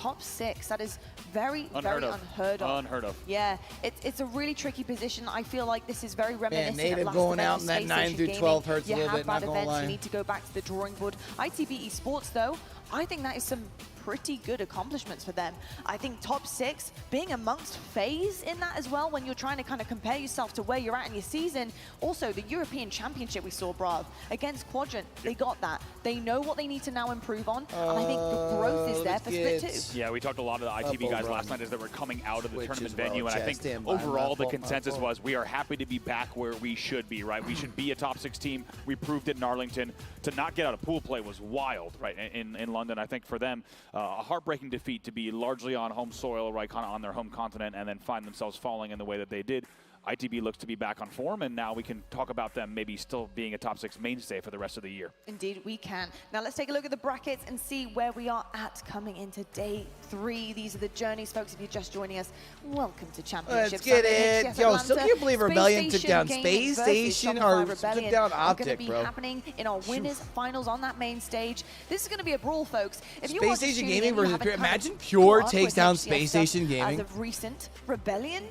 top 6. That is very unheard of. Unheard of. Yeah, it's a really tricky position. I feel like this is very reminiscent Native of last going event out in that Space 9 Station through Gaming. 12 hurts a You little have bit, bad not gonna events, lie. you need to go back to the drawing board. ITV Esports, though, I think that is some pretty good accomplishments for them. I think top 6, being amongst FaZe in that as well, when you're trying to kind of compare yourself to where you're at in your season. Also, the European Championship we saw, Brav, against Quadrant, they got that. They know what they need to now improve on, and I think the growth is there for Split 2. Yeah, we talked a lot of the ITV guys last night as they were coming out of the tournament venue, and I think overall the consensus was we are happy to be back where we should be, right? We should be a top 6 team. We proved it in Arlington. To not get out of pool play was wild, right, in London. I think for them, a heartbreaking defeat to be largely on home soil, right, kind of on their home continent, and then find themselves falling in the way that they did. ITB looks to be back on form, and now we can talk about them maybe still being a top 6 mainstay for the rest of the year. Indeed, we can. Now let's take a look at the brackets and see where we are at coming into day 3. These are the journeys, folks. If you're just joining us, welcome to Championship. Let's get Sunday, it. HCS Yo, Atlanta. still can't believe Rebellion took down Gaming Space versus Station Shopify or Rebellion took down are Optic, going to be bro. happening in our winners finals on that main stage. This is going to be a brawl, folks. If you Space Station Gaming versus Pure. Imagine Pure takes down Space Station Gaming. As of recent, Rebellion,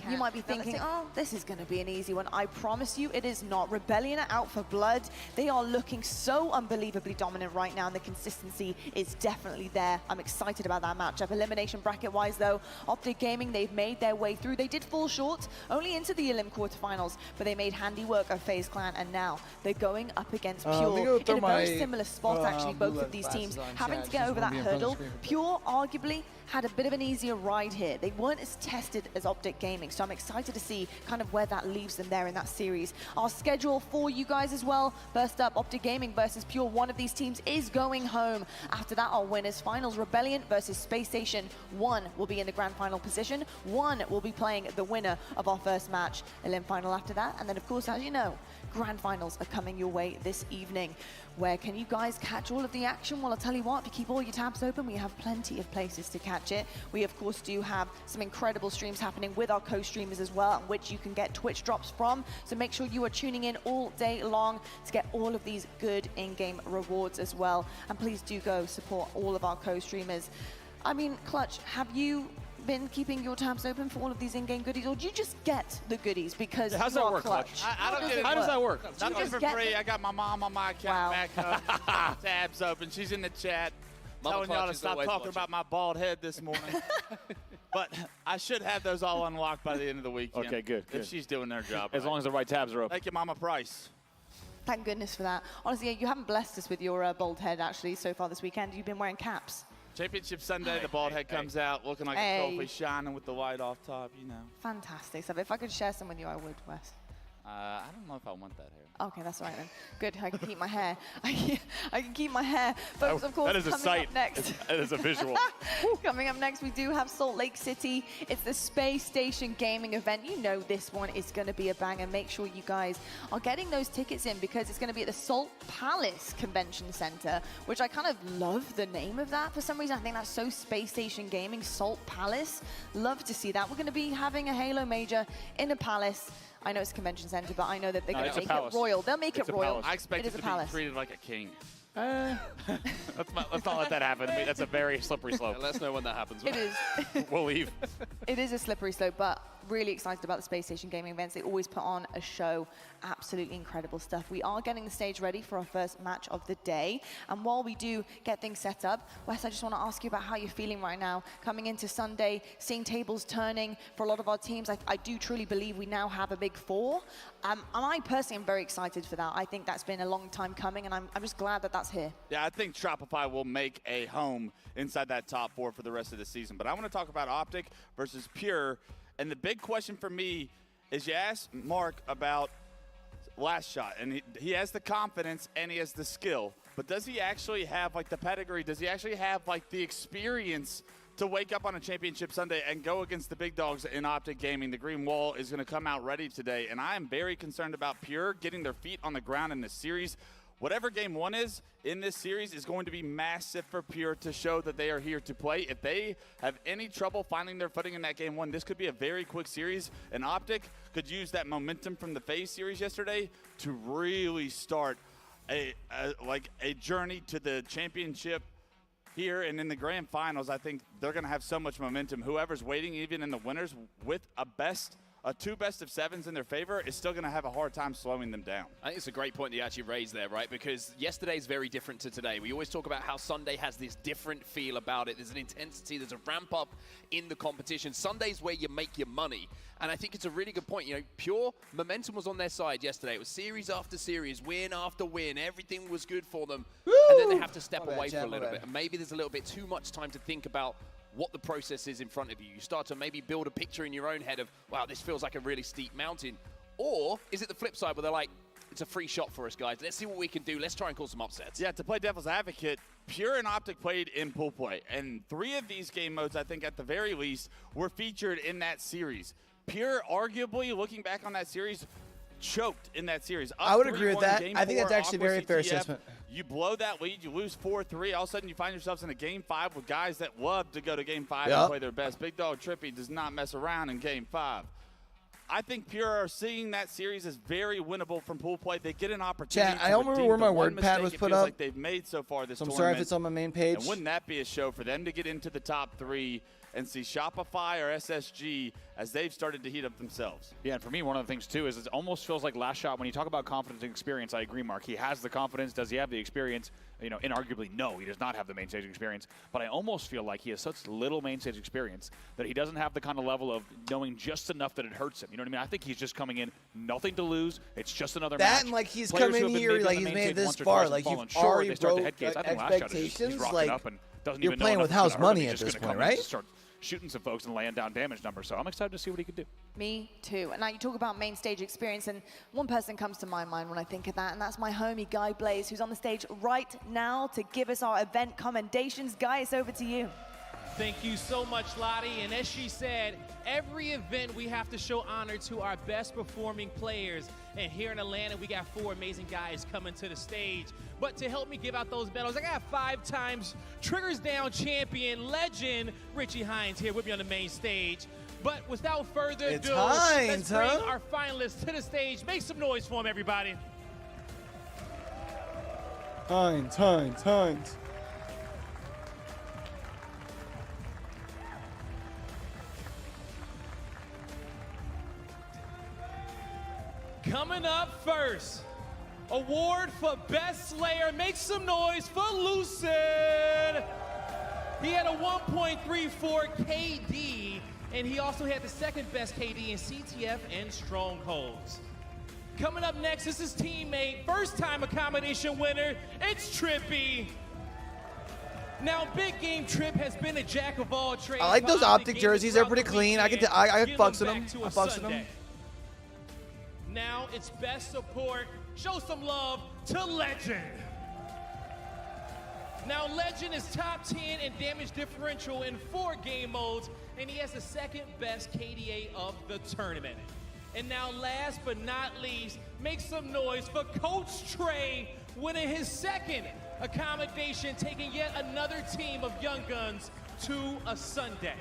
you might be thinking, oh, this is going to be an easy one. I promise you it is not. Rebellion are out for blood. They are looking so unbelievably dominant right now, and the consistency is definitely there. I'm excited about that matchup. Elimination bracket-wise, though, Optic Gaming, they've made their way through. They did fall short, only into the Elim quarterfinals, but they made handiwork of FaZe Clan, and now they're going up against Pure in a very similar spot, actually, both of these teams having to get over that hurdle. Pure, arguably, had a bit of an easier ride here. They weren't as tested as Optic Gaming, so I'm excited to see kind of where that leaves them there in that series. Our schedule for you guys as well. First up, Optic Gaming versus Pure. One of these teams is going home. After that, our winners finals. Rebellion versus Space Station. One will be in the grand final position. One will be playing the winner of our first match. Elim final after that. And then, of course, as you know, grand finals are coming your way this evening. Where can you guys catch all of the action? Well, I'll tell you what, if you keep all your tabs open, we have plenty of places to catch it. We, of course, do have some incredible streams happening with our co-streamers as well, which you can get Twitch drops from. So make sure you are tuning in all day long to get all of these good in-game rewards as well. And please do go support all of our co-streamers. I mean, Clutch, have you been keeping your tabs open for all of these in-game goodies, or do you just get the goodies because How's you that are work, Clutch? I don't get it. How does that work? Nothing for free. I got my mom on my account back up. Tabs open. She's in the chat telling y'all to stop talking about my bald head this morning. But I should have those all unlocked by the end of the weekend. Okay, good. If she's doing their job As long as the right tabs are open. Thank you, Mama Price. Thank goodness for that. Honestly, you haven't blessed us with your bald head, actually, so far this weekend. You've been wearing caps. Championship Sunday, the bald head comes out looking like a trophy, shining with the white off top, you know. Fantastic stuff. If I could share some with you, I would, Wes. I don't know if I want that hair. Okay, that's all right then. Good, I can keep my hair. I can keep my hair. Folks, of course, that is a coming sight. up next. That is a visual. Coming up next, we do have Salt Lake City. It's the Space Station Gaming event. You know this one is going to be a banger. Make sure you guys are getting those tickets in because it's going to be at the Salt Palace Convention Center, which I kind of love the name of that. For some reason, I think that's so Space Station Gaming, Salt Palace. Love to see that. We're going to be having a Halo Major in a palace. I know it's a convention center, but I know that they're going to make it royal. They'll make it royal. I expect it to be treated like a king. Let's not let that happen. I mean, that's a very slippery slope. Let us know when that happens. It is. We'll leave. It is a slippery slope, but really excited about the Space Station Gaming events. They always put on a show. Absolutely incredible stuff. We are getting the stage ready for our first match of the day. And while we do get things set up, Wes, I just want to ask you about how you're feeling right now. Coming into Sunday, seeing tables turning for a lot of our teams. I do truly believe we now have a big four. And I personally am very excited for that. I think that's been a long time coming, and I'm just glad that that's here. Yeah, I think Shopify will make a home inside that top 4 for the rest of the season. But I want to talk about Optic versus Pure. And the big question for me is you asked Mark about last shot, and he has the confidence and he has the skill. But does he actually have, like, the pedigree? Does he actually have, like, the experience to wake up on a championship Sunday and go against the big dogs in Optic Gaming? The green wall is going to come out ready today. And I am very concerned about Pure getting their feet on the ground in this series. Whatever game 1 is in this series is going to be massive for Pure to show that they are here to play. If they have any trouble finding their footing in that game 1, this could be a very quick series. And Optic could use that momentum from the FaZe series yesterday to really start a journey to the championship here and in the grand finals, I think they're going to have so much momentum. Whoever's waiting, even in the winners, with a 2 best-of-7s in their favor, is still going to have a hard time slowing them down. I think it's a great point that you actually raised there, right? Because yesterday is very different to today. We always talk about how Sunday has this different feel about it. There's an intensity, there's a ramp up in the competition. Sunday's where you make your money. And I think it's a really good point. You know, pure momentum was on their side yesterday. It was series after series, win after win. Everything was good for them. Woo! And then they have to step away for a little bit. And maybe there's a little bit too much time to think about what the process is in front of you. You start to maybe build a picture in your own head of, wow, this feels like a really steep mountain. Or is it the flip side where they're like, it's a free shot for us, guys. Let's see what we can do. Let's try and cause some upsets. Yeah, to play devil's advocate, Pure and Optic played in pool play. And 3 of these game modes, I think at the very least, were featured in that series. Pure, arguably, looking back on that series, choked in that series. I would agree with that. I think that's actually a very fair assessment. You blow that lead, you lose 4-3. All of a sudden, you find yourselves in a Game 5 with guys that love to go to Game 5 and play their best. Big Dog Trippy does not mess around in Game 5. I think Pure are seeing that series as very winnable from pool play. They get an opportunity. Chat, I don't remember where my word pad was put up. Like they've made so far this tournament. I'm sorry if it's on my main page. And wouldn't that be a show for them to get into the top 3 and see Shopify or SSG as they've started to heat up themselves? Yeah, and for me, one of the things, too, is it almost feels like last shot. When you talk about confidence and experience, I agree, Mark. He has the confidence. Does he have the experience? You know, inarguably, no, he does not have the main stage experience. But I almost feel like he has such little main stage experience that he doesn't have the kind of level of knowing just enough that it hurts him. You know what I mean? I think he's just coming in, nothing to lose. It's just another match. That and, like, he's come in here, like, he's made it this far. Like, you've already broke expectations. Like, you're playing with house money at this point, right? Shooting some folks and laying down damage numbers. So I'm excited to see what he could do. Me too. And now you talk about main stage experience, and one person comes to my mind when I think of that, and that's my homie Guy Blaze, who's on the stage right now to give us our event commendations. Guy, it's over to you. Thank you so much, Lottie. And as she said, every event we have to show honor to our best performing players. And here in Atlanta, we got 4 amazing guys coming to the stage. But to help me give out those medals, I got 5 times Triggers Down champion, legend, Richie Hines here with me on the main stage. But without further ado, let's bring our finalists to the stage. Make some noise for them, everybody. Hines. Coming up first, award for Best Slayer. Make some noise for Lucid. He had a 1.34 KD, and he also had the 2nd best KD in CTF and Strongholds. Coming up next is his teammate, first-time accommodation winner, it's Trippy. Now, Big Game Trip has been a jack of all trades. I like those Optic jerseys. They're pretty clean. I fucks with them. Now it's best support. Show some love to Legend. Now Legend is top 10 in damage differential in 4 game modes, and he has the 2nd best KDA of the tournament. And now last but not least, make some noise for Coach Trey, winning his 2nd accommodation, taking yet another team of Young Guns to a Sunday.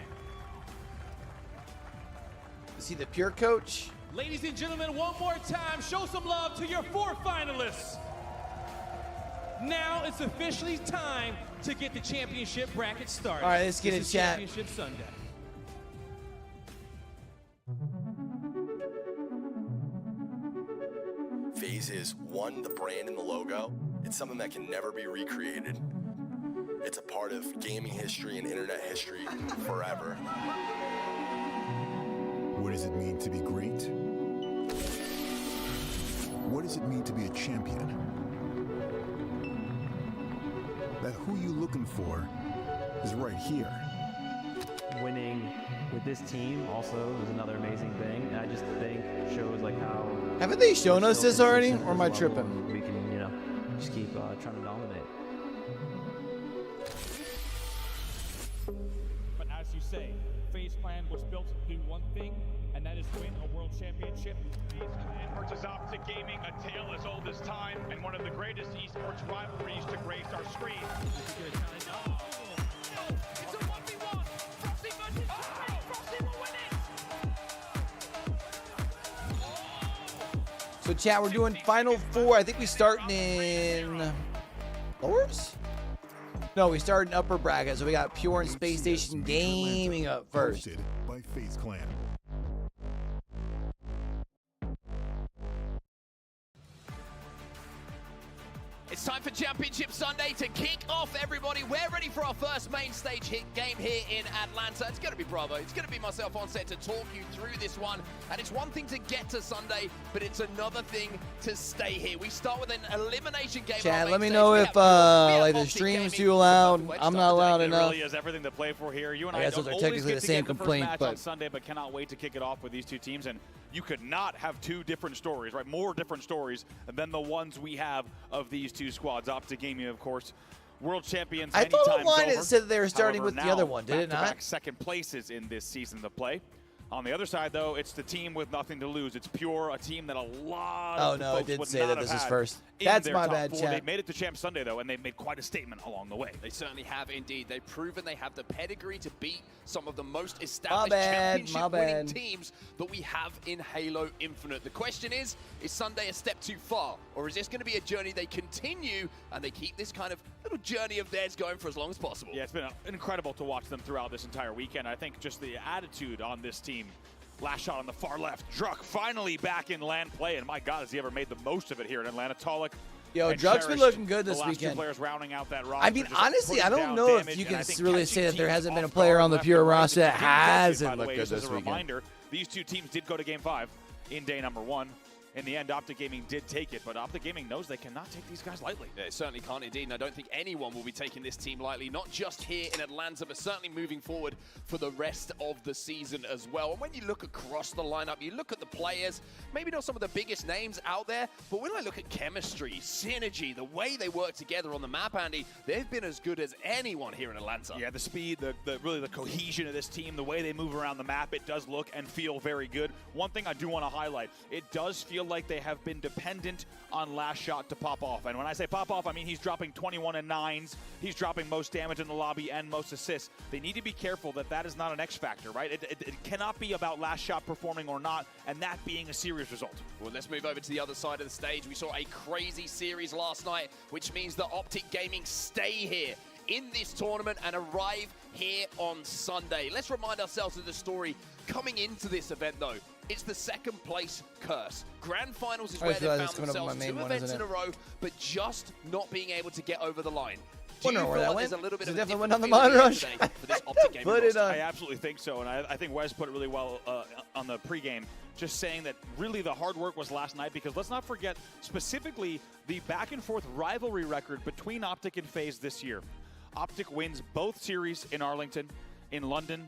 Is he the Pure coach? Ladies and gentlemen, one more time, show some love to your 4 finalists. Now it's officially time to get the championship bracket started. All right, let's get it, chat. Championship Sunday. FaZe is, 1, the brand and the logo. It's something that can never be recreated. It's a part of gaming history and internet history forever. What does it mean to be great? What does it mean to be a champion? That who you looking for is right here. Winning with this team also is another amazing thing, and I just think shows like how. Haven't they shown us this already, or am I tripping? We can, you know, just keep trying to dominate. But as you say, FaZe Clan was built to do one thing, and that is win a world championship. FaZe Clan versus Optic Gaming, a tale as old as time, and one of the greatest esports rivalries to grace our screen. It's a 1v1. Frosty versus Frosty. Frosty will win it. So chat, we're doing final 4. I think we start in lowers? No, we started in upper bracket, so we got Pure and Space Station Gaming up first. Hosted by FaZe Clan. It's time for Championship Sunday to kick off, everybody. We're ready for our first main stage hit game here in Atlanta. It's going to be Bravo. It's going to be myself on set to talk you through this one. And it's one thing to get to Sunday, but it's another thing to stay here. We start with an elimination game. Chad, let me know if like the stream is too loud. I'm not loud enough. It really is everything to play for here. You and I guess don't those are always technically get the to same get the first complaint, match but on Sunday, but cannot wait to kick it off with these two teams. And you could not have two different stories, right? More different stories than the ones we have of these two squads. Optic Gaming, of course, world champions. I thought online it said they were starting However, with the other one, did it not? Back-to-back second places in this season of play. On the other side, though, it's the team with nothing to lose. It's Pure, a team that a lot of no, it folks did would say not that have this is had first. in That's their my top bad, four. Chad. They made it to Champ Sunday, though, and they've made quite a statement along the way. They certainly have indeed. They've proven they have the pedigree to beat some of the most established championship-winning teams that we have in Halo Infinite. The question is Sunday a step too far? Or is this going to be a journey they continue and they keep this kind of little journey of theirs going for as long as possible? Yeah, it's been incredible to watch them throughout this entire weekend. I think just the attitude on this team. Last shot on the far left. Druck finally back in LAN play, and my God, has he ever made the most of it here in Atlanta. Talik. Yo, Druck's been looking good this weekend. Two players rounding out that roster. I mean, honestly, I don't know if you can really say that there hasn't been a player on the Pure roster that hasn't looked good this weekend. Reminder, these two teams did go to Game 5 in day number 1. In the end, Optic Gaming did take it, but Optic Gaming knows they cannot take these guys lightly. They certainly can't indeed, and I don't think anyone will be taking this team lightly, not just here in Atlanta, but certainly moving forward for the rest of the season as well. And when you look across the lineup, you look at the players, maybe not some of the biggest names out there, but when I look at chemistry, synergy, the way they work together on the map, Andy, they've been as good as anyone here in Atlanta. Yeah, the speed, really the cohesion of this team, the way they move around the map, it does look and feel very good. One thing I do want to highlight, it does feel like they have been dependent on last shot to pop off. And when I say pop off, I mean he's dropping 21 and 9s. He's dropping most damage in the lobby and most assists. They need to be careful that that is not an X factor, right? It cannot be about last shot performing or not, and that being a serious result. Well, let's move over to the other side of the stage. We saw a crazy series last night, which means that Optic Gaming stay here in this tournament and arrive here on Sunday. Let's remind ourselves of the story coming into this event, though. It's the second place curse. Grand Finals is where they found themselves 2 events in a row, but just not being able to get over the line. Do you feel like there's a little bit of a different on the Mon Rush? for this Optic Gaming roster? I absolutely think so, and I think Wes put it really well on the pregame, just saying that really the hard work was last night, because let's not forget specifically the back-and-forth rivalry record between Optic and FaZe this year. Optic wins both series in Arlington. In London,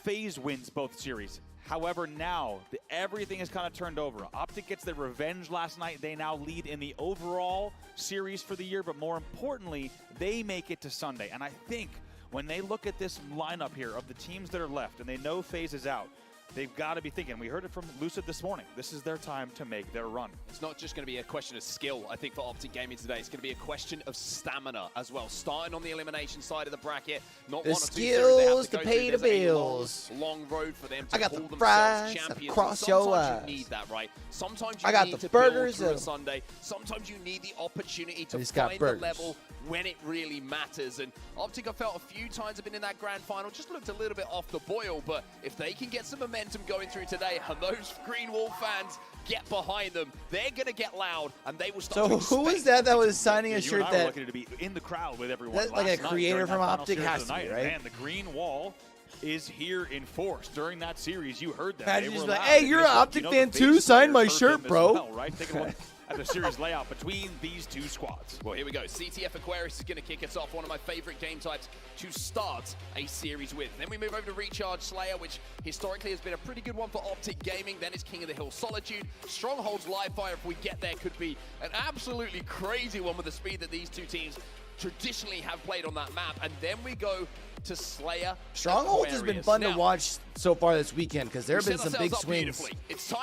FaZe wins both series. However, now everything has kind of turned over. Optic gets their revenge last night. They now lead in the overall series for the year, but more importantly, they make it to Sunday. And I think when they look at this lineup here of the teams that are left and they know FaZe is out, they've got to be thinking, we heard it from Lucid this morning, this is their time to make their run. It's not just going to be a question of skill, I think, for Optic Gaming today. It's going to be a question of stamina as well. Starting on the elimination side of the bracket, not the one or two skills to pay the bills. Long road for them to I got call the themselves fries champions. across your eyes. Sometimes you need that, right? Sometimes you I got need the to burgers build through a Sunday. Sometimes you need the opportunity to find the level when it really matters. And Optic, I felt a few times have been in that grand final, just looked a little bit off the boil, but if they can get some momentum going through today and those Green Wall fans get behind them, they're going to get loud and they will start to who was that was signing a shirt that... looking to be in the crowd with everyone. That's like a creator from Optic has to be, right? And the Green Wall is here in force. During that series, you heard that. They were like, hey, you're an Optic fan too? Sign my shirt, bro. Well, right? Take a look at the series layout between these two squads. Well, here we go. CTF Aquarius is going to kick us off, one of my favorite game types to start a series with. Then we move over to Recharge Slayer, which historically has been a pretty good one for Optic Gaming. Then it's King of the Hill Solitude. Stronghold's Live Fire, if we get there, could be an absolutely crazy one with the speed that these two teams traditionally have played on that map. And then we go to Slayer. Stronghold has been fun to watch so far this weekend, because there have been some big swings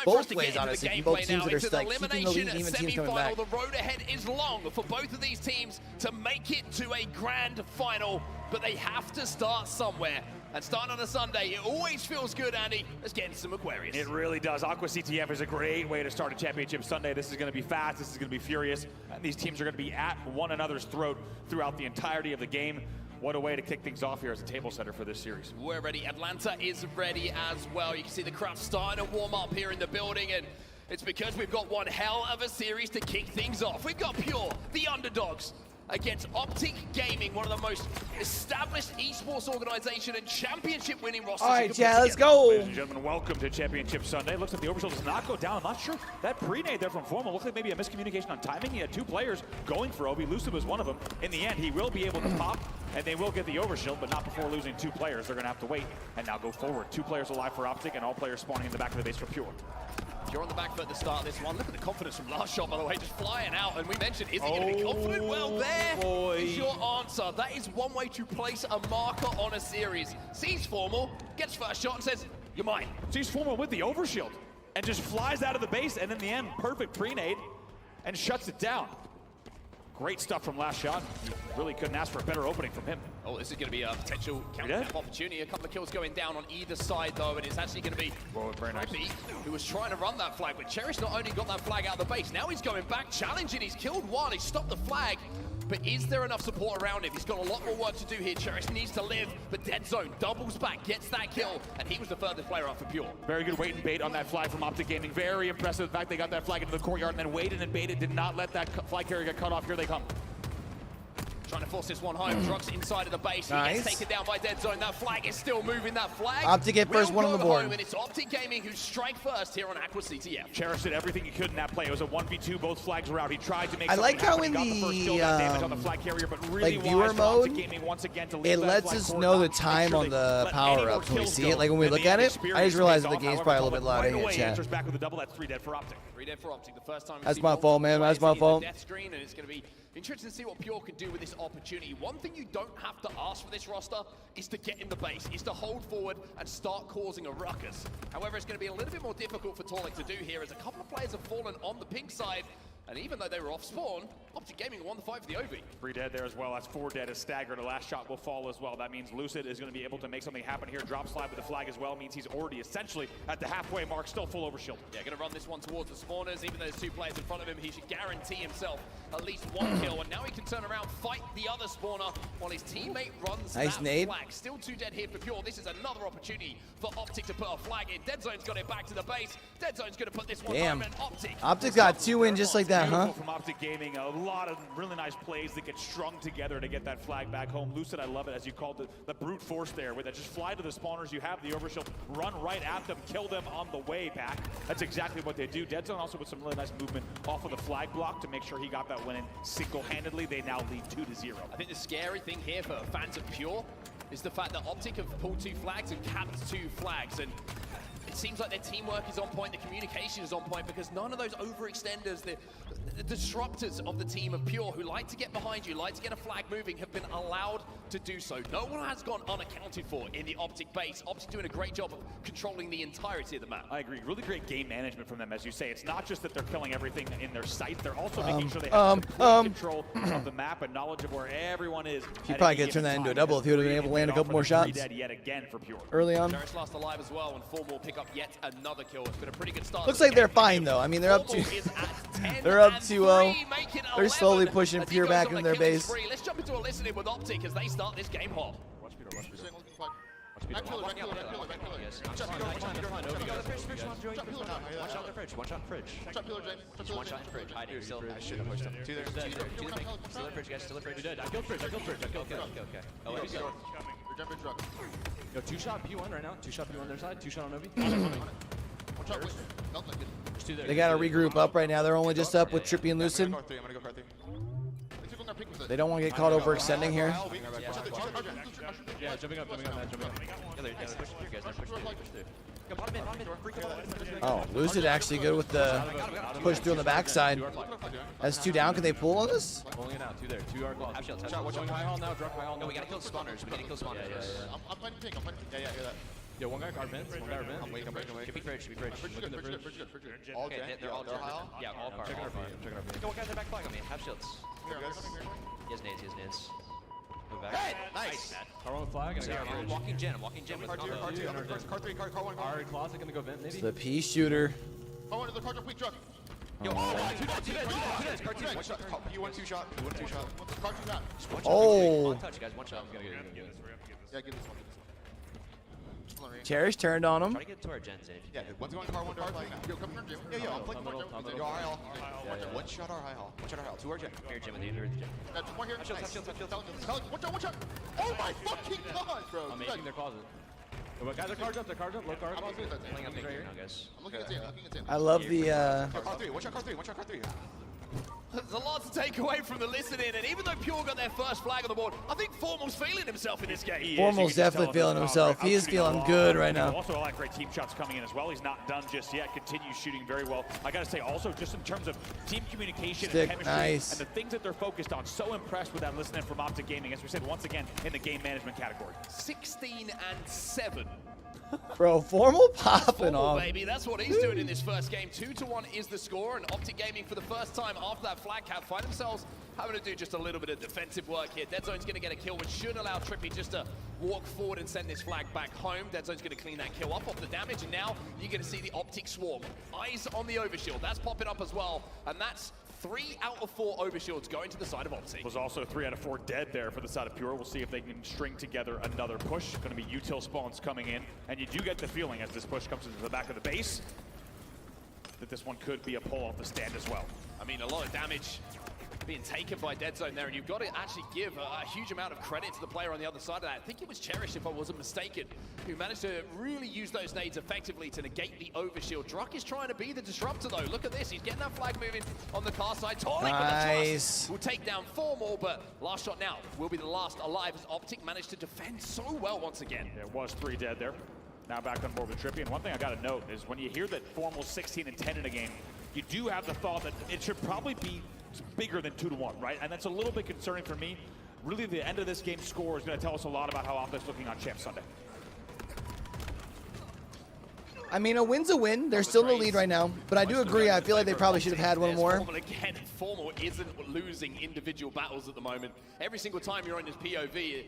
both ways, honestly. Both teams that are stuck keeping the lead, even teams coming back. The road ahead is long for both of these teams to make it to a grand final, but they have to start somewhere. And starting on a Sunday, it always feels good, Andy. Let's get into some Aquarius. It really does. Aqua CTF is a great way to start a championship Sunday. This is going to be fast. This is going to be furious. And these teams are going to be at one another's throat throughout the entirety of the game. What a way to kick things off here as a table setter for this series. We're ready. Atlanta is ready as well. You can see the crowd starting to warm up here in the building, and it's because we've got one hell of a series to kick things off. We've got Pure, the underdogs, against Optic Gaming, one of the most established esports organization and championship winning rosters. All right, yeah, let's go. Ladies and gentlemen, welcome to Championship Sunday. Looks like the overshield does not go down. I'm not sure. That pre-nade there from Formal looks like maybe a miscommunication on timing. He had two players going for Obi. Lucid was one of them. In the end, he will be able to pop, and they will get the overshield, but not before losing two players. They're going to have to wait and now go forward. Two players alive for Optic, and all players spawning in the back of the base for Pure. Pure on the back foot at the start of this one. Look at the confidence from last shot, by the way, just flying out. And we mentioned, is he going to be confident? Well, there is your answer. That is one way to place a marker on a series. Sees Formal, gets first shot and says, you're mine. Sees Formal with the overshield and just flies out of the base, and in the end, perfect pre-nade and shuts it down. Great stuff from last shot. You really couldn't ask for a better opening from him. Oh, this is going to be a potential counter opportunity. A couple of kills going down on either side, though, and it's actually going to be very nice. who was trying to run that flag. But Cherish not only got that flag out of the base, now he's going back, challenging. He's killed one, he stopped the flag. But is there enough support around him? He's got a lot more work to do here. Cherish needs to live, but Dead Zone doubles back, gets that kill, and he was the furthest player up for Pure. Very good wait and bait on that flag from Optic Gaming. Very impressive. The fact they got that flag into the courtyard and then waited and baited, did not let that flag carrier get cut off. Here they come. Trying to force this one home. Drugs inside of the base. Nice. He gets taken down by Dead Zone. That flag is still moving. That flag Optic get first one on the board. And it's Optic Gaming who strike first here on Aqua CTF. Cherish did everything he could in that play. It was a 1v2. Both flags were out. He tried to make I like how in the first kill, got damage on the flag carrier, but really like viewer mode, Gaming once again to leave it lets us know the time on the power-ups when we see it. Like when we look at it, I just realized that the game's probably a little bit loud in chat. Back with a double. That's 3 dead for Optic. 3 dead for Optic. The first time that's my fault, man. That's my fault. Death screen, and it's going to be interesting to see what Pure can do with this opportunity. One thing you don't have to ask for this roster is to get in the base, is to hold forward and start causing a ruckus. However, it's going to be a little bit more difficult for Torlik to do here, as a couple of players have fallen on the pink side. And even though they were off spawn, Optic Gaming won the fight for the OV. 3 dead there as well. That's 4 dead as staggered. A last shot will fall as well. That means Lucid is going to be able to make something happen here. Drop slide with the flag as well means he's already essentially at the halfway mark, still full overshield. Yeah, going to run this one towards the spawners. Even though there's 2 players in front of him, he should guarantee himself at least 1 kill. And now he can turn around, fight the other spawner while his teammate runs nice that nade. flag. Still 2 dead here for Pure. This is another opportunity for Optic to put a flag in. Dead Zone's got it back to the base. Dead Zone's going to put this one home, and Optic's got 2 in just like that, huh? From Optic Gaming, a lot of really nice plays that get strung together to get that flag back home. Lucid, I love it, as you called it, the brute force there, with it. Just fly to the spawners, you have the overshield, run right at them, kill them on the way back. That's exactly what they do. Dead Zone also with some really nice movement off of the flag block to make sure he got that win in single-handedly. They now lead 2-0. I think the scary thing here for fans of Pure is the fact that Optic have pulled 2 flags and capped 2 flags, and it seems like their teamwork is on point, the communication is on point, because none of those overextenders, the disruptors of the team of Pure, who like to get behind you, like to get a flag moving, have been allowed to do so. No one has gone unaccounted for in the Optic base. Optic doing a great job of controlling the entirety of the map. I agree. Really great game management from them, as you say. It's not just that they're killing everything in their sight, they're also making sure they have control of the map and knowledge of where everyone is. He probably could turn that into a double if he would have been able to land a couple more shots. Yet again for Pure. Early on. Cherish last alive as well, and Formal pick up yet another kill. It's been a pretty good start. Looks like they're fine though. I mean, they're up to they're up 2-0. They're slowly pushing Pure back in their base. Let's jump into a listening with Optic as they start this game hot. Yo, 2-shot P1 right now. 2-shot P1 their side. 2-shot on Obi. They got to regroup up right now. They're only just up with Trippy and Lucid. They don't want to get caught overextending here. Yeah, jumping up, man, jumping up. Oh, Lucid actually good with the push through on the backside. That's 2 down. Can they pull on this? Pulling it out. 2 there. 2 are close. Going high hall now. Drop high hall now. No, we gotta kill the spawners. We gotta kill spawners. I'm playing pink. Yeah, hear that. Yo, one guy guard vents. One guy vents. I'm waiting. Should be fridge. Fridge good. All gen. They're all They're high all? Yeah, all I'm card. checking our feet. I'm checking our feet. Go, guys, they're back flag on me. Have shields. Here, guys. He has nades. Move back. Nice. Car one flag. I'm walking Jen. With Car 2, car 2. Car 3, car 1. Alright, Closet gonna go vent maybe. The pea shooter. Car 1 is the car truck, weak truck. Yo, Car 2. One shot. You want 2 shot. Car 2 shot. Oh. One touch, guys. One shot. Yeah, give this one. Cherish turned on him. Try to get to our gens in. Yeah, one's going car 1, car 3. Yo, come here, Jim. Yo, I'm flanking one, Jim. Yo, our high hall. One shot our high hall. One shot our high hall. 2 our jet. Here, Jim, with you. Here with the Jim. That's one here. Shield. One shot. Oh my fucking god, bro. I'm making their closet. Guys, they're cards up, low card. Playing up big here now, guys. I'm looking at Zane. I love the Car 3. One shot, car 3. There's a lot to take away from the listening, and even though Pure got their first flag on the board, I think Formal's feeling himself in this game. Formal's definitely feeling himself. He is feeling good right now. Also, a lot of great team shots coming in as well. He's not done just yet. Continues shooting very well. I got to say, also, just in terms of team communication and chemistry and the things that they're focused on, so impressed with that listening from Optic Gaming, as we said, once again, in the game management category. 16-7. Bro, Formal popping off. Baby, that's what he's doing in this first game. 2-1 is the score, and Optic Gaming for the first time after that flag cap find themselves having to do just a little bit of defensive work here. Deadzone's going to get a kill, which should allow Trippy just to walk forward and send this flag back home. Deadzone's going to clean that kill up off the damage, and now you're going to see the Optic swarm. Eyes on the overshield. That's popping up as well, and that's 3 out of 4 overshields going to the side of Optic. Was also 3 out of 4 dead there for the side of Pure. We'll see if they can string together another push. Going to be util spawns coming in, and you do get the feeling as this push comes into the back of the base that this one could be a pull off the stand as well. I mean, a lot of damage being taken by Deadzone there, and you've got to actually give a huge amount of credit to the player on the other side of that. I think it was Cherish, if I wasn't mistaken, who managed to really use those nades effectively to negate the overshield. Druck is trying to be the disruptor though. Look at this, he's getting that flag moving on the car side. Tolic with the trust will take down Formal, but last shot now will be the last alive as Optic managed to defend so well once again. There was 3 dead there. Now back on board with Trippy, and one thing I got to note is when you hear that Formal's 16-10 in a game, you do have the thought that it should probably be bigger than 2-1, right? And that's a little bit concerning for me. Really, the end of this game score is going to tell us a lot about how Optic's looking on Champ Sunday. I mean, a win's a win. They're still in the lead right now, but I do agree. I feel like they probably should have had one more. Formal again. Formal isn't losing individual battles at the moment. Every single time you're in his POV,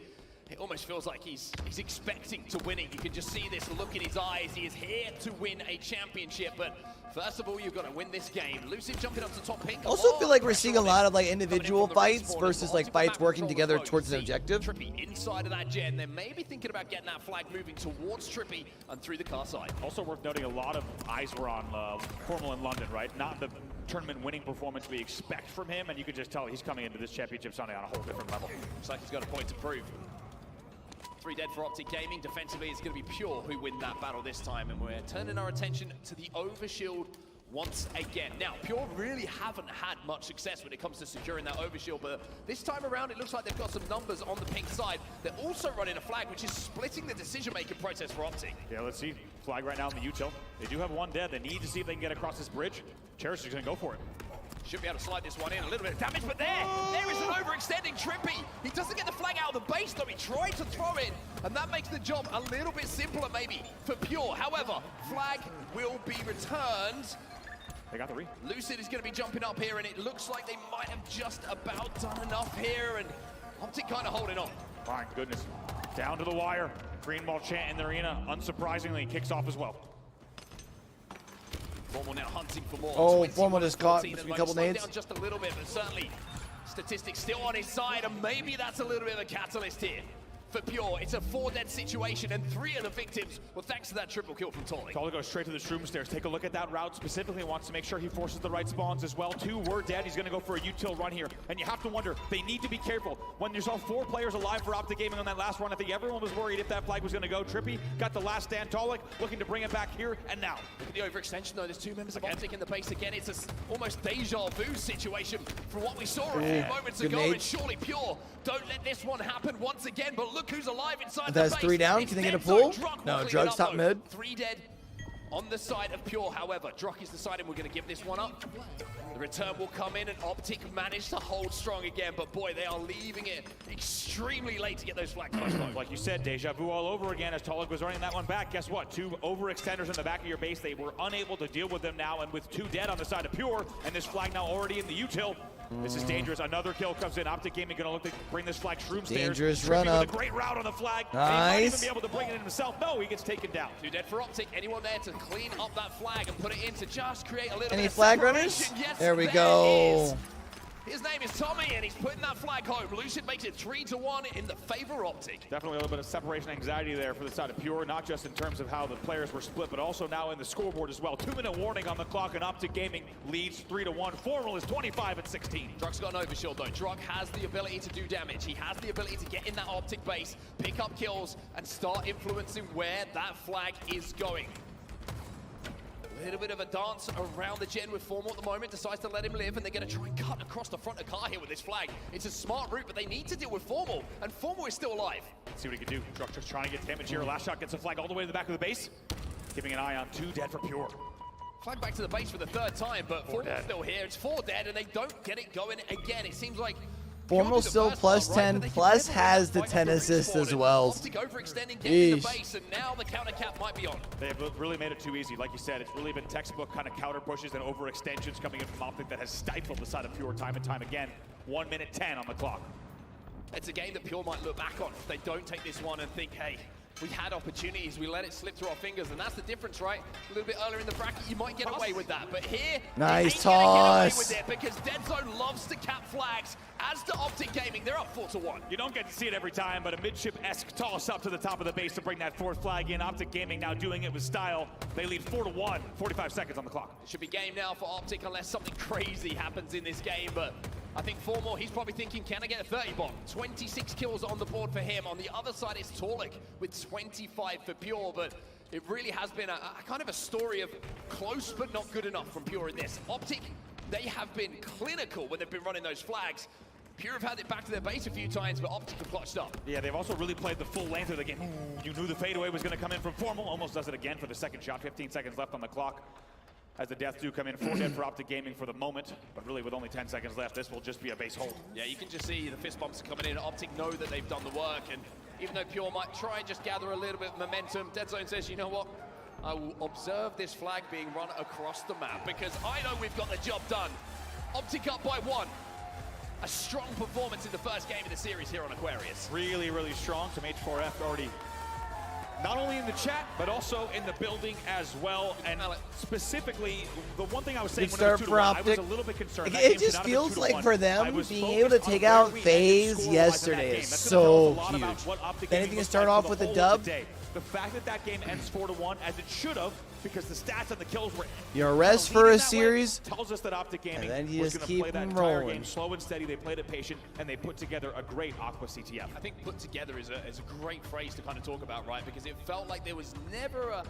it almost feels like he's expecting to win it. You can just see this look in his eyes. He is here to win a championship, but first of all, you've got to win this game. Lucid jumping up to top pink. Also feel like we're seeing a lot of like individual fights versus like fights working together towards an objective. Trippy inside of that gen. They're maybe thinking about getting that flag moving towards Trippy and through the car side. Also worth noting, a lot of eyes were on Formal in London, right? Not the tournament winning performance we expect from him, and you can just tell he's coming into this championship Sunday on a whole different level. Looks like he's got a point to prove. 3 dead for Optic Gaming. Defensively, it's going to be Pure who win that battle this time, and we're turning our attention to the overshield once again. Now, Pure really haven't had much success when it comes to securing that overshield, but this time around, it looks like they've got some numbers on the pink side. They're also running a flag, which is splitting the decision-making process for Optic. Yeah, let's see. Flag right now in the util. They do have 1 dead. They need to see if they can get across this bridge. Cherish is going to go for it. Should be able to slide this one in. A little bit of damage, but there is an overextending Trippy. He doesn't get the flag out of the base, though. He tried to throw it, and that makes the job a little bit simpler, maybe, for Pure. However, flag will be returned. They got the re. Lucid is going to be jumping up here, and it looks like they might have just about done enough here, and Optic kind of holding on. My goodness. Down to the wire. Green ball chant in the arena, unsurprisingly, kicks off as well. Formal now hunting for more. Oh, Formal just caught between a couple nades. Down just a little bit, but certainly statistics still on his side, and maybe that's a little bit of a catalyst here for Pure. It's a 4 dead situation, and 3 of the victims were thanks to that triple kill from Tolic. Tolic goes straight to the shroom stairs. Take a look at that route. Specifically wants to make sure he forces the right spawns as well. 2 were dead. He's going to go for a util run here, and you have to wonder, they need to be careful. When there's all 4 players alive for Optic Gaming on that last run, I think everyone was worried if that flag was going to go. Trippy got the last stand. Tolic looking to bring it back here and now. Look at the overextension though. There's 2 members of Optic in the base again. It's a almost deja vu situation from what we saw a few moments ago, and surely Pure don't let this one happen once again, but look who's alive inside the base. That's 3 down. Can they get a pull? No, Drugs top mid. 3 dead on the side of Pure. However, Druck is deciding we're going to give this one up. The return will come in, and Optic managed to hold strong again, but boy, they are leaving it extremely late to get those flags pushed though. Like you said, deja vu all over again as Tolic was running that one back. Guess what? 2 overextenders in the back of your base. They were unable to deal with them now, and with 2 dead on the side of Pure, and this flag now already in the util, This is dangerous. Another kill comes in. Optic Gaming gonna look to bring this flag shroom stairs. Dangerous Trippy run up. with a great route on the flag. Nice. And he might even be able to bring it in himself. No, he gets taken down. 2 dead for Optic. Anyone there to clean up that flag and put it in to just create a little Any bit of flag separation? runners? Yes, There we go. is. His name is Tommy, and he's putting that flag home. Lucid makes it 3-1 in the favor of Optic. Definitely a little bit of separation anxiety there for the side of Pure, not just in terms of how the players were split, but also now in the scoreboard as well. 2-minute warning on the clock, and Optic Gaming leads 3-1. Formal is 25-16. Drug's got an overshield though. Drug has the ability to do damage. He has the ability to get in that Optic base, pick up kills, and start influencing where that flag is going. A little bit of a dance around the gen with Formal at the moment, decides to let him live, and they're going to try and cut across the front of car here with this flag. It's a smart route, but they need to deal with Formal, and Formal is still alive. Let's see what he can do. Drug just trying to get damage here. Last shot gets a flag all the way to the back of the base. Keeping an eye on 2 dead for Pure. Flag back to the base for the 3rd time, but Formal's still here. It's 4 dead, and they don't get it going again. It seems like Formal still plus 10, plus has the 10 assists as well. Overextending, getting the base, and now the counter cap might be on. They have really made it too easy. Like you said, it's really been textbook kind of counter pushes and overextensions coming in from Optic that has stifled the side of Pure time and time again. 1 minute 10 on the clock. It's a game that Pure might look back on if they don't take this one and think, hey, we had opportunities, we let it slip through our fingers, and that's the difference, right? A little bit earlier in the bracket, you might get away with that, but here, nice they ain't gonna toss. get away with it because Dead Zone loves to cap flags, as to Optic Gaming. They're up 4-1. You don't get to see it every time, but a midship-esque toss up to the top of the base to bring that 4th flag in. Optic Gaming now doing it with style. They lead 4-1, 45 seconds on the clock. It should be game now for Optic unless something crazy happens in this game, but I think Formal, he's probably thinking, can I get a 30 bomb? 26 kills on the board for him. On the other side, it's Torlik with 25 for Pure, but it really has been a kind of a story of close but not good enough from Pure in this. Optic, they have been clinical when they've been running those flags. Pure have had it back to their base a few times, but Optic have clutched up. Yeah, they've also really played the full length of the game. You knew the fadeaway was going to come in from Formal. Almost does it again for the 2nd shot. 15 seconds left on the clock. As the deaths do come in, 4 dead for Optic Gaming for the moment, but really with only 10 seconds left, this will just be a base hold. Yeah, you can just see the fist bumps coming in. Optic know that they've done the work, and even though Pure might try and just gather a little bit of momentum, Dead Zone says, you know what? I will observe this flag being run across the map because I know we've got the job done. Optic up by 1. A strong performance in the first game of the series here on Aquarius. Really, really strong. Some H4F already not only in the chat, but also in the building as well. And specifically, the one thing I was saying when it was 2-1, I was a little bit concerned. It just feels like for them, being able to take out FaZe yesterday is so huge. Anything to start off with a dub? The fact that that game ends 4-1, as it should have, because the stats and the kills were rest for a series, tells us that Optic Gaming and then you was just going to play keep that them entire rolling. game slow and steady. They played it patient, and they put together a great Aqua CTF. I think put together is a great phrase to kind of talk about, right? Because it felt like there was never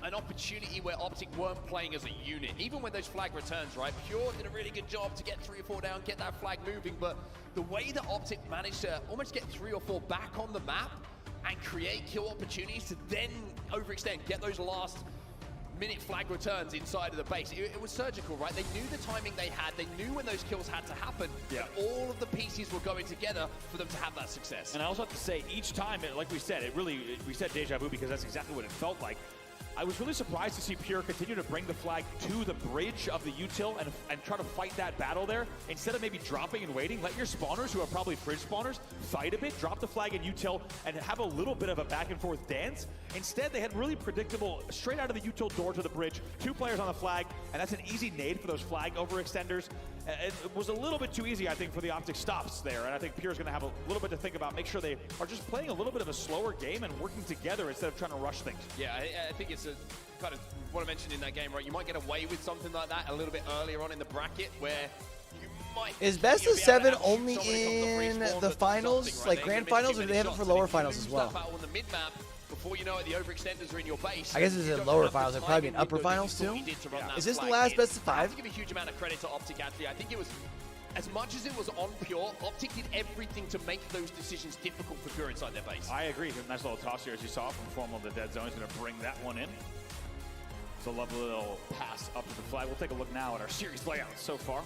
an opportunity where Optic weren't playing as a unit. Even when those flag returns, right? Pure did a really good job to get 3 or 4 down, get that flag moving, but the way that Optic managed to almost get 3 or 4 back on the map and create kill opportunities to then overextend, get those last minute flag returns inside of the base. It was surgical, right? They knew the timing they had. They knew when those kills had to happen. Yeah. And all of the pieces were going together for them to have that success. And I also have to say, each time, like we said, we said deja vu because that's exactly what it felt like. I was really surprised to see Pure continue to bring the flag to the bridge of the util and try to fight that battle there. Instead of maybe dropping and waiting, let your spawners, who are probably fridge spawners, fight a bit, drop the flag in util, and have a little bit of a back and forth dance. Instead, they had really predictable, straight out of the util door to the bridge, 2 players on the flag, and that's an easy nade for those flag overextenders. It was a little bit too easy, I think, for the Optic stops there, and I think Pure's going to have a little bit to think about, make sure they are just playing a little bit of a slower game and working together instead of trying to rush things. Yeah, I think it's a kind of what I mentioned in that game, right? You might get away with something like that a little bit earlier on in the bracket where you might... Is best of 7 only in the finals, like grand finals, or do they have it for lower finals as well? On the mid-map, before you know it, the overextenders are in your base. I guess it's in lower finals. It'd probably be in upper finals too. Is this the last best of 5? I have to give a huge amount of credit to Optic, actually. I think it was, as much as it was on Pure, Optic did everything to make those decisions difficult for Pure inside their base. I agree. Nice little toss here, as you saw from Formal. The Dead Zone is going to bring that one in. It's a lovely little pass up to the flag. We'll take a look now at our series layout so far.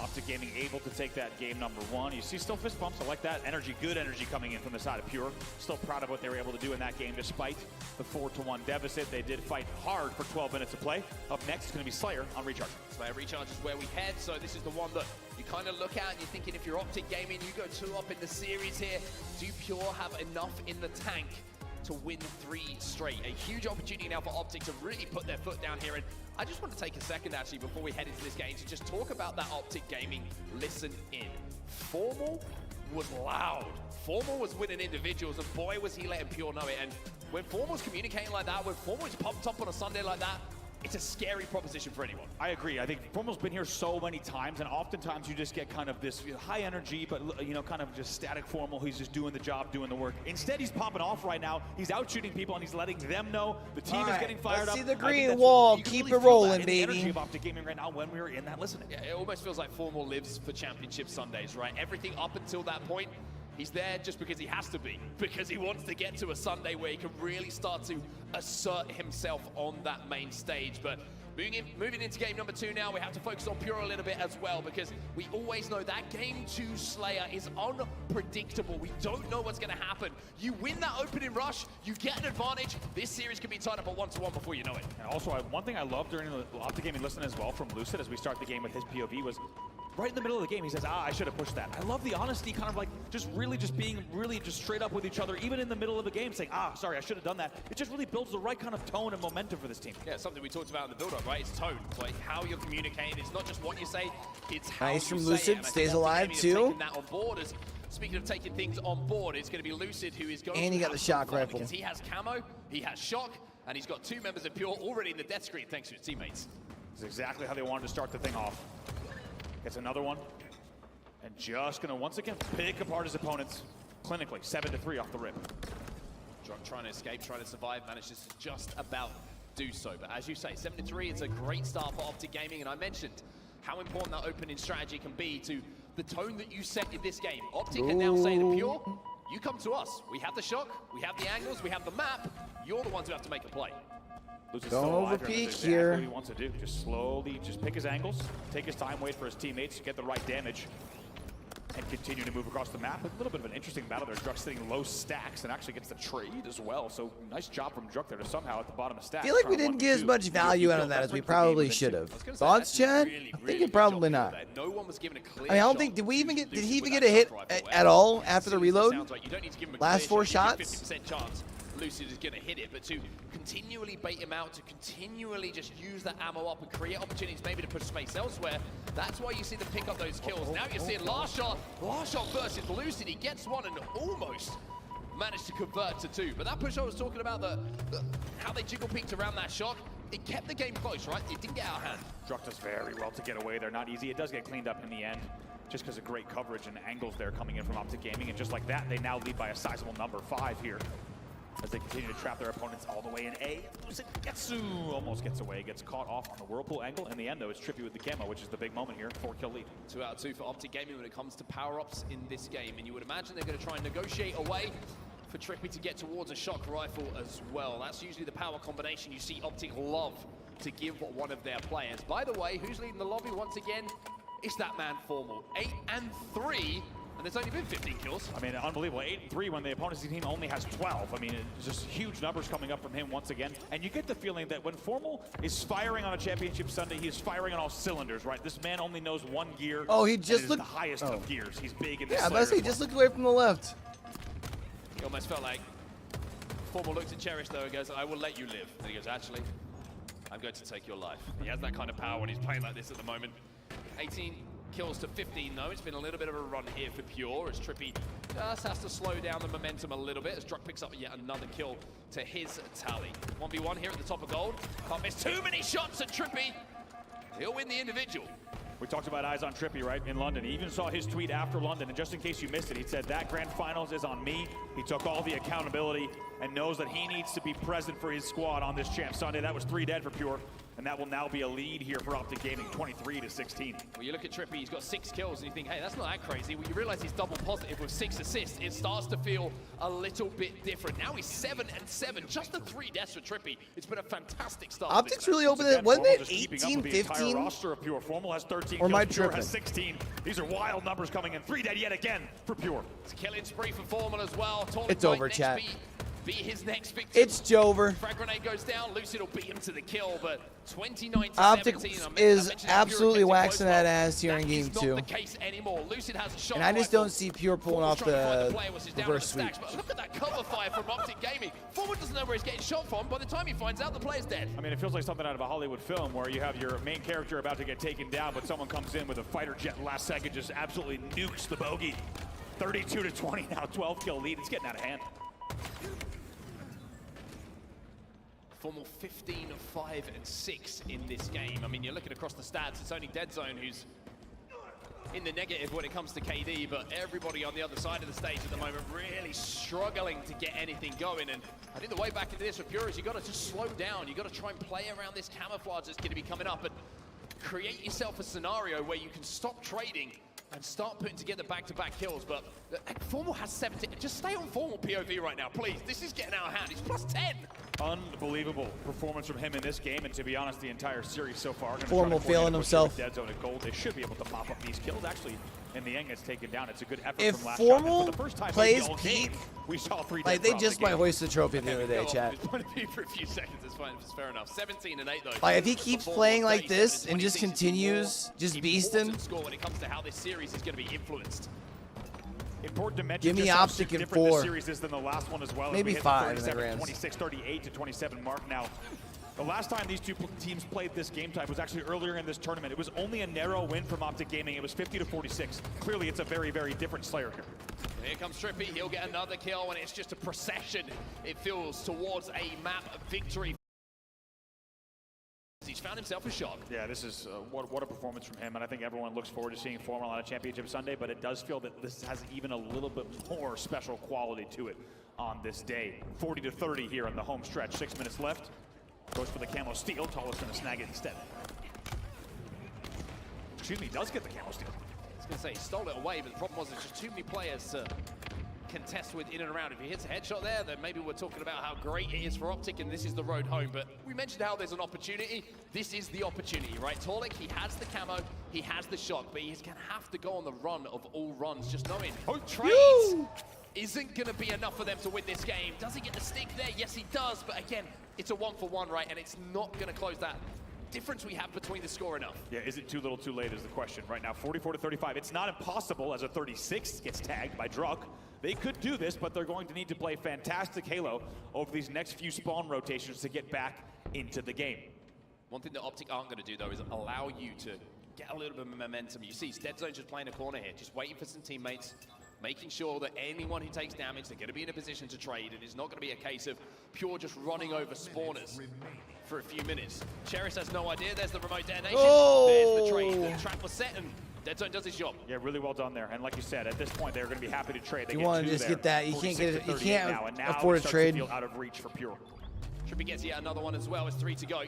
Optic Gaming able to take that game number 1. You see still fist bumps. I like that energy, good energy coming in from the side of Pure. Still proud of what they were able to do in that game despite the 4-1 deficit. They did fight hard for 12 minutes of play. Up next is going to be Slayer on Recharge. Slayer Recharge is where we head, so this is the one that you you kind of look at and you're thinking, if you're Optic Gaming, you go 2-up in the series here. Do Pure have enough in the tank to win 3 straight? A huge opportunity now for Optic to really put their foot down here. And I just want to take a second, actually, before we head into this game, to just talk about that Optic Gaming listen in. Formal was loud. Formal was winning individuals, and boy, was he letting Pure know it. And when Formal's communicating like that, when Formal's pumped up on a Sunday like that, it's a scary proposition for anyone. I agree. I think Formal's been here so many times, and oftentimes you just get kind of this high energy, but kind of just static Formal. He's just doing the job, doing the work. Instead, he's popping off right now. He's out shooting people, and he's letting them know the team is getting fired up. Let's see the green wall. Keep it rolling, baby. The energy of Optic Gaming right now when we were in that listening. Yeah, it almost feels like Formal lives for championship Sundays, right? Everything up until that point, he's there just because he has to be, because he wants to get to a Sunday where he can really start to assert himself on that main stage. But moving into game number 2 now, we have to focus on Pure a little bit as well, because we always know that game 2 Slayer is unpredictable. We don't know what's going to happen. You win that opening rush, you get an advantage. This series can be tied up at 1-1 before you know it. And also, one thing I loved during the Optic Gaming listen as well from Lucid as we start the game with his POV was right in the middle of the game, he says, I should have pushed that. I love the honesty, kind of like just being straight up with each other, even in the middle of the game, saying, sorry, I should have done that. It just really builds the right kind of tone and momentum for this team. Yeah, something we talked about in the build-up, right? It's tone. It's like how you're communicating. It's not just what you say, it's how nice you from say Lucid, it. stays alive too. That on board is, speaking of taking things on board, it's going to be Lucid who is going and he got the shock rifle. Because he has camo, he has shock, and he's got 2 members of Pure already in the death screen thanks to his teammates. It's exactly how they wanted to start the thing off. Gets another one. And just gonna once again pick apart his opponents clinically, 7-3 off the rip. Trying to escape, trying to survive, manages to just about do so. But as you say, 7-3, it's a great start for Optic Gaming, and I mentioned how important that opening strategy can be to the tone that you set in this game. Optic can now say to Pure, you come to us. We have the shock, we have the angles, we have the map. You're the ones who have to make a play. Don't overpeak here. What he wants to do, just slowly, just pick his angles, take his time, wait for his teammates to get the right damage, and continue to move across the map. A little bit of an interesting battle there. Druck sitting low stacks and actually gets the trade as well. So nice job from Druck there to somehow at the bottom of stacks. I feel like we didn't get as much value out of that as we probably should have. Thoughts, Chad? I think probably not. No one was given a clear I don't think, did he even get a hit at all after the reload? Last 4 shots? 50% chance Lucid is going to hit it, but to continually bait him out, to continually just use that ammo up and create opportunities maybe to push space elsewhere, that's why you see them pick up those kills. Now you're seeing last shot versus Lucid. He gets one and almost managed to convert to 2. But that push I was talking about, how they jiggle peeked around that shot, it kept the game close, right? It didn't get out of hand. Druck does very well to get away there. Not easy. It does get cleaned up in the end, just because of great coverage and angles there coming in from Optic Gaming. And just like that, they now lead by a sizable number 5 here, as they continue to trap their opponents all the way in A. Lucid almost gets away, gets caught off on the Whirlpool angle. In the end, though, it's Trippy with the camo, which is the big moment here. 4-kill lead. 2 out of 2 for Optic Gaming when it comes to power-ups in this game. And you would imagine they're going to try and negotiate away for Trippy to get towards a shock rifle as well. That's usually the power combination you see Optic love to give one of their players. By the way, who's leading the lobby once again? It's that man Formal. 8-3. And there's only been 15 kills. I mean, unbelievable. 8-3 when the opponent's team only has 12. I mean, it's just huge numbers coming up from him once again. And you get the feeling that when Formal is firing on a championship Sunday, he is firing on all cylinders, right? This man only knows one gear. Oh, he just looked the highest of gears. He's big in this. Yeah, I must say, he just looked away from the left. He almost felt like Formal looked at Cherish though and goes, I will let you live. And he goes, actually, I'm going to take your life. He has that kind of power when he's playing like this at the moment. 18 kills to 15 though. It's been a little bit of a run here for Pure as Trippy just has to slow down the momentum a little bit as Druck picks up yet another kill to his tally. 1v1 here at the top of gold. Can't miss too many shots at Trippy. He'll win the individual. We talked about eyes on Trippy, right, in London. He even saw his tweet after London, and just in case you missed it, he said, that grand finals is on me. He took all the accountability and knows that he needs to be present for his squad on this Champ Sunday. That was 3 dead for Pure, and that will now be a lead here for Optic Gaming, 23-16. Well, you look at Trippy, he's got 6 kills, and you think, hey, that's not that crazy. When you realize he's double positive with 6 assists, it starts to feel a little bit different. Now he's 7-7, just the 3 deaths for Trippy. It's been a fantastic start. Optic's really opened it. Wasn't it 18, 15? Roster of Pure. Formal has 13 or kills, Pure has 16. These are wild numbers coming in. 3 dead yet again for Pure. It's a killing spree for Formal as well. It's over, chat. be his next victim. It's Jover. Frag grenade goes down, Lucid will beat him to the kill, but 29 to Optic 17. is absolutely waxing that ass here in game 2. Not the case anymore. Lucid has a shot. And I just don't see Pure pulling off the reverse sweep. But look at that cover fire from Optic Gaming. Forward doesn't know where he's getting shot from. By the time he finds out, the player's dead. I mean, it feels like something out of a Hollywood film where you have your main character about to get taken down, but someone comes in with a fighter jet last second, just absolutely nukes the bogey. 32 to 20 now, 12 kill lead. It's getting out of hand. Formal 15, 5, and 6 in this game. I mean, you're looking across the stats, it's only Dead Zone who's in the negative when it comes to KD, but everybody on the other side of the stage at the moment really struggling to get anything going. And I think the way back into this for Pure is you got to just slow down. You got to try and play around this camouflage that's going to be coming up and create yourself a scenario where you can stop trading and start putting together back-to-back kills. But Formal has 17. Just stay on Formal POV right now, please. This is getting out of hand. He's plus 10. Unbelievable performance from him in this game, and to be honest, the entire series so far. Formal feeling himself. Dead Zone at gold. They should be able to mop up these kills. Actually, in the end, gets taken down. It's a good effort if from last Formal shot. For the first time plays all peak, game, we saw 3 like they just might hoist the trophy the other day, chat. It's going to be for a few seconds. It's fine. It's fair enough. 17 and 8 though. Like if he keeps playing like this and just continues, just beasting. Score when it comes to how this series is going to be influenced. Important to mention. Give me Optic in 4. This series is than the last one as well. Maybe as we 5 hit the 37, in the 26, 38 to 27 mark now. The last time these two teams played this game type was actually earlier in this tournament. It was only a narrow win from Optic Gaming. It was 50 to 46. Clearly, it's a very, very different Slayer here. Here comes Trippy. He'll get another kill, and it's just a procession, it feels, towards a map victory. He's found himself a shot. Yeah, this is what a performance from him, and I think everyone looks forward to seeing Formal on a championship Sunday, but it does feel that this has even a little bit more special quality to it on this day. 40 to 30 here on the home stretch. 6 minutes left. Goes for the camo steal. Tall's going to snag it instead. Excuse me, does get the camo steal. I was going to say, he stole it away, but the problem was there's just too many players to contest with in and around. If he hits a headshot there, then maybe we're talking about how great it is for Optic, and this is the road home. But we mentioned how there's an opportunity. This is the opportunity, right? Torlik, he has the camo, he has the shot, but he's going to have to go on the run of all runs, just knowing trades isn't going to be enough for them to win this game. Does he get the stick there? Yes, he does. But again, it's a 1-for-1, right? And it's not going to close that difference we have between the score enough. Yeah, is it too little too late is the question. Right now, 44 to 35. It's not impossible as a 36 gets tagged by Druk. They could do this, but they're going to need to play fantastic Halo over these next few spawn rotations to get back into the game. One thing that Optic aren't going to do, though, is allow you to get a little bit of momentum. You see, Dead Zone just playing a corner here, just waiting for some teammates, making sure that anyone who takes damage, they're going to be in a position to trade. And it's not going to be a case of Pure just running over spawners for a few minutes. Cherish has no idea. There's the remote detonation. There's the trade. The trap was set, and Dead Zone does his job. Yeah, really well done there. And like you said, at this point, they're going to be happy to trade. They you want to just get that. You can't get it. You can't afford to trade. Feel out of reach for Pure. Trippy gets yet another one as well. It's 3 to go.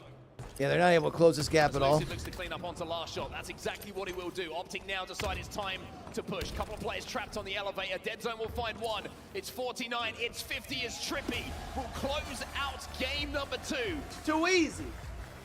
Yeah, they're not able to close this gap at all. Looks to clean up onto last shot. That's exactly what he will do. Optic now decide it's time to push. Couple of players trapped on the elevator. Dead Zone will find one. It's 49. It's 50 as Trippy will close out game number 2. Too easy.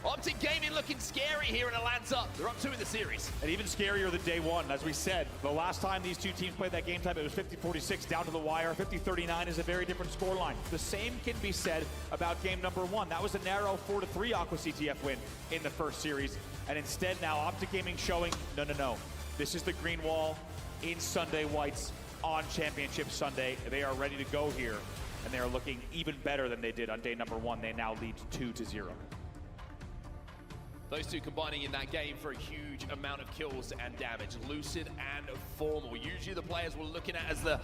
Optic Gaming looking scary here in Atlanta. They're up 2 in the series. And even scarier than day one. As we said, the last time these two teams played that game type, it was 50-46 down to the wire. 50-39 is a very different scoreline. The same can be said about game number 1. That was a narrow 4-3 Aqua CTF win in the first series. And instead now Optic Gaming showing, no. This is the green wall in Sunday Whites on Championship Sunday. They are ready to go here. And they are looking even better than they did on day number 1. They now lead 2-0. Those two combining in that game for a huge amount of kills and damage. Lucid and Formal. Usually the players we're looking at as the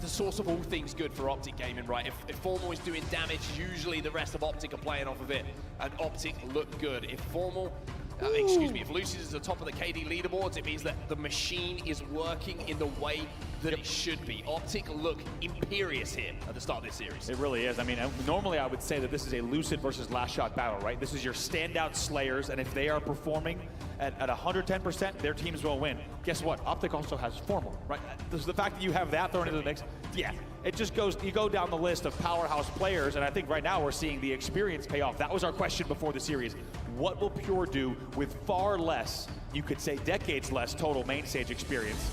source of all things good for Optic Gaming, right? If Formal is doing damage, usually the rest of Optic are playing off of it, and Optic look good. If Formal, if Lucid is the top of the KD leaderboards, it means that the machine is working in the way that it should be. Optic look imperious here at the start of this series. It really is. I mean, normally I would say that this is a Lucid versus Last Shot battle, right? This is your standout Slayers, and if they are performing at 110%, their teams will win. Guess what? Optic also has Formal, right? The fact that you have that thrown into the mix, yeah, it just goes, you go down the list of powerhouse players, and I think right now we're seeing the experience pay off. That was our question before the series. What will Pure do with far less, you could say decades less, total main stage experience?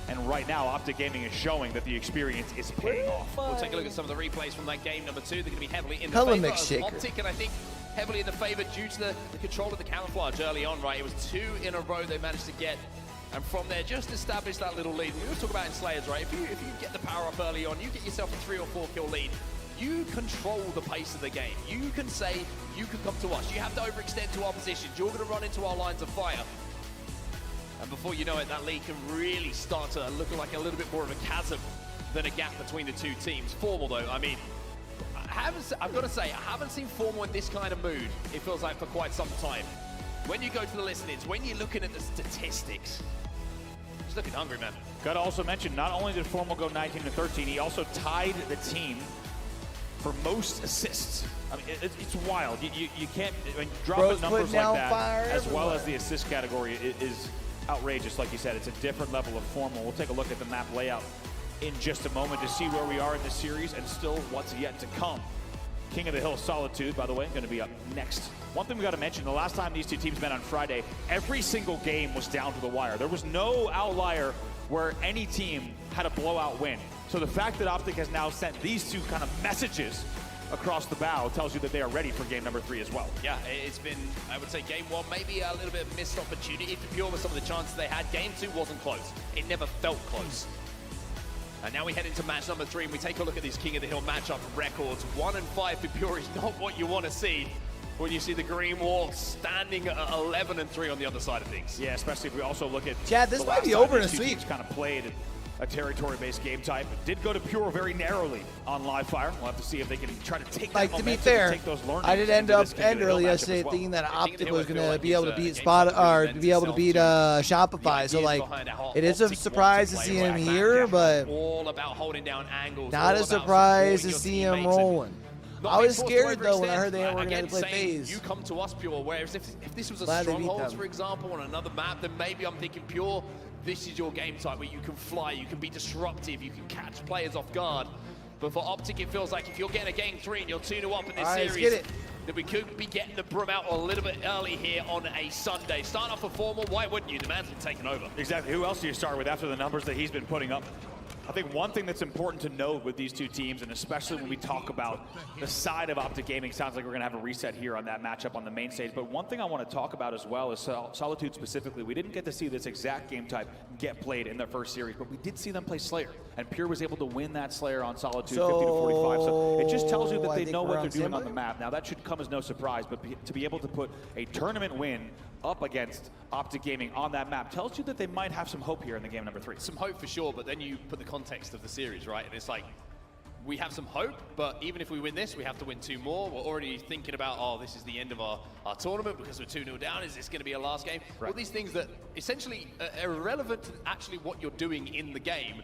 And right now, Optic Gaming is showing that the experience is paying off. We'll take a look at some of the replays from that game number 2. They're going to be heavily in the Hella favor mix of shaker. Optic, and I think heavily in the favor due to the control of the camouflage early on, right? It was 2 in a row they managed to get, and from there just establish that little lead. We always talk about in Slayers, right? If you get the power up early on, you get yourself a 3 or 4 kill lead. You control the pace of the game. You can say, you can come to us. You have to overextend to our positions. You're going to run into our lines of fire. And before you know it, that lead can really start to look like a little bit more of a chasm than a gap between the two teams. Formal, though, I mean, I've got to say, I haven't seen Formal in this kind of mood, it feels like, for quite some time. When you go to the listenings, when you're looking at the statistics, he's looking hungry, man. Got to also mention, not only did Formal go 19-13, he also tied the team for most assists. I mean, it's wild. You can't, I mean, dropping numbers like that, as well as the assist category, is outrageous. Like you said, it's a different level of Formal. We'll take a look at the map layout in just a moment to see where we are in this series and still what's yet to come. King of the Hill Solitude, by the way, going to be up next. One thing we got to mention, the last time these two teams met on Friday, every single game was down to the wire. There was no outlier where any team had a blowout win. So the fact that Optic has now sent these two kind of messages across the bow tells you that they are ready for game number 3 as well. Yeah, it's been, I would say, game 1, maybe a little bit of missed opportunity for Pure with some of the chances they had. Game 2 wasn't close. It never felt close. And now we head into match number 3, and we take a look at these King of the Hill matchup records. 1-5 for Pure is not what you want to see when you see the Green Wall standing at 11-3 on the other side of things. Yeah, especially if we also look at Chad, this might be over in a sweep. Kind of played a territory-based game type. It did go to Pure very narrowly on live fire. We'll have to see if they can try to take that momentum, to be fair, take those learnings. I did end early yesterday thinking that Optic was going to be able to beat Shopify. So like, it is a surprise to see him here, but all about holding down angles. Not a surprise to see him rolling. I was scared though when I heard they were going to play FaZe. You come to us, Pure. Whereas if this was a Strongholds, for example, on another map, then maybe I'm thinking Pure, this is your game type where you can fly, you can be disruptive, you can catch players off guard. But for Optic, it feels like if you're getting a game 3 and you're 2-0 up in this series, that we could be getting the broom out a little bit early here on a Sunday. Start off with Formal, why wouldn't you? The man's been taken over. Exactly. Who else do you start with after the numbers that he's been putting up? I think one thing that's important to note with these two teams, and especially when we talk about the side of Optic Gaming, sounds like we're going to have a reset here on that matchup on the main stage. But one thing I want to talk about as well is Solitude specifically. We didn't get to see this exact game type get played in their first series, but we did see them play Slayer. And Pure was able to win that Slayer on Solitude 50-45. So it just tells you that they know what they're doing on the map. Now, that should come as no surprise, but to be able to put a tournament win up against Optic Gaming on that map tells you that they might have some hope here in the game number 3. Some hope for sure, but then you put the context of the series, right? And it's like, we have some hope, but even if we win this, we have to win 2 more. We're already thinking about, oh, this is the end of our tournament because we're 2-0 down. Is this going to be a last game? Right. All these things that essentially are irrelevant to actually what you're doing in the game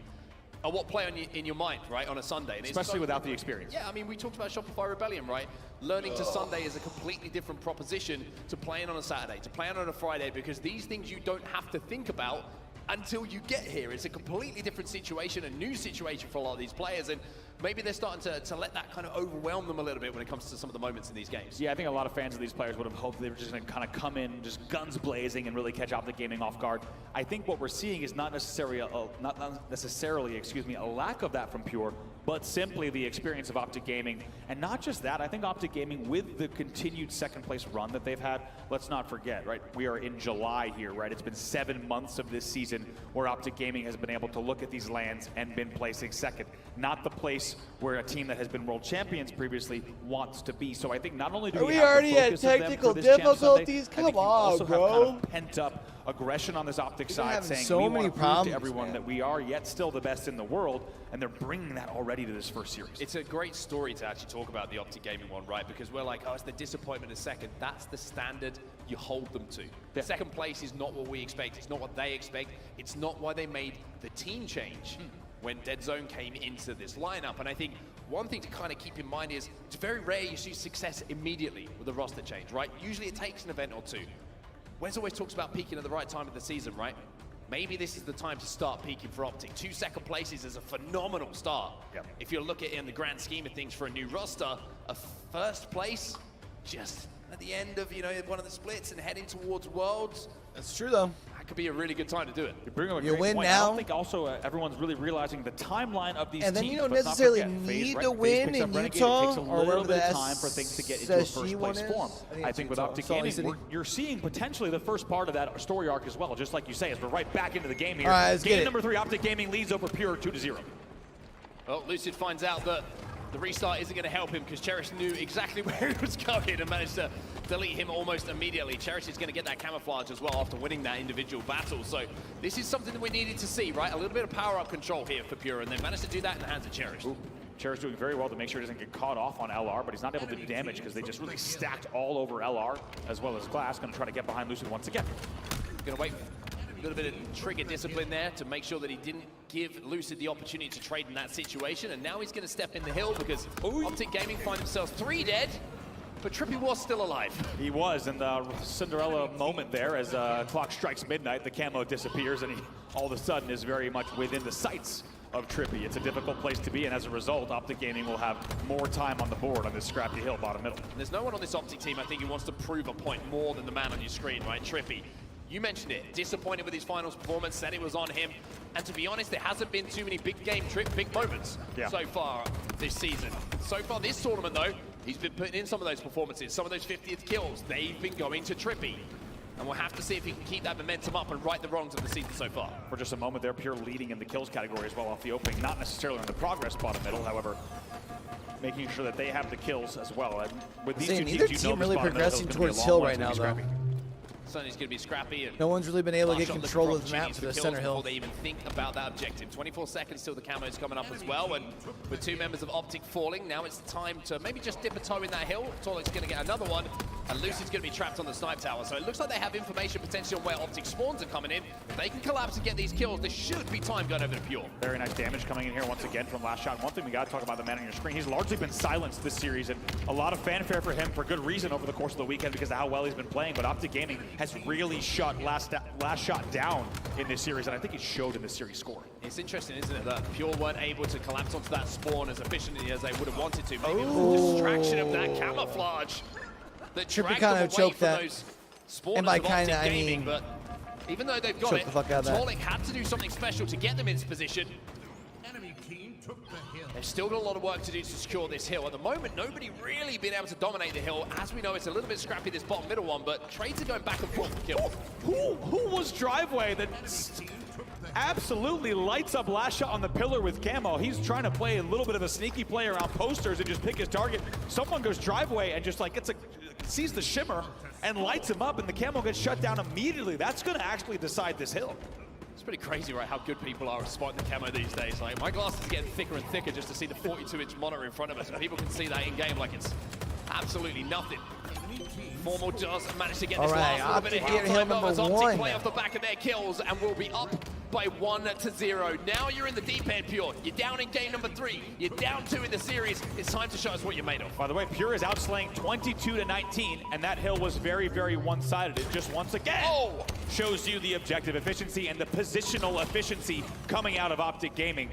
are what play in your mind, right, on a Sunday. And especially without the experience. Yeah, I mean, we talked about Shopify Rebellion, right? Learning to Sunday is a completely different proposition to playing on a Saturday, to playing on a Friday, because these things you don't have to think about until you get here. It's a completely different situation, a new situation for a lot of these players, and maybe they're starting to let that kind of overwhelm them a little bit when it comes to some of the moments in these games. Yeah, I think a lot of fans of these players would have hoped they were just going to kind of come in, just guns blazing, and really catch Optic Gaming off guard. I think what we're seeing is not necessarily a lack of that from Pure, but simply the experience of Optic Gaming. And not just that, I think Optic Gaming, with the continued second place run that they've had, let's not forget, right? We are in July here, right? It's been 7 months of this season where Optic Gaming has been able to look at these lands and been placing second. Not the place where a team that has been world champions previously wants to be. So I think not only do we have already the focus at technical difficulties? Come on, bro. Kind of pent up aggression on this Optic side, saying we want to prove to everyone that we are yet still the best in the world, and they're bringing that already to this first series. It's a great story to actually talk about the Optic Gaming one, right? Because we're like, oh, it's the disappointment of second. That's the standard you hold them to. Yeah. Second place is not what we expect. It's not what they expect. It's not why they made the team change when Dead Zone came into this lineup. And I think one thing to kind of keep in mind is it's very rare you see success immediately with a roster change, right? Usually it takes an event or 2. Wes always talks about peaking at the right time of the season, right? Maybe this is the time to start peaking for Optic. 2 second places is a phenomenal start. Yep. If you look at it in the grand scheme of things for a new roster, a first place just at the end of, you know, one of the splits and heading towards Worlds. That's true, though. That could be a really good time to do it. You win point. now. I don't think also everyone's really realizing the timeline of these and then teams. you don't Let's necessarily not forget, need FaZe, to right? win FaZe picks in up Renegade. Utah It takes a or little wherever bit the of time for things to get into a SSG first one place is. form. I think with Utah. Optic Salt Lake Gaming, City. you're seeing potentially the first part of that story arc as well, just like you say, as we're right back into the game here. All right, let's get Game it. number 3, Optic Gaming leads over Pure 2-0. Well, Lucid finds out that the restart isn't going to help him because Cherish knew exactly where he was going and managed to delete him almost immediately. Cherish is going to get that camouflage as well after winning that individual battle. So this is something that we needed to see, right? A little bit of power-up control here for Pure, and they managed to do that in the hands of Cherish. Cherish doing very well to make sure he doesn't get caught off on LR, but he's not able to do damage because they just really stacked all over LR as well as Glass. Going to try to get behind Lucid once again. Going to wait a little bit of trigger discipline there to make sure that he didn't give Lucid the opportunity to trade in that situation. And now he's going to step in the hill because Optic Gaming find themselves 3 dead, but Trippy was still alive. He was in the Cinderella moment there as clock strikes midnight, the camo disappears, and he all of a sudden is very much within the sights of Trippy. It's a difficult place to be, and as a result, Optic Gaming will have more time on the board on this scrappy hill bottom middle. There's no one on this Optic team, I think, who wants to prove a point more than the man on your screen, right? Trippy. You mentioned it, disappointed with his finals performance, said it was on him. And to be honest, there hasn't been too many big game big moments so far this season. So far this tournament though, he's been putting in some of those performances, some of those 50th kills. They've been going to Trippy. And we'll have to see if he can keep that momentum up and right the wrongs of the season so far. For just a moment there, Pure leading in the kills category as well off the opening. Not necessarily on the progress bottom middle, however, making sure that they have the kills as well. And with these two neither teams, team really progressing towards hill right now, though. Sunny's going to be scrappy. And no one's really been able to get control of the map for the center hill. Before they even think about that objective. 24 seconds till the camo's coming up as well. And with 2 members of Optic falling, now it's time to maybe just dip a toe in that hill. Torlik's going to get another one. And Lucid's going to be trapped on the snipe tower. So it looks like they have information potentially on where Optic spawns are coming in. If they can collapse and get these kills, there should be time going over to Pure. Very nice damage coming in here once again from last shot. One thing we got to talk about the man on your screen. He's largely been silenced this series, and a lot of fanfare for him for good reason over the course of the weekend because of how well he's been playing. But Optic Gaming has really shut last shot down in this series, and I think it showed in this series score. It's interesting, isn't it, that Pure weren't able to collapse onto that spawn as efficiently as they would have wanted to. Maybe it was the distraction of that camouflage that Trippy dragged kind them of away choked from that. those spawners And by of Optic kinda, I Gaming, mean, but even though they've got choke it, the fuck out of that. Torlik had to do something special to get them in this position. They've still got a lot of work to do to secure this hill. At the moment, nobody really been able to dominate the hill. As we know, it's a little bit scrappy, this bottom middle one, but trades are going back and forth for kills. Who was Driveway that absolutely lights up last shot on the pillar with camo? He's trying to play a little bit of a sneaky play around posters and just pick his target. Someone goes Driveway and just like sees the shimmer and lights him up, and the camo gets shut down immediately. That's going to actually decide this hill. It's pretty crazy, right, how good people are at spotting the camo these days. Like, my glasses are getting thicker and thicker just to see the 42-inch monitor in front of us, and people can see that in-game like it's absolutely nothing. Formal does manage to get this last little bit of hill time as Optic play off the back of their kills and will be up by 1-0. Now you're in the deep end, Pure. You're down in game number 3. You're down 2 in the series. It's time to show us what you're made of. By the way, Pure is outslaying 22-19, and that hill was very, very one-sided. It just once again shows you the objective efficiency and the positional efficiency coming out of Optic Gaming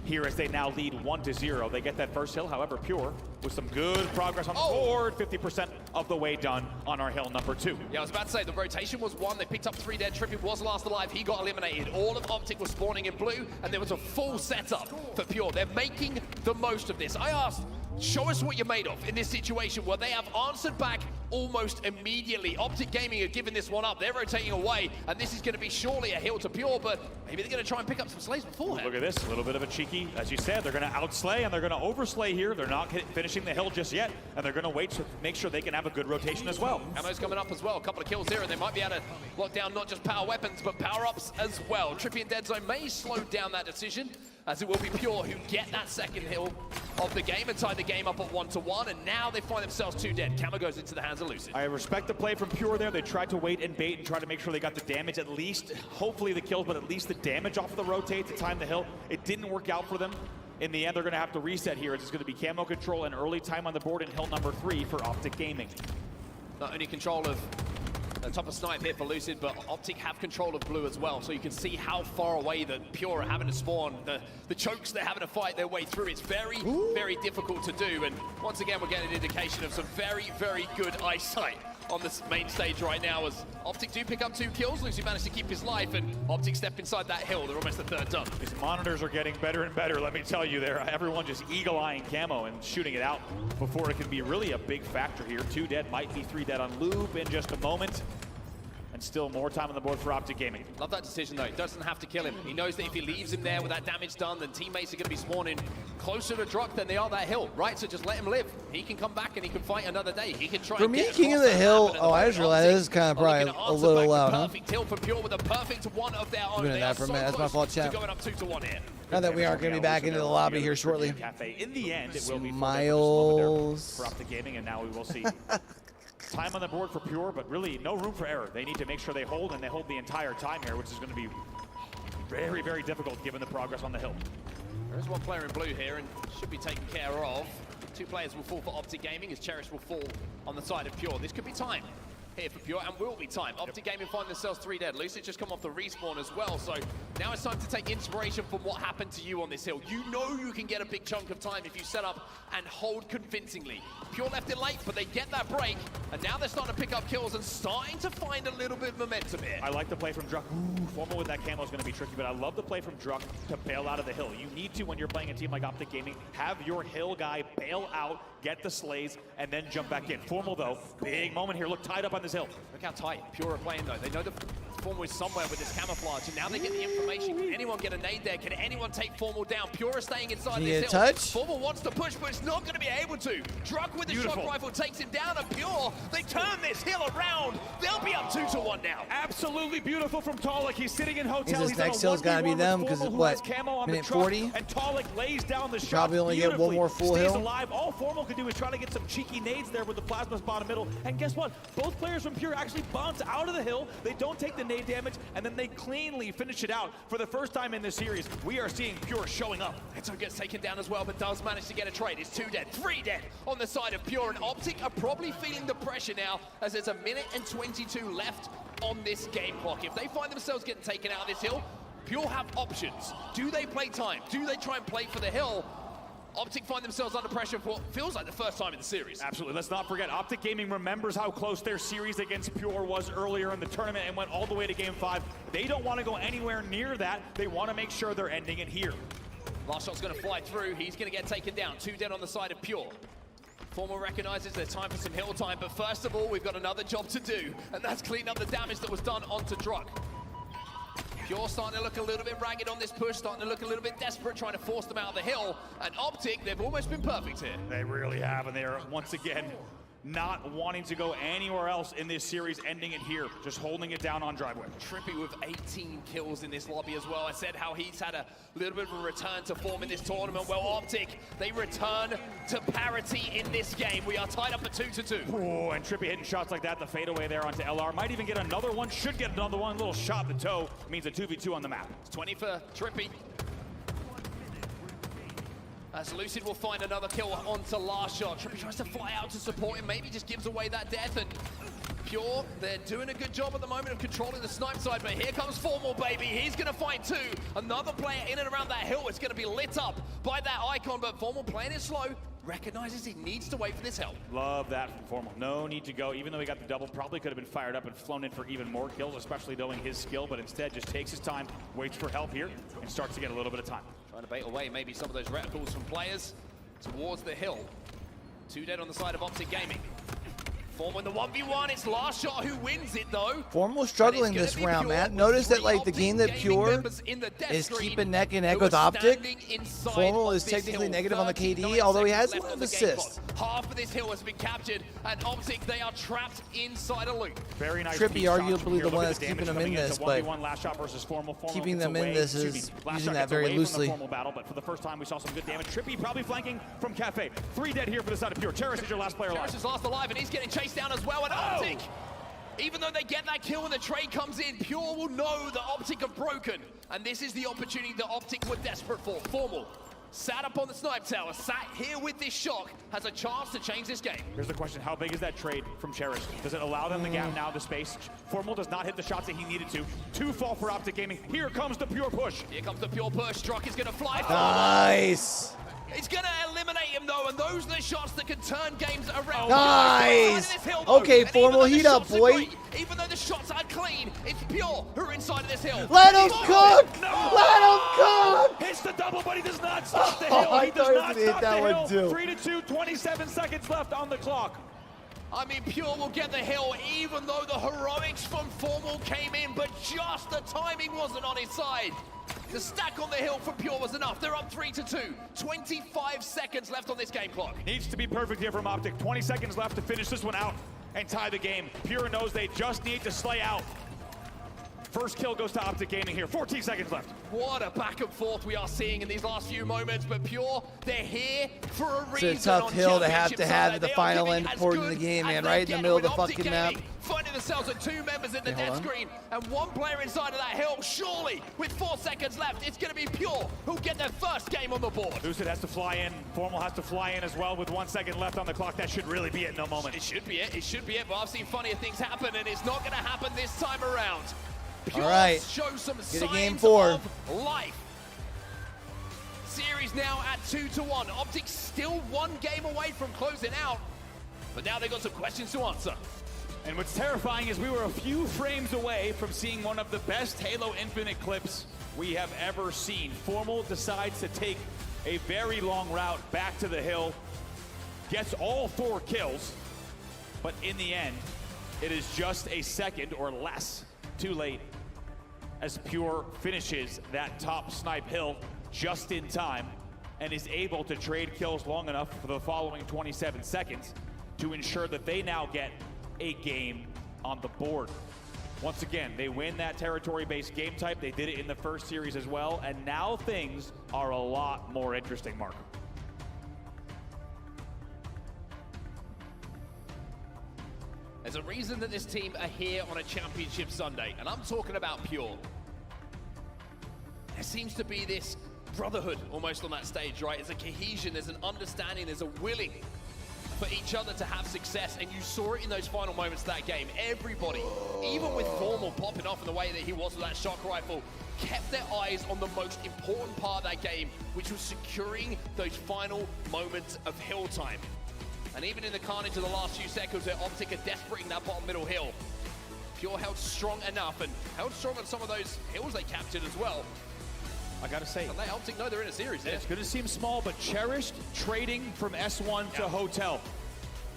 here as they now lead 1-0. They get that first hill, however, Pure with some good progress on the board, 50% of the way done on our hill number 2. Yeah, I was about to say, the rotation was 1. They picked up 3 dead. Trippy was last alive. He got eliminated. All of Optic was spawning in blue, and there was a full setup for Pure. They're making the most of this. I asked, show us what you're made of in this situation where they have answered back almost immediately. Optic Gaming have given this one up. They're rotating away, and this is going to be surely a hill to Pure, but maybe they're going to try and pick up some slays beforehand. Look at this, a little bit of a cheeky, as you said, they're going to outslay and they're going to overslay here. They're not finishing the hill just yet, and they're going to wait to make sure they can have a good rotation as well. Camo's coming up as well. A couple of kills here, and they might be able to lock down not just power weapons, but power-ups as well. Trippy and Deadzone may slow down that decision, as it will be Pure who get that second hill of the game and tie the game up at 1-1, and now they find themselves 2 dead. Camo goes into the hands of Lucid. I respect the play from Pure there. They tried to wait and bait and try to make sure they got the damage, at least, hopefully the kills, but at least the damage off of the rotate to time the hill. It didn't work out for them. In the end, they're going to have to reset here. It's going to be camo control and early time on the board in hill number 3 for Optic Gaming. Not only control of the top of snipe here for Lucid, but Optic have control of blue as well, so you can see how far away that Pure are having to spawn. The chokes they're having to fight their way through. It's very, very difficult to do, and once again, we're getting an indication of some very, very good eyesight on this main stage right now as Optic do pick up 2 kills. Lucy managed to keep his life, and Optic step inside that hill. They're almost the 3rd done. These monitors are getting better and better, let me tell you. There, everyone just eagle-eyeing Camo and shooting it out before it can be really a big factor here. 2 dead, might be 3 dead on Loop in just a moment. And still more time on the board for Optic Gaming. Love that decision, though. He doesn't have to kill him. He knows that if he leaves him there with that damage done, then teammates are going to be spawning closer to Druck than they are that hill, right? So just let him live. He can come back and he can fight another day. He can try. For me, King of the Hill. Oh, I just realized this is kind of probably a little loud, huh? Perfect hill for Pure with a perfect one of their own. Doing that for a minute. That's my fault, chat. Going up 2-1 here. Now that we aren't going to be back into the lobby here shortly. In the end, it will be Miles for Optic Gaming, and now we will see. Time on the board for Pure, but really no room for error. They need to make sure they hold, and they hold the entire time here, which is going to be very, very difficult given the progress on the hill. There's one player in blue here and should be taken care of. 2 players will fall for Optic Gaming as Cherish will fall on the side of Pure. This could be time here for Pure, and will be time. Optic Gaming find themselves 3 dead. Lucid just come off the respawn as well, so now it's time to take inspiration from what happened to you on this hill. You know you can get a big chunk of time if you set up and hold convincingly. Pure left it late, but they get that break, and now they're starting to pick up kills and starting to find a little bit of momentum here. I like the play from Druck. Formal with that camo is going to be tricky, but I love the play from Druck to bail out of the hill. You need to, when you're playing a team like Optic Gaming, have your hill guy bail out, get the slays, and then jump back in. Formal, though, big moment here. Look tied up on this hill. Look how tight Pure are playing, though. They know the Formal is somewhere with this camouflage, and now they get the information. Can anyone get a nade there? Can anyone take Formal down? Pure is staying inside this hill. Touch? Formal wants to push, but it's not going to be able to. Druck with the shock rifle takes him down, and Pure, they turn this hill around. They'll be up 2-1 now. Absolutely beautiful from Talik. He's sitting in hotel. This next hill's got to be them, because it's what, minute 40? And Talik lays down the shot. Probably only get one more full hill. Alive. All Formal can do is try to get some cheeky nades there with the plasma's bottom middle. And guess what? Both players from Pure actually bounce out of the hill. They don't take the nade damage, and then they cleanly finish it out. For the first time in this series, we are seeing Pure showing up. Eto gets taken down as well, but does manage to get a trade. It's 2 dead, 3 dead on the side of Pure, and Optic are probably feeling the pressure now as there's 1 minute and 22 left on this game clock. If they find themselves getting taken out of this hill, Pure have options. Do they play time? Do they try and play for the hill? Optic find themselves under pressure for what feels like the first time in the series. Absolutely. Let's not forget, Optic Gaming remembers how close their series against Pure was earlier in the tournament and went all the way to Game 5. They don't want to go anywhere near that. They want to make sure they're ending it here. Last shot's going to fly through. He's going to get taken down. 2 dead on the side of Pure. Formal recognizes there's time for some hill time, but first of all, we've got another job to do, and that's clean up the damage that was done onto Druck. Pure starting to look a little bit ragged on this push, starting to look a little bit desperate, trying to force them out of the hill. And Optic, they've almost been perfect here. They really have, and they are once again not wanting to go anywhere else in this series, ending it here, just holding it down on driveway. Trippy with 18 kills in this lobby as well. I said how he's had a little bit of a return to form in this tournament. Well, Optic, they return to parity in this game. We are tied up at 2-2. Oh, and Trippy hitting shots like that, the fadeaway there onto LR. Might even get another one, should get another one. Little shot in the toe means a 2v2 on the map. It's 20 for Trippy. As Lucid will find another kill onto last shot. Trippy tries to fly out to support him, maybe just gives away that death, and Pure, they're doing a good job at the moment of controlling the snipe side, but here comes Formal, baby. He's gonna find 2. Another player in and around that hill is gonna be lit up by that icon, but Formal playing it slow, recognizes he needs to wait for this help. Love that from Formal. No need to go, even though he got the double, probably could have been fired up and flown in for even more kills, especially knowing his skill, but instead just takes his time, waits for help here, and starts to get a little bit of time. Trying to bait away maybe some of those reticles from players towards the hill. 2 dead on the side of Optic Gaming. Formal in the 1v1, it's last shot who wins it though. Formal struggling this round, Matt. Notice that like the game that Pure is keeping neck and neck with Optic. Formal is technically negative on the KD, although he has a lot of assists. Half of this hill has been captured, and Optic, they are trapped inside a loop. Very nice. Trippy arguably the one that's keeping them in this, but last shot versus Formal. Keeping them in this is using that very loosely. Formal battle, but for the first time we saw some good damage. Trippy probably flanking from Cafe. 3 dead here for the side of Pure. Cherish is your last player alive. Cherish is last alive, and he's getting chased down as well, and Optic, even though they get that kill and the trade comes in, Pure will know that Optic have broken, and this is the opportunity that Optic were desperate for. Formal, sat up on the snipe tower, sat here with this shock, has a chance to change this game. Here's the question, how big is that trade from Cherish? Does it allow them the gap now, the space? Formal does not hit the shots that he needed to. 2 fall for Optic Gaming. Here comes the Pure push. Here comes the Pure push. Druck is gonna fly. Nice. It's going to eliminate him, though, and those are the shots that can turn games around. Nice. Hill, though, Okay, Formal, heat up, boy. Even though the shots are clean, it's Pure who are inside of this hill. Let him cook! No. Let him cook! Hits the double, but he does not stop the Oh, hill. I He thought does he was not gonna hit stop that the one, hill. too. 3-2, 27 seconds left on the clock. I mean, Pure will get the hill, even though the heroics from Formal came in, but just the timing wasn't on his side. The stack on the hill for Pure was enough. They're up 3-2. 25 seconds left on this game clock. Needs to be perfect here from Optic. 20 seconds left to finish this one out and tie the game. Pure knows they just need to slay out. First kill goes to Optic Gaming here. 14 seconds left. What a back and forth we are seeing in these last few moments, but Pure, they're here for a reason. It's a tough hill to have the final end port in the game, man, right in the middle of the fucking map. Finding themselves with 2 members in the death screen and 1 player inside of that hill. Surely, with 4 seconds left, it's going to be Pure who'll get their first game on the board. Lucid has to fly in. Formal has to fly in as well with 1 second left on the clock. That should really be it in a moment. It should be it. It should be it, but I've seen funnier things happen, and it's not going to happen this time around. Pure all right, show some get a game signs 4 of life. Series now at 2-1. Optic still 1 game away from closing out, but now they've got some questions to answer. And what's terrifying is we were a few frames away from seeing one of the best Halo Infinite clips we have ever seen. Formal decides to take a very long route back to the hill, gets all 4 kills, but in the end, it is just a second or less too late as Pure finishes that top snipe hill just in time and is able to trade kills long enough for the following 27 seconds to ensure that they now get a game on the board. Once again, they win that territory-based game type. They did it in the first series as well, and now things are a lot more interesting, Mark. There's a reason that this team are here on a championship Sunday, and I'm talking about Pure. There seems to be this brotherhood almost on that stage, right? There's a cohesion, there's an understanding, there's a willing for each other to have success, and you saw it in those final moments of that game. Everybody, even with Formal popping off in the way that he was with that shock rifle, kept their eyes on the most important part of that game, which was securing those final moments of hill time. And even in the carnage of the last few seconds where Optic are desperate in that bottom middle hill, Pure held strong enough and held strong on some of those hills they captured as well. I gotta say, and let Optic know they're in a series here. It's gonna seem small, but cherished trading from S1 to Hotel.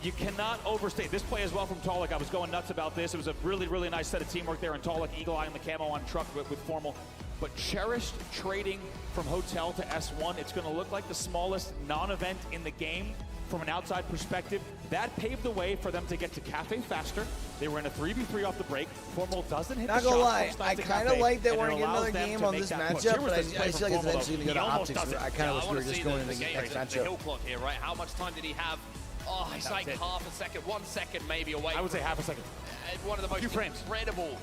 You cannot overstate. This play as well from Talik. I was going nuts about this. It was a really, really nice set of teamwork there, and Talik Eagle Eye on the camo on truck with Formal. But cherished trading from Hotel to S1, it's gonna look like the smallest non-event in the game from an outside perspective. That paved the way for them to get to Cafe faster. They were in a 3v3 off the break. Formal doesn't hit Not the gonna shot. lie, I kind of like that we're gonna get another game on this matchup, but I feel like it's eventually gonna go to Optics. I kind of wish we were just going into the next The hill matchup. clock here, right? How much time did he have? Oh, it's like half a second, 1 second maybe away. I would say half a second. One of the most frames. incredible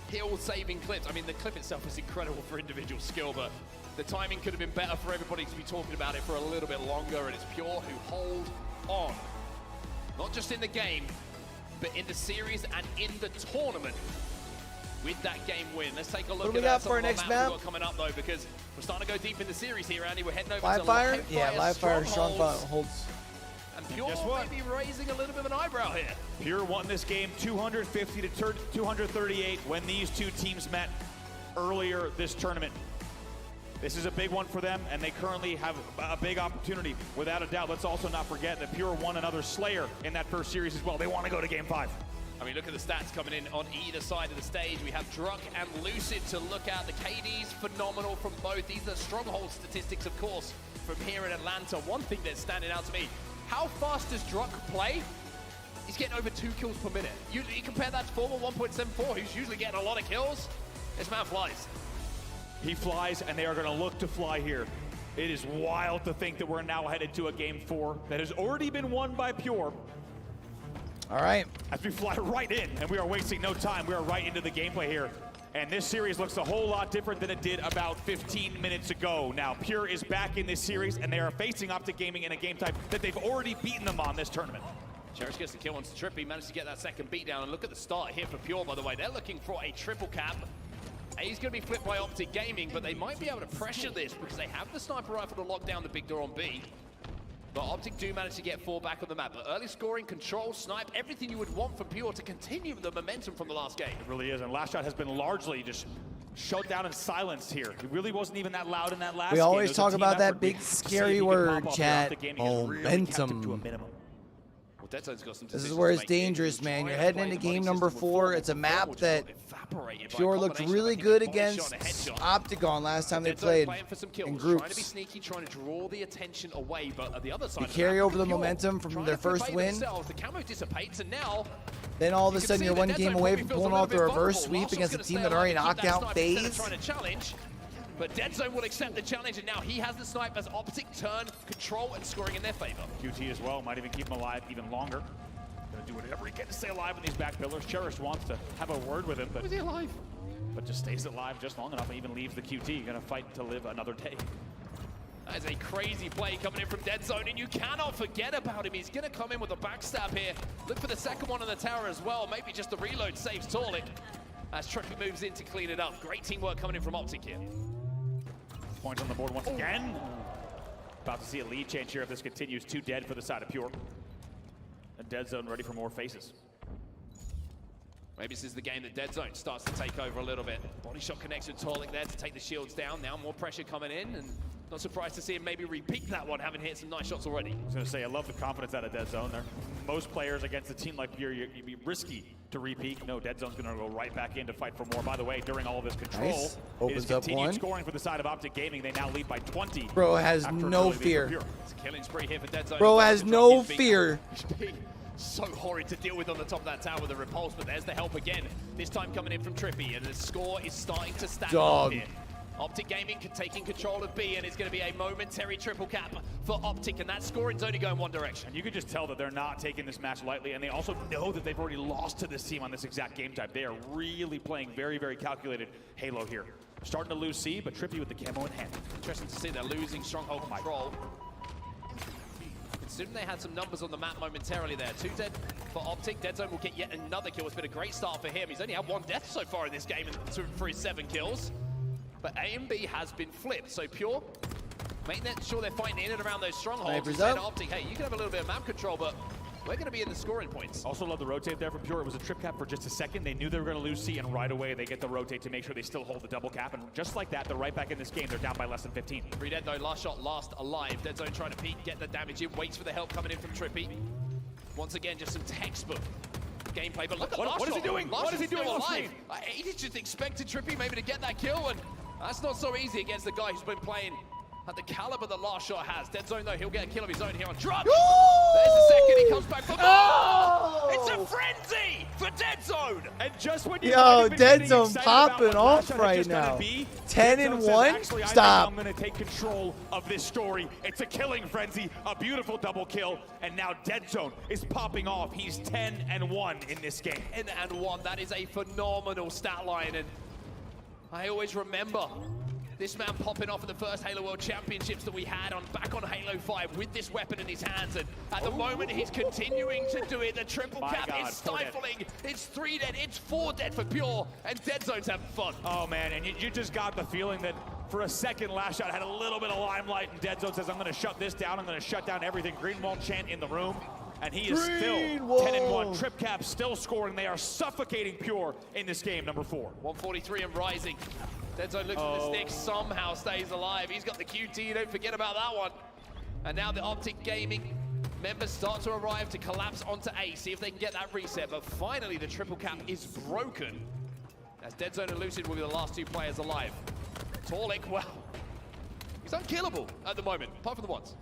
hill-saving clips. I mean, the clip itself is incredible for individual skill, but the timing could have been better for everybody to be talking about it for a little bit longer, and it's Pure who hold on. Not just in the game, but in the series and in the tournament with that game win. Let's take a look What do we at got some for of our our next maps we've map? got coming up, though, because we're starting to go deep in the series here, Andy. We're heading over Live to fire? Yeah, live fire, Strongholds. strongholds. And Pure Guess what? may be raising a little bit of an eyebrow here. Pure won this game 250 to 238 when these two teams met earlier this tournament. This is a big one for them, and they currently have a big opportunity, without a doubt. Let's also not forget that Pure won another Slayer in that first series as well. They want to go to Game 5. I mean, look at the stats coming in on either side of the stage. We have Druck and Lucid to look at. The KD's phenomenal from both. These are stronghold statistics, of course, from here in Atlanta. One thing that's standing out to me, how fast does Druck play? He's getting over 2 kills per minute. You compare that to Formal 1.74, who's usually getting a lot of kills. This man flies. He flies, and they are going to look to fly here. It is wild to think that we're now headed to a Game 4 that has already been won by Pure. All right. As we fly right in, and we are wasting no time. We are right into the gameplay here. And this series looks a whole lot different than it did about 15 minutes ago. Now, Pure is back in this series, and they are facing Optic Gaming in a game type that they've already beaten them on this tournament. Cherish gets the kill on Strip. He managed to get that second beatdown. And look at the start here for Pure, by the way. They're looking for a triple cap. A's going to be flipped by Optic Gaming, but they might be able to pressure this because they have the sniper rifle to lock down the big door on B. But Optic do manage to get 4 back on the map. But early scoring, control, snipe, everything you would want from Pure to continue the momentum from the last game. It really is, and Last Shot has been largely just shut down and silenced here. He really wasn't even that loud in that last game. We always talk about that big scary word, chat, momentum. This is where it's dangerous, man. You're heading into game number 4. It's a map that Pure looked really good against Optic on last time they played in groups. Trying to be sneaky, trying to draw the attention away, but at the other side, you carry over the momentum from their first win. The camo dissipates, and now then all of a sudden you're one game away from pulling off the reverse sweep against a team that already knocked out FaZe. But Dead Zone will accept the challenge, and now he has the snipe as Optic turn, control, and scoring in their favor. QT as well, might even keep him alive even longer. Gonna do whatever he can to stay alive in these back pillars. Cherish wants to have a word with him, but is he alive? But just stays alive just long enough and even leaves the QT. Gonna fight to live another day. That is a crazy play coming in from Dead Zone, and you cannot forget about him. He's gonna come in with a backstab here. Look for the second one on the tower as well. Maybe just the reload saves Torlik as Trippy moves in to clean it up. Great teamwork coming in from Optic here. Points on the board once again. About to see a lead change here if this continues. 2 dead for the side of Pure. And Dead Zone ready for more faces. Maybe this is the game that Dead Zone starts to take over a little bit. Body shot connects with Torlik there to take the shields down. Now more pressure coming in, and not surprised to see him maybe repeat that one, having hit some nice shots already. I was going to say, I love the confidence out of Dead Zone. Most players against a team like Pure, you'd be risky to repeat. No, Dead Zone's going to go right back in to fight for more. By the way, during all of this control, nice. Opens it is continued scoring for the side of Optic Gaming. They now lead by 20. Bro has no fear. It's a killing spree here for Dead Zone. Bro has no fear. So horrid to deal with on the top of that tower with the repulse, but there's the help again. This time coming in from Trippy, and the score is starting to stack up here. Optic Gaming taking control of B, and it's going to be a momentary triple cap for Optic, and that scoring's only going one direction. And you can just tell that they're not taking this match lightly, and they also know that they've already lost to this team on this exact game type. They are really playing very, very calculated Halo here. Starting to lose C, but Trippy with the camo in hand. Interesting to see they're losing stronghold control. Considering they had some numbers on the map momentarily there. 2 dead for Optic. Dead Zone will get yet another kill. It's been a great start for him. He's only had 1 death so far in this game for his 7 kills. But A and B has been flipped. So Pure, making sure they're fighting in and around those strongholds. And saying to Optic, hey, you can have a little bit of map control, but we're going to be in the scoring points. Also love the rotate there from Pure. It was a trip cap for just a second. They knew they were going to lose C, and right away they get the rotate to make sure they still hold the double cap. And just like that, they're right back in this game. They're down by less than 15. 3 dead though, last shot, last alive. Dead Zone trying to peek, get the damage in, waits for the help coming in from Trippy. Once again, just some textbook gameplay, but look at what is he doing? What is he doing alive? He just expected Trippy maybe to get that kill, and that's not so easy against the guy who's been playing at the caliber that Last Shot has. Dead Zone, though, he'll get a kill of his own here on Drudge. There's the second, he comes back for more! It's a frenzy for Dead Zone! And just when you Dead Zone popping off right now. 10-1? Stop. I'm going to take control of this story. It's a killing frenzy, a beautiful double kill, and now Dead Zone is popping off. He's 10-1 in this game. 10-1, that is a phenomenal stat line, and I always remember this man popping off at the first Halo World Championships that we had back on Halo 5 with this weapon in his hands, and at the moment he's continuing to do it. The triple cap is stifling. It's 3 dead, it's 4 dead for Pure, and Dead Zone's having fun. Oh man, and you just got the feeling that for a second Last Shot had a little bit of limelight, and Dead Zone says, I'm going to shut this down, I'm going to shut down everything. Greenwald chant in the room, and he is still 10-1. Trip cap still scoring. They are suffocating Pure in this game, number 4. 143 and rising. Dead Zone looks at the stick, somehow stays alive. He's got the QT, don't forget about that one. And now the Optic Gaming members start to arrive to collapse onto A, see if they can get that reset. But finally, the triple cap is broken, as Dead Zone and Lucid will be the last 2 players alive. Torlik, well, he's unkillable at the moment, apart from the ones.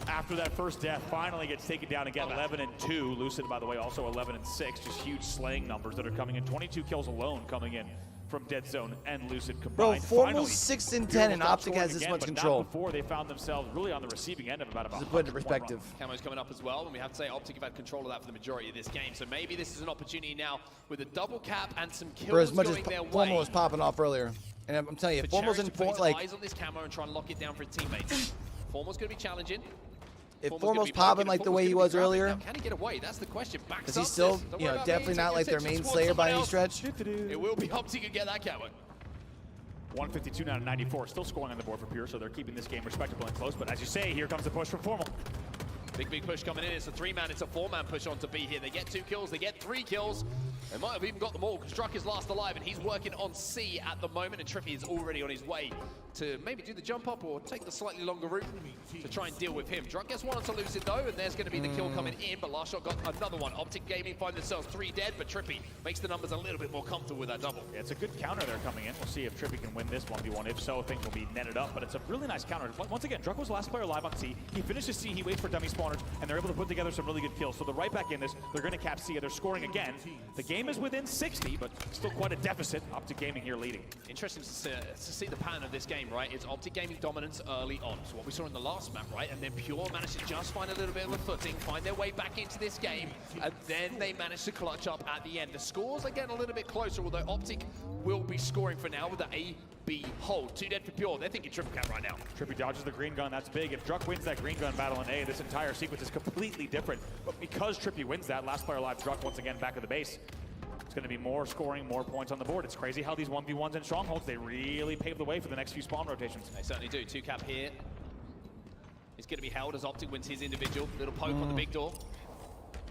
After that first death, finally gets taken down again. 11-2. Lucid, by the way, also 11-6. Just huge slaying numbers that are coming in. 22 kills alone coming in from Dead Zone and Lucid combined. Bro, Formal's 6-10, and Optic has this much control. Not before they found themselves really on the receiving end of about to put it in perspective. Camo's coming up as well, and we have to say Optic have had control of that for the majority of this game. So maybe this is an opportunity now with a double cap and some kills for as much going as their way. Formal was popping off earlier. And I'm telling you, Formal's in put his like eyes on this camo and try and lock it down for his teammates. Formal's going to be challenging. if Formal's popping like the way he was earlier, can he get away? That's the question. is he still, you know, definitely not like their main Slayer by any stretch? It will be Optic who get that catwalk. 152 now to 94, still scoring on the board for Pure, so they're keeping this game respectable and close. But as you say, here comes the push from Formal. Big push coming in. It's a 3-man, it's a 4-man push on to B here. They get 2 kills, they get 3 kills. They might have even got them all because Druck is last alive and he's working on C at the moment, and Trippy is already on his way to maybe do the jump up or take the slightly longer route to try and deal with him. Druck gets one to lose it though, and there's going to be the kill coming in, but Last Shot got another one. Optic Gaming find themselves 3 dead, but Trippy makes the numbers a little bit more comfortable with that double. Yeah, it's a good counter there coming in. We'll see if Trippy can win this 1v1. If so, things will be netted up, but it's a really nice counter. Once again, Druck was the last player alive on C. He finishes C, he waits for dummy spawners, and they're able to put together some really good kills. So they're right back in this. They're going to cap C. They're scoring again. The game is within 60, but still quite a deficit. Optic Gaming here leading. Interesting to see the pattern of this game, right? It's Optic Gaming dominance early on. So what we saw in the last map, right? And then Pure managed to just find a little bit of a footing, find their way back into this game, and then they managed to clutch up at the end. The scores are getting a little bit closer, although Optic will be scoring for now with the A-B hold. 2 dead for Pure. They're thinking triple cap right now. Trippy dodges the green gun. That's big. If Druck wins that green gun battle in A, this entire sequence is completely different. But because Trippy wins that, last player alive, Druck once again back at the base. It's going to be more scoring, more points on the board. It's crazy how these 1v1s and strongholds, they really pave the way for the next few spawn rotations. They certainly do. 2 cap here. It's going to be held as Optic wins his individual. Little poke on the big door.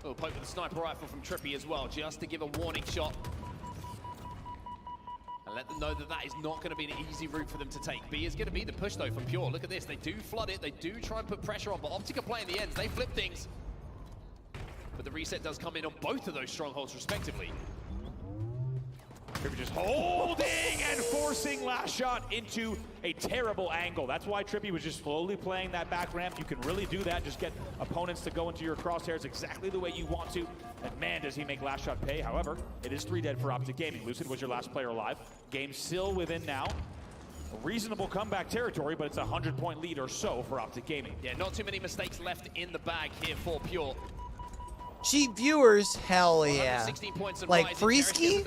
Little poke with the sniper rifle from Trippy as well, just to give a warning shot. And let them know that that is not going to be an easy route for them to take. B is going to be the push though from Pure. Look at this. They do flood it. They do try and put pressure on, but Optic are playing the ends. They flip things. But the reset does come in on both of those strongholds respectively. Trippy just holding and forcing Last Shot into a terrible angle. That's why Trippy was just slowly playing that back ramp. You can really do that. Just get opponents to go into your crosshairs exactly the way you want to. And man, does he make Last Shot pay. However, it is 3 dead for Optic Gaming. Lucid was your last player alive. Game still within now. A reasonable comeback territory, but it's a 100-point lead or so for Optic Gaming. Yeah, not too many mistakes left in the bag here for Pure. Cheap viewers, hell yeah. Like Freeski?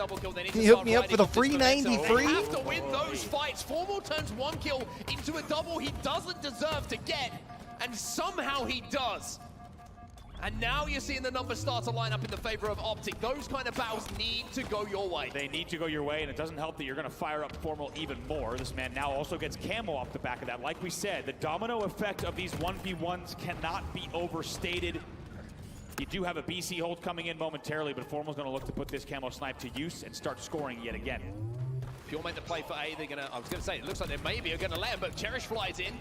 Can you hook me up for the free 93? They have to win those fights. Formal turns 1 kill into a double he doesn't deserve to get, and somehow he does. And now you're seeing the numbers start to line up in the favor of Optic. Those kind of battles need to go your way. They need to go your way, and it doesn't help that you're going to fire up Formal even more. This man now also gets camo off the back of that. Like we said, the domino effect of these 1v1s cannot be overstated. You do have a BC hold coming in momentarily, but Formal's going to look to put this camo snipe to use and start scoring yet again. Pure made the play for A. They're going to, I was going to say, it looks like they maybe are going to let him, but Cherish flies in.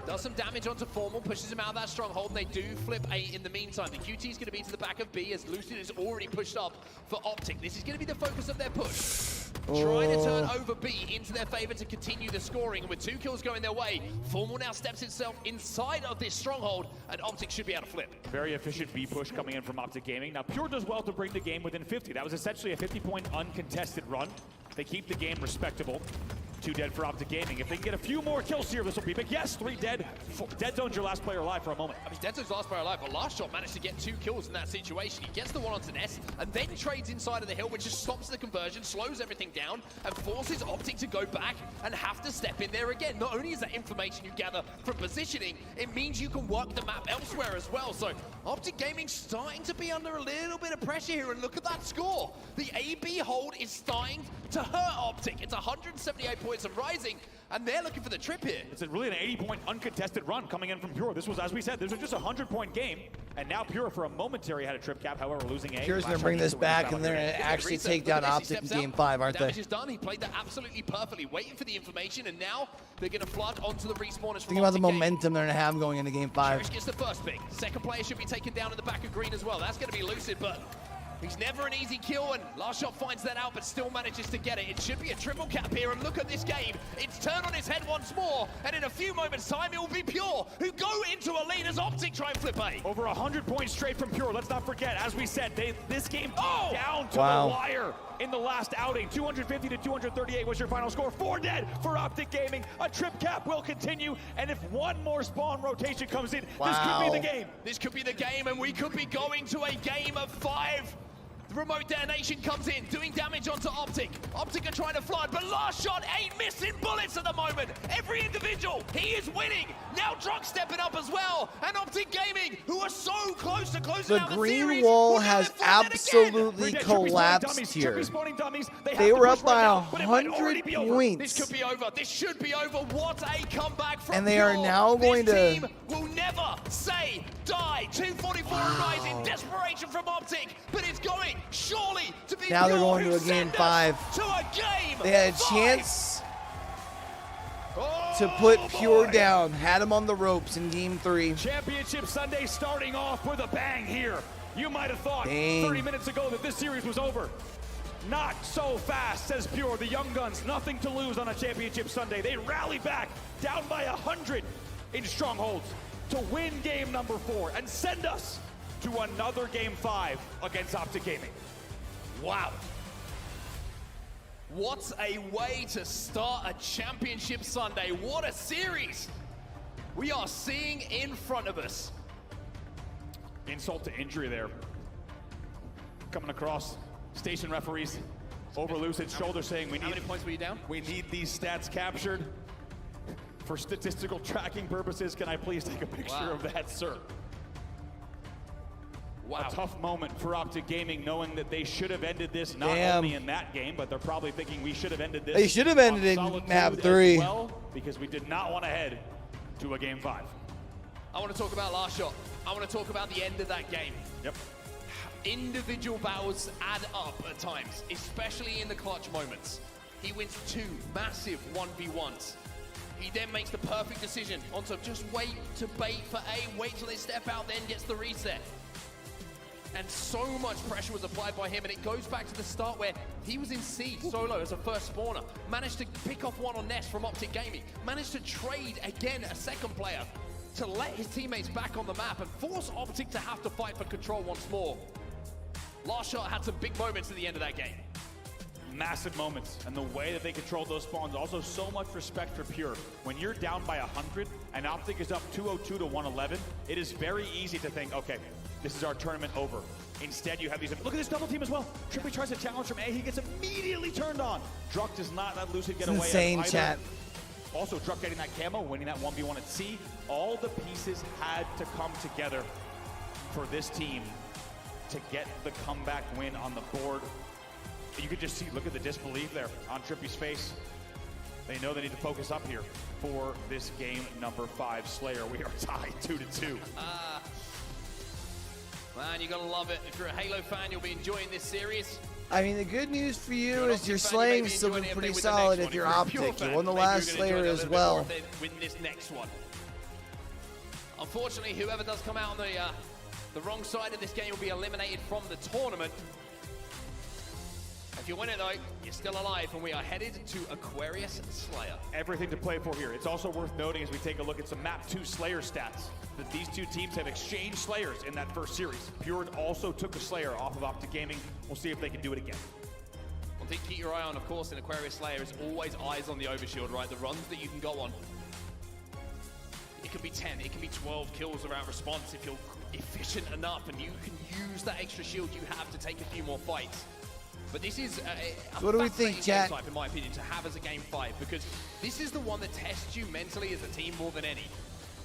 Does some damage onto Formal, pushes him out of that stronghold, and they do flip A in the meantime. The QT is going to be to the back of B as Lucid is already pushed up for Optic. This is going to be the focus of their push. Trying to turn over B into their favor to continue the scoring. And with 2 kills going their way, Formal now steps itself inside of this stronghold, and Optic should be able to flip. Very efficient B push coming in from Optic Gaming. Now, Pure does well to bring the game within 50. That was essentially a 50-point uncontested run. They keep the game respectable. 2 dead for Optic Gaming. If they can get a few more kills here, this will be big. Yes, 3 dead. Dead Zone's your last player alive for a moment. I mean, Dead Zone's last player alive, but Last Shot managed to get 2 kills in that situation. He gets the one onto Ness, and then trades inside of the hill, which just stops the conversion, slows everything down, and forces Optic to go back and have to step in there again. Not only is that information you gather from positioning, it means you can work the map elsewhere as well. So Optic Gaming starting to be under a little bit of pressure here, and look at that score. The AB hold is starting to hurt Optic. It's 178 points and rising, and they're looking for the trip here. It's really an 80-point uncontested run coming in from Pure. This was, as we said, this was just a 100-point game, and now Pure for a momentary had a trip cap, however, losing A. Pure's going to bring this back, and they're going to actually take down Optic in Game 5, aren't they? Damage is done. He played that absolutely perfectly, waiting for the information, and now they're going to flood onto the respawners. Think about the momentum they're going to have going into Game 5. Cherish gets the first pick. Second player should be taken down in the back of green as well. That's going to be Lucid, but he's never an easy kill, and Last Shot finds that out, but still manages to get it. It should be a triple cap here, and look at this game. It's turned on its head once more, and in a few moments' time, it will be Pure who go into a lead as Optic try and flip A. Over 100 points straight from Pure. Let's not forget, as we said, this game came down to the wire in the last outing. 250 to 238 was your final score. 4 dead for Optic Gaming. A trip cap will continue, and if one more spawn rotation comes in, this could be the game. This could be the game, and we could be going to a game of 5. The remote detonation comes in, doing damage onto Optic. Optic are trying to flood, but last shot ain't missing bullets at the moment. Every individual, he is winning. Now Drunk stepping up as well. And Optic Gaming, who are so close to closing out the series. The green wall has absolutely collapsed here. They were up by 100 points. This could be over. This should be over. What a comeback from And they are now going this to... team will never say die. 244 rise in desperation from Optic, but it's going surely to be Now they're Pure going to who a game send us 5. To a game They had a 5. chance to put Pure down. Had him on the ropes in game 3. Championship Sunday starting off with a bang here. You might have thought 30 minutes ago that this series was over. Not so fast, says Pure. The Young Guns, nothing to lose on a Championship Sunday. They rally back, down by 100 in strongholds to win game number 4 and send us to another game 5 against Optic Gaming. Wow. What a way to start a Championship Sunday. What a series we are seeing in front of us. Insult to injury there. Coming across. Station referees over Lucid's shoulder saying we need... How many points were you down? We need these stats captured. For statistical tracking purposes, can I please take a picture of that, sir? Wow. A tough moment for Optic Gaming, knowing that they should have ended this not only in that game, but they're probably thinking we should have ended this. They should have ended in map 3. As well, because we did not want to head to a game 5. I want to talk about last shot. I want to talk about the end of that game. Yep. Individual battles add up at times, especially in the clutch moments. He wins 2 massive 1v1s. He then makes the perfect decision on to just wait to bait for A, wait till they step out, then gets the reset. And so much pressure was applied by him, and it goes back to the start where he was in C solo as a first spawner, managed to pick off one on Nest from Optic Gaming, managed to trade again a second player to let his teammates back on the map and force Optic to have to fight for control once more. Last shot had some big moments at the end of that game. Massive moments, and the way that they controlled those spawns. Also, so much respect for Pure. When you're down by 100 and Optic is up 202 to 111, it is very easy to think, okay, this is our tournament over. Instead, you have these, look at this double team as well. Trippy tries to challenge from A, he gets immediately turned on. Druck does not let Lucid get away. Insane, chat. Also, Druck getting that camo, winning that 1v1 at C. All the pieces had to come together for this team to get the comeback win on the board. You could just see, look at the disbelief there on Trippy's face. They know they need to focus up here for this game number 5. Slayer, we are tied 2-2. Man, you gotta love it. If you're a Halo fan, you'll be enjoying this series. I mean, the good news for you is your slaying's still been pretty solid if you're Optic. You won the last Slayer as well. Win this next one. Unfortunately, whoever does come out on the wrong side of this game will be eliminated from the tournament. If you win it though, you're still alive, and we are headed to Aquarius Slayer. Everything to play for here. It's also worth noting as we take a look at some Map 2 Slayer stats that these two teams have exchanged Slayers in that first series. Pure also took a Slayer off of Optic Gaming. We'll see if they can do it again. One thing to keep your eye on, of course, in Aquarius Slayer is always eyes on the overshield, right? The runs that you can go on. It could be 10, it can be 12 kills around response if you're efficient enough and you can use that extra shield you have to take a few more fights. But this is a what do we think, chat? type, in my opinion, to have as a game 5, because this is the one that tests you mentally as a team more than any.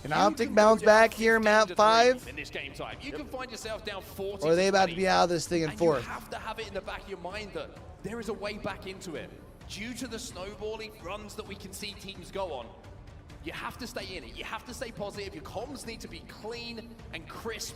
Can Optic bounce back here, map 5? In this game type, you can find yourself down 40. Or are they about to be out of this thing in 4th? You have to have it in the back of your mind that there is a way back into it. Due to the snowballing runs that we can see teams go on, you have to stay in it. You have to stay positive. Your comms need to be clean and crisp.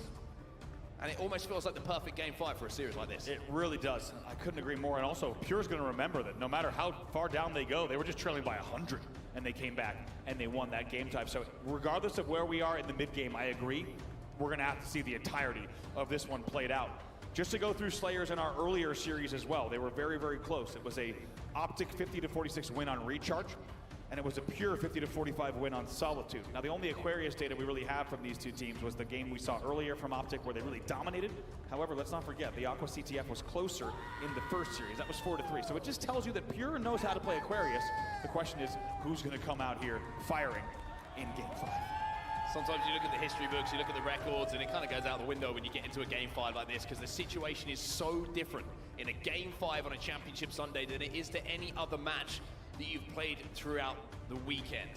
And it almost feels like the perfect game 5 for a series like this. It really does. I couldn't agree more. And also, Pure's going to remember that no matter how far down they go, they were just trailing by 100, and they came back and they won that game type. So regardless of where we are in the mid game, I agree, we're going to have to see the entirety of this one played out. Just to go through Slayers in our earlier series as well, they were very, very close. It was a Optic 50-46 win on Recharge, and it was a Pure 50-45 win on Solitude. Now, the only Aquarius data we really have from these two teams was the game we saw earlier from Optic where they really dominated. However, let's not forget, the Aqua CTF was closer in the first series. That was 4-3. So it just tells you that Pure knows how to play Aquarius. The question is, who's going to come out here firing in game 5? Sometimes you look at the history books, you look at the records, and it kind of goes out the window when you get into a Game 5 like this, because the situation is so different in a Game 5 on a Championship Sunday than it is to any other match that you've played throughout the weekend.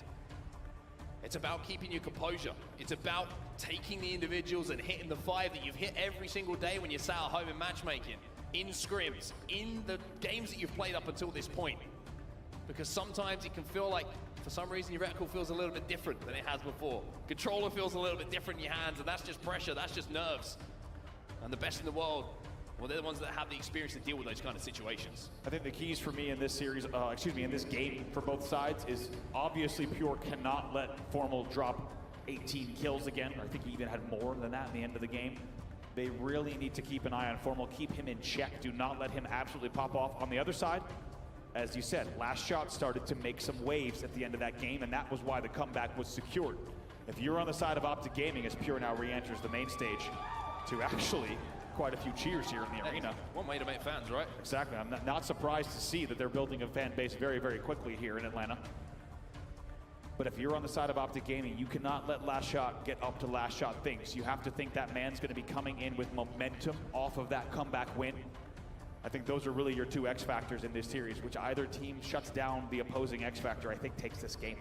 It's about keeping your composure. It's about taking the individuals and hitting the 5 that you've hit every single day when you're sat at home in matchmaking, in scrims, in the games that you've played up until this point. Because sometimes it can feel like, for some reason, your reticle feels a little bit different than it has before. Controller feels a little bit different in your hands, and that's just pressure, that's just nerves. And the best in the world, well, they're the ones that have the experience to deal with those kind of situations. I think the keys for me in this series, in this game for both sides is obviously Pure cannot let Formal drop 18 kills again. I think he even had more than that in the end of the game. They really need to keep an eye on Formal, keep him in check. Do not let him absolutely pop off. On the other side, as you said, Last Shot started to make some waves at the end of that game, and that was why the comeback was secured. If you're on the side of Optic Gaming, as Pure now re-enters the main stage, to actually quite a few cheers here in the arena. One way to make fans, right? Exactly. I'm not surprised to see that they're building a fan base very, very quickly here in Atlanta. But if you're on the side of Optic Gaming, you cannot let Last Shot get up to Last Shot things. You have to think that man's going to be coming in with momentum off of that comeback win. I think those are really your two X factors in this series, which either team shuts down the opposing X factor, I think takes this game.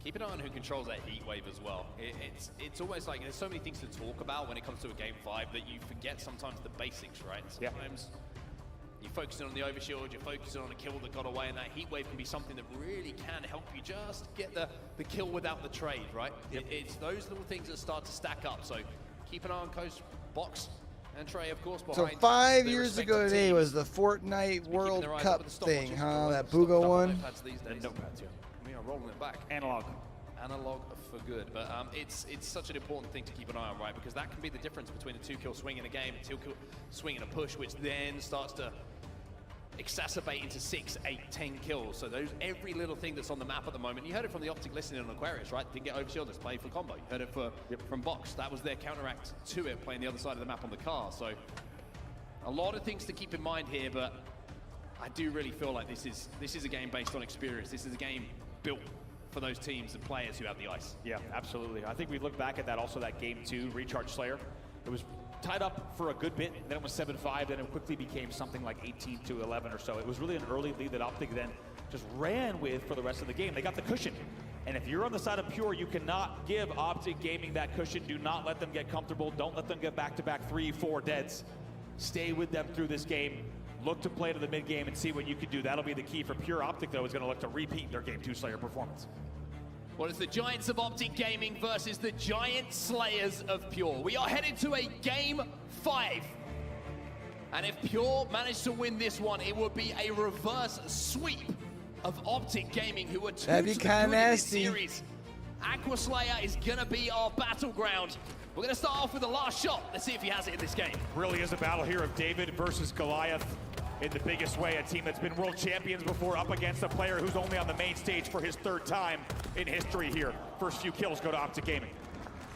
Keep an eye on who controls that heat wave as well. It's almost like there's so many things to talk about when it comes to a Game 5 that you forget sometimes the basics, right? Sometimes you're focusing on the overshield, you're focusing on a kill that got away, and that heat wave can be something that really can help you just get the kill without the trade, right? It's those little things that start to stack up. So keep an eye on Coast, Box, and Trey, of course, behind. So 5 years ago today was the Fortnite World Cup thing, huh? That Bugo one? Notepads, yeah. We are rolling it back. Analog for good, but it's such an important thing to keep an eye on, right? Because that can be the difference between a 2-kill swing in a game, a 2-kill swing in a push, which then starts to exacerbate into 6, 8, 10 kills. So every little thing that's on the map at the moment, you heard it from the Optic listening on Aquarius, right? Didn't get overshield, let's play for combo. You heard it from Box, that was their counteract to it, playing the other side of the map on the car. So a lot of things to keep in mind here, but I do really feel like this is a game based on experience. This is a game built for those teams and players who have the ice. Yeah, absolutely. I think we look back at that also, that game 2, Recharge Slayer. It was tied up for a good bit, then it was 7-5, then it quickly became something like 18-11 or so. It was really an early lead that Optic then just ran with for the rest of the game. They got the cushion. And if you're on the side of Pure, you cannot give Optic Gaming that cushion. Do not let them get comfortable. Don't let them get back-to-back 3-4 deads. Stay with them through this game. Look to play to the mid-game and see what you can do. That'll be the key for Pure. Optic, though, is going to look to repeat their Game 2 Slayer performance. Well, it's the Giants of Optic Gaming versus the Giant Slayers of Pure. We are headed to a Game 5. And if Pure managed to win this one, it would be a reverse sweep of Optic Gaming, who are 2 That'd be to the kind of good in this nasty. series. Aqua Slayer is going to be our battleground. We're going to start off with the last shot. Let's see if he has it in this game. Really is a battle here of David versus Goliath in the biggest way. A team that's been world champions before up against a player who's only on the main stage for his 3rd time in history here. First few kills go to Optic Gaming.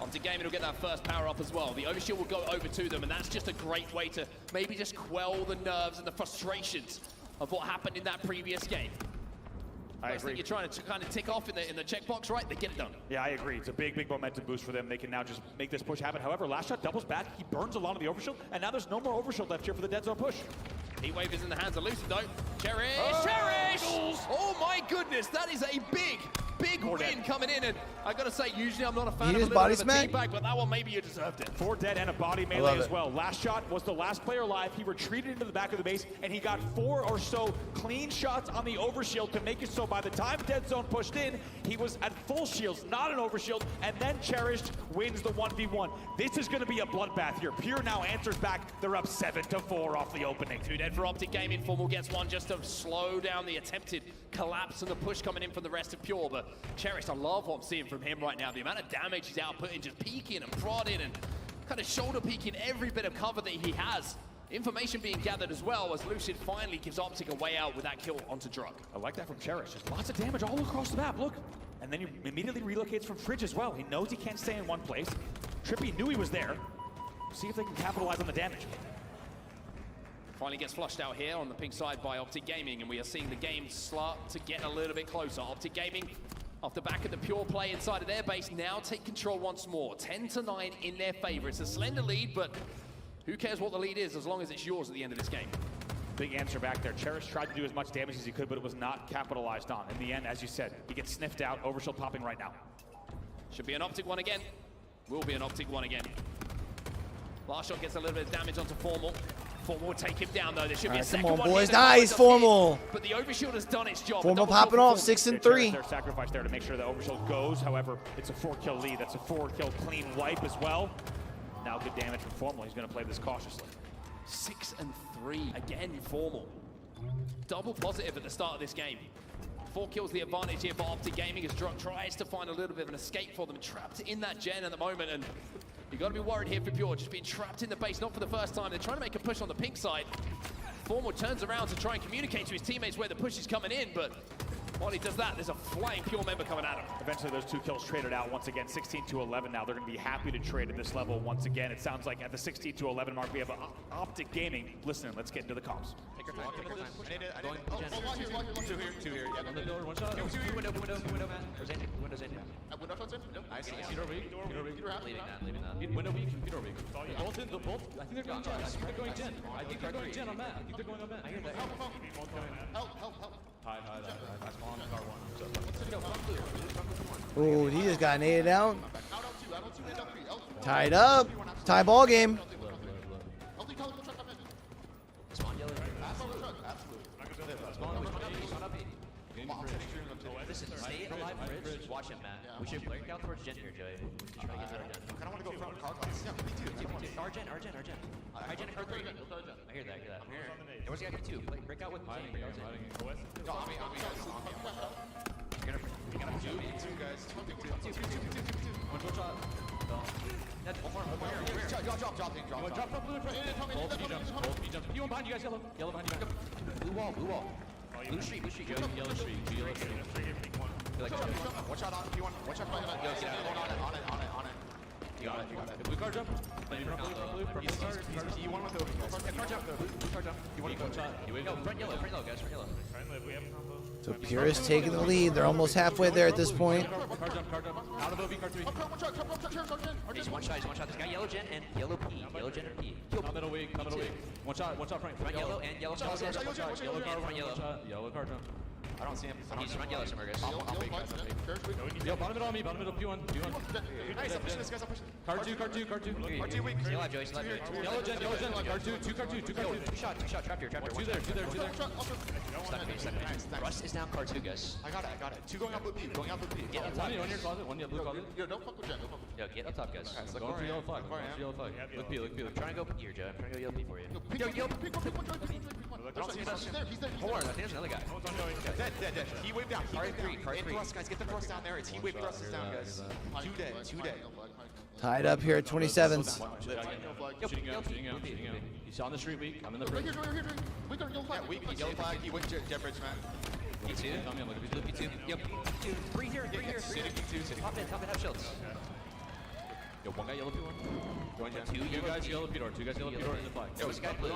Optic Gaming will get that first power up as well. The overshield will go over to them, and that's just a great way to maybe just quell the nerves and the frustrations of what happened in that previous game. First thing you're trying to kind of tick off in the checkbox, right? They get it done. Yeah, I agree. It's a big momentum boost for them. They can now just make this push happen. However, Last Shot doubles back. He burns a lot of the overshield, and now there's no more overshield left here for the dead zone push. Heat wave is in the hands of Lucid, though. Cherish! Oh my goodness, that is a big win coming in, and I gotta say, usually I'm not a fan of a little bit of a team back, but that one maybe you deserved it. 4 dead and a body melee as well. Last Shot was the last player alive. He retreated into the back of the base, and he got 4 or so clean shots on the overshield to make it so by the time Dead Zone pushed in, he was at full shields, not an overshield, and then Cherished wins the 1v1. This is gonna be a bloodbath here. Pure now answers back. They're up 7-4 off the opening. 2 dead for Optic Gaming. Formal gets 1 just to slow down the attempted collapse and the push coming in from the rest of Pure, but Cherished, I love what I'm seeing from him right now. The amount of damage he's outputting, just peeking and prodding and kind of shoulder peeking every bit of cover that he has. Information being gathered as well as Lucid finally gives Optic a way out with that kill onto Drug. I like that from Cherish. There's lots of damage all across the map, look. And then he immediately relocates from Fridge as well. He knows he can't stay in one place. Trippy knew he was there. See if they can capitalize on the damage. Finally gets flushed out here on the pink side by Optic Gaming, and we are seeing the game start to get a little bit closer. Optic Gaming Off the back of the Pure play inside of their base, now take control once more. 10-9 in their favor. It's a slender lead, but who cares what the lead is as long as it's yours at the end of this game. Big answer back there. Cherish tried to do as much damage as he could, but it was not capitalized on. In the end, as you said, he gets sniffed out. Overshield popping right now. Should be an Optic one again. Will be an Optic one again. Last shot gets a little bit of damage onto Formal. Formal will take him down though. There should be a second one. Boys. Nice, Formal. But the Overshield has done its job. Formal popping off 6-3. Their sacrifice there to make sure the Overshield goes. However, it's a 4-kill lead. That's a 4-kill clean wipe as well. Now good damage from Formal. He's going to play this cautiously. 6-3 again, Formal. Double positive at the start of this game. 4 kills the advantage here for Optic Gaming as Druk tries to find a little bit of an escape for them. Trapped in that gen at the moment, and you got to be worried here for Pure, just being trapped in the base, not for the first time. They're trying to make a push on the pink side. Formal turns around to try and communicate to his teammates where the push is coming in, but while he does that, there's a flying Pure member coming at him. Eventually those 2 kills traded out once again, 16-11 now. They're going to be happy to trade at this level once again. It sounds like at the 16-11 mark, we have Optic Gaming. Listen, let's get into the comms. Take your time, take your time. I need it. Two here. Yeah, On the door, one shot. Window, man. There's Andy. Window's Andy. Window shots in? Nice. Peter weak. Leaving that. Window weak, Peter weak. Both in, both. I think they're going gen. They're going gen. I think they're going gen on that. I think they're going on that. I hear that. Help. Hide. That's on car one. Oh, he just got naded out. Tied up. Tie ball game. Spawn yellow. Listen, stay alive, Bridge. Watch him, Matt. We should player count towards gen here, Joey. Try to get to our gen. I kind of want to go front car class. Yeah, me too. Our gen. High gen and car 3. I hear that. I'm here. There was a guy too. Break out with me. No, on me. You're gonna Two guys. One shot. One more here. Drop. Both jumps. You behind you guys, yellow behind you. Blue wall. Blue street. Yellow street. One shot on P1. One shot on it. You got it. Blue card jump. Blue card. You want with the car jump. You want to go shot. Front yellow, guys. Front yellow. So Pure is taking the lead. They're almost halfway there at this point. Car jump. Out of OB, car 3. He's one shot. This guy yellow gen and yellow P. Yellow gen and P. Come middle weak. One shot front. Front yellow and yellow car. Yellow car, front yellow. Yellow car jump. I don't see him. He's front yellow somewhere, guys. Yo, bottom middle on me. Bottom middle P1. Nice, I'm pushing this, guys. I'm pushing. Car 2. R2 weak. Stay alive, Joey. Stay alive, Joey. Yellow gen. Car 2. Two car 2. Two shot. Trap here. Two there. Stuck me. Rust is down car 2, guys. I got it. 2 going up with P. Get up top. One in your closet. One in your blue closet. Yo, don't fuck with Jen. Yo, get up top, guys. Going for yellow flag. Look P. I'm trying to go P here, Joe. I'm trying to go yellow P for you. Yo, Hold on. I think there's another guy. Dead. He waved down. Car 3. Thrust, guys. Get the thrust down there. It's he waved thrust is down, guys. 2 dead. Tied up here at 27s. Shooting out. He's on the street weak. I'm in the bridge. Yeah, weak. Yellow flag. He went jet bridge, man. P2. Come in, look at Blue P2. Yo, P2. 3 here. Sitting P2. Hop in, have shields. Yo, one guy yellow P1. Going jet. Two guys yellow P-door. In the flag. Yo, this guy blue.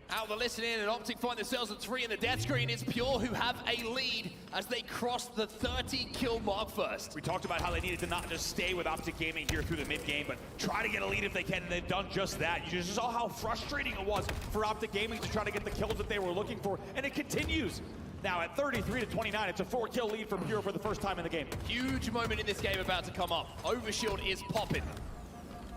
Out the listening in, and Optic find themselves at 3 in the death screen. It's Pure who have a lead as they cross the 30-kill mark first. We talked about how they needed to not just stay with Optic Gaming here through the mid-game, but try to get a lead if they can, and they've done just that. You just saw how frustrating it was for Optic Gaming to try to get the kills that they were looking for, and it continues. Now at 33-29, it's a 4-kill lead for Pure for the first time in the game. Huge moment in this game about to come up. Overshield is popping.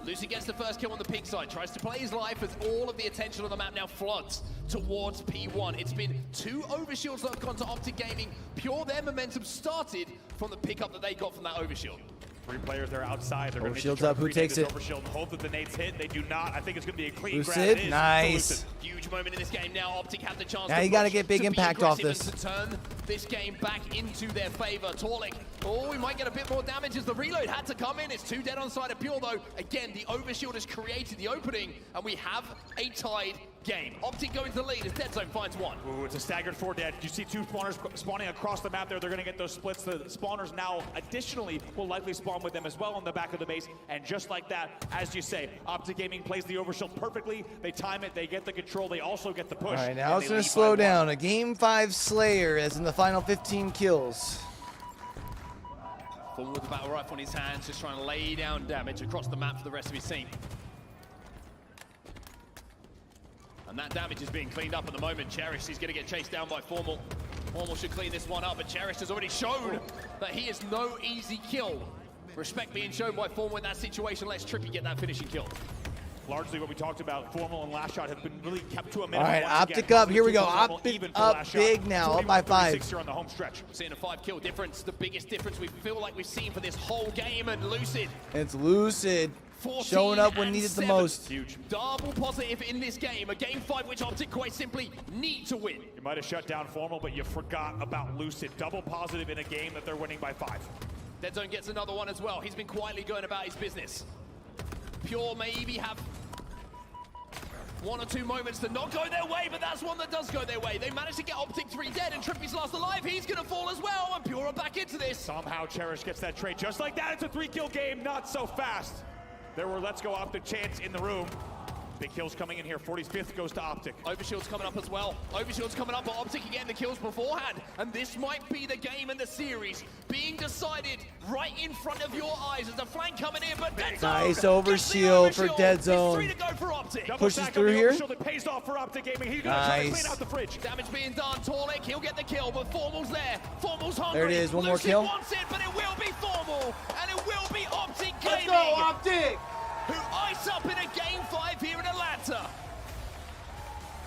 Lucy gets the first kill on the pink side, tries to play his life as all of the attention on the map now floods towards P1. It's been 2 overshields that have gone to Optic Gaming. Pure, their momentum started from the pickup that they got from that overshield. 3 players there outside. They're going to Overshield's up. Who takes it? Overshield and hope that the nades hit. They do not. I think it's going to be a clean Lucid, grab. It is nice. Huge moment in this game now. Optic have the chance Now you got to get big impact off this. To turn this game back into their favor. Torlik, we might get a bit more damage as the reload had to come in. It's 2 dead on side of Pure though. Again, the overshield has created the opening, and we have a tied game. Optic going to the lead as Dead Zone finds one. Ooh, it's a staggered 4 dead. You see 2 spawners spawning across the map there. They're going to get those splits. The spawners now additionally will likely spawn with them as well on the back of the base. And just like that, as you say, Optic Gaming plays the overshield perfectly. They time it. They get the control. They also get the push. All right, now it's going to slow down. A Game 5 Slayer as in the final 15 kills. Formal with the battle rifle in his hands, just trying to lay down damage across the map for the rest of his team. And that damage is being cleaned up at the moment. Cherish is going to get chased down by Formal. Formal should clean this one up, but Cherish has already shown that he is no easy kill. Respect being shown by Formal in that situation. Let's Trippy get that finishing kill. Largely what we talked about, Formal and Last Shot have been really kept to a minimum. All right, Optic up. Here we go. Optic up big now, up by 5. Here on the home stretch. Seeing a 5-kill difference, the biggest difference we feel like we've seen for this whole game. And Lucid. It's Lucid showing up when needed the most. Huge. Double positive in this game. A game 5 which Optic quite simply need to win. You might have shut down Formal, but you forgot about Lucid. Double positive in a game that they're winning by 5. Dead Zone gets another one as well. He's been quietly going about his business. Pure maybe have 1 or 2 moments to not go their way, but that's one that does go their way. They managed to get Optic 3 dead, and Trippy's last alive. He's going to fall as well, and Pure are back into this. Somehow Cherish gets that trade. Just like that, it's a 3-kill game. Not so fast. There were Let's Go Optic chants in the room. Big kills coming in here. 45th goes to Optic. Overshield's coming up as well. Overshield's coming up, but Optic are getting the kills beforehand. And this might be the game and the series being decided right in front of your eyes as the flank coming in. But Dead Zone nice overshield for Dead Zone. 3 to go for Optic. Pushes through here. It pays off for Optic Gaming. He's going to try to clean out the fridge. Damage being done. Torlik, he'll get the kill, but Formal's there. Formal's hungry. There it is. One more Lucid kill. wants it, but it will be Formal. And it will be Optic Gaming. Let's go, Optic! Who ice up in a game 5 here in Atlanta.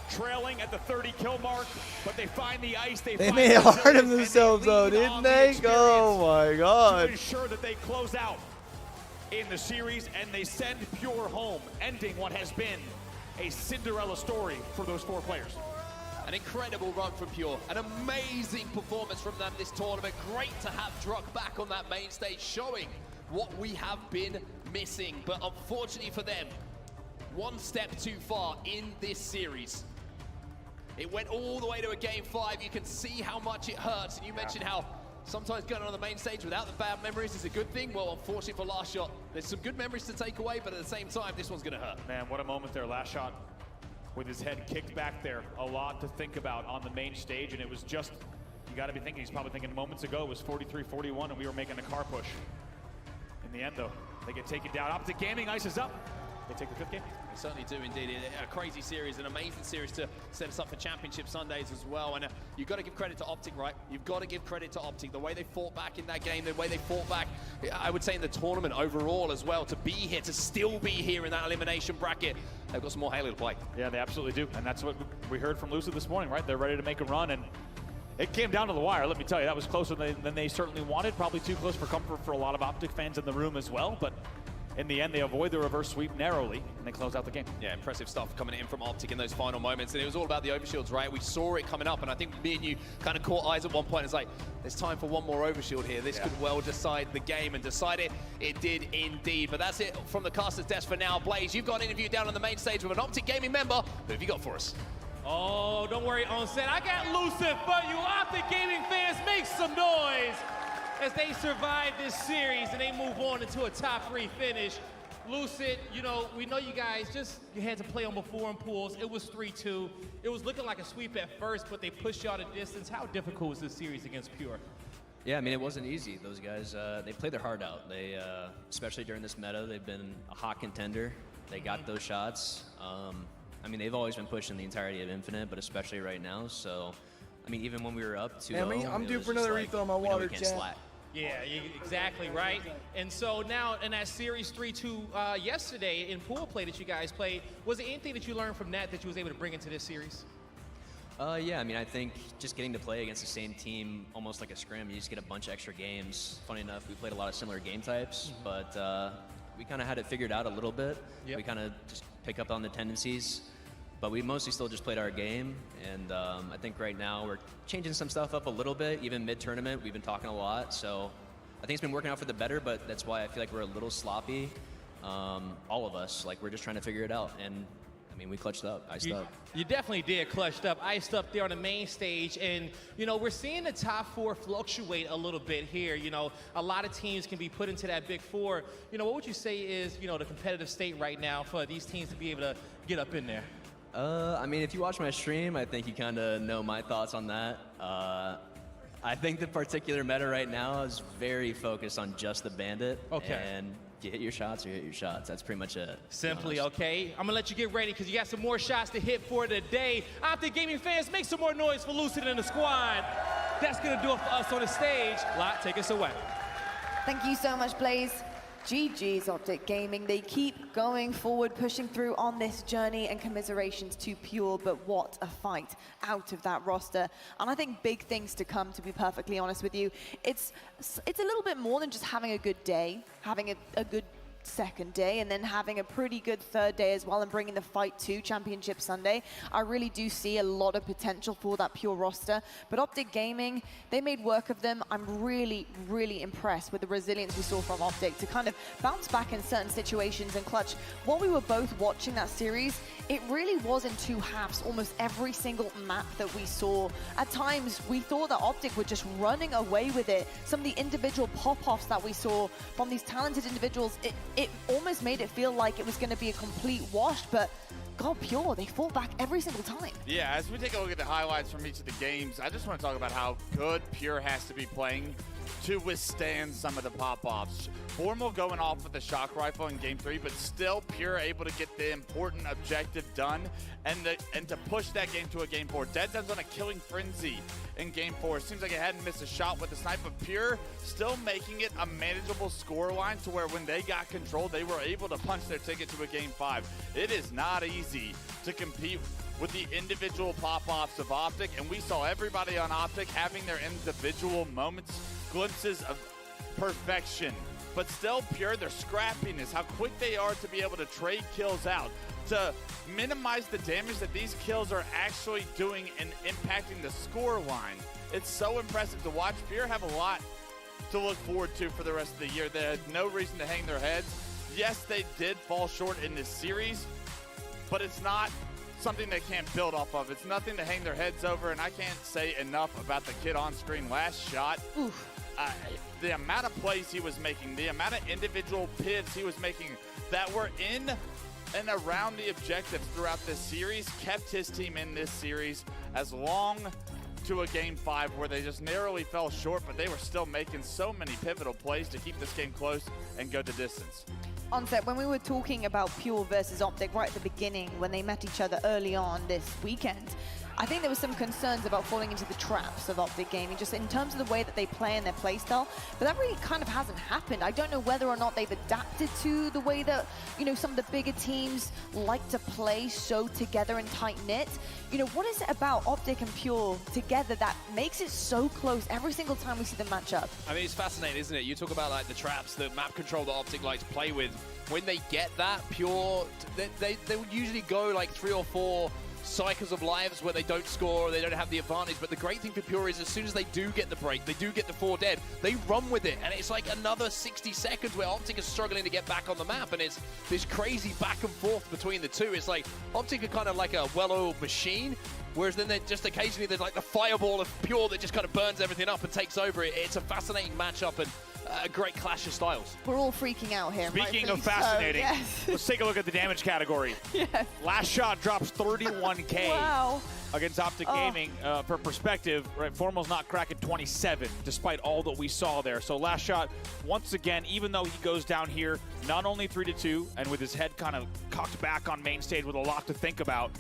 Trailing at the 30-kill mark, but they find the ice. They made it hard on themselves, though, didn't they? Oh, my God. To ensure that they close out in the series, and they send Pure home, ending what has been a Cinderella story for those 4 players. An incredible run from Pure. An amazing performance from them this tournament. Great to have Druk back on that main stage, showing what we have been missing. But unfortunately for them, 1 step too far in this series. It went all the way to a game 5. You can see how much it hurts. And you mentioned how sometimes going on the main stage without the bad memories is a good thing. Well, unfortunately for Last Shot, there's some good memories to take away, but at the same time, this one's going to hurt. Man, what a moment there. Last Shot with his head kicked back there. A lot to think about on the main stage, and it was just, you got to be thinking, he's probably thinking moments ago, it was 43-41, and we were making a car push. In the end, though, they get taken down. Optic Gaming ices up. They take the 5th game. They certainly do indeed. A crazy series, an amazing series to set us up for Championship Sundays as well. And you've got to give credit to Optic, right? You've got to give credit to Optic. The way they fought back in that game, the way they fought back, I would say in the tournament overall as well, to be here, to still be here in that elimination bracket. They've got some more Halo to play. Yeah, they absolutely do. And that's what we heard from Lucid this morning, right? They're ready to make a run, and it came down to the wire. Let me tell you, that was closer than they certainly wanted. Probably too close for comfort for a lot of Optic fans in the room as well. But in the end, they avoid the reverse sweep narrowly, and they close out the game. Yeah, impressive stuff coming in from Optic in those final moments. And it was all about the overshields, right? We saw it coming up, and I think me and you kind of caught eyes at one point. It's like, there's time for one more overshield here. This could well decide the game, and decide it. It did indeed. But that's it from the caster's desk for now. Blaze, you've got an interview down on the main stage with an Optic Gaming member. Who have you got for us? Oh, don't worry, on set. I got Lucid for you. Optic Gaming fans, make some noise as they survive this series and they move on into a top 3 finish. Lucid, you know, we know you guys you had to play on before in pools. It was 3-2. It was looking like a sweep at first, but they pushed y'all to distance. How difficult was this series against Pure? Yeah, I mean, it wasn't easy. Those guys, they played their heart out. They, especially during this meta, they've been a hot contender. They got those shots. I mean, they've always been pushing the entirety of Infinite, but especially right now. So, I mean, even when we were up 2-0, I'm due for another refill on my water, we can't slack. Yeah, exactly, right? And so now in that series 3-2 yesterday in pool play that you guys played, was there anything that you learned from that you was able to bring into this series? Yeah, I mean, I think just getting to play against the same team, almost like a scrim, you just get a bunch of extra games. Funny enough, we played a lot of similar game types, but we kind of had it figured out a little bit. Yep. We kind of just pick up on the tendencies, but we mostly still just played our game. And I think right now we're changing some stuff up a little bit. Even mid-tournament, we've been talking a lot. So I think it's been working out for the better, but that's why I feel like we're a little sloppy. All of us, like we're just trying to figure it out. And I mean, we clutched up, iced up. You definitely did clutched up, iced up there on the main stage. And, you know, we're seeing the top 4 fluctuate a little bit here. You know, a lot of teams can be put into that big 4. You know, what would you say is, you know, the competitive state right now for these teams to be able to get up in there? I mean, if you watch my stream, I think you kind of know my thoughts on that. I think the particular meta right now is very focused on just the Bandit. Okay. And you hit your shots, you hit your shots. That's pretty much it. Simply, okay? I'm gonna let you get ready because you got some more shots to hit for today. Optic Gaming fans, make some more noise for Lucid and the squad. That's gonna do it for us on the stage. Lot, take us away. Thank you so much, Blaze. GG's Optic Gaming. They keep going forward, pushing through on this journey, and commiserations to Pure, but what a fight out of that roster. And I think big things to come, to be perfectly honest with you. It's a little bit more than just having a good day, having a good second day, and then having a pretty good third day as well, and bringing the fight to Championship Sunday. I really do see a lot of potential for that Pure roster, but Optic Gaming, they made work of them. I'm really, really impressed with the resilience we saw from Optic to kind of bounce back in certain situations and clutch. While we were both watching that series, it really was in 2 halves, almost every single map that we saw. At times, we thought that Optic were just running away with it. Some of the individual pop-offs that we saw from these talented individuals, it almost made it feel like it was going to be a complete wash, but God, Pure, they fought back every single time. Yeah, as we take a look at the highlights from each of the games, I just want to talk about how good Pure has to be playing to withstand some of the pop-offs. Formal going off with the shock rifle in Game 3, but still Pure able to get the important objective done and to push that game to a Game 4. Dead's on a killing frenzy in Game 4. Seems like it hadn't missed a shot with the snipe, but Pure still making it a manageable scoreline to where when they got control, they were able to punch their ticket to a Game 5. It is not easy to compete with the individual pop-offs of Optic, and we saw everybody on Optic having their individual moments, glimpses of perfection. But still Pure, their scrappiness, how quick they are to be able to trade kills out, to minimize the damage that these kills are actually doing and impacting the score line. It's so impressive to watch. Pure have a lot to look forward to for the rest of the year. They had no reason to hang their heads. Yes, they did fall short in this series, but it's not something they can't build off of. It's nothing to hang their heads over, and I can't say enough about the kid on screen. Last shot, the amount of plays he was making, the amount of individual pivots he was making that were in and around the objectives throughout this series kept his team in this series as long to a Game 5 where they just narrowly fell short, but they were still making so many pivotal plays to keep this game close and go the distance. Onset, when we were talking about Pure versus Optic right at the beginning, when they met each other early on this weekend, I think there was some concerns about falling into the traps of Optic Gaming, just in terms of the way that they play and their play style, but that really kind of hasn't happened. I don't know whether or not they've adapted to the way that, you know, some of the bigger teams like to play so together and tight-knit. You know, what is it about Optic and Pure together that makes it so close every single time we see them match up? I mean, it's fascinating, isn't it? You talk about like the traps, the map control that Optic like to play with. When they get that, Pure, they would usually go like 3 or 4 cycles of lives where they don't score, they don't have the advantage, but the great thing for Pure is as soon as they do get the break, they do get the 4 dead, they run with it, and it's like another 60 seconds where Optic is struggling to get back on the map, and it's this crazy back and forth between the two. It's like Optic are kind of like a well-oiled machine, whereas then just occasionally there's like the fireball of Pure that just kind of burns everything up and takes over. It's a fascinating matchup and a great clash of styles. We're all freaking out here. Speaking of fascinating, so, yes. Let's take a look at the damage category. Yes. Last shot drops 31K wow. against Optic Gaming. For perspective, right, Formal's not cracking 27, despite all that we saw there. So last shot, once again, even though he goes down here, not only 3-2, and with his head kind of cocked back on main stage with a lot to think about,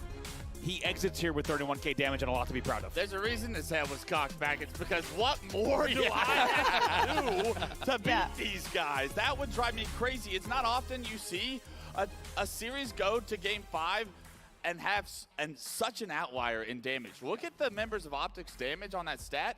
he exits here with 31K damage and a lot to be proud of. There's a reason his head was cocked back. It's because what more do I have to do to beat these guys? That would drive me crazy. It's not often you see a series go to Game 5 and have such an outlier in damage. Look at the members of Optic's damage on that stat.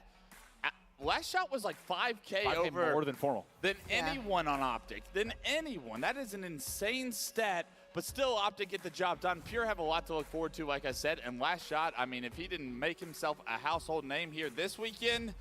Last shot was like 5K over more than Formal. Than anyone on Optic. Than anyone. That is an insane stat. But still, Optic get the job done. Pure have a lot to look forward to, like I said. And last shot, I mean, if he didn't make himself a household name here this weekend,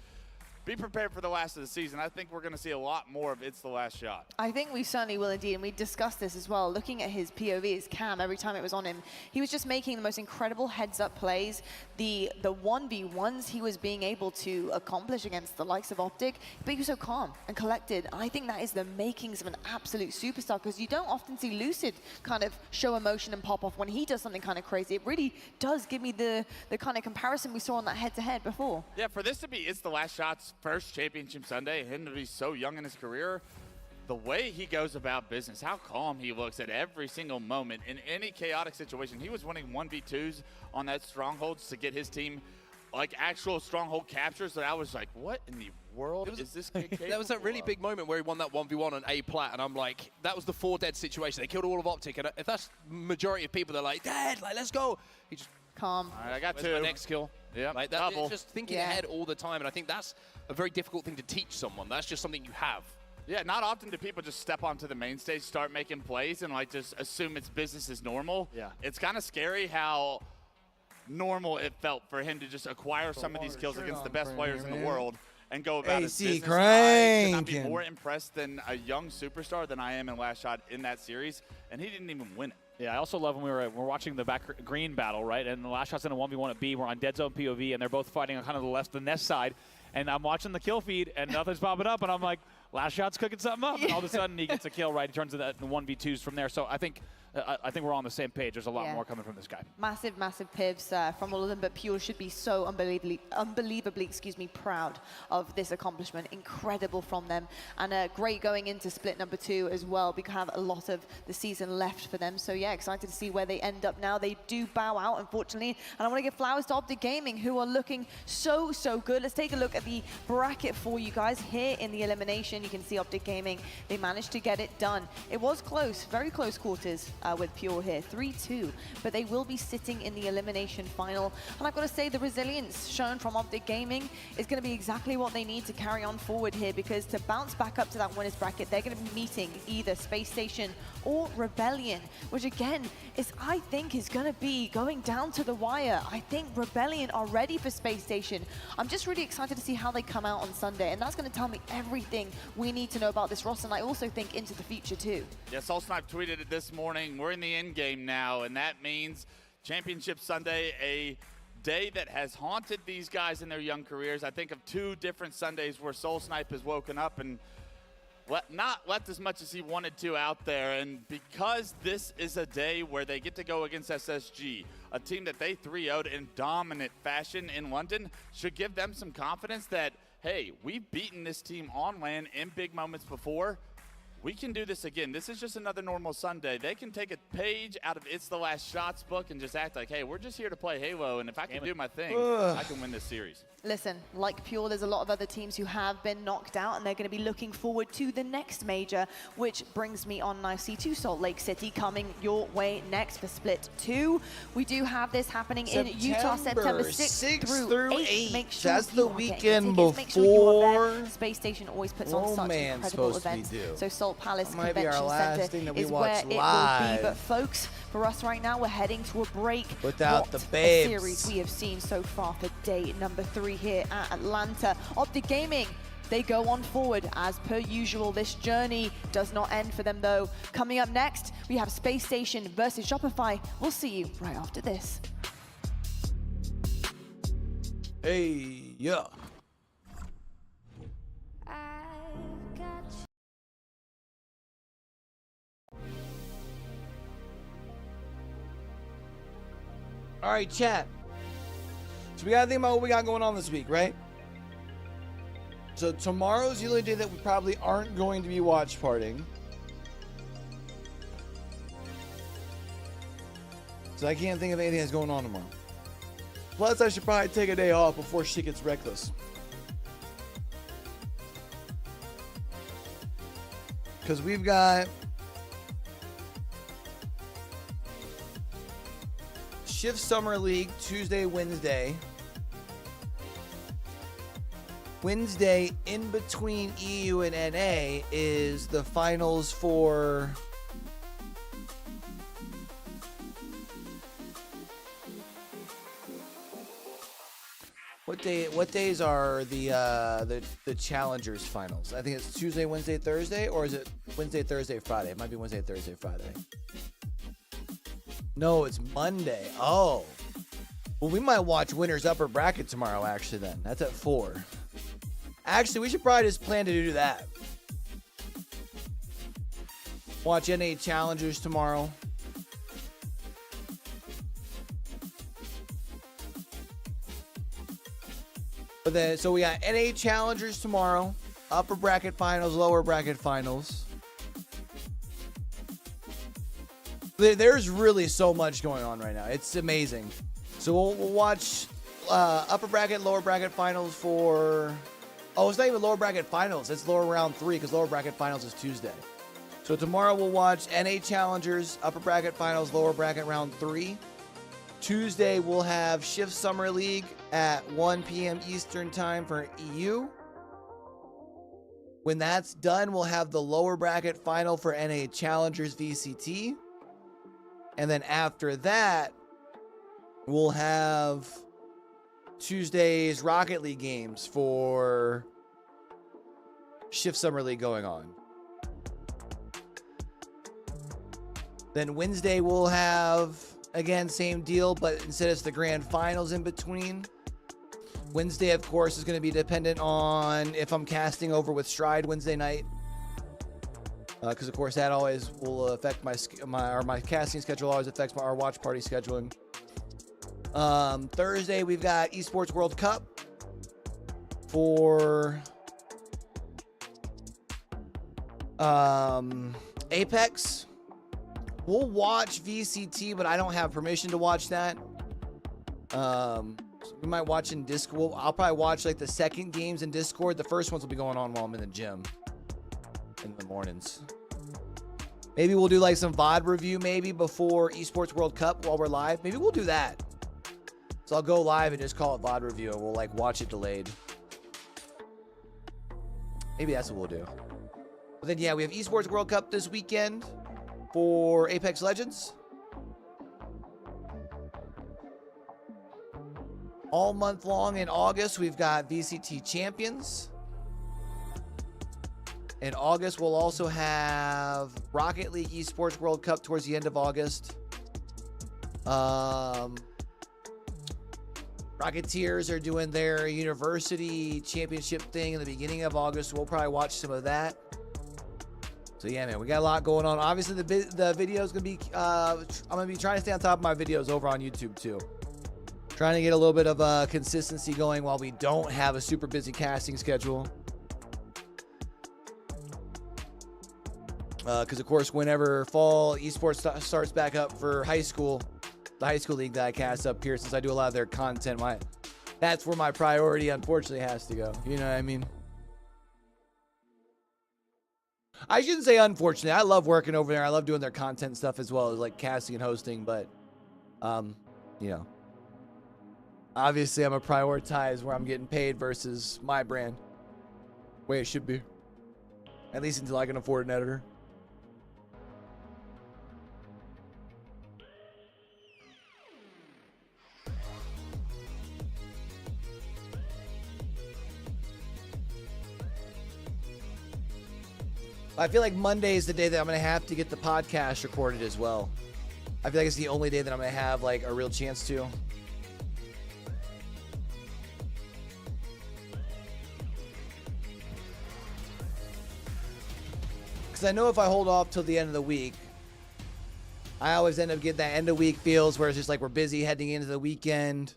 be prepared for the last of the season. I think we're going to see a lot more of It's the Last Shot. I think we certainly will indeed, and we discussed this as well. Looking at his POV, his cam, every time it was on him, he was just making the most incredible heads-up plays. The 1v1s he was being able to accomplish against the likes of Optic, but he was so calm and collected. I think that is the makings of an absolute superstar, because you don't often see Lucid kind of show emotion and pop off when he does something kind of crazy. It really does give me the kind of comparison we saw on that head-to-head before. Yeah, for this to be It's the Last Shot's first championship Sunday, him to be so young in his career, the way he goes about business, how calm he looks at every single moment in any chaotic situation. He was winning 1v2s on that Strongholds to get his team like actual Stronghold captures, that I was like, what in the world is this kid capable There was that really big moment where he won that 1v1 on A plat, and I'm like, that was the 4 dead situation. They killed all of Optic, and if that's majority of people, they're like, dead, like, let's go. He just calm. All right, I got Where's 2. my next kill. Yeah, like that, double. just thinking ahead all the time, and I think that's a very difficult thing to teach someone. That's just something you have. Yeah, not often do people just step onto the main stage, start making plays, and like just assume it's business as normal. Yeah. It's kind of scary how normal it felt for him to just acquire some of these kills against the best players in the world and go about his AC business. I could not be cranking. more impressed than a young superstar than I am in Last Shot in that series, and he didn't even win it. Yeah, I also love when we're watching the back green battle, right? And the Last Shot's in a 1v1 at B. We're on dead zone POV, and they're both fighting on kind of the nest side. And I'm watching the kill feed, and nothing's popping up, and I'm like, Last Shot's cooking something up. And all of a sudden, he gets a kill, right? He turns into 1v2s from there. So I think we're on the same page. There's a lot more coming from this guy. Massive, massive pivs from all of them, but Pure should be so unbelievably, proud of this accomplishment. Incredible from them, and great going into split number 2 as well. We have a lot of the season left for them, so yeah, excited to see where they end up now. They do bow out, unfortunately, and I want to give flowers to Optic Gaming, who are looking so good. Let's take a look at the bracket for you guys here in the elimination. You can see Optic Gaming, they managed to get it done. It was close, very close quarters with Pure here, 3-2, but they will be sitting in the elimination final. And I've got to say, the resilience shown from Optic Gaming is going to be exactly what they need to carry on forward here, because to bounce back up to that winners bracket, they're going to be meeting either Space Station or Rebellion, which again I think is going to be going down to the wire. I think Rebellion are ready for Space Station. I'm just really excited to see how they come out on Sunday, and that's going to tell me everything we need to know about this roster, and I also think into the future too. Yeah, Soul Snipe tweeted it this morning. We're in the end game now, and that means Championship Sunday, a day that has haunted these guys in their young careers. I think of 2 different Sundays where Soul Snipe has woken up and not left as much as he wanted to out there. And because this is a day where they get to go against SSG, a team that they 3-0'd in dominant fashion in London, should give them some confidence that, hey, we've beaten this team on LAN in big moments before. We can do this again. This is just another normal Sunday. They can take a page out of It's the Last Shots book and just act like, hey, we're just here to play Halo, and if I can do my thing, I can win this series. Listen, like Pure, there's a lot of other teams who have been knocked out, and they're going to be looking forward to the next major, which brings me on nicely to Salt Lake City, coming your way next for Split 2. We do have this happening in Utah, September 6th through 8th. Make sure That's you the are getting weekend tickets. Make sure you are there. before Space Station always puts on such Romance incredible supposed to be events. due. So Salt Palace Might be our Convention last Center thing that we is where watch it will be. live. But folks, for us right now, we're heading to a break. Without What the a babes. series we have seen so far for day number 3 here at Atlanta. Optic Gaming, they go on forward as per usual. This journey does not end for them though. Coming up next, we have Space Station versus Shopify. We'll see you right after this. Hey, yeah. All right, chat. So we gotta think about what we got going on this week, right? So tomorrow's the only day that we probably aren't going to be watch partying. So I can't think of anything that's going on tomorrow. Plus, I should probably take a day off before shit gets reckless. Because we've got Shift Summer League Tuesday, Wednesday. Wednesday, in between EU and NA, is the finals for What days are the Challengers finals? I think it's Tuesday, Wednesday, Thursday, or is it Wednesday, Thursday, Friday? It might be Wednesday, Thursday, Friday. No, it's Monday. Oh. Well, we might watch Winners Upper Bracket tomorrow, actually, then. That's at 4. Actually, we should probably just plan to do that. Watch NA Challengers tomorrow. But then, so we got NA Challengers tomorrow, upper bracket finals, lower bracket finals. There's really so much going on right now. It's amazing. So we'll watch upper bracket, lower bracket finals for... Oh, it's not even lower bracket finals. It's lower round 3 because lower bracket finals is Tuesday. So tomorrow we'll watch NA Challengers, upper bracket finals, lower bracket round 3. Tuesday, we'll have Shift Summer League at 1 p.m. Eastern Time for EU. When that's done, we'll have the lower bracket final for NA Challengers VCT. And then after that, we'll have Tuesday's Rocket League games for Shift Summer League going on. Then Wednesday, we'll have... Again, same deal, but instead it's the grand finals in between. Wednesday, of course, is going to be dependent on if I'm casting over with Stride Wednesday night. Because, of course, that always will affect my casting schedule, always affects our watch party scheduling. Thursday, we've got Esports World Cup for Apex. We'll watch VCT, but I don't have permission to watch that. So we might watch in Discord. I'll probably watch like the second games in Discord. The first ones will be going on while I'm in the gym in the mornings. Maybe we'll do like some VOD review maybe before Esports World Cup while we're live. Maybe we'll do that. So I'll go live and just call it VOD review and we'll like watch it delayed. Maybe that's what we'll do. But then yeah, we have Esports World Cup this weekend for Apex Legends. All month long in August, we've got VCT Champions. In August, we'll also have Rocket League Esports World Cup towards the end of August. Rocketeers are doing their university championship thing in the beginning of August. So we'll probably watch some of that. So yeah, man, we got a lot going on. Obviously, the video is gonna be. I'm gonna be trying to stay on top of my videos over on YouTube too. Trying to get a little bit of consistency going while we don't have a super busy casting schedule. Because of course, whenever fall esports starts back up for high school, the high school league that I cast up here, since I do a lot of their content, that's where my priority unfortunately has to go. You know what I mean? I shouldn't say unfortunately. I love working over there. I love doing their content stuff as well as like casting and hosting. But, you know, obviously I'm gonna prioritize where I'm getting paid versus my brand. Way it should be. At least until I can afford an editor. I feel like Monday is the day that I'm going to have to get the podcast recorded as well. I feel like it's the only day that I'm going to have like a real chance to. Because I know if I hold off till the end of the week, I always end up getting that end of week feels where it's just like we're busy heading into the weekend.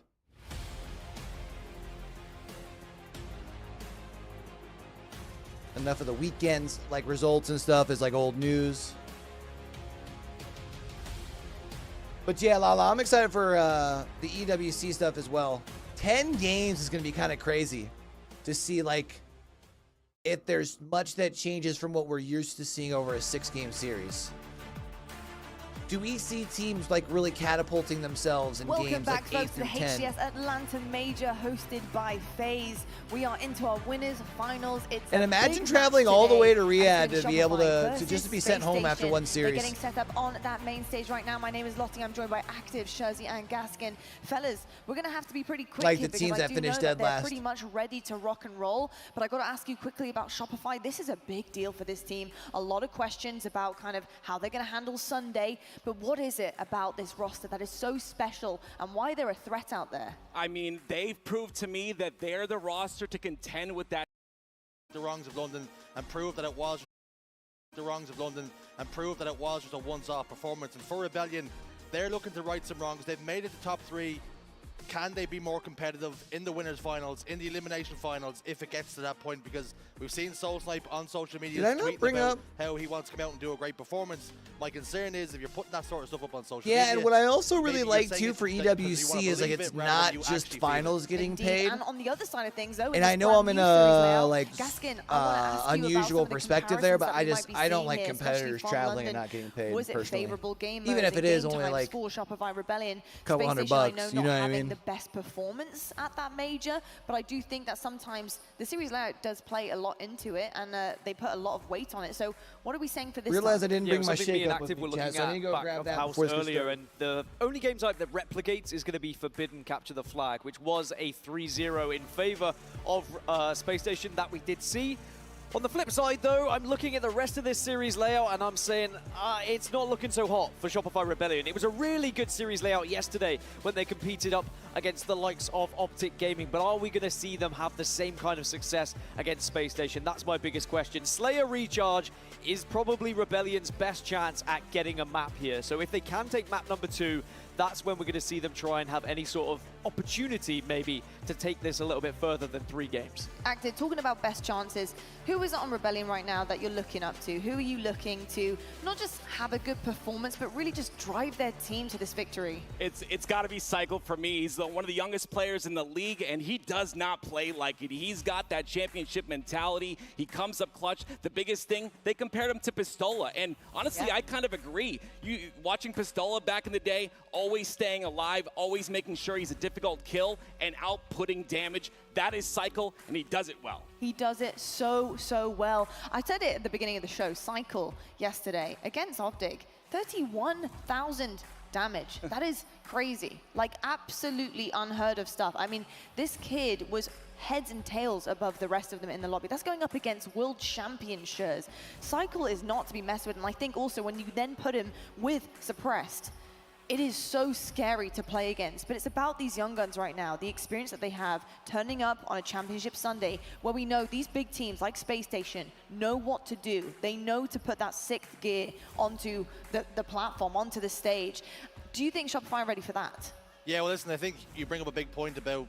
Enough of the weekends, like results and stuff, is like old news. But yeah, Lala, I'm excited for the EWC stuff as well. 10 games is going to be kind of crazy to see, like, if there's much that changes from what we're used to seeing over a 6-game series. do we see teams like really catapulting themselves in Welcome games back, like 8 folks, to the through 10? HCS Atlanta Major hosted by FaZe. We are into our winners finals. It's And a imagine big traveling match all the way today. to Riyadh It's to be able Shopify to just versus be sent home after Space one Station. They're series. getting set up on that main stage right now. My name is Lottie. I'm joined by Active, Shurzy, and Gaskin. Fellas, we're going to have to be pretty quick Like here the because teams I that do finished know dead that they're last. pretty much ready to rock and roll. But I got to ask you quickly about Shopify. This is a big deal for this team. A lot of questions about kind of how they're going to handle Sunday. But what is it about this roster that is so special and why they're a threat out there? I mean, they've proved to me that they're the roster to contend with that. The wrongs of London and prove that it was just a once-off performance. And for Rebellion, they're looking to right some wrongs. They've made it to top 3. Can they be more competitive in the winners finals, in the elimination finals, if it gets to that point? Because we've seen Soul Snipe on social media Did I not tweeting bring about up- how he wants to come out and do a great performance. My concern is if you're putting that sort of stuff up on social media. Yeah, and what I also really maybe you're like saying too it for because you wanna EWC is like believe it's it rather not than you just actually feel it. finals getting Indeed. paid. And on the other side of things, though, And I know I'm in a like Gaskin, I wanna ask you about unusual some of the perspective there, but comparisons that we might be I don't seeing like here, especially competitors from traveling London. and not getting paid Was it personally. favorable game Even modes if it and is game only times like for Shopify Rebellion? couple Space $100 Station, I bucks, know, you not know what I having mean? the best performance at that major, but I do think that sometimes the series layout does play a lot into it, and they put a lot of weight on it. So what are we saying for this Realize time? I didn't bring my something me shake and up with Active were me, looking Chad, so I at need to go back grab of that house before this earlier, starts. and the only game type that replicates is going to be Forbidden Capture the Flag, which was a 3-0 in favor of Space Station that we did see. On the flip side, though, I'm looking at the rest of this series layout, and I'm saying it's not looking so hot for Shopify Rebellion. It was a really good series layout yesterday when they competed up against the likes of Optic Gaming, but are we going to see them have the same kind of success against Space Station? That's my biggest question. Slayer Recharge is probably Rebellion's best chance at getting a map here. So if they can take map number 2, that's when we're going to see them try and have any sort of opportunity, maybe, to take this a little bit further than 3 games. Active, talking about best chances, who is it on Rebellion right now that you're looking up to? Who are you looking to not just have a good performance, but really just drive their team to this victory? It's got to be Cycle for me. He's one of the youngest players in the league, and he does not play like it. He's got that championship mentality. He comes up clutch. The biggest thing, they compared him to Pistola, and honestly, I kind of agree. Watching Pistola back in the day, always staying alive, always making sure he's a difficult kill and outputting damage. That is Cycle, and he does it well. He does it so, so well. I said it at the beginning of the show, Cycle yesterday against Optic, 31,000 damage. That is crazy. Like, absolutely unheard of stuff. I mean, this kid was heads and tails above the rest of them in the lobby. That's going up against world champion Shurs. Cycle is not to be messed with, and I think also when you then put him with Suppressed, it is so scary to play against, but it's about these young guns right now, the experience that they have turning up on a championship Sunday where we know these big teams like Space Station know what to do. They know to put that 6th gear onto the platform, onto the stage. Do you think Shopify are ready for that? Yeah, well, listen, I think you bring up a big point about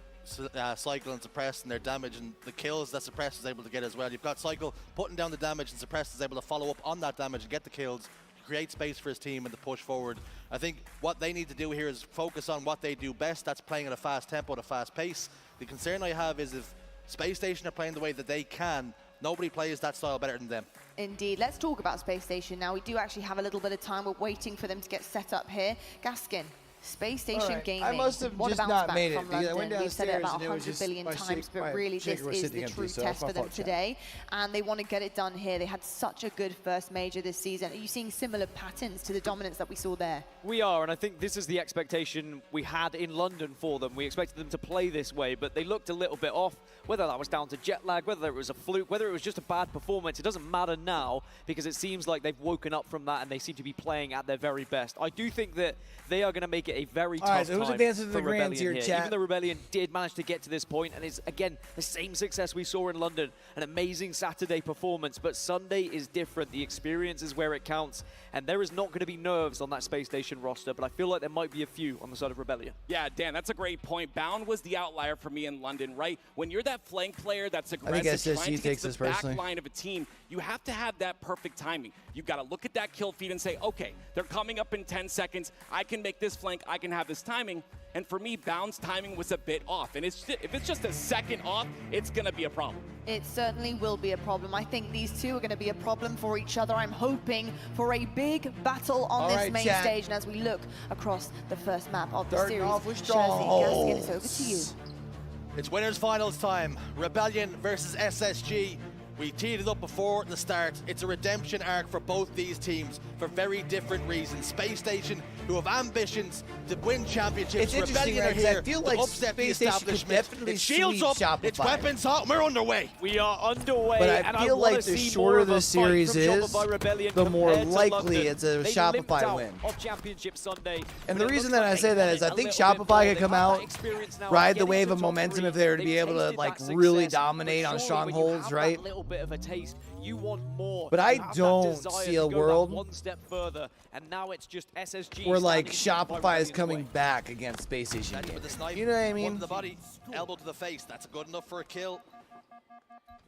Cycle and Suppressed and their damage and the kills that Suppressed is able to get as well. You've got Cycle putting down the damage and Suppressed is able to follow up on that damage and get the kills, create space for his team and to push forward. I think what they need to do here is focus on what they do best. That's playing at a fast tempo, at a fast pace. The concern I have is if Space Station are playing the way that they can, nobody plays that style better than them. Indeed. Let's talk about Space Station now. We do actually have a little bit of time. We're waiting for them to get set up here. Gaskin, Space Station Gaming. I must have what just bounce not back made it from because I London. went We've said it downstairs about and it was 100 just billion my times, but really this shaker was is sitting the empty, true so test my for them fault, Chad. today, and they want to get it done here. They had such a good first major this season. Are you seeing similar patterns to the dominance that we saw there? We are, and I think this is the expectation we had in London for them. We expected them to play this way, but they looked a little bit off. Whether that was down to jet lag, whether it was a fluke, whether it was just a bad performance, it doesn't matter now because it seems like they've woken up from that and they seem to be playing at their very best. I do think that they are going to make it a very tough so who's time advancing to the for grands Rebellion here, here. chat? Even though Rebellion did manage to get to this point, and it's, again, the same success we saw in London, an amazing Saturday performance, but Sunday is different. The experience is where it counts, and there is not going to be nerves on that Space Station roster, but I feel like there might be a few on the side of Rebellion. Yeah, Dan, that's a great point. Bound was the outlier for me in London, right? When you're that flank player that's aggressive, trying to get to the back line of a team, you have to have that perfect timing. You've got to look at that kill feed and say, okay, they're coming up in 10 seconds. I can make this flank think I can have this timing. And for me, Bound's timing was a bit off. And if it's just a second off, it's going to be a problem. It certainly will be a problem. I think these two are going to be a problem for each other. I'm hoping for a big battle on this main stage. And as we look across the first map of the series, Jersey, it's over to you. It's winners finals time. Rebellion versus SSG. We teed it up before the start. It's a redemption arc for both these teams for very different reasons. Space Station, who have ambitions to win championships. It's interesting, Rebellion right? are here I feel to like upset the Space Station could establishment. definitely It's shields up, sweep it's Shopify. weapons hot, we're underway. We are underway, But and I feel like the shorter the series is, the more likely it's a Shopify win. Of Championship Sunday, and the reason that I say that is I think Shopify could come out, ride the wave of momentum if they were to be able to like really dominate on strongholds, right? Bit of a taste, you want more. But I don't see a world one step further, and now it's just SSG where like Shopify is coming back against Space Station. You know what I mean? One to the body, elbow to the face. That's good enough for a kill.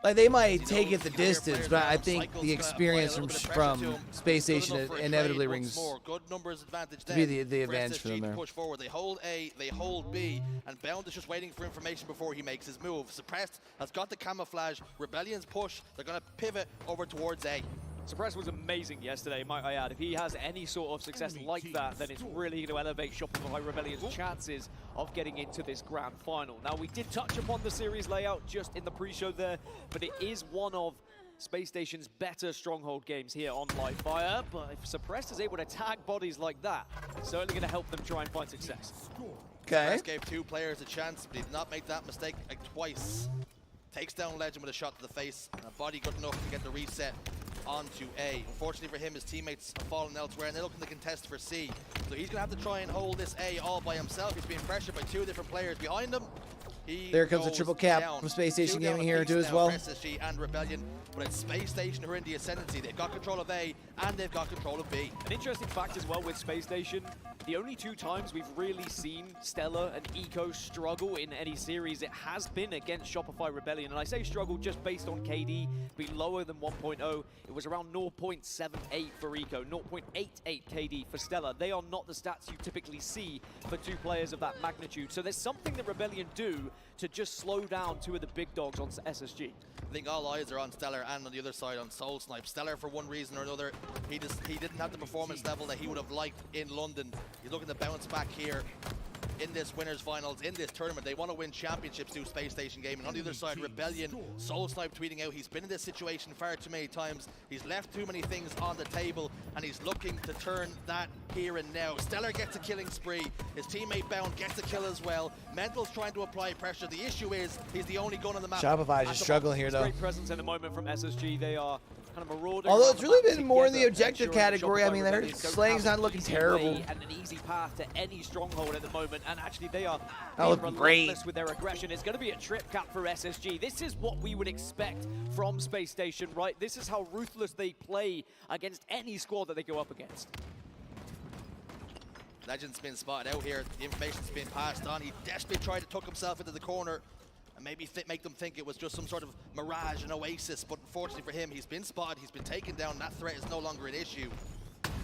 Like they might take it the distance, but I think the experience from Space Station inevitably rings good numbers advantage to be the advantage for them there. Push forward. They hold A, they hold B, and Bound is just waiting for information before he makes his move. Suppressed has got the camouflage. Rebellion's push. They're going to pivot over towards A. Suppress was amazing yesterday, might I add. If he has any sort of success like that, then it's really going to elevate Shopify Rebellion's chances of getting into this grand final. Now, we did touch upon the series layout just in the pre-show there, but it is one of Space Station's better stronghold games here on Live Fire. But if Suppress is able to tag bodies like that, it's certainly going to help them try and find success. Okay. Suppress gave two players a chance, but he did not make that mistake like twice. Takes down Legend with a shot to the face, and a body good enough to get the reset onto A. Unfortunately for him, his teammates have fallen elsewhere, and they're looking to contest for C. So he's going to have to try and hold this A all by himself. He's being pressured by two different players behind him. There comes a triple cap from Space Station Gaming here too as well. SSG and Rebellion, but it's Space Station who are in the ascendancy. They've got control of A, and they've got control of B. An interesting fact as well with Space Station, the only two times we've really seen Stella and Eco struggle in any series, it has been against Shopify Rebellion. And I say struggle just based on KD being lower than 1.0. It was around 0.78 for Eco, 0.88 KD for Stella. They are not the stats you typically see for two players of that magnitude. So there's something that Rebellion do to just slow down two of the big dogs on SSG. I think all eyes are on Stellar and on the other side on Soul Snipe. Stellar, for one reason or another, he didn't have the performance level that he would have liked in London. He's looking to bounce back here in this winners finals, in this tournament. They want to win championships through Space Station Gaming. On the other side, Rebellion, Soul Snipe tweeting out, he's been in this situation far too many times. He's left too many things on the table, and he's looking to turn that here and now. Stellar gets a killing spree. His teammate Bound gets a kill as well. Mental's trying to apply pressure. The issue is he's the only gun on the map. Shopify is just struggling here though. Great presence at the moment from SSG. They are kind of marauding. Although it's really been more in the objective category. I mean, their slaying's not looking terrible. And an easy path to any stronghold at the moment. And actually, they are relentless with their aggression. It's going to be a trip cap for SSG. This is what we would expect from Space Station, right? This is how ruthless they play against any squad that they go up against. Legend's been spotted out here. The information's been passed on. He desperately tried to tuck himself into the corner and maybe make them think it was just some sort of mirage, an oasis, but unfortunately for him, he's been spotted, he's been taken down, that threat is no longer an issue.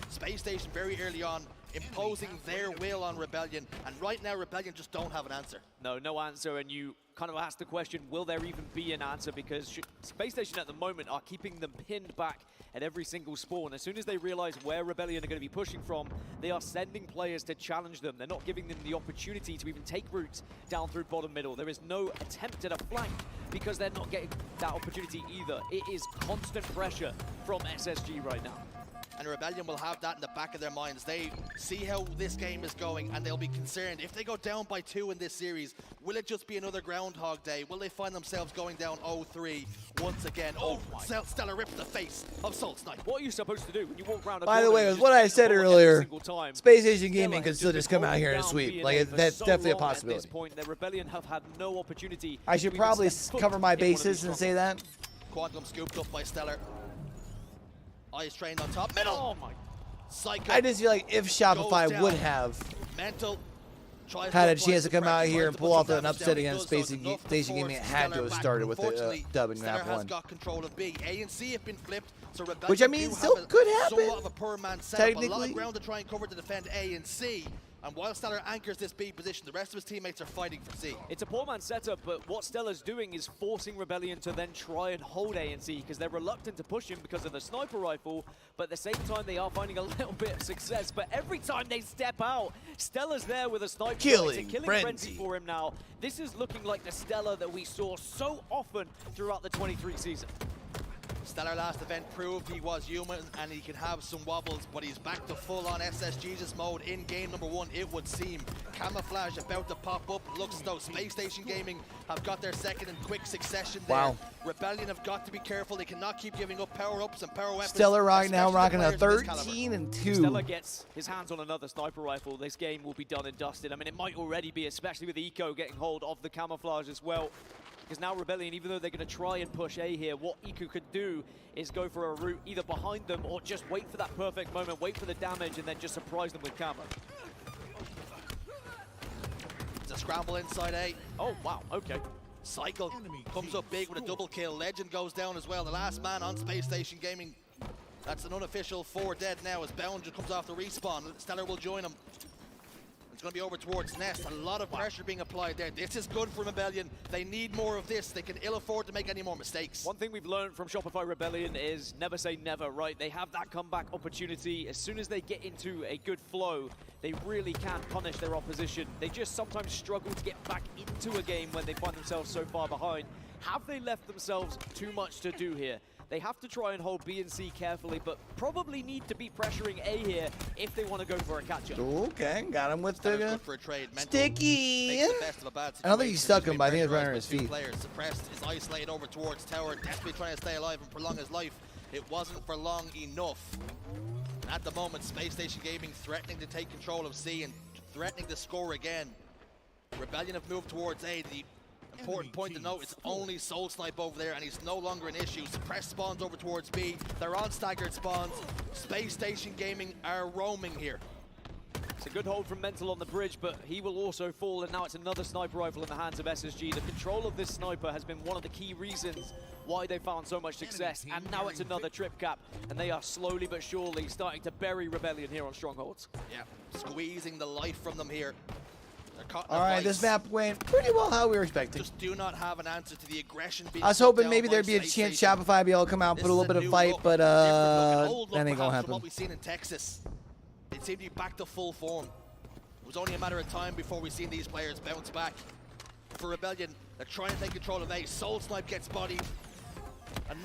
Space Station very early on imposing their will on Rebellion, and right now Rebellion just don't have an answer. No answer, and you kind of ask the question, will there even be an answer? Because Space Station at the moment are keeping them pinned back at every single spawn. As soon as they realize where Rebellion are going to be pushing from, they are sending players to challenge them. They're not giving them the opportunity to even take routes down through bottom middle. There is no attempt at a flank because they're not getting that opportunity either. It is constant pressure from SSG right now. And Rebellion will have that in the back of their minds. They see how this game is going, and they'll be concerned. If they go down by 2 in this series, will it just be another Groundhog Day? Will they find themselves going down 0-3 once again? Oh, Stellar ripped the face of Soul Snipe. What are you supposed to do when you walk around? By the way, with what I said earlier, Space Station Gaming could still just come out here and sweep. Like, that's definitely a possibility. At this point, the Rebellion have had no opportunity. I should probably cover my bases and say that. Quantum scooped up by Stellar. Eyes trained on top, middle. Oh my. Psycho. I just feel like if Shopify would have had a chance to come out here and pull off an upset against Space Station Gaming, it had to have started with a dub in map 1. Got control of B. A and C have been flipped, so which I mean still could happen. Somewhat of a poor man setup. A lot of ground to try and cover to defend A and C. And while Stellar anchors this B position, the rest of his teammates are fighting for C. It's a poor man setup, but what Stellar's doing is forcing Rebellion to then try and hold A and C because they're reluctant to push him because of the sniper rifle, but at the same time they are finding a little bit of success. But every time they step out, Stellar's there with a sniper. It's a killing frenzy for him now. This is looking like the Stellar that we saw so often throughout the 23 season. Stellar last event proved he was human and he can have some wobbles, but he's back to full-on SSG's mode in game number 1, it would seem. Camouflage about to pop up. Looks as though Space Station Gaming have got their second in quick succession there. Wow. Rebellion have got to be careful. They cannot keep giving up power-ups and power weapons. Stellar right now rocking a 13-2. Stellar gets his hands on another sniper rifle. This game will be done and dusted. I mean, it might already be, especially with Eco getting hold of the camouflage as well. Because now Rebellion, even though they're going to try and push A here, what Eco could do is go for a route either behind them or just wait for that perfect moment, wait for the damage, and then just surprise them with camo. It's a scramble inside A. Oh, wow, okay. Cycle comes up big with a double kill. Legend goes down as well. The last man on Space Station Gaming. That's an unofficial 4 dead now as Boundary comes off the respawn. Stellar will join him. It's going to be over towards Nest. A lot of pressure being applied there. This is good for Rebellion. They need more of this. They can ill afford to make any more mistakes. One thing we've learned from Shopify Rebellion is never say never, right? They have that comeback opportunity. As soon as they get into a good flow, they really can punish their opposition. They just sometimes struggle to get back into a game when they find themselves so far behind. Have they left themselves too much to do here? They have to try and hold B and C carefully, but probably need to be pressuring A here if they want to go for a catch-up. Okay, got him with the for a trade. sticky. I don't think he stuck him, but I think he's running on his feet. Players suppressed, is isolated over towards Tower, desperately trying to stay alive and prolong his life. It wasn't for long enough. At the moment, Space Station Gaming threatening to take control of C and threatening to score again. Rebellion have moved towards A. The important point to note, it's only Soul Snipe over there and he's no longer an issue. Suppressed spawns over towards B. They're on staggered spawns. Space Station Gaming are roaming here. It's a good hold from Mental on the bridge, but he will also fall, and now it's another sniper rifle in the hands of SSG. The control of this sniper has been one of the key reasons why they found so much success, and now it's another trip cap, and they are slowly but surely starting to bury Rebellion here on Strongholds. Yeah, squeezing the life from them here. All right, this map went pretty well how we were expecting. Just do not have an answer to the aggression being I was hoping maybe there'd be a chance Shopify be able to come out and put a little bit of fight, but that ain't gonna happen. What we've seen in Texas, it seemed to be back to full form. It was only a matter of time before we seen these players bounce back. For Rebellion, they're trying to take control of A. Soul Snipe gets bodied.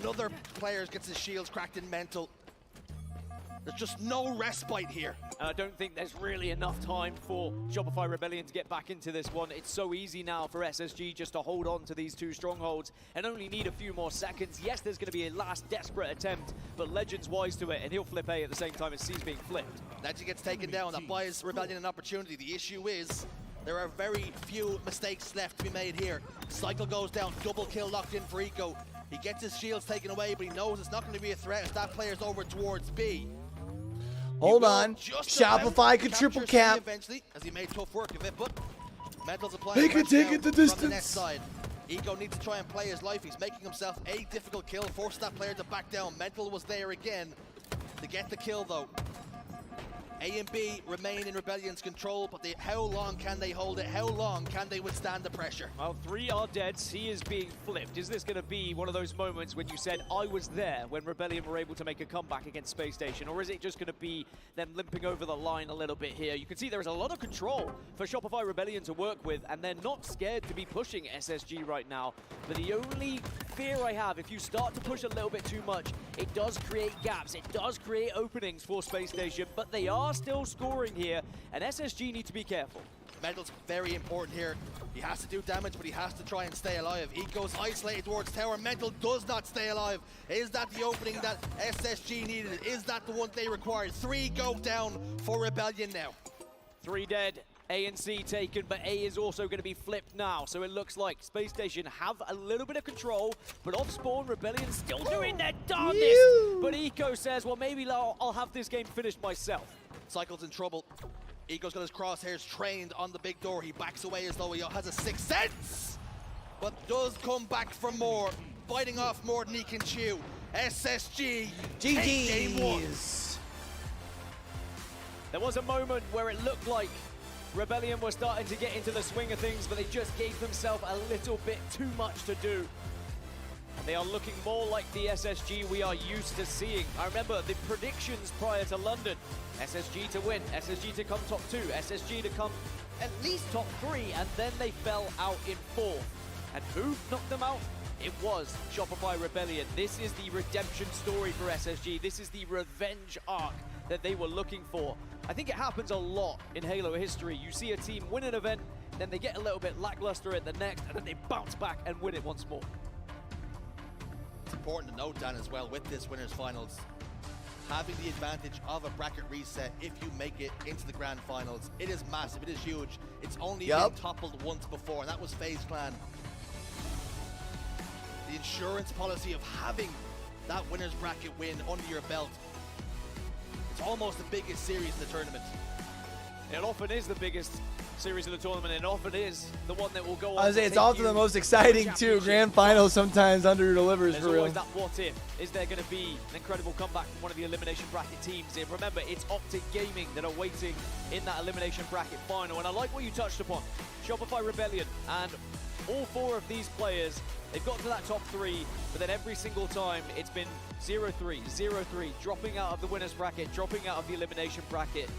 Another player gets his shields cracked in Mental. There's just no respite here. And I don't think there's really enough time for Shopify Rebellion to get back into this one. It's so easy now for SSG just to hold on to these two strongholds and only need a few more seconds. Yes, there's going to be a last desperate attempt, but Legend's wise to it, and he'll flip A at the same time as C's being flipped. Legend gets taken down. That buys Rebellion an opportunity. The issue is there are very few mistakes left to be made here. Cycle goes down. Double kill locked in for Eco. He gets his shields taken away, but he knows it's not going to be a threat if that player's over towards B. Hold on. Shopify could triple cap. Eventually, as he made tough work of it, but Mental's applying They can take it the distance. From the net side. Eco needs to try and play his life. He's making himself a difficult kill, forced that player to back down. Mental was there again to get the kill, though. A and B remain in Rebellion's control, but how long can they hold it? How long can they withstand the pressure? Well, 3 are dead. C is being flipped. Is this going to be one of those moments when you said, I was there when Rebellion were able to make a comeback against Space Station? Or is it just going to be them limping over the line a little bit here? You can see there is a lot of control for Shopify Rebellion to work with, and they're not scared to be pushing SSG right now. But the only fear I have, if you start to push a little bit too much, it does create gaps. It does create openings for Space Station, but they are still scoring here, and SSG need to be careful. Mental's very important here. He has to do damage, but he has to try and stay alive. Eco's isolated towards tower. Mental does not stay alive. Is that the opening that SSG needed? Is that the one they required? 3 go down for Rebellion now. 3 dead. A and C taken, but A is also going to be flipped now. So it looks like Space Station have a little bit of control, but off spawn, Rebellion still doing their darndest. But Eco says, well, maybe I'll have this game finished myself. Cycle's in trouble. Eco's got his crosshairs trained on the big door. He backs away as though he has a sixth sense, but does come back for more, biting off more than he can chew. SSG take game 1. There was a moment where it looked like Rebellion were starting to get into the swing of things, but they just gave themselves a little bit too much to do. And they are looking more like the SSG we are used to seeing. I remember the predictions prior to London. SSG to win, SSG to come top 2, SSG to come at least top 3, and then they fell out in 4th. And who knocked them out? It was Shopify Rebellion. This is the redemption story for SSG. This is the revenge arc that they were looking for. I think it happens a lot in Halo history. You see a team win an event, then they get a little bit lackluster at the next, and then they bounce back and win it once more. It's important to note, Dan, as well, with this winners finals, having the advantage of a bracket reset if you make it into the grand finals. It is massive, it is huge. It's only been toppled once before, and that was FaZe Clan. The insurance policy of having that winners bracket win under your belt, it's almost the biggest series in the tournament. It often is the biggest series of the tournament, and often is the one that will go on. I was saying, it's also the most exciting too. Grand finals sometimes under-delivers for real. There's always that what if. Is there going to be an incredible comeback from one of the elimination bracket teams? And remember, it's Optic Gaming that are waiting in that elimination bracket final. And I like what you touched upon. Shopify Rebellion and all 4 of these players, they've got to that top 3, but then every single time it's been 0-3, 0-3, dropping out of the winners bracket, dropping out of the elimination bracket.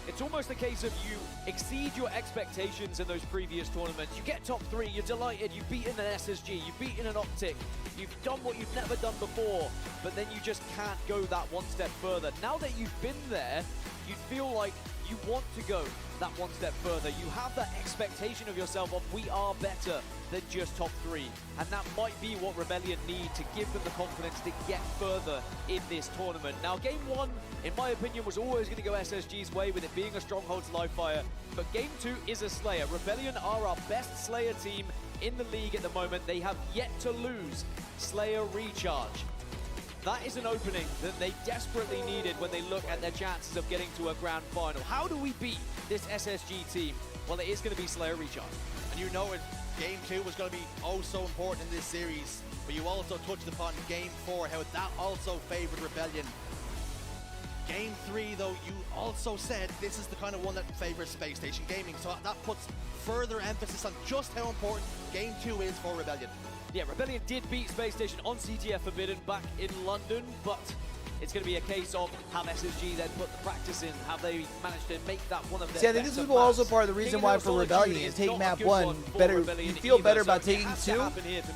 It's almost a case of you exceed your expectations in those previous tournaments. You get top 3, you're delighted, you've beaten an SSG, you've beaten an Optic, you've done what you've never done before, but then you just can't go that one step further. Now that you've been there, you feel like you want to go that one step further. You have that expectation of yourself of we are better than just top 3. And that might be what Rebellion need to give them the confidence to get further in this tournament. Now, game 1, in my opinion, was always going to go SSG's way with it being a Stronghold's live fire. But game 2 is a Slayer. Rebellion are our best Slayer team in the league at the moment. They have yet to lose Slayer Recharge. That is an opening that they desperately needed when they look at their chances of getting to a grand final. How do we beat this SSG team? Well, it is going to be Slayer Recharge. And you know it, game 2 was going to be oh so important in this series, but you also touched upon game 4, how that also favored Rebellion. Game 3, though, you also said this is the kind of one that favors Space Station Gaming, so that puts further emphasis on just how important game 2 is for Rebellion. Yeah, Rebellion did beat Space Station on CTF Forbidden back in London, but it's going to be a case of have SSG then put the practice in, have they managed to make that one of their See, I think this is also part of the reason why for Rebellion is take map 1 better. You feel better about taking 2,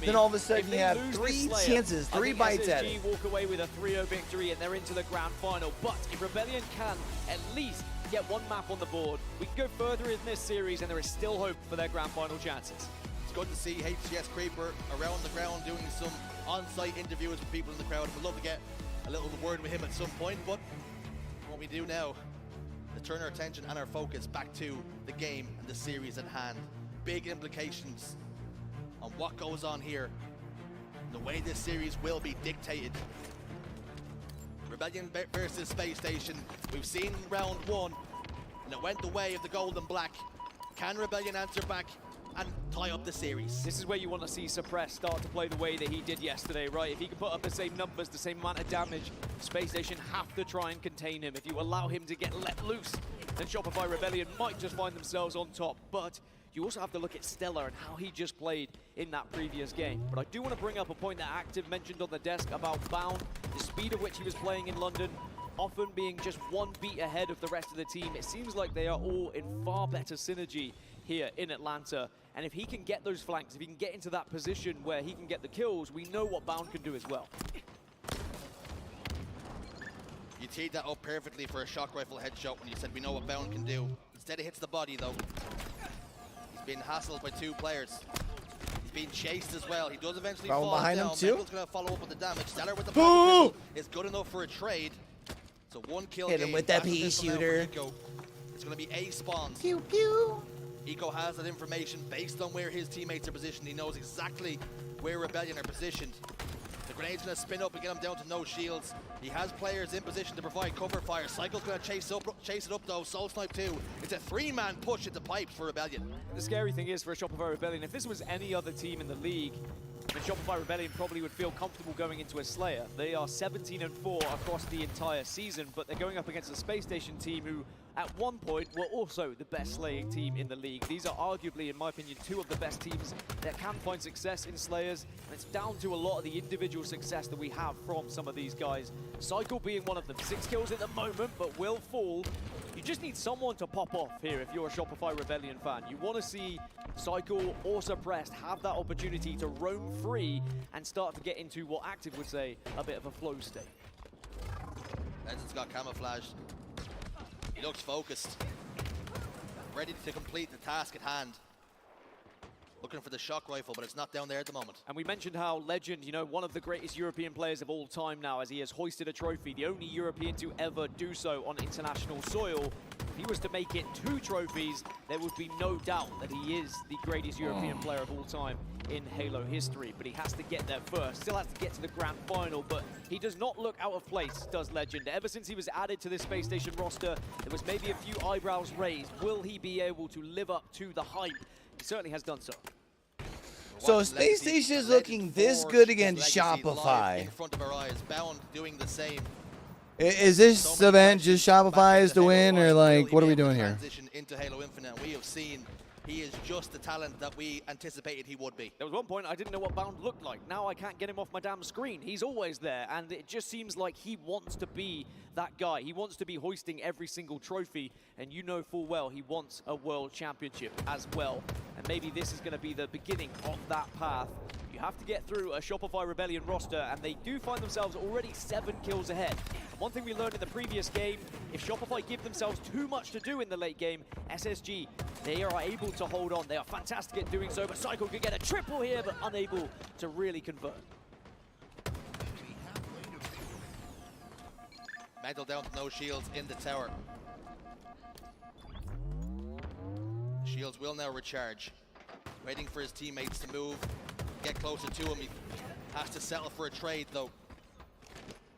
then all of a sudden you have 3 chances, 3 bites at it. walk away with a 3-0 victory and they're into the grand final. But if Rebellion can at least get 1 map on the board, we can go further in this series and there is still hope for their grand final chances. It's good to see HCS Creeper around the ground doing some on-site interviews with people in the crowd. We'd love to get a little word with him at some point, but what we do now is turn our attention and our focus back to the game and the series at hand. Big implications on what goes on here, the way this series will be dictated. Rebellion versus Space Station. We've seen round 1, and it went the way of the gold and black. Can Rebellion answer back and tie up the series? This is where you want to see Suppress start to play the way that he did yesterday, right? If he can put up the same numbers, the same amount of damage, Space Station have to try and contain him. If you allow him to get let loose, then Shopify Rebellion might just find themselves on top. But you also have to look at Stellar and how he just played in that previous game. But I do want to bring up a point that Active mentioned on the desk about Bound, the speed at which he was playing in London, often being just 1 beat ahead of the rest of the team. It seems like they are all in far better synergy here in Atlanta. And if he can get those flanks, if he can get into that position where he can get the kills, we know what Bound can do as well. You teed that up perfectly for a shock rifle headshot when you said we know what Bound can do. Instead it hits the body though. He's being hassled by 2 players. He's being chased as well. He does eventually fall behind down. him too. Mental's gonna follow up with the damage. Stellar with the pistol is good enough for a trade. So 1 kill Hit him with that pea shooter. It's gonna be A spawns. Pew pew. Eco has that information based on where his teammates are positioned. He knows exactly where Rebellion are positioned. The grenade's going to spin up and get him down to no shields. He has players in position to provide cover fire. Cycle's going to chase it up though. Soul Snipe 2. It's a 3-man push at the pipes for Rebellion. The scary thing is for a Shopify Rebellion, if this was any other team in the league, then Shopify Rebellion probably would feel comfortable going into a Slayer. They are 17-4 across the entire season, but they're going up against a Space Station team who at one point were also the best slaying team in the league. These are arguably, in my opinion, two of the best teams that can find success in Slayers, and it's down to a lot of the individual success that we have from some of these guys. Cycle being one of them. 6 kills at the moment, but will fall. You just need someone to pop off here if you're a Shopify Rebellion fan. You want to see Cycle or Suppressed have that opportunity to roam free and start to get into what Active would say a bit of a flow state. Legend's got camouflaged. He looks focused, ready to complete the task at hand. Looking for the shock rifle, but it's not down there at the moment. And we mentioned how Legend, you know, one of the greatest European players of all time now, as he has hoisted a trophy, the only European to ever do so on international soil. If he was to make it 2 trophies, there would be no doubt that he is the greatest European player of all time in Halo history. But he has to get there first, still has to get to the grand final, but he does not look out of place, does Legend. Ever since he was added to this Space Station roster, there was maybe a few eyebrows raised. Will he be able to live up to the hype? He certainly has done so. So Space Station is looking this good against Shopify. In front of our eyes, Bound doing the same. Is this event just Shopify's to win, or like what are we doing here? Transition into Halo Infinite. We have seen he is just the talent that we anticipated he would be. There was one point I didn't know what Bound looked like. Now I can't get him off my damn screen. He's always there, and it just seems like he wants to be that guy. He wants to be hoisting every single trophy, and you know full well he wants a world championship as well. And maybe this is going to be the beginning of that path. You have to get through a Shopify Rebellion roster, and they do find themselves already 7 kills ahead. One thing we learned in the previous game, if Shopify give themselves too much to do in the late game, SSG, they are able to hold on. They are fantastic at doing so, but Cycle could get a triple here, but unable to really convert. Mental down to no shields in the tower. Shields will now recharge. Waiting for his teammates to move, get closer to him. He has to settle for a trade though.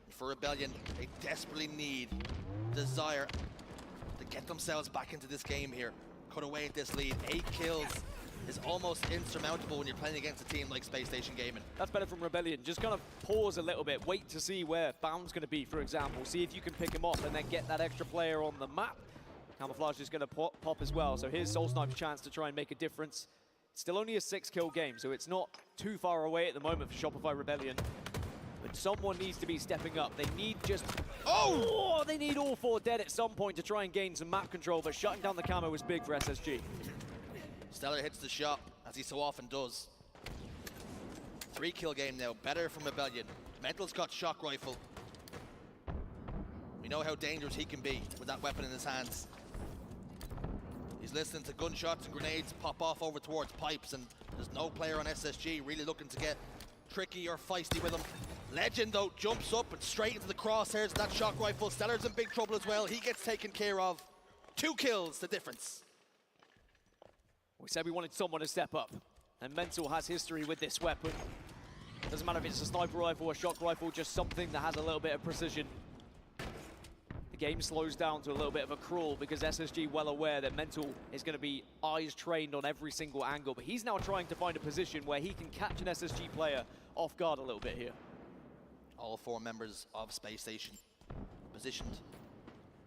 For Rebellion, they desperately need, desire to get themselves back into this game here. Cut away at this lead. 8 kills is almost insurmountable when you're playing against a team like Space Station Gaming. That's better from Rebellion. Just kind of pause a little bit, wait to see where Bound's going to be, for example. See if you can pick him off and then get that extra player on the map. Camouflage is going to pop as well, so here's Soul Snipe's chance to try and make a difference. It's still only a 6-kill game, so it's not too far away at the moment for Shopify Rebellion. But someone needs to be stepping up. They need just... Oh! They need all 4 dead at some point to try and gain some map control, but shutting down the camo was big for SSG. Stellar hits the shot, as he so often does. 3-kill game now, better from Rebellion. Mental's got shock rifle. We know how dangerous he can be with that weapon in his hands. He's listening to gunshots and grenades pop off over towards pipes, and there's no player on SSG really looking to get tricky or feisty with him. Legend, though, jumps up and straight into the crosshairs of that shock rifle. Stellar's in big trouble as well. He gets taken care of. 2 kills, the difference. We said we wanted someone to step up, and Mental has history with this weapon. Doesn't matter if it's a sniper rifle or a shock rifle, just something that has a little bit of precision. The game slows down to a little bit of a crawl because SSG well aware that Mental is going to be eyes trained on every single angle, but he's now trying to find a position where he can catch an SSG player off guard a little bit here. All 4 members of Space Station positioned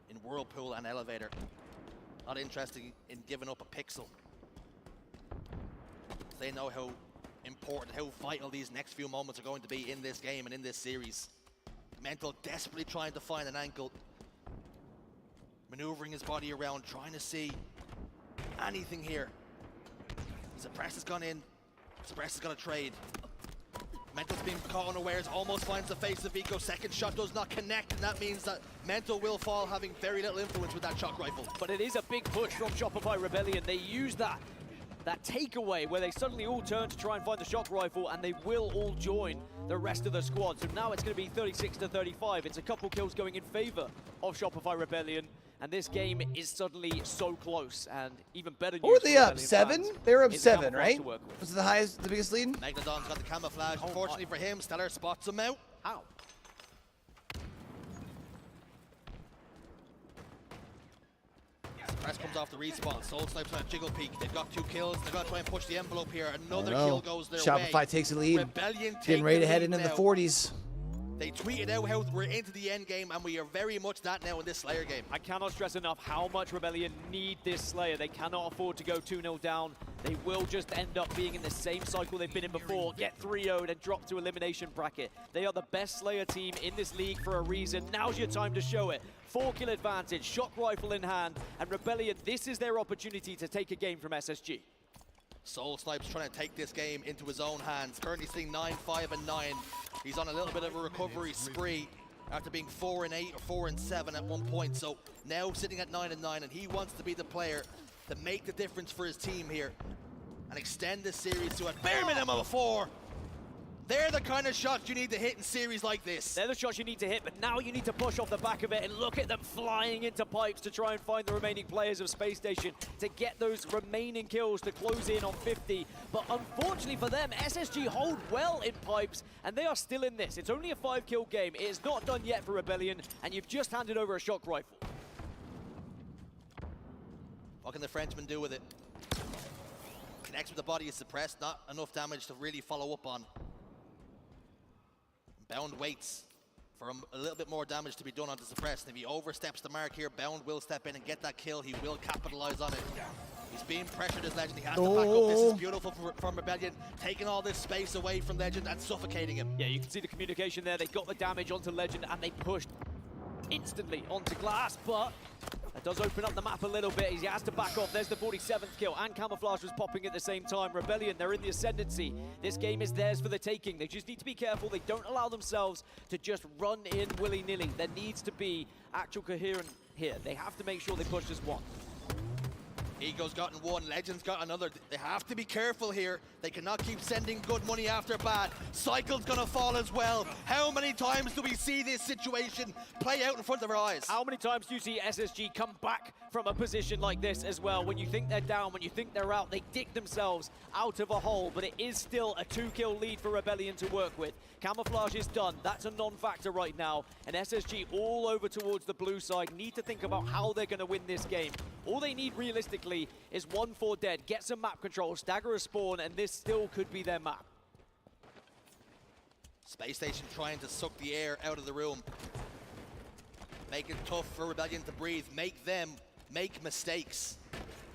in Whirlpool and Elevator. Not interested in giving up a pixel. They know how important, how vital these next few moments are going to be in this game and in this series. Mental desperately trying to find an angle. Maneuvering his body around, trying to see anything here. Suppress has gone in. Suppress has got a trade. Mental's being caught unawares, almost finds the face of Vico. Second shot does not connect, and that means that Mental will fall, having very little influence with that shock rifle. But it is a big push from Shopify Rebellion. They use that takeaway where they suddenly all turn to try and find the shock rifle, and they will all join the rest of the squad. So now it's going to be 36-35. It's a couple kills going in favor of Shopify Rebellion, and this game is suddenly so close. And even better news. What were they up? 7? They were up It's 7, a right? was Was it the highest, the biggest lead? Megalodon's got the camouflage. Unfortunately for him, Stellar spots him out. Ow. Press comes off the respawn. Soul Snipes on a jiggle peek. They've got 2 kills. They've got to try and push the envelope here. Another kill goes their way. Shopify takes the lead. Rebellion Getting ready to head into now. the 40s. They tweeted out how we're into the end game, and we are very much that now in this Slayer game. I cannot stress enough how much Rebellion need this Slayer. They cannot afford to go 2-0 down. They will just end up being in the same cycle they've been in before, get 3-0'd and drop to elimination bracket. They are the best Slayer team in this league for a reason. Now's your time to show it. 4-kill advantage, shock rifle in hand, and Rebellion, this is their opportunity to take a game from SSG. Soul Snipes trying to take this game into his own hands. Currently sitting 9-5-9. He's on a little bit of a recovery spree after being 4-8 or 4-7 at one point. So now sitting at 9-9, and he wants to be the player to make the difference for his team here and extend this series to a bare minimum of 4. They're the kind of shots you need to hit in series like this. They're the shots you need to hit, but now you need to push off the back of it and look at them flying into pipes to try and find the remaining players of Space Station to get those remaining kills to close in on 50. But unfortunately for them, SSG hold well in pipes, and they are still in this. It's only a 5-kill game. It is not done yet for Rebellion, and you've just handed over a shock rifle. What can the Frenchman do with it? Connects with the body, is suppressed, not enough damage to really follow up on. Bound waits for a little bit more damage to be done onto Suppress. And if he oversteps the mark here, Bound will step in and get that kill. He will capitalize on it. He's being pressured as Legend. He has to back up. This is beautiful from Rebellion, taking all this space away from Legend and suffocating him. Yeah, you can see the communication there. They got the damage onto Legend and they pushed instantly onto Glass, but that does open up the map a little bit. He has to back off. There's the 47th kill, and Camouflage was popping at the same time. Rebellion, they're in the ascendancy. This game is theirs for the taking. They just need to be careful. They don't allow themselves to just run in willy-nilly. There needs to be actual coherence here. They have to make sure they push as one. Ego's gotten one, Legend's got another. They have to be careful here. They cannot keep sending good money after bad. Cycle's gonna fall as well. How many times do we see this situation play out in front of our eyes? How many times do you see SSG come back from a position like this as well? When you think they're down, when you think they're out, they dig themselves out of a hole, but it is still a 2-kill lead for Rebellion to work with. Camouflage is done. That's a non-factor right now. And SSG all over towards the blue side need to think about how they're going to win this game. All they need realistically is 1-4 dead, get some map control, stagger a spawn, and this still could be their map. Space Station trying to suck the air out of the room. Make it tough for Rebellion to breathe. Make them make mistakes.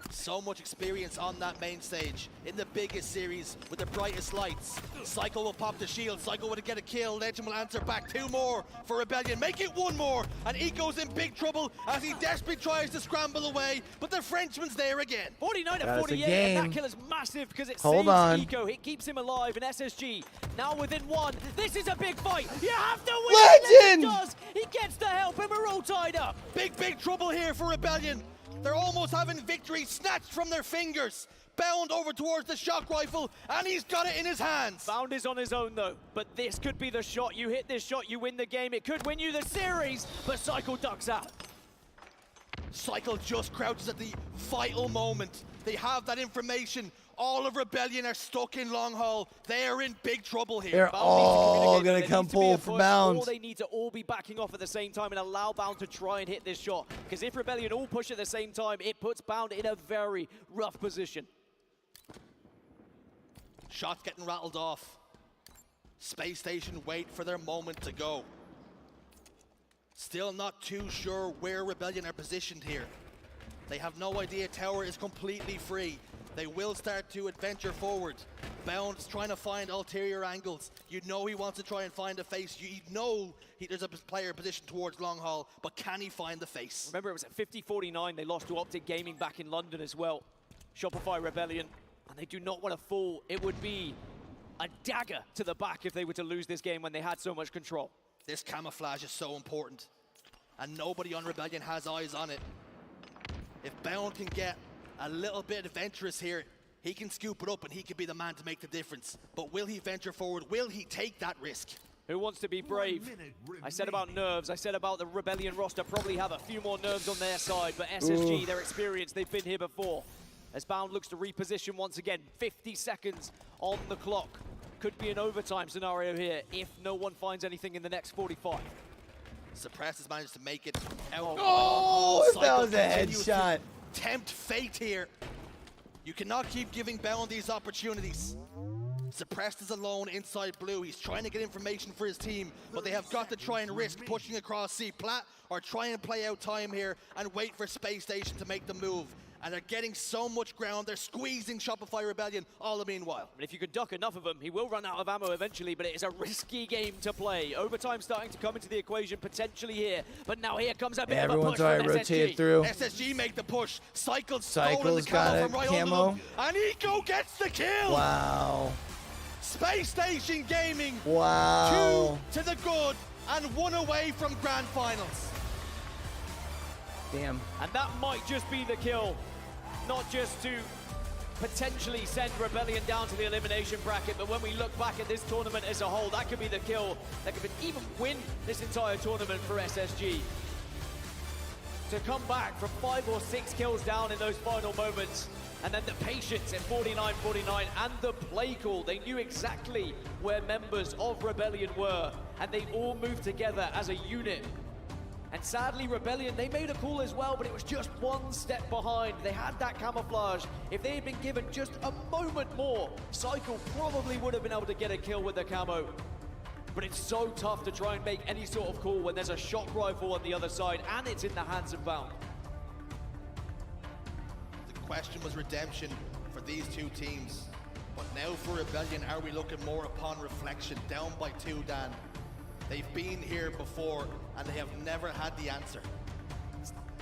So much experience on that main stage in the biggest series with the brightest lights. Cycle will pop the shield. Cycle would get a kill. Legend will answer back. 2 more for Rebellion. Make it 1 more. And Eco's in big trouble as he desperately tries to scramble away. But the Frenchman's there again. 49 to 48. And that kill is massive because it Hold saves on. Eco. It keeps him alive. And SSG now within 1. This is a big fight. You have to win. Legend does. He gets the help and we're all tied up. Big trouble here for Rebellion. They're almost having victory snatched from their fingers. Bound over towards the shock rifle, and he's got it in his hands. Bound is on his own though, but this could be the shot. You hit this shot, you win the game. It could win you the series, but Cycle ducks out. Cycle just crouches at the vital moment. They have that information. All of Rebellion are stuck in long haul. They are in big trouble here. They're all going to come pull for Bound. Or they need to all be backing off at the same time and allow Bound to try and hit this shot. Because if Rebellion all push at the same time, it puts Bound in a very rough position. Shots getting rattled off. Space Station wait for their moment to go. Still not too sure where Rebellion are positioned here. They have no idea. Tower is completely free. They will start to adventure forward. Bound's trying to find ulterior angles. You know he wants to try and find a face. You know there's a player positioned towards long haul, but can he find the face? Remember, it was at 50-49. They lost to Optic Gaming back in London as well. Shopify Rebellion, and they do not want to fall. It would be a dagger to the back if they were to lose this game when they had so much control. This camouflage is so important, and nobody on Rebellion has eyes on it. If Bound can get a little bit adventurous here, he can scoop it up and he can be the man to make the difference. But will he venture forward? Will he take that risk? Who wants to be brave? I said about nerves. I said about the Rebellion roster probably have a few more nerves on their side, but SSG, they're experienced. They've been here before. As Bound looks to reposition once again, 50 seconds on the clock. Could be an overtime scenario here if no one finds anything in the next 45. Suppress has managed to make it out. Oh, that was a headshot. Tempt fate here. You cannot keep giving Bound these opportunities. Suppressed is alone inside blue. He's trying to get information for his team, but they have got to try and risk pushing across C plat or try and play out time here and wait for Space Station to make the move. And they're getting so much ground. They're squeezing Shopify Rebellion all the meanwhile. And if you could duck enough of them, he will run out of ammo eventually, but it is a risky game to play. Overtime starting to come into the equation potentially here, but now here comes a bit of a push from already SSG. rotated through. SSG make the push. Cycle's Cycle's got got from a right camo. under them, and Eco gets the kill. Wow. Space Station Gaming. Wow. 2 to the good and 1 away from grand finals. Damn. And that might just be the kill. Not just to potentially send Rebellion down to the elimination bracket, but when we look back at this tournament as a whole, that could be the kill that could even win this entire tournament for SSG. To come back from 5 or 6 kills down in those final moments, and then the patience at 49-49 and the play call. They knew exactly where members of Rebellion were, and they all moved together as a unit. And sadly, Rebellion, they made a call as well, but it was just 1 step behind. They had that camouflage. If they had been given just a moment more, Cycle probably would have been able to get a kill with the camo. But it's so tough to try and make any sort of call when there's a shock rifle on the other side, and it's in the hands of Bound. The question was redemption for these 2 teams. But now for Rebellion, are we looking more upon reflection? Down by 2, Dan. They've been here before, and they have never had the answer.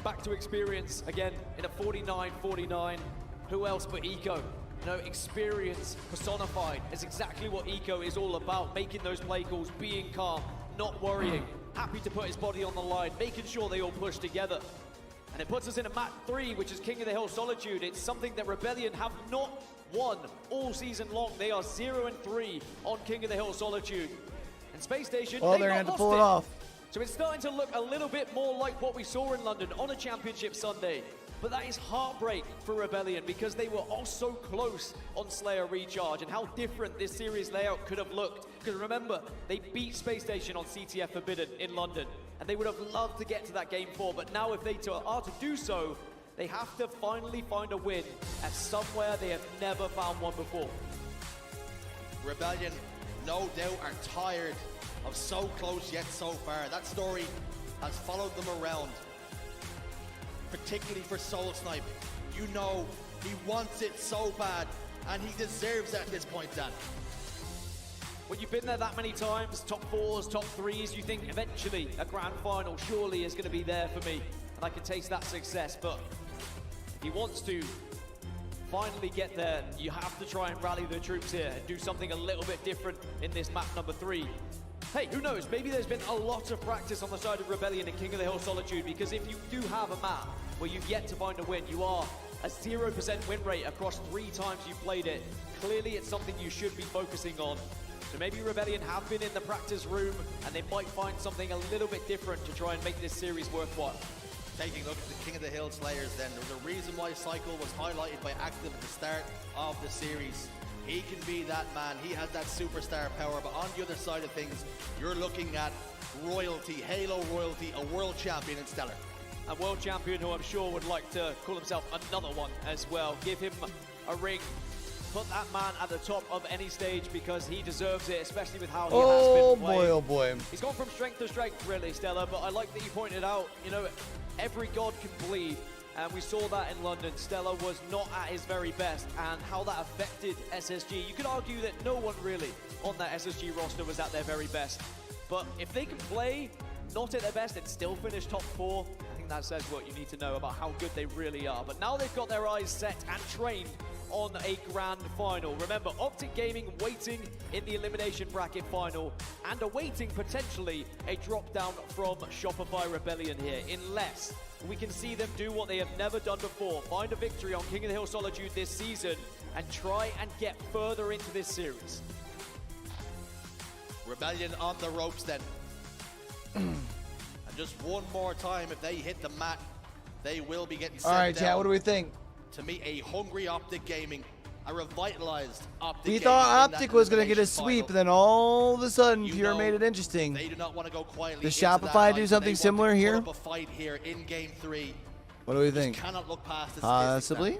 Back to experience again in a 49-49. Who else but Eco? You know, experience personified is exactly what Eco is all about. Making those play calls, being calm, not worrying, happy to put his body on the line, making sure they all push together. And it puts us in a map 3, which is King of the Hill Solitude. It's something that Rebellion have not won all season long. They are 0-3 on King of the Hill Solitude. And Space Station, Well, they're going to have to pull it off. So it's starting to look a little bit more like what we saw in London on a championship Sunday. But that is heartbreak for Rebellion because they were all so close on Slayer Recharge and how different this series layout could have looked. Because remember, they beat Space Station on CTF Forbidden in London. And they would have loved to get to that Game 4. But now if they are to do so, they have to finally find a win at somewhere they have never found one before. Rebellion, no doubt, are tired of so close yet so far. That story has followed them around, particularly for Soul Snipe. You know he wants it so bad, and he deserves it at this point, Dan. When you've been there that many times, top 4s, top 3s, you think eventually a grand final surely is going to be there for me, and I can taste that success. But if he wants to finally get there, you have to try and rally the troops here and do something a little bit different in this map number 3. Hey, who knows, maybe there's been a lot of practice on the side of Rebellion in King of the Hill Solitude, because if you do have a map where you've yet to find a win, you are a 0% win rate across 3 times you've played it. Clearly it's something you should be focusing on. So maybe Rebellion have been in the practice room and they might find something a little bit different to try and make this series worthwhile. Taking a look at the King of the Hill Slayers then, there's a reason why Cycle was highlighted by Active at the start of the series. He can be that man, he has that superstar power, but on the other side of things, you're looking at royalty, Halo royalty, a world champion in Stellar. A world champion who I'm sure would like to call himself another one as well. Give him a ring. Put that man at the top of any stage because he deserves it, especially with how he has been playing. Oh boy. He's gone from strength to strength, really, Stella, but I like that you pointed out, you know, every god can bleed. And we saw that in London. Stella was not at his very best, and how that affected SSG. You could argue that no one really on that SSG roster was at their very best. But if they can play not at their best and still finish top 4, I think that says what you need to know about how good they really are. But now they've got their eyes set and trained on a grand final. Remember, Optic Gaming waiting in the elimination bracket final and awaiting potentially a drop down from Shopify Rebellion here, unless we can see them do what they have never done before, find a victory on King of the Hill Solitude this season and try and get further into this series. Rebellion on the ropes then. And just one more time, if they hit the mat, they will be getting sent All right, down. chat, what do we think? To meet a hungry Optic Gaming, a revitalized Optic Gaming. We thought Optic was going to get a elimination sweep, final. then all of a sudden, You Pure know made it interesting. They do not want to go quietly. Does into that Shopify fight, do and something they want similar to here? Put up a fight here in Game 3. What do we Just think? cannot look past this. Possibly.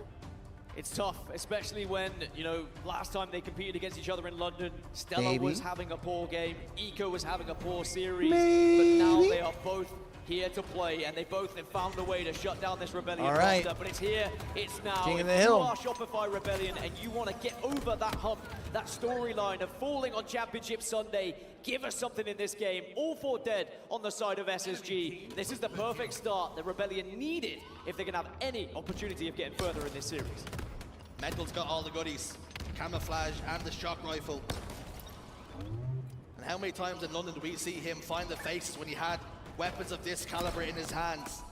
It's tough, especially when, you know, last time they competed against each other in London, Stella was having a poor game, Eco was having a poor series, but now they are both here to play, and they both have found a way to shut down this Rebellion roster. But it's here, it's now. King of the if Hill. you are Shopify Rebellion and you want to get over that hump, that storyline of falling on Championship Sunday, give us something in this game. All 4 dead on the side of SSG. This is the perfect start that Rebellion needed if they're going to have any opportunity of getting further in this series. Mental's got all the goodies, camouflage and the shock rifle. And how many times in London do we see him find the faces when he had weapons of this caliber in his hands?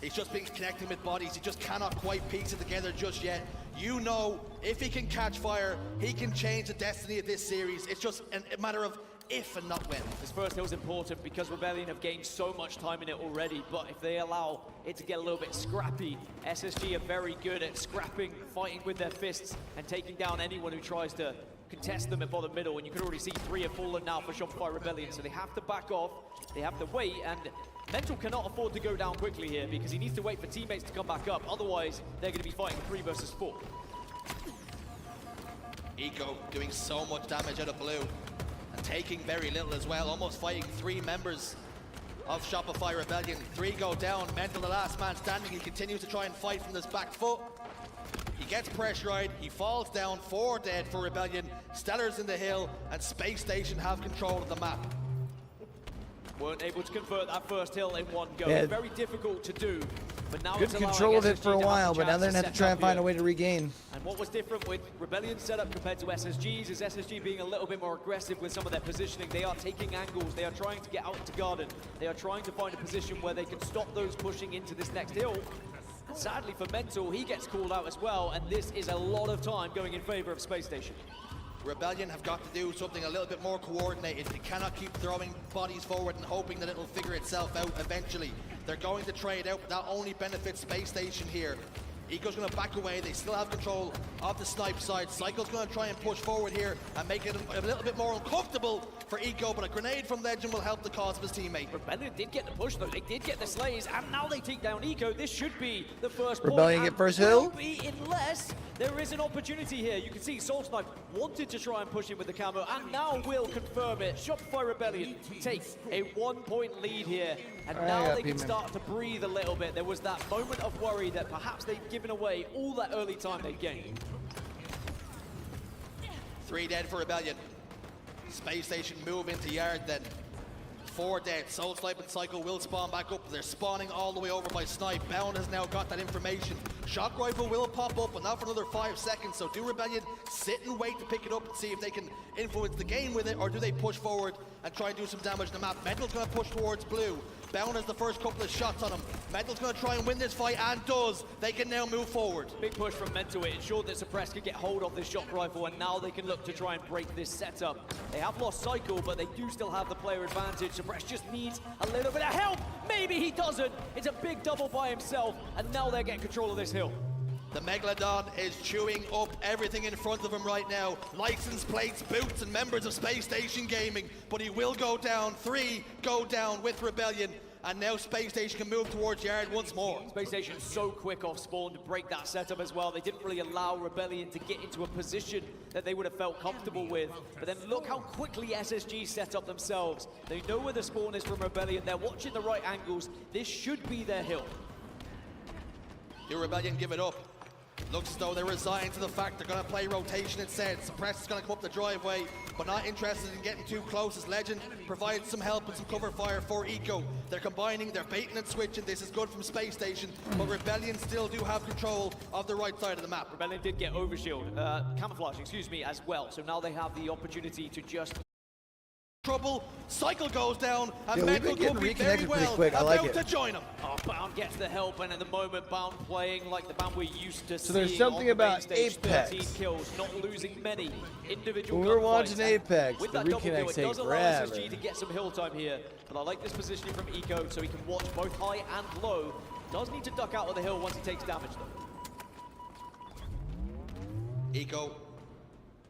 He's just been connecting with bodies. He just cannot quite piece it together just yet. You know, if he can catch fire, he can change the destiny of this series. It's just a matter of if and not when. This first hill is important because Rebellion have gained so much time in it already, but if they allow it to get a little bit scrappy, SSG are very good at scrapping, fighting with their fists, and taking down anyone who tries to contest them for the middle, and you can already see 3 have fallen now for Shopify Rebellion, so they have to back off, they have to wait, and Mental cannot afford to go down quickly here because he needs to wait for teammates to come back up, otherwise they're going to be fighting 3 versus 4. Eco doing so much damage out of blue, and taking very little as well, almost fighting 3 members of Shopify Rebellion. 3 go down, Mental the last man standing, he continues to try and fight from this back foot. He gets pressurized, he falls down, 4 dead for Rebellion. Stellar's in the hill, and Space Station have control of the map. Weren't able to convert that first hill in one go. It's very difficult to do, but now Good it's allowing control of it SSG for a to while, have but now they're chance going to have to try and find a way to regain. And what was different with Rebellion's setup compared to SSG's is SSG being a little bit more aggressive with some of their positioning. They are taking angles, they are trying to get out to garden, they are trying to find a position where they can stop those pushing into this next hill. Sadly for Mental, he gets called out as well, and this is a lot of time going in favor of Space Station. Rebellion have got to do something a little bit more coordinated. They cannot keep throwing bodies forward and hoping that it'll figure itself out eventually. They're going to trade out, but that only benefits Space Station here. Eco's going to back away. They still have control of the snipe side. Cycle's going to try and push forward here and make it a little bit more uncomfortable for Eco, but a grenade from Legend will help the cause of his teammate. Rebellion did get the push though. They did get the slays, and now they take down Eco. This should be the first Rebellion point. get first hill. Unless there is an opportunity here. You can see Soul Snipe wanted to try and push him with the camo, and now will confirm it. Shopify Rebellion takes a 1-point lead here, and now they can start to breathe a little bit. There was that moment of worry that perhaps they've given away all that early time they gained. 3 dead for Rebellion. Space Station move into yard then. 4 dead. Soul Snipe and Cycle will spawn back up. They're spawning all the way over by Snipe. Bound has now got that information. Shock Rifle will pop up, but not for another 5 seconds. So do Rebellion sit and wait to pick it up and see if they can influence the game with it, or do they push forward and try and do some damage to the map? Mental's going to push towards blue. Bound has the first couple of shots on him. Mental's going to try and win this fight, and does. They can now move forward. Big push from Mental. It ensured that Suppress could get hold of this shock rifle, and now they can look to try and break this setup. They have lost Cycle, but they do still have the player advantage. Suppress just needs a little bit of help. Maybe he doesn't. It's a big double by himself, and now they're getting control of this hill. The Megalodon is chewing up everything in front of him right now. License plates, boots, and members of Space Station Gaming. But he will go down. 3 go down with Rebellion. And now Space Station can move towards yard once more. Space Station so quick off spawn to break that setup as well. They didn't really allow Rebellion to get into a position that they would have felt comfortable with. But then look how quickly SSG set up themselves. They know where the spawn is from Rebellion. They're watching the right angles. This should be their hill. Do Rebellion give it up? Looks as though they're resigned to the fact they're going to play rotation instead. Suppress is going to come up the driveway, but not interested in getting too close as Legend provides some help and some cover fire for Eco. They're combining, they're baiting and switching. This is good from Space Station, but Rebellion still do have control of the right side of the map. Rebellion did get overshield, camouflage, excuse me, as well. So now they have the opportunity to just... Trouble, Cycle goes down, and Mental could be very well about to join him. Oh, Bound gets the help, and at the moment, Bound playing like the Bound we're used to So there's seeing something on the main about stage. Apex. 13 kills, not losing many individual When we're gunfights. watching Apex, With the that double kill, reconnects it take does allow forever. SSG to get some hill time here, but I like this positioning from Eco, so he can watch both high and low. Does need to duck out of the hill once he takes damage, though. Eco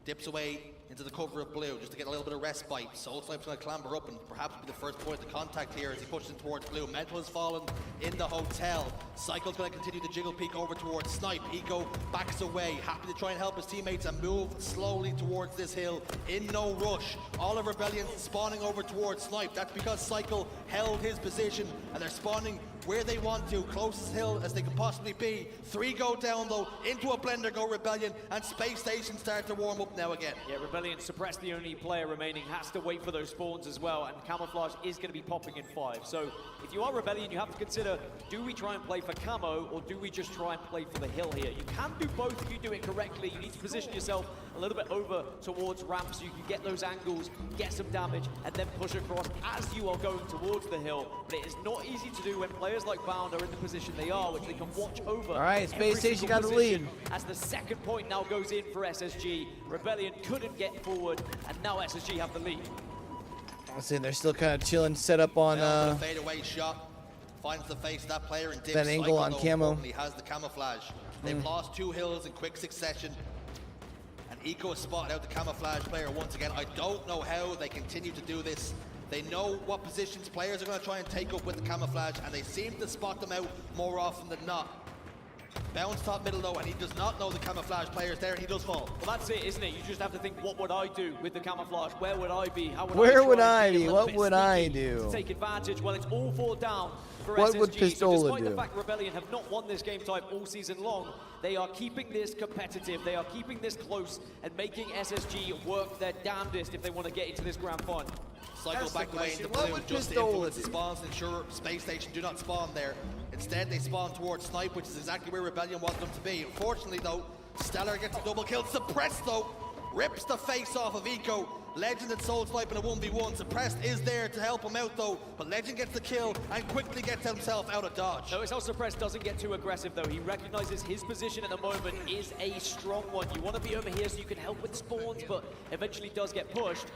dips away into the cover of blue just to get a little bit of respite. Soul Snipe's going to clamber up and perhaps be the first point of contact here as he pushes in towards blue. Mental has fallen in the hotel. Cycle's going to continue to jiggle peek over towards Snipe. Eco backs away, happy to try and help his teammates and move slowly towards this hill in no rush. All of Rebellion spawning over towards Snipe. That's because Cycle held his position and they're spawning where they want to, closest hill as they can possibly be. 3 go down though, into a blender go Rebellion, and Space Station start to warm up now again. Yeah, Rebellion suppressed, the only player remaining, has to wait for those spawns as well, and Camouflage is going to be popping in 5. So if you are Rebellion, you have to consider, do we try and play for camo, or do we just try and play for the hill here? You can do both if you do it correctly. You need to position yourself a little bit over towards ramp so you can get those angles, get some damage, and then push across as you are going towards the hill. But it is not easy to do when players like Bound are in the position they are, which they can watch over. All right, Space Station got the lead. As the second point now goes in for SSG. Rebellion couldn't get forward, and now SSG have the lead. Listen, they're still kind of chilling, set up on fadeaway shot. Finds the face of that player and dips. that angle on camo. He has the camouflage. They've lost 2 hills in quick succession. And Eco has spotted out the camouflage player once again. I don't know how they continue to do this. They know what positions players are going to try and take up with the camouflage, and they seem to spot them out more often than not. Bounce top middle though, and he does not know the camouflage players there, and he does fall. Well, that's it, isn't it? You just have to think, what would I do with the camouflage? Where would I be? How would Where I would try I and be? a What bit would I sneaky do? to take advantage? Well, it's all 4 down for What SSG. would So Pistola despite do? the fact Rebellion have not won this game type all season long, they are keeping this competitive. They are keeping this close and making SSG work their damnedest if they want to get into this grand final. Cycle back away into blue just to influence the spawns and ensure Space Station do not spawn there. Instead, they spawn towards Snipe, which is exactly where Rebellion wants them to be. Unfortunately, though, Stellar gets a double kill. Suppressed, though, rips the face off of Eco. Legend and Soul Snipe in a 1v1. Suppressed is there to help him out, though, but Legend gets the kill and quickly gets himself out of dodge. Notice how Suppressed doesn't get too aggressive, though. He recognizes his position at the moment is a strong one. You want to be over here so you can help with spawns, but eventually does get pushed.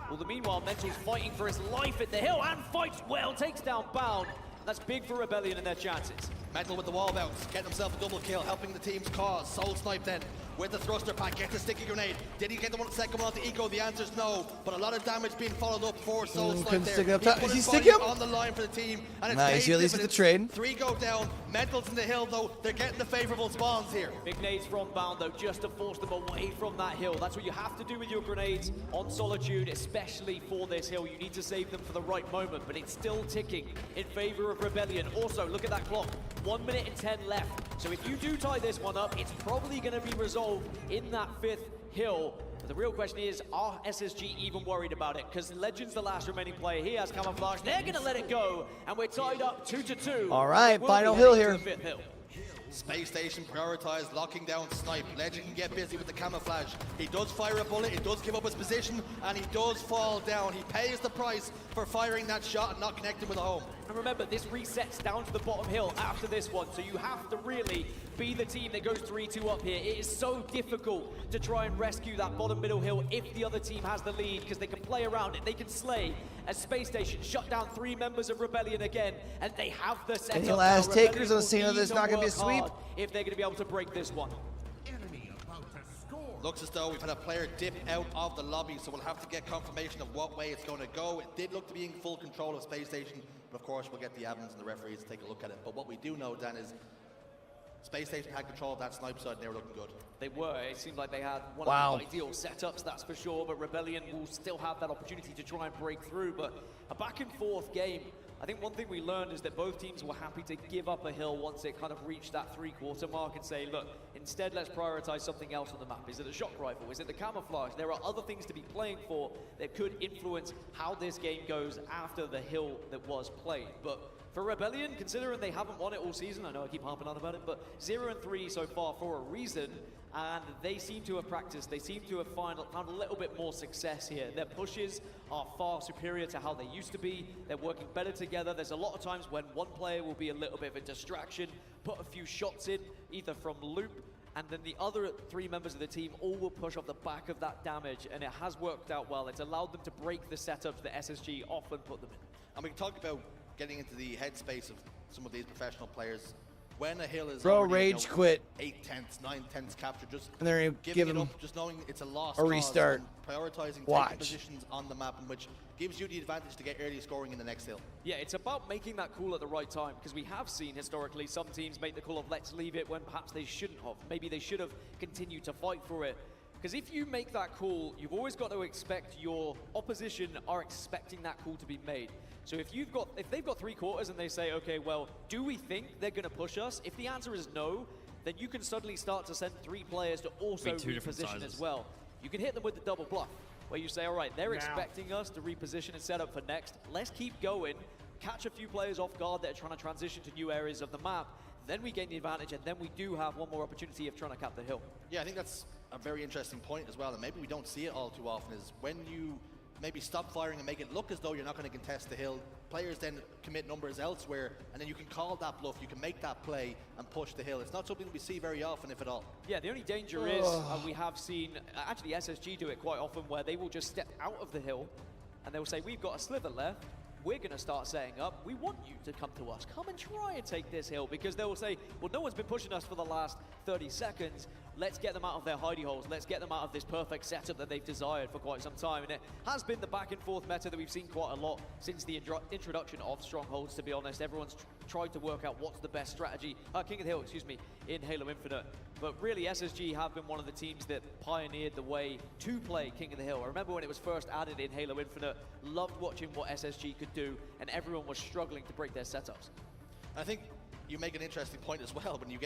Well, the meanwhile, Mental's fighting for his life at the hill and fights well, takes down Bound. That's big for Rebellion and their chances. Mental with the wall bounce, getting himself a double kill, helping the team's cause. Soul Snipe then with the thruster pack, gets a sticky grenade. Did he get the second one onto Eco? The answer's no, but a lot of damage being followed up for Soul Snipe there. Is he sticking him? On the line for the team, and it's nice, you at least get the trade. 3 go down, Mental's in the hill though, they're getting the favorable spawns here. Big nades from Bound though, just to force them away from that hill. That's what you have to do with your grenades on Solitude, especially for this hill. You need to save them for the right moment, but it's still ticking in favor of Rebellion. Also, look at that clock, 1 minute and 10 left. So if you do tie this one up, it's probably going to be resolved in that 5th hill. But the real question is, are SSG even worried about it? Because Legend's the last remaining player. He has camouflage. They're going to let it go, and we're tied up 2-2. All right, final hill here. Space Station prioritized locking down Snipe. Legend can get busy with the camouflage. He does fire a bullet, he does give up his position, and he does fall down. He pays the price for firing that shot and not connecting with the home. And remember, this resets down to the bottom hill after this one, so you have to really be the team that goes 3-2 up here. It is so difficult to try and rescue that bottom middle hill if the other team has the lead, because they can play around it, they can slay. As Space Station shut down 3 members of Rebellion again, and they have the setup. Any last takers on scene of this? Not going to be a sweep. If they're going to be able to break this one. Looks as though we've had a player dip out of the lobby, so we'll have to get confirmation of what way it's going to go. It did look to be in full control of Space Station, but of course we'll get the admins and the referees to take a look at it. But what we do know, Dan, is Space Station had control of that Snipe side and they were looking good. They were. It seemed like they had one of the ideal setups, that's for sure, but Rebellion will still have that opportunity to try and break through. But a back and forth game, I think one thing we learned is that both teams were happy to give up a hill once it kind of reached that 3/4 mark and say, look, instead let's prioritize something else on the map. Is it a shock rifle? Is it the camouflage? There are other things to be playing for that could influence how this game goes after the hill that was played. But for Rebellion, considering they haven't won it all season, I know I keep harping on about it, but 0-3 so far for a reason, and they seem to have practiced. They seem to have found a little bit more success here. Their pushes are far superior to how they used to be. They're working better together. There's a lot of times when one player will be a little bit of a distraction, put a few shots in, either from loop, and then the other 3 members of the team all will push off the back of that damage, and it has worked out well. It's allowed them to break the setups that SSG often put them in. And we can talk about getting into the headspace of some of these professional players. when a hill is Bro, already, rage quit. 8/10, 9/10 captured, just And they're gonna giving give it him up, just knowing it's a lost a cause restart. and prioritizing Watch. taking positions on the map, in which gives you the advantage to get early scoring in the next hill. Yeah, it's about making that call at the right time, because we have seen historically some teams make the call of let's leave it when perhaps they shouldn't have. Maybe they should have continued to fight for it. Because if you make that call, you've always got to expect your opposition are expecting that call to be made. So if they've got 3 quarters and they say, okay, well, do we think they're going to push us? If the answer is no, then you can suddenly start to send 3 players to also reposition as well. You can hit them with the double bluff, where you say, all right, they're expecting us to reposition and set up for next. Let's keep going, catch a few players off guard that are trying to transition to new areas of the map. Then we gain the advantage, and then we do have one more opportunity of trying to cap the hill. Yeah, I think that's a very interesting point as well, and maybe we don't see it all too often, is when you maybe stop firing and make it look as though you're not going to contest the hill, players then commit numbers elsewhere, and then you can call that bluff, you can make that play and push the hill. It's not something we see very often, if at all. Yeah, the only danger is, we have seen, actually SSG do it quite often, where they will just step out of the hill, and they will say, we've got a sliver left, we're going to start setting up, we want you to come to us, come and try and take this hill, because they will say, well, no one's been pushing us for the last 30 seconds, let's get them out of their hidey holes, let's get them out of this perfect setup that they've desired for quite some time. And it has been the back and forth meta that we've seen quite a lot since the introduction of strongholds, to be honest. Everyone's tried to work out what's the best strategy, King of the Hill, excuse me, in Halo Infinite. But really, SSG have been one of the teams that pioneered the way to play King of the Hill. I remember when it was first added in Halo Infinite, loved watching what SSG could do, and everyone was struggling to break their setups. I think you make an interesting point as well, when you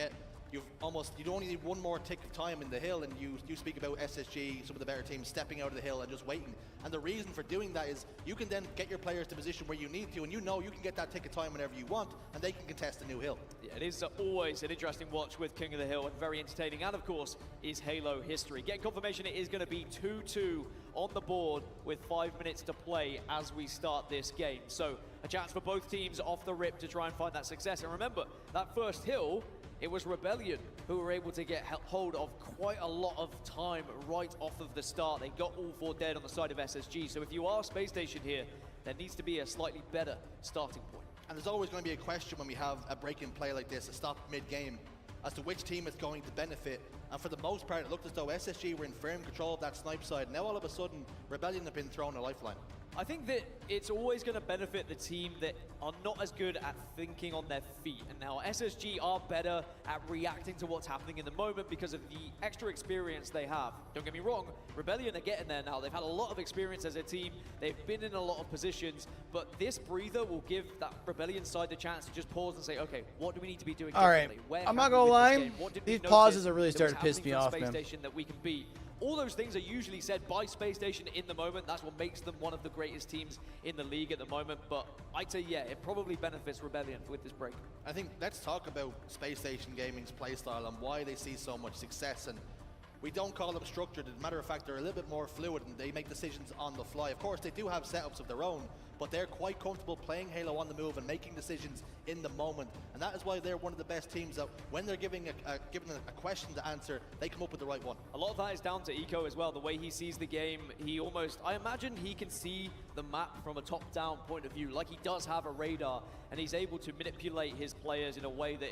only need one more tick of time in the hill, and you speak about SSG, some of the better teams stepping out of the hill and just waiting. And the reason for doing that is you can then get your players to position where you need to, and you know you can get that tick of time whenever you want, and they can contest a new hill. Yeah, it is always an interesting watch with King of the Hill, and very entertaining, and of course is Halo history. Getting confirmation it is going to be 2-2 on the board with 5 minutes to play as we start this game. So a chance for both teams off the rip to try and find that success. And remember, that first hill, it was Rebellion who were able to get hold of quite a lot of time right off of the start. They got all 4 dead on the side of SSG. So if you are Space Station here, there needs to be a slightly better starting point. And there's always going to be a question when we have a break-in play like this, a stop mid-game, as to which team is going to benefit. And for the most part, it looked as though SSG were in firm control of that snipe side. Now all of a sudden, Rebellion have been thrown a lifeline. I think that it's always going to benefit the team that are not as good at thinking on their feet. And now SSG are better at reacting to what's happening in the moment because of the extra experience they have. Don't get me wrong, Rebellion are getting there now. They've had a lot of experience as a team. They've been in a lot of positions. But this breather will give that Rebellion side the chance to just pause and say, okay, what do we need to be doing differently? All right, I'm not going to lie. These pauses are really starting to piss me off, man. Space Station that we can beat. All those things are usually said by Space Station in the moment. That's what makes them one of the greatest teams in the league at the moment. But I'd say, yeah, it probably benefits Rebellion with this break. I think let's talk about Space Station Gaming's playstyle and why they see so much success. And we don't call them structured. As a matter of fact, they're a little bit more fluid and they make decisions on the fly. Of course, they do have setups of their own, but they're quite comfortable playing Halo on the move and making decisions in the moment. And that is why they're one of the best teams that when they're given a question to answer, they come up with the right one. A lot of that is down to Eco as well, the way he sees the game. He almost, I imagine he can see the map from a top-down point of view, like he does have a radar, and he's able to manipulate his players in a way that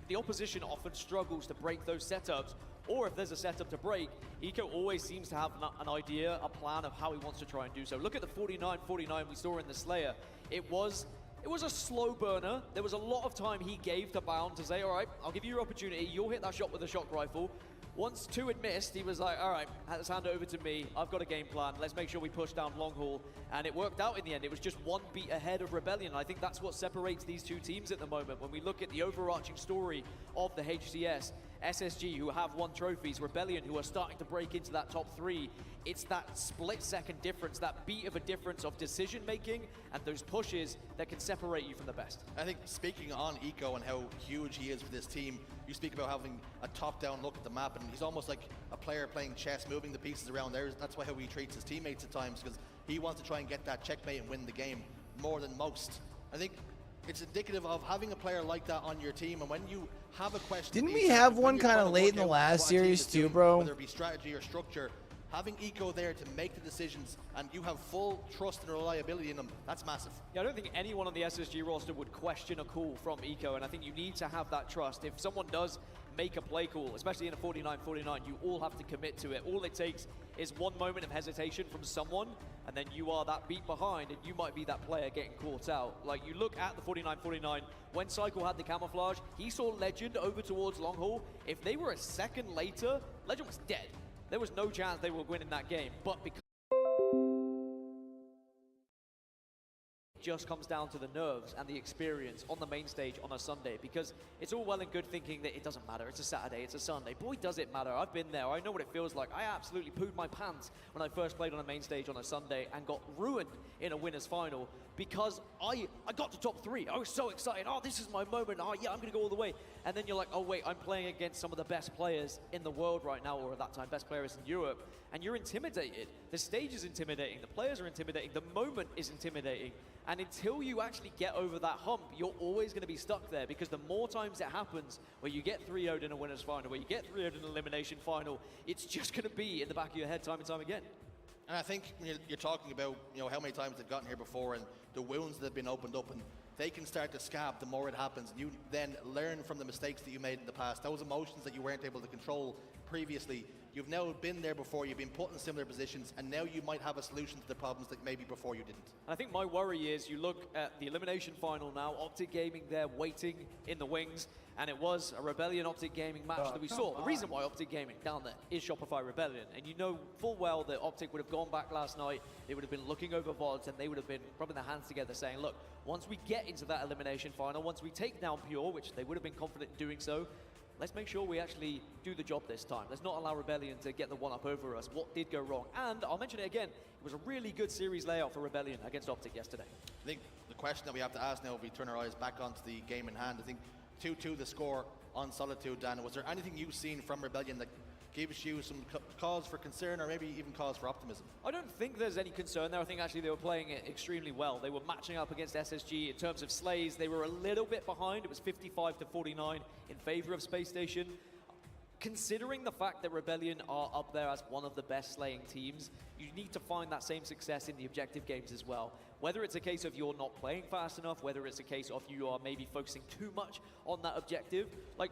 the opposition often struggles to break those setups. Or if there's a setup to break, Eco always seems to have an idea, a plan of how he wants to try and do so. Look at the 49-49 we saw in the Slayer. It was a slow burner. There was a lot of time he gave to Bound to say, all right, I'll give you your opportunity. You'll hit that shot with a shock rifle. Once 2 had missed, he was like, all right, let's hand it over to me. I've got a game plan. Let's make sure we push down long haul. And it worked out in the end. It was just 1 beat ahead of Rebellion. I think that's what separates these 2 teams at the moment. When we look at the overarching story of the HCS, SSG, who have won trophies, Rebellion, who are starting to break into that top 3, it's that split-second difference, that beat of a difference of decision-making and those pushes that can separate you from the best. I think speaking on Eco and how huge he is for this team, you speak about having a top-down look at the map, and he's almost like a player playing chess, moving the pieces around there. That's how he treats his teammates at times, because he wants to try and get that checkmate and win the game more than most. I think it's indicative of having a player like that on your team, and when you have a question... Didn't we have one kind of late in the last series too, bro? Whether it be strategy or structure, having Eco there to make the decisions, and you have full trust and reliability in them, that's massive. Yeah, I don't think anyone on the SSG roster would question a call from Eco, and I think you need to have that trust. If someone does make a play call, especially in a 49-49, you all have to commit to it. All it takes is one moment of hesitation from someone, and then you are that beat behind, and you might be that player getting caught out. Like, you look at the 49-49, when Cycle had the camouflage, he saw Legend over towards Long Haul. If they were a second later, Legend was dead. There was no chance they were winning that game, but because it just comes down to the nerves and the experience on the main stage on a Sunday, because it's all well and good thinking that it doesn't matter, it's a Saturday, it's a Sunday. Boy, does it matter. I've been there, I know what it feels like. I absolutely pooed my pants when I first played on a main stage on a Sunday and got ruined in a winner's final because I got to top 3. I was so excited. Oh, this is my moment. Oh, yeah, I'm going to go all the way. And then you're like, oh, wait, I'm playing against some of the best players in the world right now, or at that time, best players in Europe. And you're intimidated. The stage is intimidating. The players are intimidating. The moment is intimidating. And until you actually get over that hump, you're always going to be stuck there, because the more times it happens where you get 3-0'd in a winner's final, where you get 3-0'd in an elimination final, it's just going to be in the back of your head time and time again. And I think when you're talking about, you know, how many times they've gotten here before and the wounds that have been opened up, and they can start to scab the more it happens. And you then learn from the mistakes that you made in the past. Those emotions that you weren't able to control previously, you've now been there before, you've been put in similar positions, and now you might have a solution to the problems that maybe before you didn't. I think my worry is you look at the elimination final now, Optic Gaming there waiting in the wings, and it was a Rebellion Optic Gaming match that we saw. The reason why Optic Gaming down there is Shopify Rebellion, and you know full well that Optic would have gone back last night, they would have been looking over VODs, and they would have been rubbing their hands together saying, look, once we get into that elimination final, once we take down Pure, which they would have been confident in doing so, let's make sure we actually do the job this time. Let's not allow Rebellion to get the one-up over us. What did go wrong? And I'll mention it again, it was a really good series layout for Rebellion against Optic yesterday. I think the question that we have to ask now, if we turn our eyes back onto the game in hand, I think 2-2 the score on Solitude. Dan, was there anything you've seen from Rebellion that gives you some cause for concern, or maybe even cause for optimism? I don't think there's any concern there. I think actually they were playing it extremely well. They were matching up against SSG in terms of slays. They were a little bit behind. It was 55-49 in favor of Space Station. Considering the fact that Rebellion are up there as one of the best slaying teams, you need to find that same success in the objective games as well. Whether it's a case of you're not playing fast enough, whether it's a case of you are maybe focusing too much on that objective, like,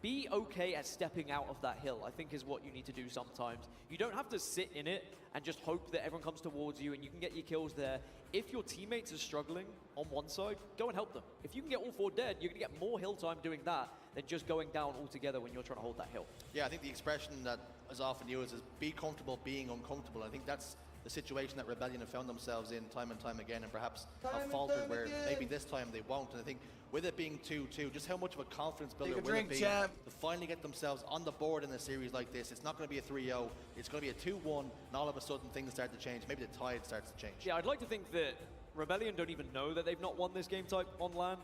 be okay at stepping out of that hill, I think is what you need to do sometimes. You don't have to sit in it and just hope that everyone comes towards you and you can get your kills there. If your teammates are struggling on one side, go and help them. If you can get all 4 dead, you're going to get more hill time doing that than just going down altogether when you're trying to hold that hill. Yeah, I think the expression that is often used is be comfortable being uncomfortable. I think that's the situation that Rebellion have found themselves in time and time again, and perhaps have faltered where maybe this time they won't. And I think with it being 2-2, just how much of a confidence builder will it be to finally get themselves on the board in a series like this? It's not going to be a 3-0, it's going to be a 2-1, and all of a sudden things start to change. Maybe the tide starts to change. Yeah, I'd like to think that Rebellion don't even know that they've not won this game type on LAN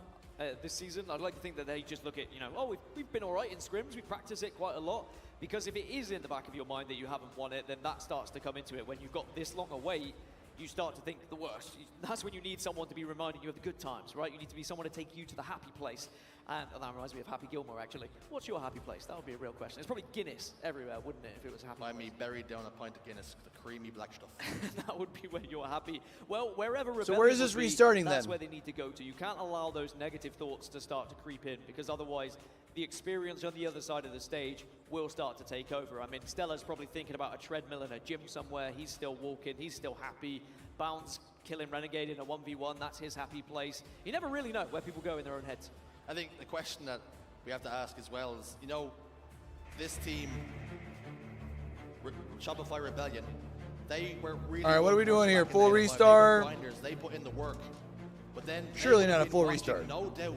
this season. I'd like to think that they just look at, you know, oh, we've been all right in scrims, we practice it quite a lot. Because if it is in the back of your mind that you haven't won it, then that starts to come into it. When you've got this long a wait, you start to think the worst. That's when you need someone to be reminding you of the good times, right? You need to be someone to take you to the happy place. And that reminds me of Happy Gilmore, actually. What's your happy place? That would be a real question. It's probably Guinness everywhere, wouldn't it, if it was a happy place? Me buried down a pint of Guinness, the creamy black stuff. That would be where you're happy. Well, wherever Rebellion So where is this restarting that's then? where they need to go to. You can't allow those negative thoughts to start to creep in, because otherwise the experience on the other side of the stage will start to take over. I mean, Stella's probably thinking about a treadmill in a gym somewhere. He's still walking. He's still happy. Bounce, killing Renegade in a 1v1. That's his happy place. You never really know where people go in their own heads. I think the question that we have to ask as well is, you know, this team, Shopify Rebellion, they were really... All right, what are we doing here? Full restart? They put in the work, but then... Surely not a full restart. No doubt.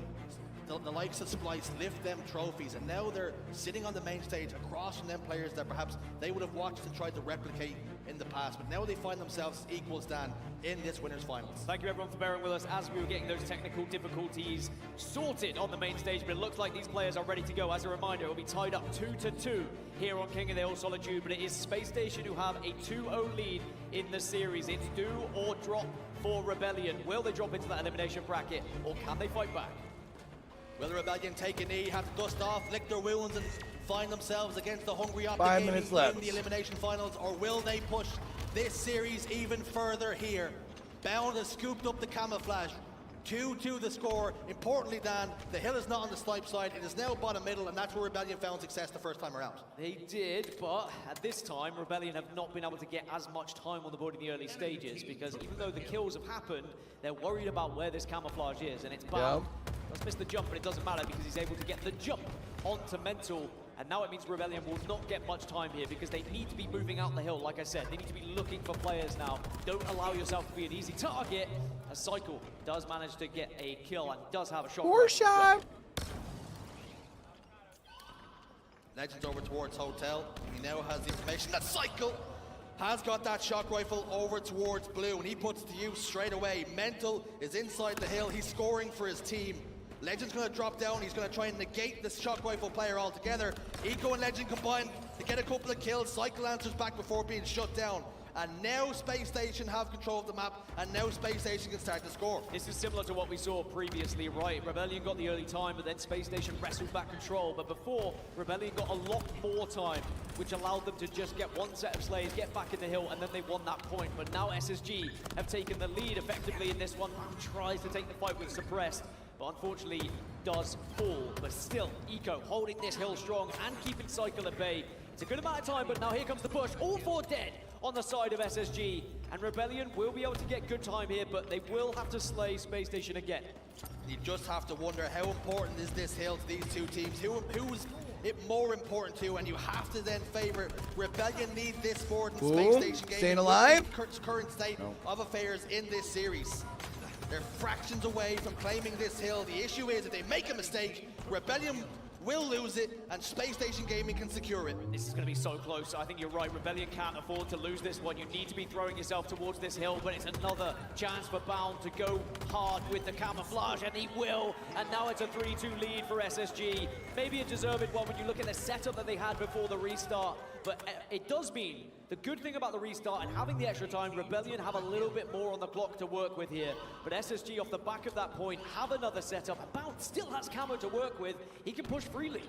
The likes of Splice lift them trophies, and now they're sitting on the main stage across from them players that perhaps they would have watched and tried to replicate in the past, but now they find themselves equals, Dan, in this winners finals. Thank you everyone for bearing with us as we were getting those technical difficulties sorted on the main stage, but it looks like these players are ready to go. As a reminder, it will be tied up 2-2 here on King of the Hill Solitude, but it is Space Station who have a 2-0 lead in the series. It's do or drop for Rebellion. Will they drop into that elimination bracket, or can they fight back? Will Rebellion take a knee, have to dust off, lick their wounds, and find themselves against the hungry Optic 5 Gaming minutes left in the elimination finals, or will they push this series even further here? Bound has scooped up the camouflage. 2-2 the score. Importantly, Dan, the hill is not on the snipe side. It is now bottom middle, and that's where Rebellion found success the first time around. They did, but at this time, Rebellion have not been able to get as much time on the board in the early stages, because even though the kills have happened, they're worried about where this camouflage is, and it's bound. Let's miss the jump, but it doesn't matter because he's able to get the jump onto Mental. And now it means Rebellion will not get much time here because they need to be moving out the hill, like I said. They need to be looking for players now. Don't allow yourself to be an easy target. A Cycle does manage to get a kill and does have a shot. Four shot! Legends over towards Hotel. He now has the information that Cycle has got that shock rifle over towards Blue, and he puts it to use straight away. Mental is inside the hill. He's scoring for his team. Legend's going to drop down. He's going to try and negate this shock rifle player altogether. Eco and Legend combine to get a couple of kills. Cycle answers back before being shut down. And now Space Station have control of the map, and now Space Station can start to score. This is similar to what we saw previously, right? Rebellion got the early time, but then Space Station wrestled back control. But before, Rebellion got a lot more time, which allowed them to just get one set of Slayers, get back in the hill, and then they won that point. But now SSG have taken the lead effectively in this one. Tries to take the fight with Suppressed, but unfortunately does fall. But still, Eco holding this hill strong and keeping Cycle at bay. It's a good amount of time, but now here comes the push. All four dead on the side of SSG. And Rebellion will be able to get good time here, but they will have to slay Space Station again. You just have to wonder how important is this hill to these two teams? Who's it more important to? And you have to then favor Rebellion need this more than Space Station Gaming. Staying alive? Current state of affairs in this series. They're fractions away from claiming this hill. The issue is if they make a mistake, Rebellion will lose it, and Space Station Gaming can secure it. This is going to be so close. I think you're right. Rebellion can't afford to lose this one. You need to be throwing yourself towards this hill, but it's another chance for Bound to go hard with the camouflage, and he will. And now it's a 3-2 lead for SSG. Maybe a deserved one when you look at the setup that they had before the restart, but it does mean the good thing about the restart and having the extra time, Rebellion have a little bit more on the clock to work with here. But SSG off the back of that point have another setup. Bound still has camo to work with. He can push freely.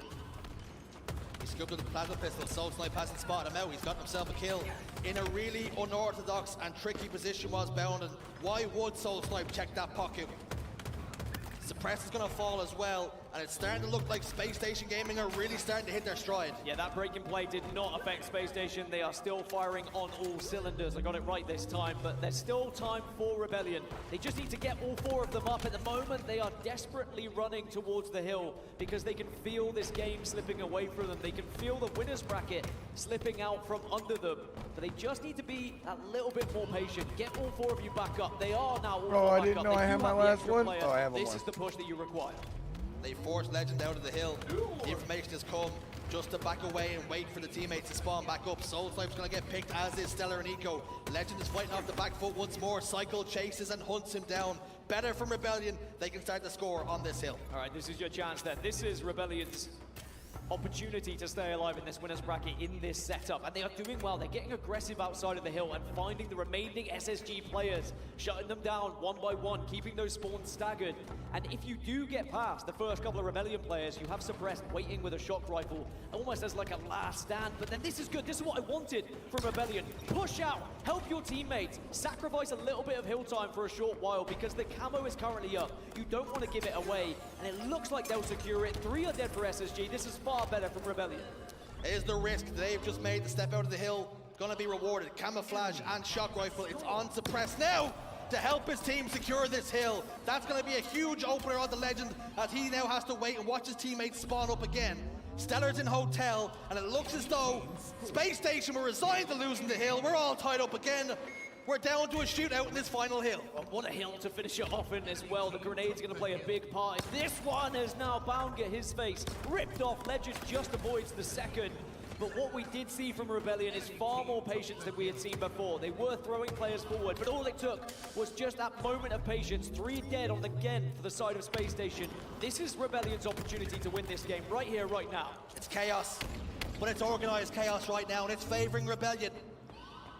He scooped up the plasma pistol. Soul Snipe hasn't spotted him out. He's got himself a kill in a really unorthodox and tricky position was Bound. And why would Soul Snipe check that pocket? Suppress is going to fall as well, and it's starting to look like Space Station Gaming are really starting to hit their stride. Yeah, that breaking play did not affect Space Station. They are still firing on all cylinders. I got it right this time, but there's still time for Rebellion. They just need to get all four of them up. At the moment, they are desperately running towards the hill because they can feel this game slipping away from them. They can feel the winner's bracket slipping out from under them, but they just need to be a little bit more patient. Get all four of you back up. They are now all Oh, back I didn't up. know They I do had my have the last extra one. player. Oh, I have one This more. is the push that you require. They force Legend out of the hill. The information has come just to back away and wait for the teammates to spawn back up. Soul Snipe's going to get picked, as is Stellar and Eco. Legend is fighting off the back foot once more. Cycle chases and hunts him down. Better from Rebellion. They can start to score on this hill. All right, this is your chance then. This is Rebellion's opportunity to stay alive in this winner's bracket in this setup, and they are doing well. They're getting aggressive outside of the hill and finding the remaining SSG players, shutting them down one by one, keeping those spawns staggered. And if you do get past the first couple of Rebellion players, you have Suppressed waiting with a shock rifle, almost as like a last stand. But then this is good. This is what I wanted from Rebellion. Push out, help your teammates, sacrifice a little bit of hill time for a short while because the camo is currently up. You don't want to give it away, and it looks like they'll secure it. 3 are dead for SSG. This is far better from Rebellion. Is the risk they've just made to step out of the hill going to be rewarded? Camouflage and shock rifle. It's on Suppress now to help his team secure this hill. That's going to be a huge opener on the Legend as he now has to wait and watch his teammates spawn up again. Stellar's in Hotel, and it looks as though Space Station were resigned to losing the hill. We're all tied up again. We're down to a shootout in this final hill. What a hill to finish it off in as well. The grenade's going to play a big part. This one is now Bound get his face ripped off. Legend just avoids the second. But what we did see from Rebellion is far more patience than we had seen before. They were throwing players forward, but all it took was just that moment of patience. 3 dead on the again for the side of Space Station. This is Rebellion's opportunity to win this game right here, right now. It's chaos, but it's organized chaos right now, and it's favoring Rebellion.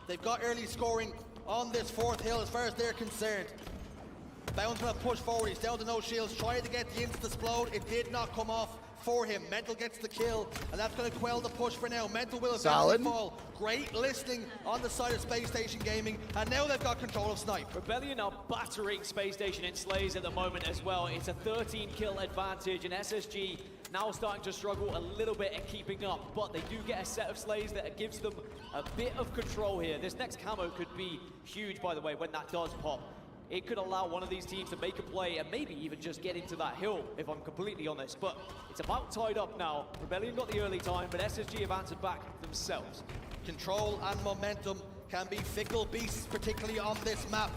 They've got early scoring on this 4th hill as far as they're concerned. Bound's gonna push forward, he's down to no shields, trying to get the instant explode. It did not come off for him. Mental gets the kill, and that's going to quell the push for now. Mental will eventually fall. Great listening on the side of Space Station Gaming, and now they've got control of Snipe. Rebellion are battering Space Station in slays at the moment as well. It's a 13 kill advantage, and SSG now starting to struggle a little bit at keeping up, but they do get a set of slays that gives them a bit of control here. This next camo could be huge, by the way, when that does pop. It could allow one of these teams to make a play and maybe even just get into that hill, if I'm completely honest. But it's about tied up now. Rebellion got the early time, but SSG have answered back themselves. Control and momentum can be fickle beasts, particularly on this map.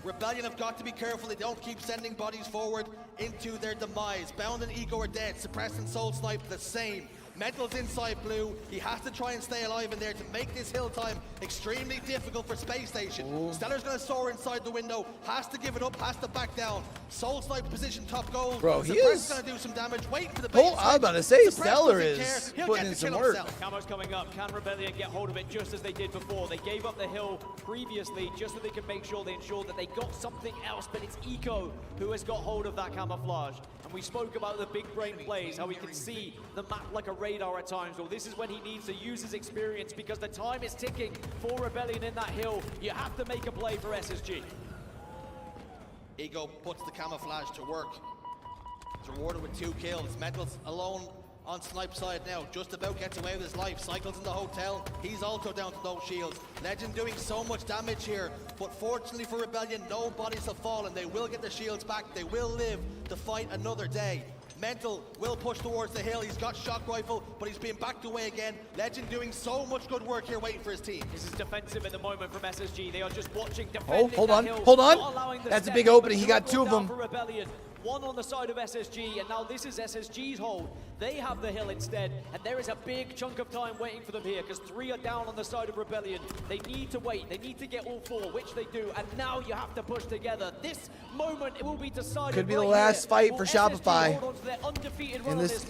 Rebellion have got to be careful they don't keep sending bodies forward into their demise. Bound and Ego are dead. Suppressed and Soul Snipe the same. Mental's inside blue. He has to try and stay alive in there to make this hill time extremely difficult for Space Station. Ooh. Stellar's going to soar inside the window. Has to give it up. Has to back down. Soul Snipe position top goal. Bro, he is going to do some damage. Waiting for the base. I was about to say, Stellar is putting in some work. Camo's coming up. Can Rebellion get hold of it just as they did before? They gave up the hill previously just so they could make sure they ensured that they got something else, but it's Eco who has got hold of that camouflage. And we spoke about the big brain plays, how he can see the map like a radar at times. Well, this is when he needs to use his experience because the time is ticking for Rebellion in that hill. You have to make a play for SSG. Ego puts the camouflage to work. He's rewarded with 2 kills. Mental's alone on Snipe's side now. Just about gets away with his life. Cycles in the hotel. He's also down to no shields. Legend doing so much damage here. But fortunately for Rebellion, no bodies have fallen. They will get their shields back. They will live to fight another day. Mental will push towards the hill. He's got shock rifle, but he's being backed away again. Legend doing so much good work here waiting for his team. This is defensive at the moment from SSG. They are just watching, defending. Hold on. That's a big opening. He got 2 of them. For Rebellion. 1 on the side of SSG, and now this is SSG's hold. They have the hill instead, and there is a big chunk of time waiting for them here, because 3 are down on the side of Rebellion. They need to wait. They need to get all 4, which they do, and now you have to push together. This moment, it will be decided. Could be the last fight for Shopify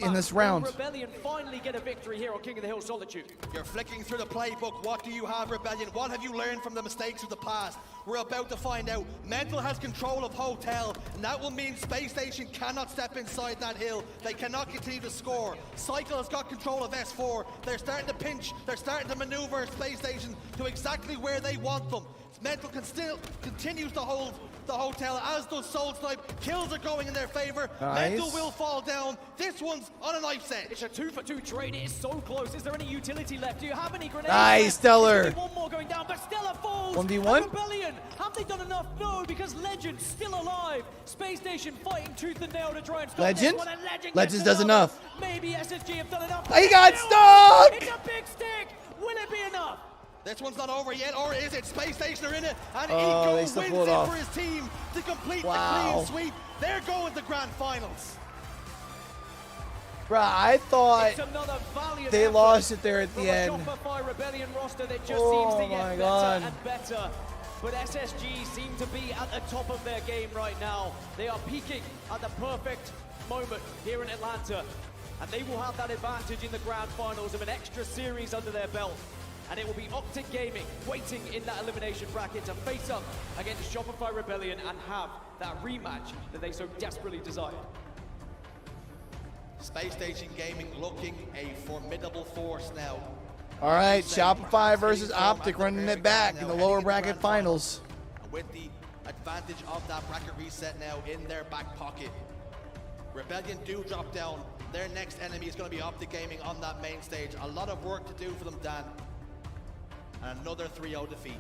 in this round. Rebellion finally get a victory here on King of the Hill Solitude. You're flicking through the playbook. What do you have, Rebellion? What have you learned from the mistakes of the past? We're about to find out. Mental has control of Hotel, and that will mean Space Station cannot step inside that hill. They cannot continue to score. Cycle has got control of S4. They're starting to pinch. They're starting to maneuver Space Station to exactly where they want them. Mental can still continues to hold the hotel, as does Soul Snipe. Kills are going in their favor. Nice. Mental will fall down. This one's on a knife's edge. It's a 2-for-2 trade. It is so close. Is there any utility left? Do you have any grenades? Nice, Stellar. One more going down, but Stellar falls. 1v1. Rebellion, have they done enough? No, because Legend's still alive. Space Station fighting tooth and nail to try and stop Legend? this one, and Legend does enough. Maybe SSG have done enough. He got stuck. It's a big stick. Will it be enough? This one's not over yet, or is it? Space Station are in it, and Oh, Eco they wins still it pull it off. for his team to complete the Wow. clean sweep. They're going to grand finals. Bruh, I thought It's another valiant they effort lost it there at the from a end. Shopify Rebellion roster that just Oh seems to my get better God. and better. But SSG seem to be at the top of their game right now. They are peaking at the perfect moment here in Atlanta. And they will have that advantage in the grand finals of an extra series under their belt. And it will be Optic Gaming waiting in that elimination bracket to face up against Shopify Rebellion and have that rematch that they so desperately desire. Space Station Gaming looking a formidable force now. All right, Shopify versus Optic running it back in the lower bracket finals. With the advantage of that bracket reset now in their back pocket. Rebellion do drop down. Their next enemy is going to be Optic Gaming on that main stage. A lot of work to do for them, Dan. And another 3-0 defeat.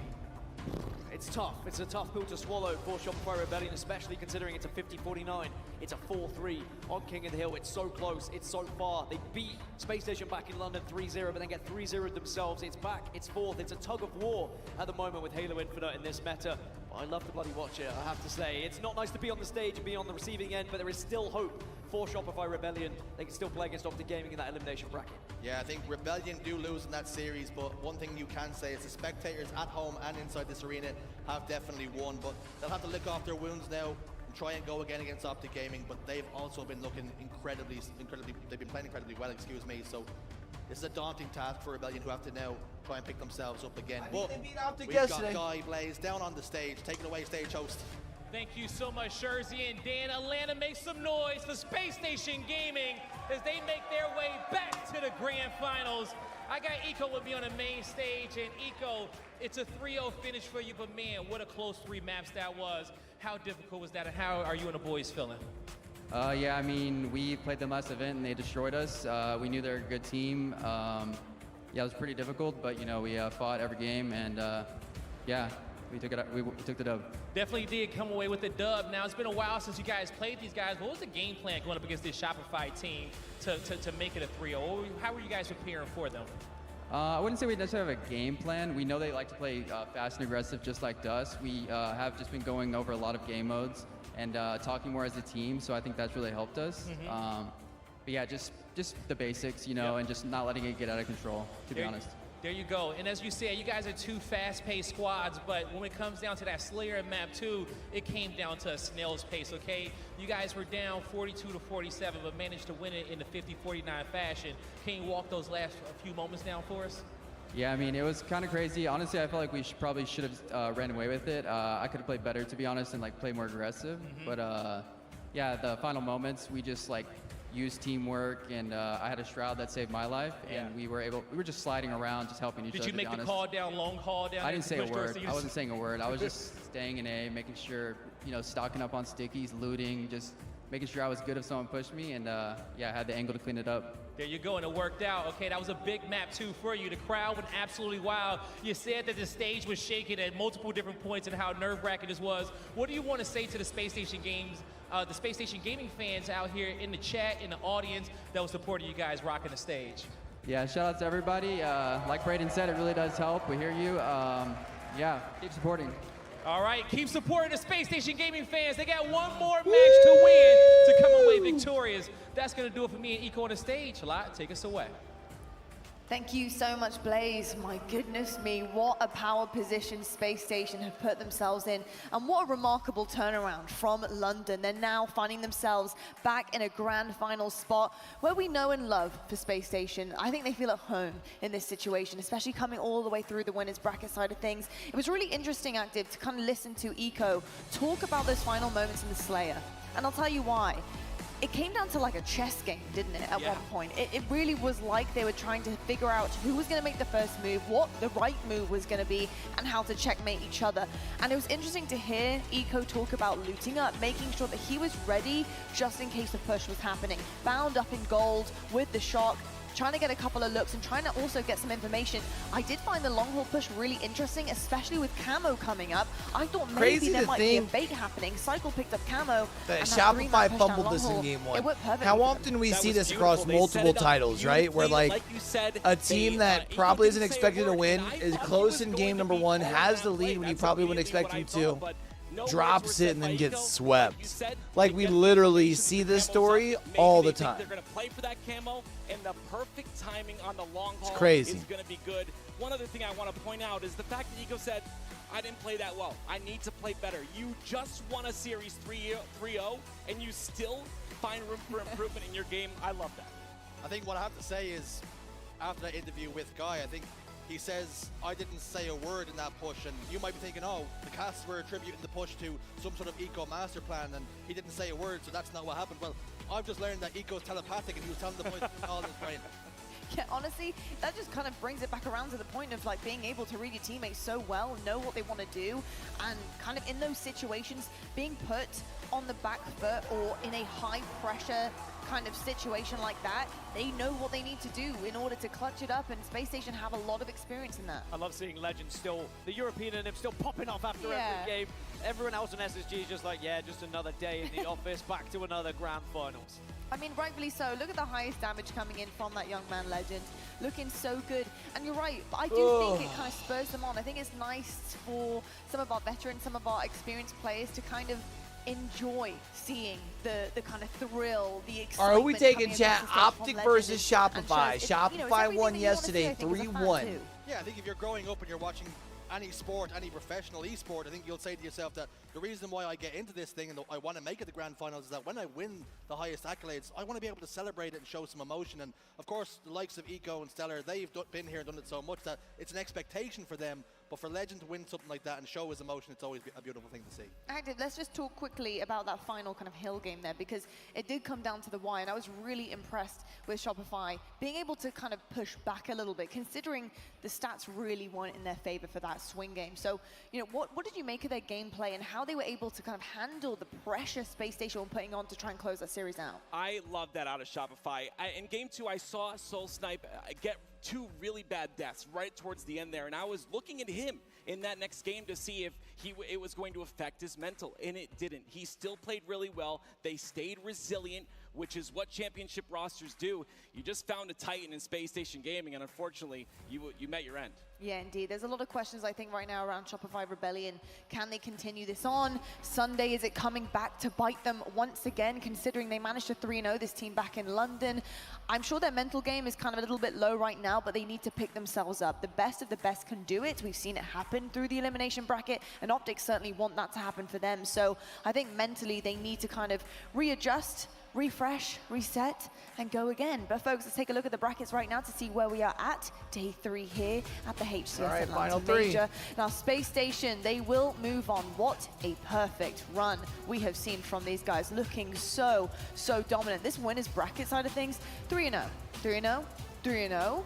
It's tough. It's a tough pill to swallow for Shopify Rebellion, especially considering it's a 50-49. It's a 4-3 on King of the Hill. It's so close. It's so far. They beat Space Station back in London 3-0, but then get 3-0 themselves. It's back. It's fourth. It's a tug of war at the moment with Halo Infinite in this meta. I love to bloody watch it, I have to say. It's not nice to be on the stage and be on the receiving end, but there is still hope for Shopify Rebellion. They can still play against Optic Gaming in that elimination bracket. Yeah, I think Rebellion do lose in that series, but one thing you can say is the spectators at home and inside this arena have definitely won, but they'll have to lick off their wounds now and try and go again against Optic Gaming, but they've also been looking incredibly, they've been playing incredibly well, excuse me, so this is a daunting task for Rebellion, who have to now try and pick themselves up again. But they beat Optic we've yesterday. got Guy Blaze down on the stage, taking away stage host. Thank you so much, Jersey and Dan. Atlanta, make some noise for Space Station Gaming as they make their way back to the grand finals. I got Eco with me on the main stage, and Eco, it's a 3-0 finish for you, but man, what a close 3 maps that was. How difficult was that, and how are you and the boys feeling? Yeah, I mean, we played them last event and they destroyed us. We knew they were a good team. Yeah, it was pretty difficult, but you know, we fought every game, and yeah, we took the dub. Definitely did come away with the dub. Now, it's been a while since you guys played these guys. What was the game plan going up against this Shopify team to make it a 3-0? How were you guys preparing for them? I wouldn't say we necessarily have a game plan. We know they like to play fast and aggressive just like us. We have just been going over a lot of game modes and talking more as a team, so I think that's really helped us. But yeah, just the basics, you know, and just not letting it get out of control, to be honest. There you go. And as you said, you guys are 2 fast-paced squads, but when it comes down to that Slayer map 2, it came down to a snail's pace, okay? You guys were down 42-47, but managed to win it in the 50-49 fashion. Can you walk those last few moments down for us? Yeah, I mean, it was kind of crazy. Honestly, I felt like we probably should have ran away with it. I could have played better, to be honest, and like played more aggressive. But yeah, the final moments, we just like used teamwork, and I had a shroud that saved my life, and we were just sliding around, just helping each other. Did you make the call down, long call down? I didn't say a word. I wasn't saying a word. I was just staying in A, making sure, you know, stocking up on stickies, looting, just making sure I was good if someone pushed me, and yeah, I had the angle to clean it up. There you go, and it worked out. Okay, that was a big map too for you. The crowd went absolutely wild. You said that the stage was shaking at multiple different points and how nerve-wracking this was. What do you want to say to the Space Station Games, the Space Station Gaming fans out here in the chat, in the audience that was supporting you guys rocking the stage? Yeah, shout out to everybody. Like Braden said, it really does help. We hear you. Yeah, keep supporting. All right, keep supporting the Space Station Gaming fans. They got one more match to win to come away victorious. That's going to do it for me and Eco on the stage. Lot, take us away. Thank you so much, Blaze. My goodness me, what a power position Space Station have put themselves in. And what a remarkable turnaround from London. They're now finding themselves back in a grand final spot where we know and love for Space Station. I think they feel at home in this situation, especially coming all the way through the winners bracket side of things. It was really interesting, Active, to kind of listen to Eco talk about those final moments in the Slayer. And I'll tell you why. It came down to like a chess game, didn't it, at one point? It really was like they were trying to figure out who was going to make the first move, what the right move was going to be, and how to checkmate each other. And it was interesting to hear Eco talk about looting up, making sure that he was ready just in case the push was happening. Bound up in gold with the shock, trying to get a couple of looks and trying to also get some information. I did find the long haul push really interesting, especially with Camo coming up. I thought maybe there might be a bait happening. Cycle picked up Camo. That Shopify fumbled this in game 1. How often we see this across multiple titles, right? Where like a team that probably isn't expected to win is close in game number 1, has the lead when you probably wouldn't expect him to, drops it and then gets swept. Like we literally see this story all the time. They're going to play for that camo, and the perfect timing on the long haul is going to be good. One other thing I want to point out is the fact that Eco said, I didn't play that well. I need to play better. You just won a series 3-0, and you still find room for improvement in your game. I love that. I think what I have to say is, after that interview with Guy, I think he says, I didn't say a word in that push, and you might be thinking, oh, the casts were attributing the push to some sort of Eco master plan, and he didn't say a word, so that's not what happened. Well, I've just learned that Eco's telepathic, and he was telling the boys all his brain. Yeah, honestly, that just kind of brings it back around to the point of like being able to read your teammates so well, know what they want to do, and kind of in those situations, being put on the back foot or in a high pressure kind of situation like that, they know what they need to do in order to clutch it up, and Space Station have a lot of experience in that. I love seeing Legend still, the European in him still popping off after every game. Everyone else in SSG is just like, yeah, just another day in the office, back to another grand finals. I mean, rightfully so. Look at the highest damage coming in from that young man, Legend. Looking so good. And you're right, but I do think it kind of spurs them on. I think it's nice for some of our veterans, some of our experienced players to kind of enjoy seeing the kind of thrill, the excitement. Are we taking chat? Optic versus Shopify. Shopify won yesterday, 3-1. Yeah, I think if you're growing up and you're watching any sport, any professional esport, I think you'll say to yourself that the reason why I get into this thing and I want to make it the grand finals is that when I win the highest accolades, I want to be able to celebrate it and show some emotion. And of course, the likes of Eco and Stellar, they've been here and done it so much that it's an expectation for them. But for Legend to win something like that and show his emotion, it's always a beautiful thing to see. Active, let's just talk quickly about that final kind of hill game there, because it did come down to the wire, and I was really impressed with Shopify being able to kind of push back a little bit, considering the stats really weren't in their favor for that swing game. So, you know, what did you make of their gameplay and how they were able to kind of handle the pressure Space Station were putting on to try and close that series out? I love that out of Shopify. In Game 2, I saw Soul Snipe get 2 really bad deaths right towards the end there, and I was looking at him in that next game to see if it was going to affect his mental, and it didn't. He still played really well. They stayed resilient, which is what championship rosters do. You just found a Titan in Space Station Gaming, and unfortunately, you met your end. Yeah, indeed. There's a lot of questions, I think, right now around Shopify Rebellion. Can they continue this on? Sunday, is it coming back to bite them once again, considering they managed to 3-0 this team back in London? I'm sure their mental game is kind of a little bit low right now, but they need to pick themselves up. The best of the best can do it. We've seen it happen through the elimination bracket, and Optic certainly want that to happen for them. So I think mentally they need to kind of readjust, refresh, reset, and go again. But folks, let's take a look at the brackets right now to see where we are at day 3 here at the HCS Atlanta final 3. Major. Now, Space Station, they will move on. What a perfect run we have seen from these guys, looking so dominant. This winners bracket side of things, 3-0, 3-0, 3-0.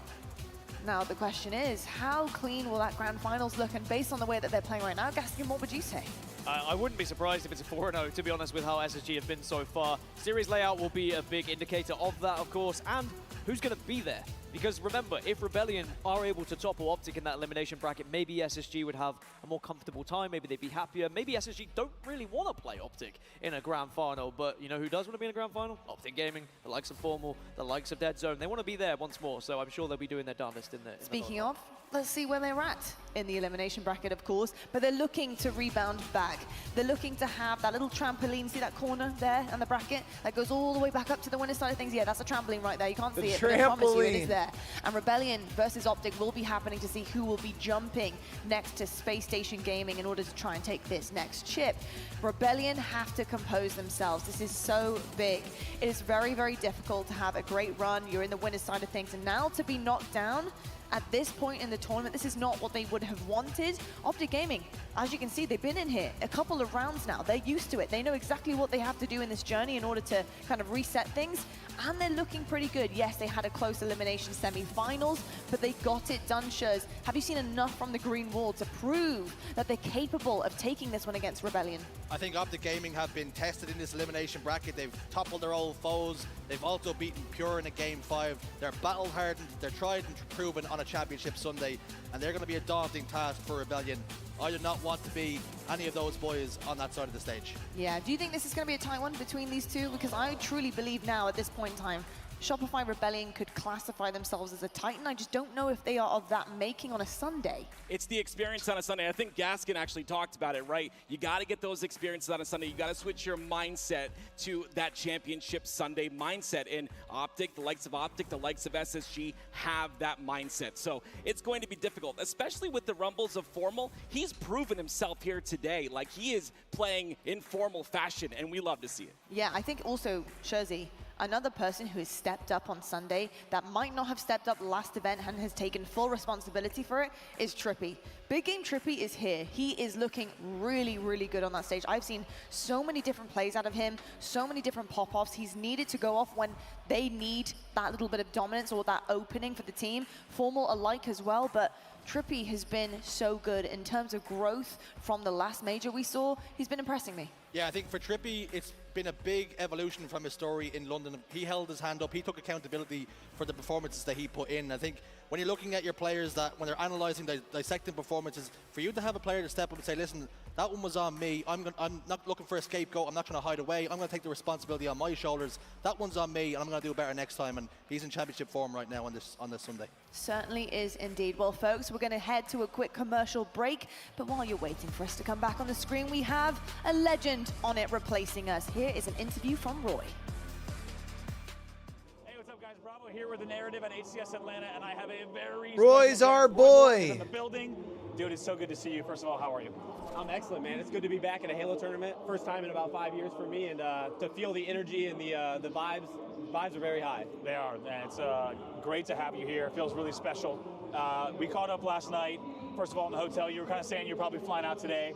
Now the question is, how clean will that grand finals look? And based on the way that they're playing right now, Gaston, what would you say? I wouldn't be surprised if it's a 4-0, to be honest, with how SSG have been so far. Series layout will be a big indicator of that, of course, and who's going to be there. Because remember, if Rebellion are able to topple Optic in that elimination bracket, maybe SSG would have a more comfortable time, maybe they'd be happier. Maybe SSG don't really want to play Optic in a grand final, but you know who does want to be in a grand final? Optic Gaming, the likes of Formal, the likes of Dead Zone. They want to be there once more, so I'm sure they'll be doing their darndest in the Speaking of, let's see where they're at in the elimination bracket, of course, but they're looking to rebound back. They're looking to have that little trampoline, see that corner there on the bracket that goes all the way back up to the winner's side of things? Yeah, that's a trampoline right there. You can't see it, but I promise you it is there. And Rebellion versus Optic will be happening to see who will be jumping next to Space Station Gaming in order to try and take this next chip. Rebellion have to compose themselves. This is so big. It is very, very difficult to have a great run. You're in the winner's side of things, and now to be knocked down at this point in the tournament, this is not what they would have wanted. Optic Gaming, as you can see, they've been in here a couple of rounds now. They're used to it. They know exactly what they have to do in this journey in order to kind of reset things, and they're looking pretty good. Yes, they had a close elimination semi-finals, but they got it done, Shurs. Have you seen enough from the green wall to prove that they're capable of taking this one against Rebellion? I think Optic Gaming have been tested in this elimination bracket. They've toppled their old foes. They've also beaten Pure in a Game 5. They're battle-hardened, they're tried and proven on a championship Sunday, and they're going to be a daunting task for Rebellion. I do not want to be any of those boys on that side of the stage. Yeah, do you think this is going to be a tight one between these two? Because I truly believe now at this point in time, Shopify Rebellion could classify themselves as a Titan. I just don't know if they are of that making on a Sunday. It's the experience on a Sunday. I think Gaskin actually talked about it, right? You got to get those experiences on a Sunday. You got to switch your mindset to that championship Sunday mindset. And Optic, the likes of Optic, the likes of SSG have that mindset. So it's going to be difficult, especially with the rumbles of Formal. He's proven himself here today. Like, he is playing in formal fashion, and we love to see it. Yeah, I think also, Shurzy, another person who has stepped up on Sunday that might not have stepped up last event and has taken full responsibility for it is Trippy. Big Game Trippy is here. He is looking really, really good on that stage. I've seen so many different plays out of him, so many different pop-offs. He's needed to go off when they need that little bit of dominance or that opening for the team. Formal alike as well, but Trippy has been so good in terms of growth from the last major we saw. He's been impressing me. Yeah, I think for Trippy, it's been a big evolution from his story in London. He held his hand up. He took accountability for the performances that he put in. I think when you're looking at your players, that when they're analysing, dissecting performances, for you to have a player to step up and say, listen, that one was on me. I'm not looking for a scapegoat. I'm not trying to hide away. I'm going to take the responsibility on my shoulders. That one's on me, and I'm going to do better next time. And he's in championship form right now on this Sunday. Certainly is indeed. Well, folks, we're going to head to a quick commercial break. But while you're waiting for us to come back on the screen, we have a legend on it replacing us. Here is an interview from Roy. Hey, what's up, guys? Bravo here with the narrative at HCS Atlanta, and I have a very Roy's our boy. in the building. Dude, it's so good to see you. First of all, how are you? I'm excellent, man. It's good to be back at a Halo tournament. First time in about 5 years for me, and to feel the energy and the vibes. Vibes are very high. They are, and it's great to have you here. It feels really special. We caught up last night. first of all, in the hotel. You were kind of saying you're probably flying out today.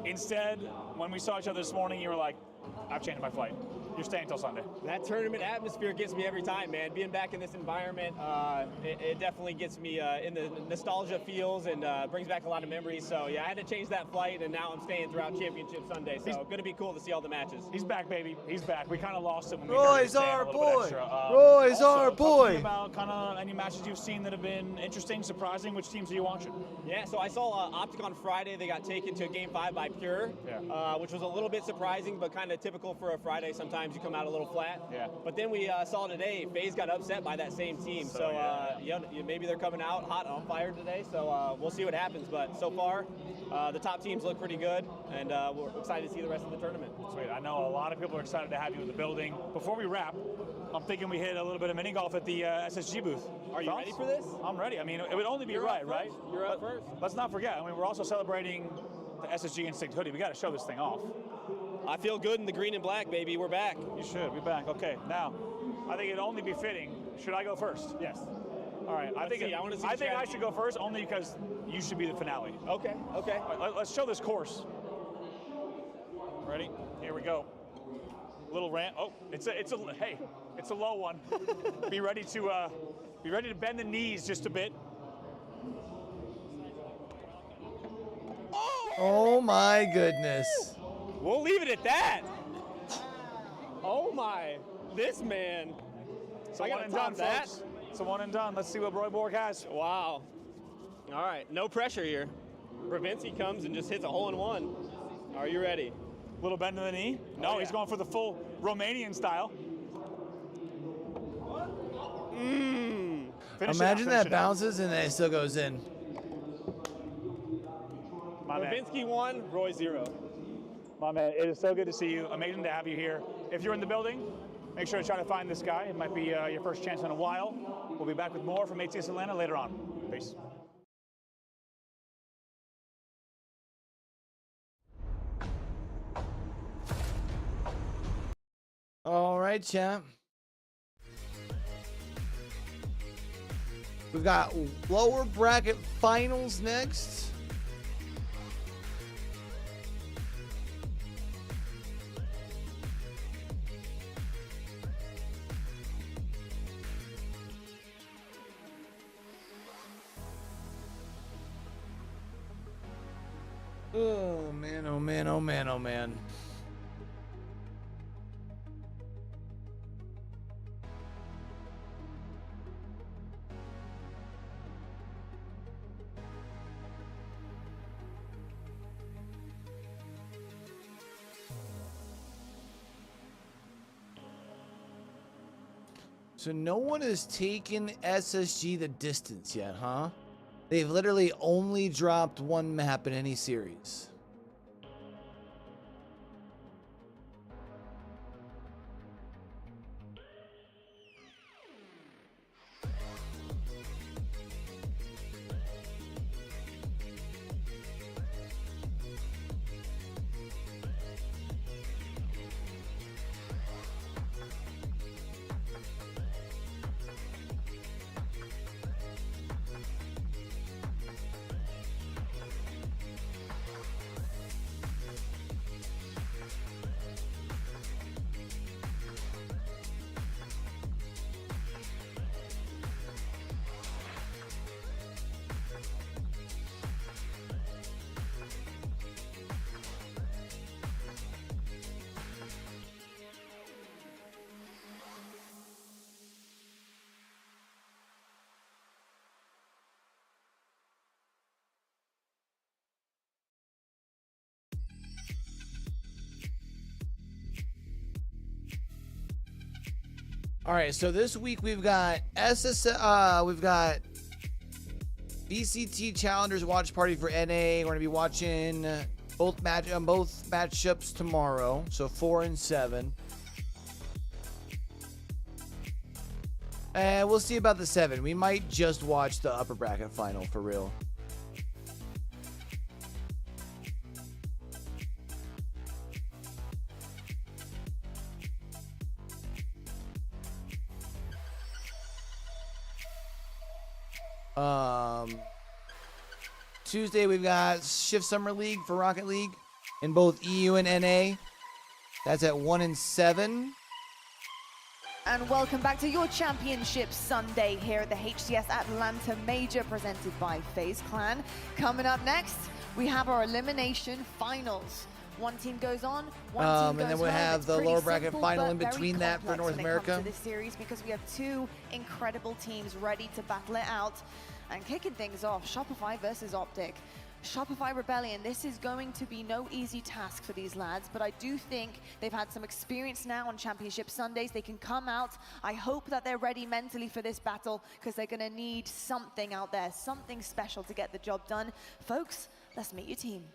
Instead, when we saw each other this morning, you were like, I've changed my flight. You're staying until Sunday. That tournament atmosphere gets me every time, man. Being back in this environment, it definitely gets me in the nostalgia feels and brings back a lot of memories. So, yeah, I had to change that flight, and now I'm staying throughout Championship Sunday. So, going to be cool to see all the matches. He's back, baby. He's back. We kind of lost him when we Roy's heard him our stand a boy. little bit extra. Roy's Also, our talk to boy. me about kind of any matches you've seen that have been interesting, surprising. Which teams are you watching? Yeah, so I saw Optic on Friday. They got taken to Game 5 by Pure, which was a little bit surprising, but kind of typical for a Friday. Sometimes you come out a little flat. Yeah. But then we saw today, FaZe got upset by that same team. So, maybe they're coming out hot on fire today. So we'll see what happens. But so far, the top teams look pretty good, and we're excited to see the rest of the tournament. Sweet. I know a lot of people are excited to have you in the building. Before we wrap, I'm thinking we hit a little bit of mini golf at the SSG booth. Are you ready for this? I'm ready. I mean, it would only be You're right, up right? first. You're up first. Let's not forget. I mean, we're also celebrating the SSG Instinct hoodie. We got to show this thing off. I feel good in the green and black, baby. We're back. You should. We're back. Okay. Now, I think it'd only be fitting. Should I go first? Yes. All right. I think I should go first only because you should be the finale. Okay. Okay. All right, let's show this course. Ready? Here we go. Little ramp. Oh, it's a low one. Be ready to bend the knees just a bit. Oh my goodness. We'll leave it at that. Oh my, this man. It's a one and done, folks. It's a one and done. Let's see what Roy Borg has. Wow. All right, no pressure here. Bravinsky comes and just hits a hole-in-one. Are you ready? Little bend to the knee. No, he's going for the full Romanian style. Imagine that bounces and then it still goes in. Bravinsky 1, Roy 0. My man, it is so good to see you. Amazing to have you here. If you're in the building, make sure to try to find this guy. It might be your first chance in a while. We'll be back with more from HCS Atlanta later on. Peace. All right, champ. We've got lower bracket finals next. Oh man, oh man, oh man, oh man. So no one has taken SSG the distance yet, huh? They've literally only dropped one map in any series. All right, so this week we've got we've got BCT Challengers Watch Party for NA. We're gonna be watching both matchups tomorrow, so 4 and 7. And we'll see about the 7. We might just watch the upper bracket final for real. Tuesday, we've got Shift Summer League for Rocket League in both EU and NA. That's at 1 and 7. And welcome back to your Championship Sunday here at the HCS Atlanta Major, presented by FaZe Clan. Coming up next, we have our elimination finals. One team goes on, one team goes and then we'll home. have It's the pretty lower bracket simple, final but in very between that for complex North when it comes America. to this series, because we have two incredible teams ready to battle it out. And kicking things off, Shopify versus Optic. Shopify Rebellion, this is going to be no easy task for these lads, but I do think they've had some experience now on Championship Sundays. They can come out. I hope that they're ready mentally for this battle, because they're going to need something out there, something special to get the job done. Folks, let's meet your team.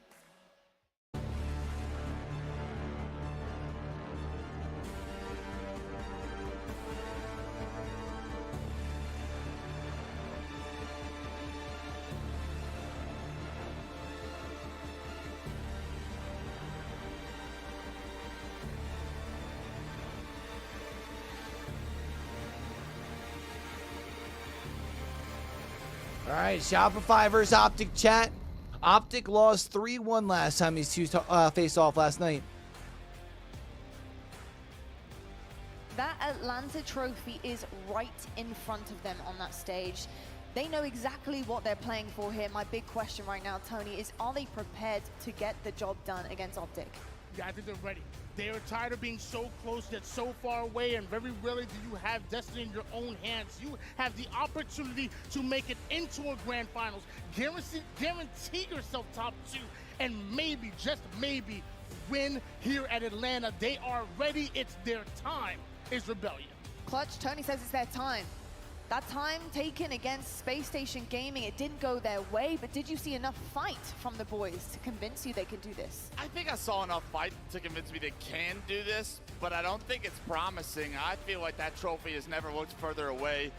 All right, Shopify versus Optic chat. Optic lost 3-1 last time these two faced off last night. That Atlanta trophy is right in front of them on that stage. They know exactly what they're playing for here. My big question right now, Tony, is are they prepared to get the job done against Optic? Yeah, I think they're ready. They are tired of being so close yet so far away, and very rarely do you have destiny in your own hands. You have the opportunity to make it into a grand finals. Guarantee yourself top 2, and maybe, just maybe, win here at Atlanta. They are ready. It's their time. Is Rebellion. Clutch, Tony says it's their time. That time taken against Space Station Gaming, it didn't go their way, but did you see enough fight from the boys to convince you they can do this? I think I saw enough fight to convince me they can do this, but I don't think it's promising. I feel like that trophy has never looked further away.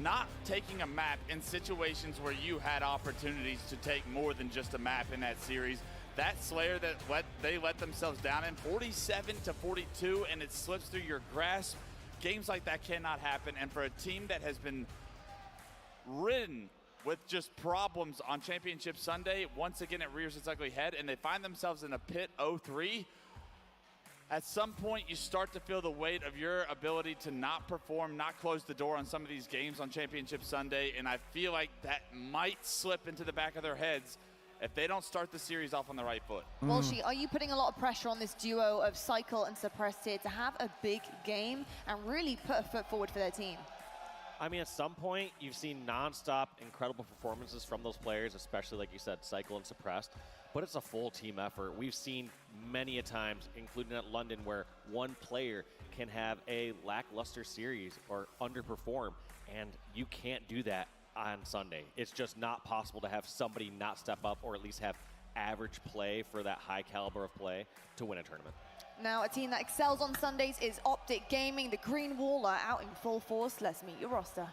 Not taking a map in situations where you had opportunities to take more than just a map in that series. That Slayer that they let themselves down in 47-42, and it slips through your grasp. Games like that cannot happen, and for a team that has been ridden with just problems on Championship Sunday, once again it rears its ugly head, and they find themselves in a pit 0-3. At some point, you start to feel the weight of your ability to not perform, not close the door on some of these games on Championship Sunday, and I feel like that might slip into the back of their heads if they don't start the series off on the right foot. Walshy, are you putting a lot of pressure on this duo of Cycle and Suppressed here to have a big game and really put a foot forward for their team? I mean, at some point, you've seen non-stop incredible performances from those players, especially, like you said, Cycle and Suppressed, but it's a full team effort. We've seen many a times, including at London, where one player can have a lackluster series or underperform, and you can't do that on Sunday. It's just not possible to have somebody not step up or at least have average play for that high caliber of play to win a tournament. Now, a team that excels on Sundays is Optic Gaming. The Green Wall are out in full force. Let's meet your roster.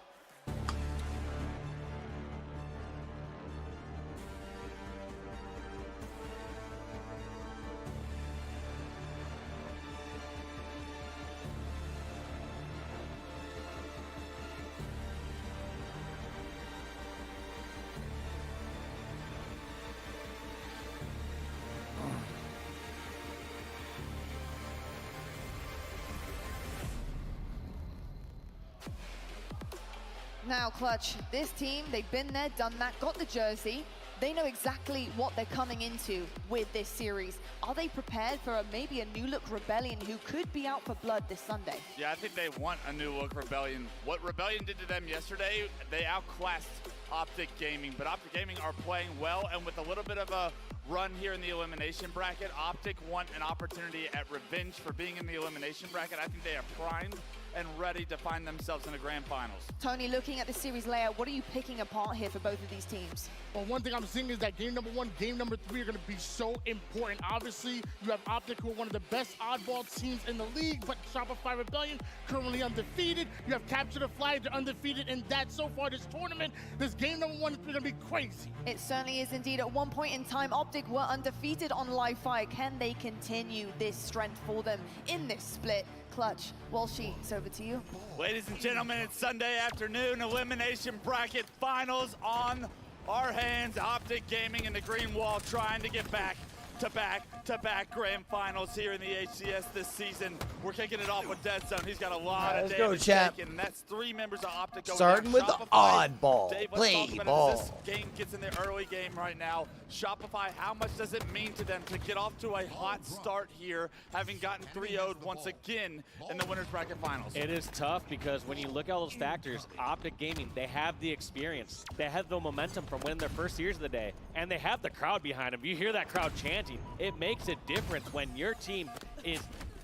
Now, Clutch, this team, they've been there, done that, got the jersey. They know exactly what they're coming into with this series. Are they prepared for maybe a new look Rebellion who could be out for blood this Sunday? Yeah, I think they want a new look Rebellion. What Rebellion did to them yesterday, they outclassed Optic Gaming, but Optic Gaming are playing well, and with a little bit of a run here in the elimination bracket, Optic want an opportunity at revenge for being in the elimination bracket. I think they are primed and ready to find themselves in the grand finals. Tony, looking at the series layout, what are you picking apart here for both of these teams? Well, one thing I'm seeing is that game number 1, game number 3 are going to be so important. Obviously, you have Optic, who are one of the best oddball teams in the league, but Shopify Rebellion currently undefeated. You have Capture the Flag, they're undefeated, and that so far this tournament, this game number 1 is going to be crazy. It certainly is indeed. At one point in time, Optic were undefeated on live fire. Can they continue this strength for them in this split? Clutch, Walshy, it's over to you. Ladies and gentlemen, it's Sunday afternoon, elimination bracket finals on our hands, Optic Gaming and the Green Wall trying to get back to back-to-back grand finals here in the HCS this season. We're kicking it off with Dead Zone. He's got a lot of damage taken, and that's 3 members of Optic going Starting down. with the oddball. Dave, Play about ball. it. As this game gets in the early game right now, Shopify, how much does it mean to them to get off to a hot start here, having gotten 3-0'd once again in the winners bracket finals? It is tough because when you look at all those factors, Optic Gaming, they have the experience. They have the momentum from winning their first series of the day, and they have the crowd behind them. You hear that crowd chanting. It makes a difference when your team is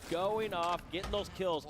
going off, getting those kills.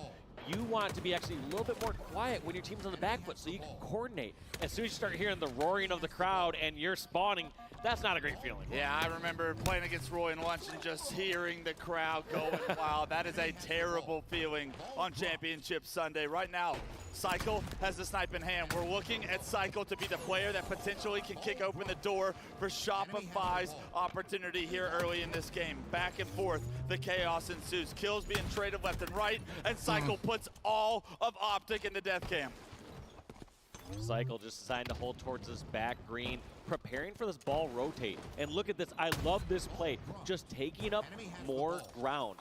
You want to be actually a little bit more quiet when your team's on the back foot so you can coordinate. As soon as you start hearing the roaring of the crowd and you're spawning, that's not a great feeling. Yeah, I remember playing against Roy and Lunch and just hearing the crowd going wild. That is a terrible feeling on Championship Sunday. Right now, Cycle has the snipe in hand. We're looking at Cycle to be the player that potentially can kick open the door for Shopify's opportunity here early in this game. Back and forth, the chaos ensues. Kills being traded left and right, and Cycle puts all of Optic in the death cam. Cycle just deciding to hold towards this back green, preparing for this ball rotate. And look at this, I love this play, just taking up more ground.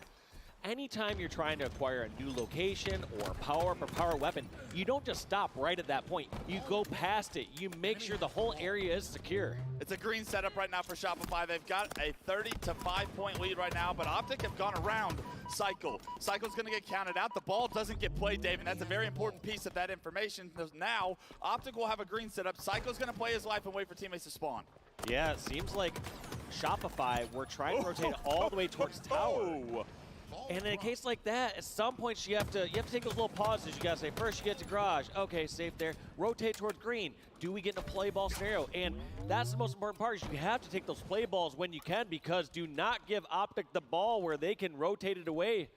Anytime you're trying to acquire a new location or power up or power weapon, you don't just stop right at that point. You go past it. You make sure the whole area is secure. It's a green setup right now for Shopify. They've got a 30-to-5-point lead right now, but Optic have gone around Cycle. Cycle's going to get counted out. The ball doesn't get played, Dave, and that's a very important piece of that information. Now, Optic will have a green setup. Cycle's going to play his life and wait for teammates to spawn. Yeah, it seems like Shopify, we're trying to rotate all the way towards tower. And in a case like that, at some point you have to take those little pauses. You gotta say, first you get to garage, okay, safe there. Rotate towards green. Do we get in a play ball scenario? And that's the most important part, is you have to take those play balls when you can, because do not give Optic the ball where they can rotate it away.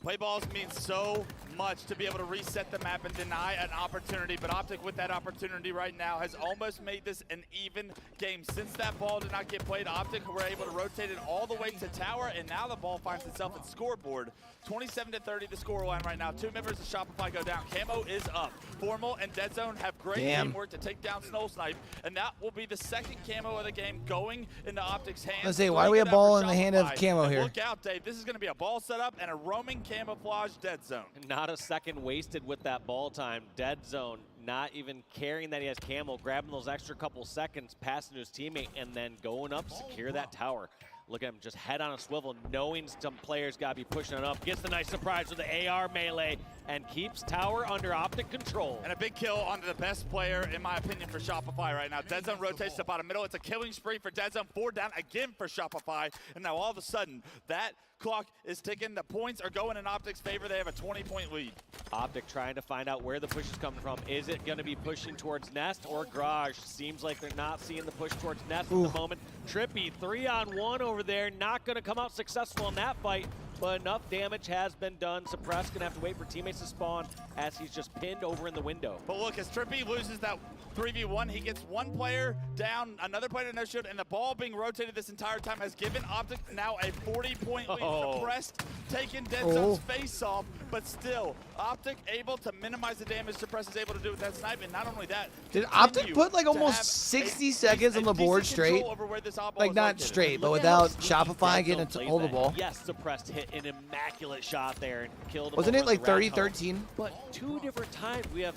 Play balls mean so much to be able to reset the map and deny an opportunity, but Optic with that opportunity right now has almost made this an even game. Since that ball did not get played, Optic were able to rotate it all the way to tower, and now the ball finds itself at scoreboard. 27-30 the scoreline right now. 2 members of Shopify go down. Camo is up. Formal and Dead Zone have great teamwork to take down Snow Snipe, and that will be the second camo of the game going into Optic's hands. Let's say, why do we have ball in the hand of Camo here? Look out, Dave. This is going to be a ball setup and a roaming camouflage Dead Zone. Not a second wasted with that ball time. Dead Zone, not even caring that he has Camo, grabbing those extra couple seconds, passing to his teammate, and then going up, secure that tower. Look at him, just head on a swivel, knowing some players got to be pushing it up. Gets the nice surprise with the AR melee and keeps tower under Optic control. And a big kill onto the best player, in my opinion, for Shopify right now. Dead Zone rotates to bottom middle. It's a killing spree for Dead Zone. 4 down again for Shopify. And now all of a sudden, that clock is ticking. The points are going in Optic's favor. They have a 20-point lead. Optic trying to find out where the push is coming from. Is it going to be pushing towards Nest or Garage? Seems like they're not seeing the push towards Nest at the moment. Trippy, 3-on-1 over there. Not going to come out successful in that fight, but enough damage has been done. Suppress going to have to wait for teammates to spawn as he's just pinned over in the window. But look, as Trippy loses that 3v1, he gets one player down, another player to no shield, and the ball being rotated this entire time has given Optic now a 40-point lead. Suppressed taking Dead Zone's face off, but still, Optic able to minimize the damage Suppress is able to do with that snipe, and not only that, did Optic put like almost 60 seconds on the board straight? Like not straight, but without Shopify getting to hold the ball. Yes, Suppressed hit an immaculate shot there and killed him. Wasn't it like 30-13? But 2 different times we have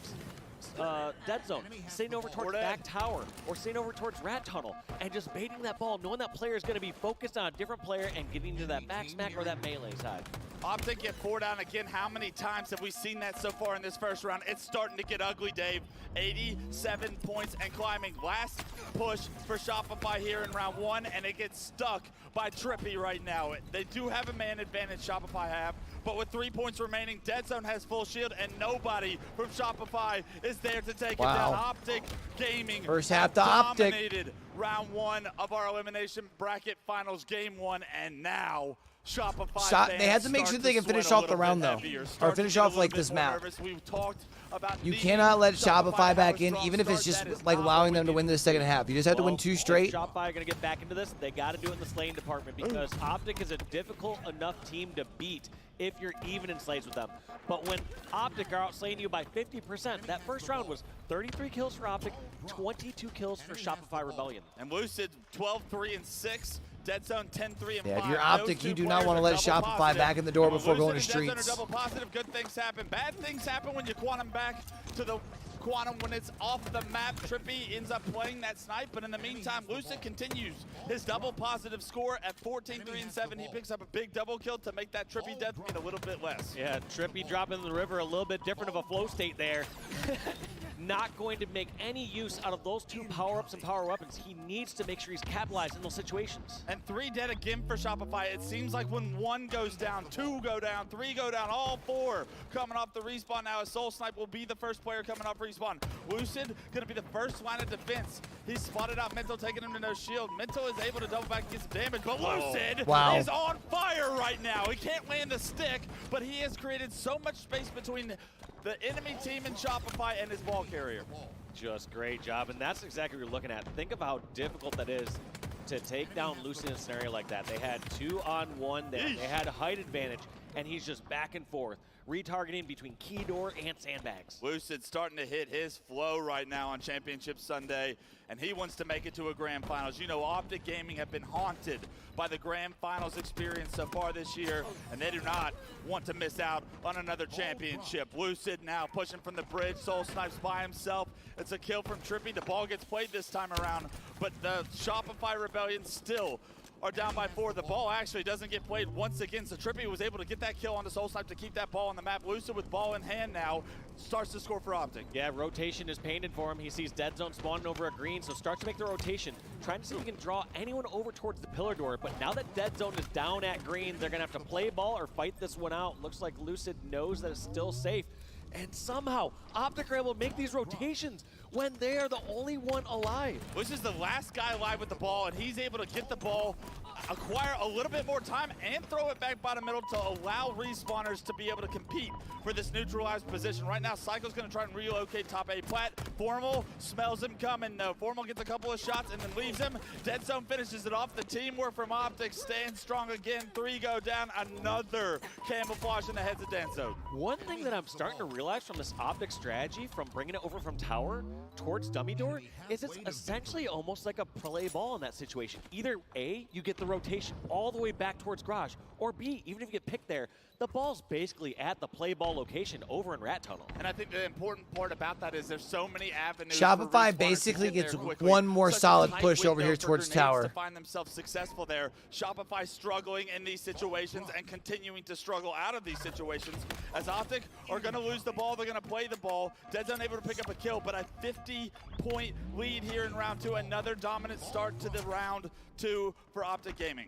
Dead Zone sitting over towards back tower or sitting over towards rat tunnel and just baiting that ball, knowing that player is going to be focused on a different player and getting to that back smack or that melee side. Optic get 4 down again. How many times have we seen that so far in this first round? It's starting to get ugly, Dave. 87 points and climbing. Last push for Shopify here in round 1, and it gets stuck by Trippy right now. They do have a man advantage, Shopify have, but with 3 points remaining, Dead Zone has full shield, and nobody from Shopify is there to take it down. Optic Gaming first half to Optic dominated round 1 of our elimination bracket finals game 1, and now Shopify they had to make sure they can finish off the round though, or finish off like this map. We've talked about you cannot let Shopify back in, even if it's just like allowing them to win the second half. You just have to win 2 straight. Shopify are going to get back into this. They got to do it in the slaying department because Optic is a difficult enough team to beat if you're even in slays with them. But when Optic are outslaying you by 50%, that first round was 33 kills for Optic, 22 kills for Shopify Rebellion. And Lucid 12-3-6. Dead Zone 10-3-5. Yeah, if you're Optic, you do not want to let Shopify back in the door before going to streets. Double positive, good things happen. Bad things happen when you quantum back to the quantum when it's off the map. Trippy ends up playing that snipe, but in the meantime, Lucid continues his double positive score at 14-3-7. He picks up a big double kill to make that Trippy death mean a little bit less. Yeah, Trippy dropping in the river, a little bit different of a flow state there. Not going to make any use out of those two power-ups and power weapons. He needs to make sure he's capitalized in those situations. And 3 dead again for Shopify. It seems like when 1 goes down, 2 go down, 3 go down, all 4 coming off the respawn now as Soul Snipe will be the first player coming off respawn. Lucid gonna be the first line of defense. He's spotted out Mental, taking him to no shield. Mental is able to double back and get some damage, but Lucid is on fire right now. He can't land the stick, but he has created so much space between the enemy team and Shopify and his ball carrier. Just great job, and that's exactly what you're looking at. Think of how difficult that is to take down Lucid in a scenario like that. They had 2-on-1 there. They had a height advantage, and he's just back and forth, retargeting between key door and sandbags. Lucid starting to hit his flow right now on Championship Sunday, and he wants to make it to a Grand Finals. You know, Optic Gaming have been haunted by the Grand Finals experience so far this year, and they do not want to miss out on another championship. Lucid now pushing from the bridge. Soul Snipes by himself. It's a kill from Trippy. The ball gets played this time around, but the Shopify Rebellion still are down by 4. The ball actually doesn't get played once again, so Trippy was able to get that kill on the Soul Snipe to keep that ball on the map. Lucid with ball in hand now starts to score for Optic. Yeah, rotation is painted for him. He sees Dead Zone spawning over a green, so starts to make the rotation, trying to see if he can draw anyone over towards the pillar door. But now that Dead Zone is down at green, they're going to have to play ball or fight this one out. Looks like Lucid knows that it's still safe. And somehow, Optic are able to make these rotations when they are the only one alive. This is the last guy alive with the ball, and he's able to get the ball, acquire a little bit more time, and throw it back bottom middle to allow respawners to be able to compete for this neutralized position. Right now, Psycho's going to try and relocate top A plat. Formal smells him coming. No, Formal gets a couple of shots and then leaves him. Dead Zone finishes it off. The teamwork from Optic stands strong again. 3 go down. Another camouflage in the heads of Dead Zone. One thing that I'm starting to realize from this Optic strategy, from bringing it over from tower towards dummy door, is it's essentially almost like a play ball in that situation. Either A, you get the rotation all the way back towards garage, or B, even if you get picked there, the ball's basically at the play ball location over in Rat Tunnel. And I think the important part about that is there's so many avenues. Shopify basically gets one more solid push over here towards tower. To find themselves successful there. Shopify struggling in these situations and continuing to struggle out of these situations as Optic are going to lose the ball. They're going to play the ball. Dead's unable to pick up a kill, but a 50-point lead here in round 2. Another dominant start to the round 2 for Optic Gaming.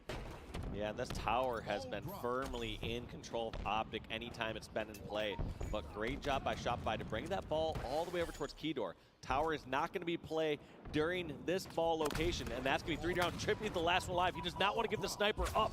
Yeah, this tower has been firmly in control of Optic anytime it's been in play. But great job by Shopify to bring that ball all the way over towards Key Door. Tower is not going to be play during this ball location, and that's going to be 3 down. Trippy, the last one alive. He does not want to give the sniper up.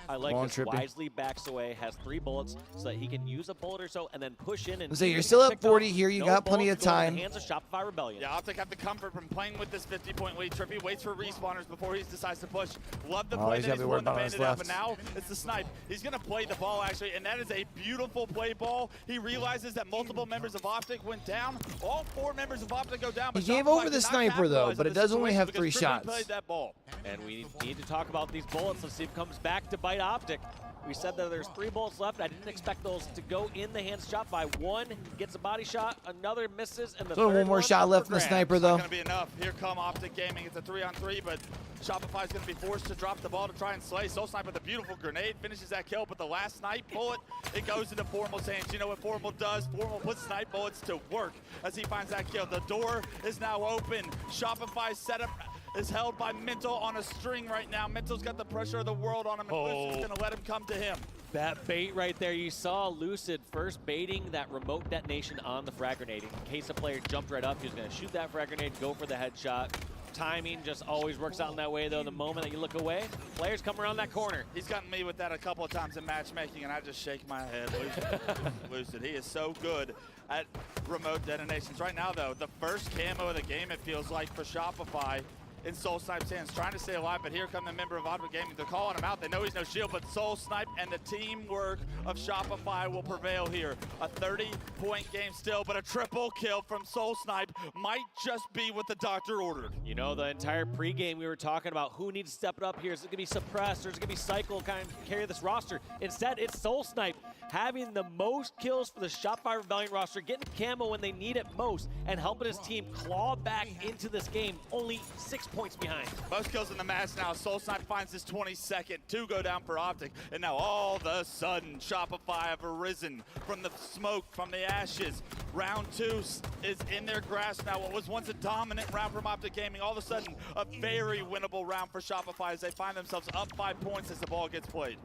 I like this. Trippy wisely backs away, has 3 bullets so that he can use a bullet or so and then push in. And so you're still up 40 here. You got plenty of time. In the hands of Shopify Rebellion. Yeah, Optic have the comfort from playing with this 50-point lead. Trippy waits for respawners before he decides to push. Love the play that he's pulling the bandit out, but now it's the snipe. He's going to play the ball, actually, and that is a beautiful play ball. He realizes that multiple members of Optic went down. All 4 members of Optic go down. He gave over the sniper, though, but it does only have 3 shots. That ball. And we need to talk about these bullets. Let's see if it comes back to bite Optic. We said that there's 3 bullets left. I didn't expect those to go in the hands of Shopify. 1 gets a body shot, another misses, and the third one more shot left from the sniper, though. It's not going to be enough. Here come Optic Gaming. It's a 3-on-3, but Shopify's going to be forced to drop the ball to try and slay. Soul Snipe with a beautiful grenade finishes that kill, but the last snipe bullet, it goes into Formal's hands. You know what Formal does? Formal puts snipe bullets to work as he finds that kill. The door is now open. Shopify's setup is held by Mental on a string right now. Mental's got the pressure of the world on him, and Lucid's going to let him come to him. That bait right there, you saw Lucid first baiting that remote detonation on the frag grenade. In case a player jumped right up, he was going to shoot that frag grenade, go for the headshot. Timing just always works out in that way, though. The moment that you look away, players come around that corner. He's gotten me with that a couple of times in matchmaking, and I just shake my head. Lucid, he is so good at remote detonations. Right now, though, the first camo of the game, it feels like, for Shopify. in Soul Snipe's hands, trying to stay alive, but here come the member of Optic Gaming. They're calling him out. They know he's no shield, but Soul Snipe and the teamwork of Shopify will prevail here. A 30-point game still, but a triple kill from Soul Snipe might just be what the doctor ordered. You know, the entire pregame we were talking about who needs to step it up here. Is it going to be Suppressed or is it going to be Cycle kind of carry this roster? Instead, it's Soul Snipe having the most kills for the Shopify Rebellion roster, getting camo when they need it most, and helping his team claw back into this game, only 6 points behind. Most kills in the match now. Soul Snipe finds his 22nd. 2 go down for Optic. And now all of a sudden, Shopify have arisen from the smoke, from the ashes. Round 2 is in their grasp now. What was once a dominant round from Optic Gaming, all of a sudden, a very winnable round for Shopify as they find themselves up 5 points as the ball gets played.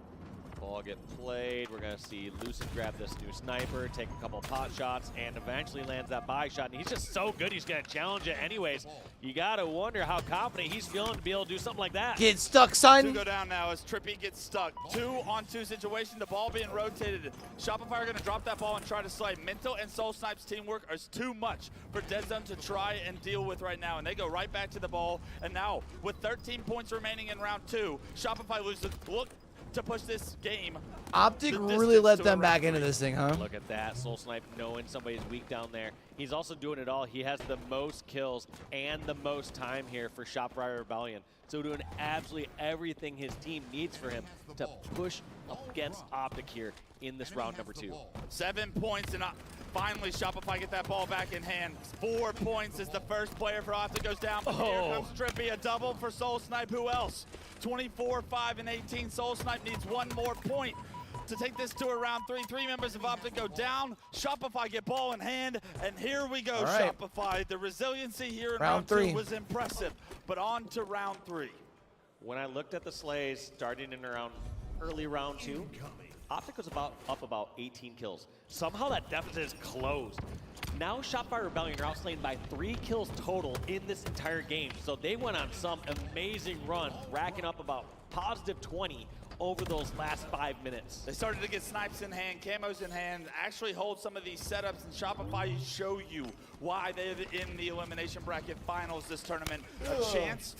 Ball get played. We're going to see Lucid grab this new sniper, take a couple pot shots, and eventually lands that buy shot. And he's just so good, he's going to challenge it anyways. You got to wonder how confident he's feeling to be able to do something like that. Get stuck, son. 2 go down now as Trippy gets stuck. 2-on-2 situation, the ball being rotated. Shopify are going to drop that ball and try to slay. Mental and Soul Snipe's teamwork is too much for Dead Zone to try and deal with right now. And they go right back to the ball. And now, with 13 points remaining in round 2, Shopify loses. Look to push this game. Optic really let them back into this thing, huh? Look at that. Soul Snipe knowing somebody's weak down there. He's also doing it all. He has the most kills and the most time here for Shopify Rebellion. So doing absolutely everything his team needs for him to push against Optic here in this round number 2. 7 points, and finally Shopify get that ball back in hand. 4 points as the first player for Optic goes down. But here comes Trippy, a double for Soul Snipe. Who else? 24, 5, and 18. Soul Snipe needs 1 more point to take this to a round 3. 3 members of Optic go down. Shopify get ball in hand, and here we go, right. Shopify. The resiliency here in round 2 was impressive, but on to round 3. When I looked at the slays starting in around early round 2, Optic was up about 18 kills. Somehow that deficit is closed. Now Shopify Rebellion are outslayed by 3 kills total in this entire game. So they went on some amazing run, racking up about positive 20 over those last 5 minutes. They started to get snipes in hand, camos in hand, actually hold some of these setups, and Shopify show you why they're in the elimination bracket finals this tournament. A chance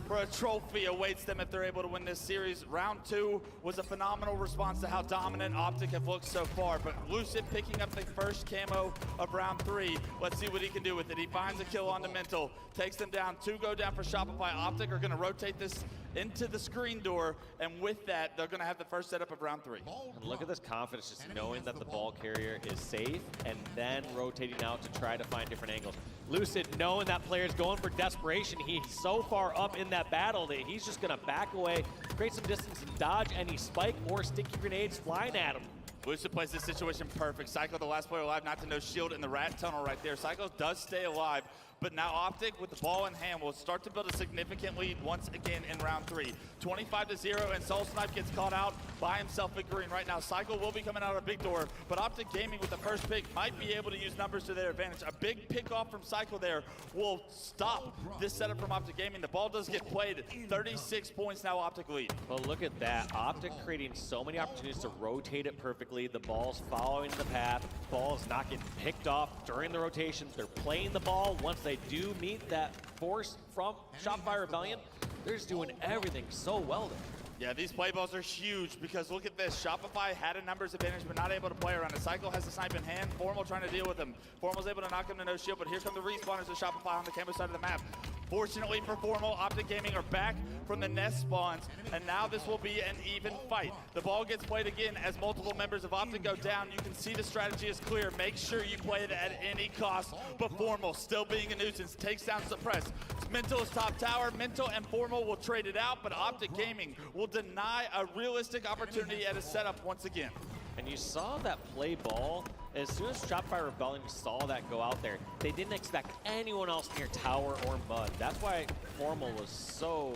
for a trophy awaits them if they're able to win this series. Round 2 was a phenomenal response to how dominant Optic have looked so far, but Lucid picking up the first camo of round 3. Let's see what he can do with it. He finds a kill on the Mental, takes them down. 2 go down for Shopify. Optic are going to rotate this into the screen door, and with that, they're going to have the first setup of round 3. And look at this confidence, just knowing that the ball carrier is safe, and then rotating out to try to find different angles. Lucid, knowing that player's going for desperation, he's so far up in that battle that he's just going to back away, create some distance, and dodge any spike or sticky grenades flying at him. Lucid plays this situation perfect. Psycho, the last player alive, not to know shield in the rat tunnel right there. Psycho does stay alive, but now Optic, with the ball in hand, will start to build a significant lead once again in round 3. 25-0, and Soul Snipe gets caught out by himself at green. Right now, Psycho will be coming out of big door, but Optic Gaming with the first pick might be able to use numbers to their advantage. A big pick off from Psycho there will stop this setup from Optic Gaming. The ball does get played. 36 points now, Optic lead. Well, look at that. Optic creating so many opportunities to rotate it perfectly. The ball's following the path. Ball's not getting picked off during the rotations. They're playing the ball. Once they do meet that force from Shopify Rebellion, they're just doing everything so well there. Yeah, these play balls are huge because look at this. Shopify had a numbers advantage but not able to play around it. Cycle has the snipe in hand. Formal trying to deal with him. Formal's able to knock him to no shield, but here come the respawners of Shopify on the camo side of the map. Fortunately for Formal, Optic Gaming are back from the nest spawns, and now this will be an even fight. The ball gets played again as multiple members of Optic go down. You can see the strategy is clear. Make sure you play it at any cost, but Formal, still being a nuisance, takes down Suppress. Mental is top tower. Mental and Formal will trade it out, but Optic Gaming will deny a realistic opportunity at a setup once again. And you saw that play ball. As soon as Shopify Rebellion saw that go out there, they didn't expect anyone else near tower or mud. That's why Formal was so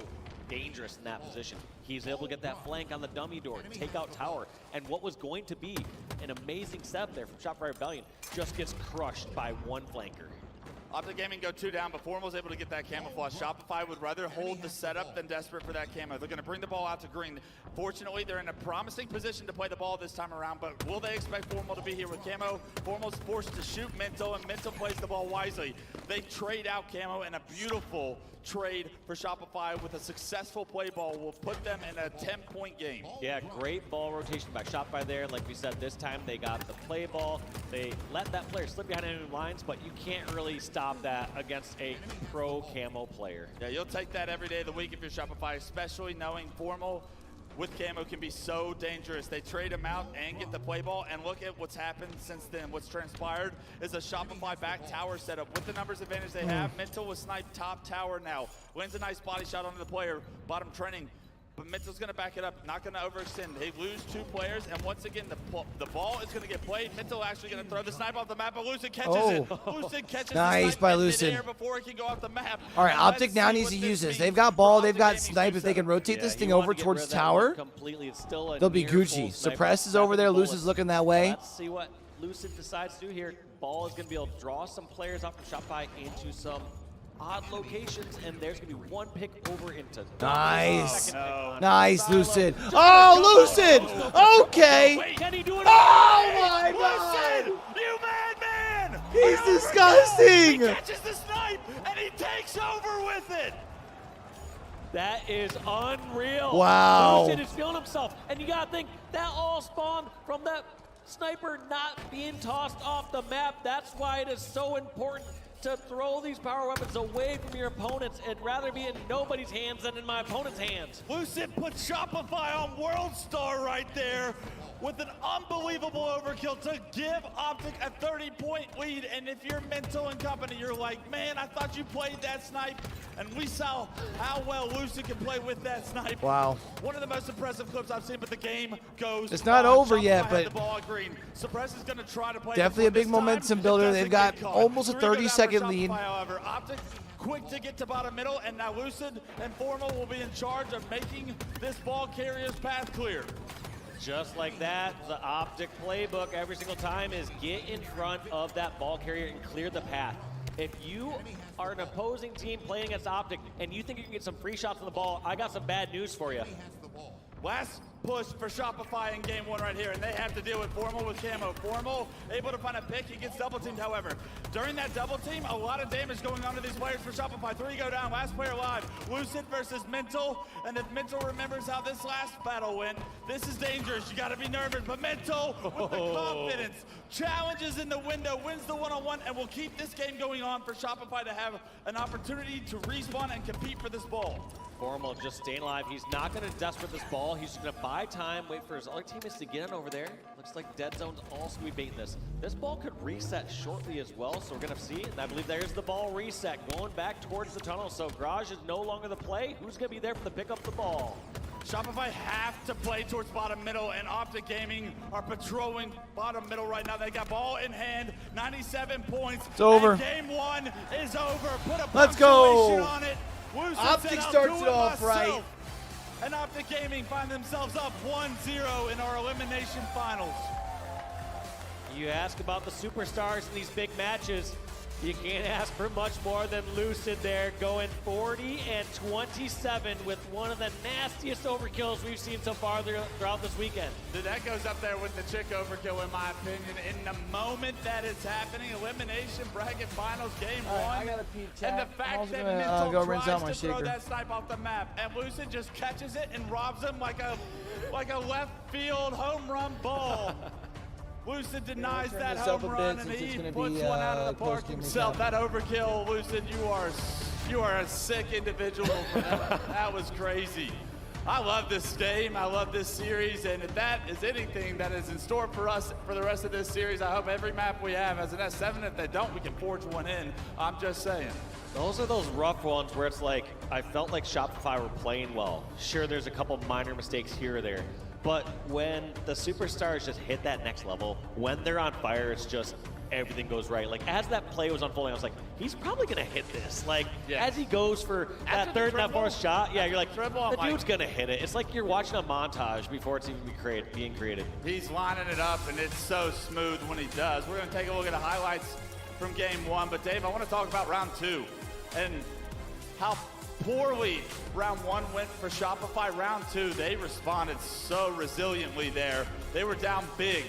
dangerous in that position. He's able to get that flank on the dummy door, take out tower, and what was going to be an amazing step there from Shopify Rebellion just gets crushed by one flanker. Optic Gaming go 2 down, but Formal's able to get that camouflage. Shopify would rather hold the setup than desperate for that camo. They're going to bring the ball out to green. Fortunately, they're in a promising position to play the ball this time around, but will they expect Formal to be here with camo? Formal's forced to shoot Mental, and Mental plays the ball wisely. They trade out camo in a beautiful trade for Shopify with a successful play ball will put them in a 10-point game. Yeah, great ball rotation by Shopify there. Like we said, this time they got the play ball. They let that player slip behind enemy lines, but you can't really stop that against a pro camo player. Yeah, you'll take that every day of the week if you're Shopify, especially knowing Formal with camo can be so dangerous. They trade him out and get the play ball, and look at what's happened since then. What's transpired is a Shopify back tower setup. With the numbers advantage they have, Mental was sniped top tower now. Wins a nice body shot onto the player, bottom training. But Mental's going to back it up, not going to overextend. They lose 2 players, and once again, the ball is going to get played. Mental actually going to throw the snipe off the map, but Lucid catches it. Lucid catches nice the by snipe Lucid. in midair before it can go off the map. All right, And Optic let's now see needs what to use this. means They've got for ball, they've Optic got Gaming's snipe. new If they can setup. rotate this thing over towards tower, Completely. It's still a they'll be near full Gucci. sniper. Suppress is over there. Bullets. Lucid's looking that way. Let's see what Lucid decides to do here. Ball is going to be able to draw some players out from Shopify into some odd locations, and there's going to be 1 pick over into Nice. No. Nice, Lucid. Oh, Lucid. Okay. Wait, can he do it? Oh, my God. Lucid, you madman! He's disgusting. He catches the snipe, and he takes over with it. That is unreal. Wow. Lucid is feeling himself, and you got to think that all spawned from that sniper not being tossed off the map. That's why it is so important to throw these power weapons away from your opponents and rather be in nobody's hands than in my opponent's hands. Lucid put Shopify on World Star right there with an unbelievable overkill to give Optic a 30-point lead. And if you're Mental and company, you're like, man, I thought you played that snipe. And we saw how well Lucid can play with that snipe. Wow. One of the most impressive clips I've seen, but the game goes It's not on. over Shopify yet, had but the ball at green. Suppress is going to try to play definitely a big this time. momentum It builder. doesn't They've got get caught. almost a 3 go down for 30-second lead. Shopify, however, Optic quick to get to bottom middle, and now Lucid and Formal will be in charge of making this ball carrier's path clear. Just like that, the Optic playbook every single time is get in front of that ball carrier and clear the path. If you are an opposing team playing against Optic and you think you can get some free shots on the ball, I got some bad news for you. Last push for Shopify in game 1 right here, and they have to deal with Formal with camo. Formal able to find a pick. He gets double teamed, however. During that double team, a lot of damage going on to these players for Shopify. 3 go down, last player alive. Lucid versus Mental, and if Mental remembers how this last battle went, this is dangerous. You gotta be nervous, but Mental with the confidence, challenges in the window, wins the one-on-one, and will keep this game going on for Shopify to have an opportunity to respawn and compete for this ball. Formal just staying alive. He's not going to desperate this ball. He's just going to buy time, wait for his other teammates to get in over there. Looks like Dead Zone's also be baiting this. This ball could reset shortly as well, so we're going to see. And I believe there's the ball reset going back towards the tunnel. So Garage is no longer the play. Who's going to be there for the pick up the ball? Shopify have to play towards bottom middle, and Optic Gaming are patrolling bottom middle right now. They got ball in hand, 97 points. It's over. And game 1 is over. Put a Let's go. punctuation on it. Lucid Optic said, "I'll starts do it off myself." right. And Optic Gaming find themselves up 1-0 in our elimination finals. You ask about the superstars in these big matches. You can't ask for much more than Lucid there, going 40 and 27 with one of the nastiest overkills we've seen so far throughout this weekend. Dude, that goes up there with the chick overkill, in my opinion. In the moment that it's happening, elimination bracket finals, game 1. I gotta pee, and chat. the I'm fact also that gonna, Mental go rinse out tries my to throw shaker. that snipe off the map, and Lucid just catches it and robs him like a left field home run ball. Lucid denies that home run, and he puts one out of the park himself. That overkill, Lucid, you are a sick individual. That was crazy. I love this game. I love this series, and if that is anything that is in store for us for the rest of this series, I hope every map we have has an S7. If they don't, we can forge one in. I'm just saying. Those are those rough ones where it's like, I felt like Shopify were playing well. Sure, there's a couple minor mistakes here or there. But when the superstars just hit that next level, when they're on fire, it's just everything goes right. Like, as that play was unfolding, I was like, he's probably going to hit this. Like, as he goes for that third and that fourth shot, yeah, you're like, the dude's going to hit it. It's like you're watching a montage before it's even being created. He's lining it up, and it's so smooth when he does. We're going to take a look at the highlights from game 1. But, Dave, I want to talk about round 2 and how poorly round 1 went for Shopify. Round 2, they responded so resiliently there. They were down big,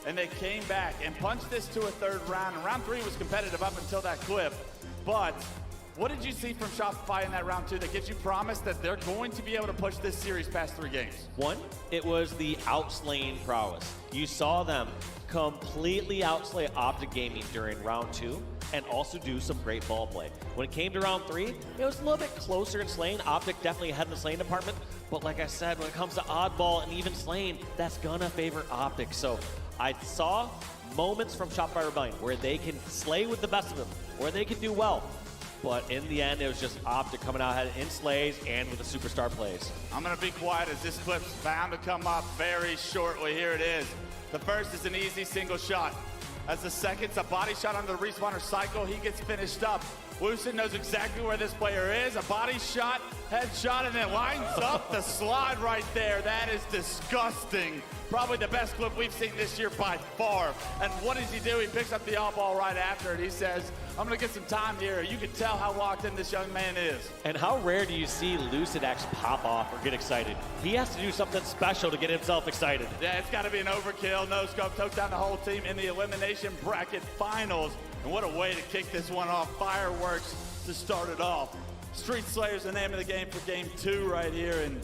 and they came back and punched this to a third round. And round 3 was competitive up until that clip. But What did you see from Shopify in that round 2 that gives you promise that they're going to be able to push this series past 3 games? One, it was the outslaying prowess. You saw them completely outslay Optic Gaming during round 2 and also do some great ball play. When it came to round 3, it was a little bit closer in slaying. Optic definitely ahead in the slaying department, but like I said, when it comes to oddball and even slaying, that's gonna favor Optic. So I saw moments from Shopify Rebellion where they can slay with the best of them, where they can do well. But in the end, it was just Optic coming out ahead in slays and with the superstar plays. I'm gonna be quiet as this clip's bound to come up very shortly. Here it is. The first is an easy single shot. As the second's a body shot on the respawner cycle, he gets finished up. Lucid knows exactly where this player is. A body shot, headshot, and then lines up the slide right there. That is disgusting. Probably the best clip we've seen this year by far. And what does he do? He picks up the all ball right after it. He says, I'm gonna get some time here. You can tell how locked in this young man is. And how rare do you see Lucid actually pop off or get excited? He has to do something special to get himself excited. Yeah, it's gotta be an overkill. No scope took down the whole team in the elimination bracket finals. And what a way to kick this one off. Fireworks to start it off. Street Slayer's the name of the game for game 2 right here. And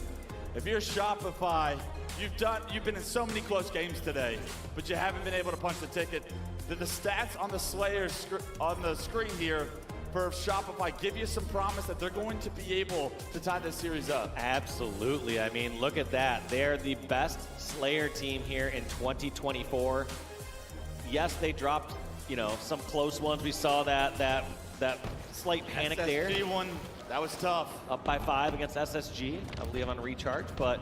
if you're Shopify, you've been in so many close games today, but you haven't been able to punch the ticket. Did the stats on the Slayers on the screen here for Shopify give you some promise that they're going to be able to tie this series up? Absolutely. I mean, look at that. They're the best Slayer team here in 2024. Yes, they dropped, you know, some close ones. We saw that slight panic SSG there. SSG one, that was tough. Up by 5 against SSG, I believe on recharge, but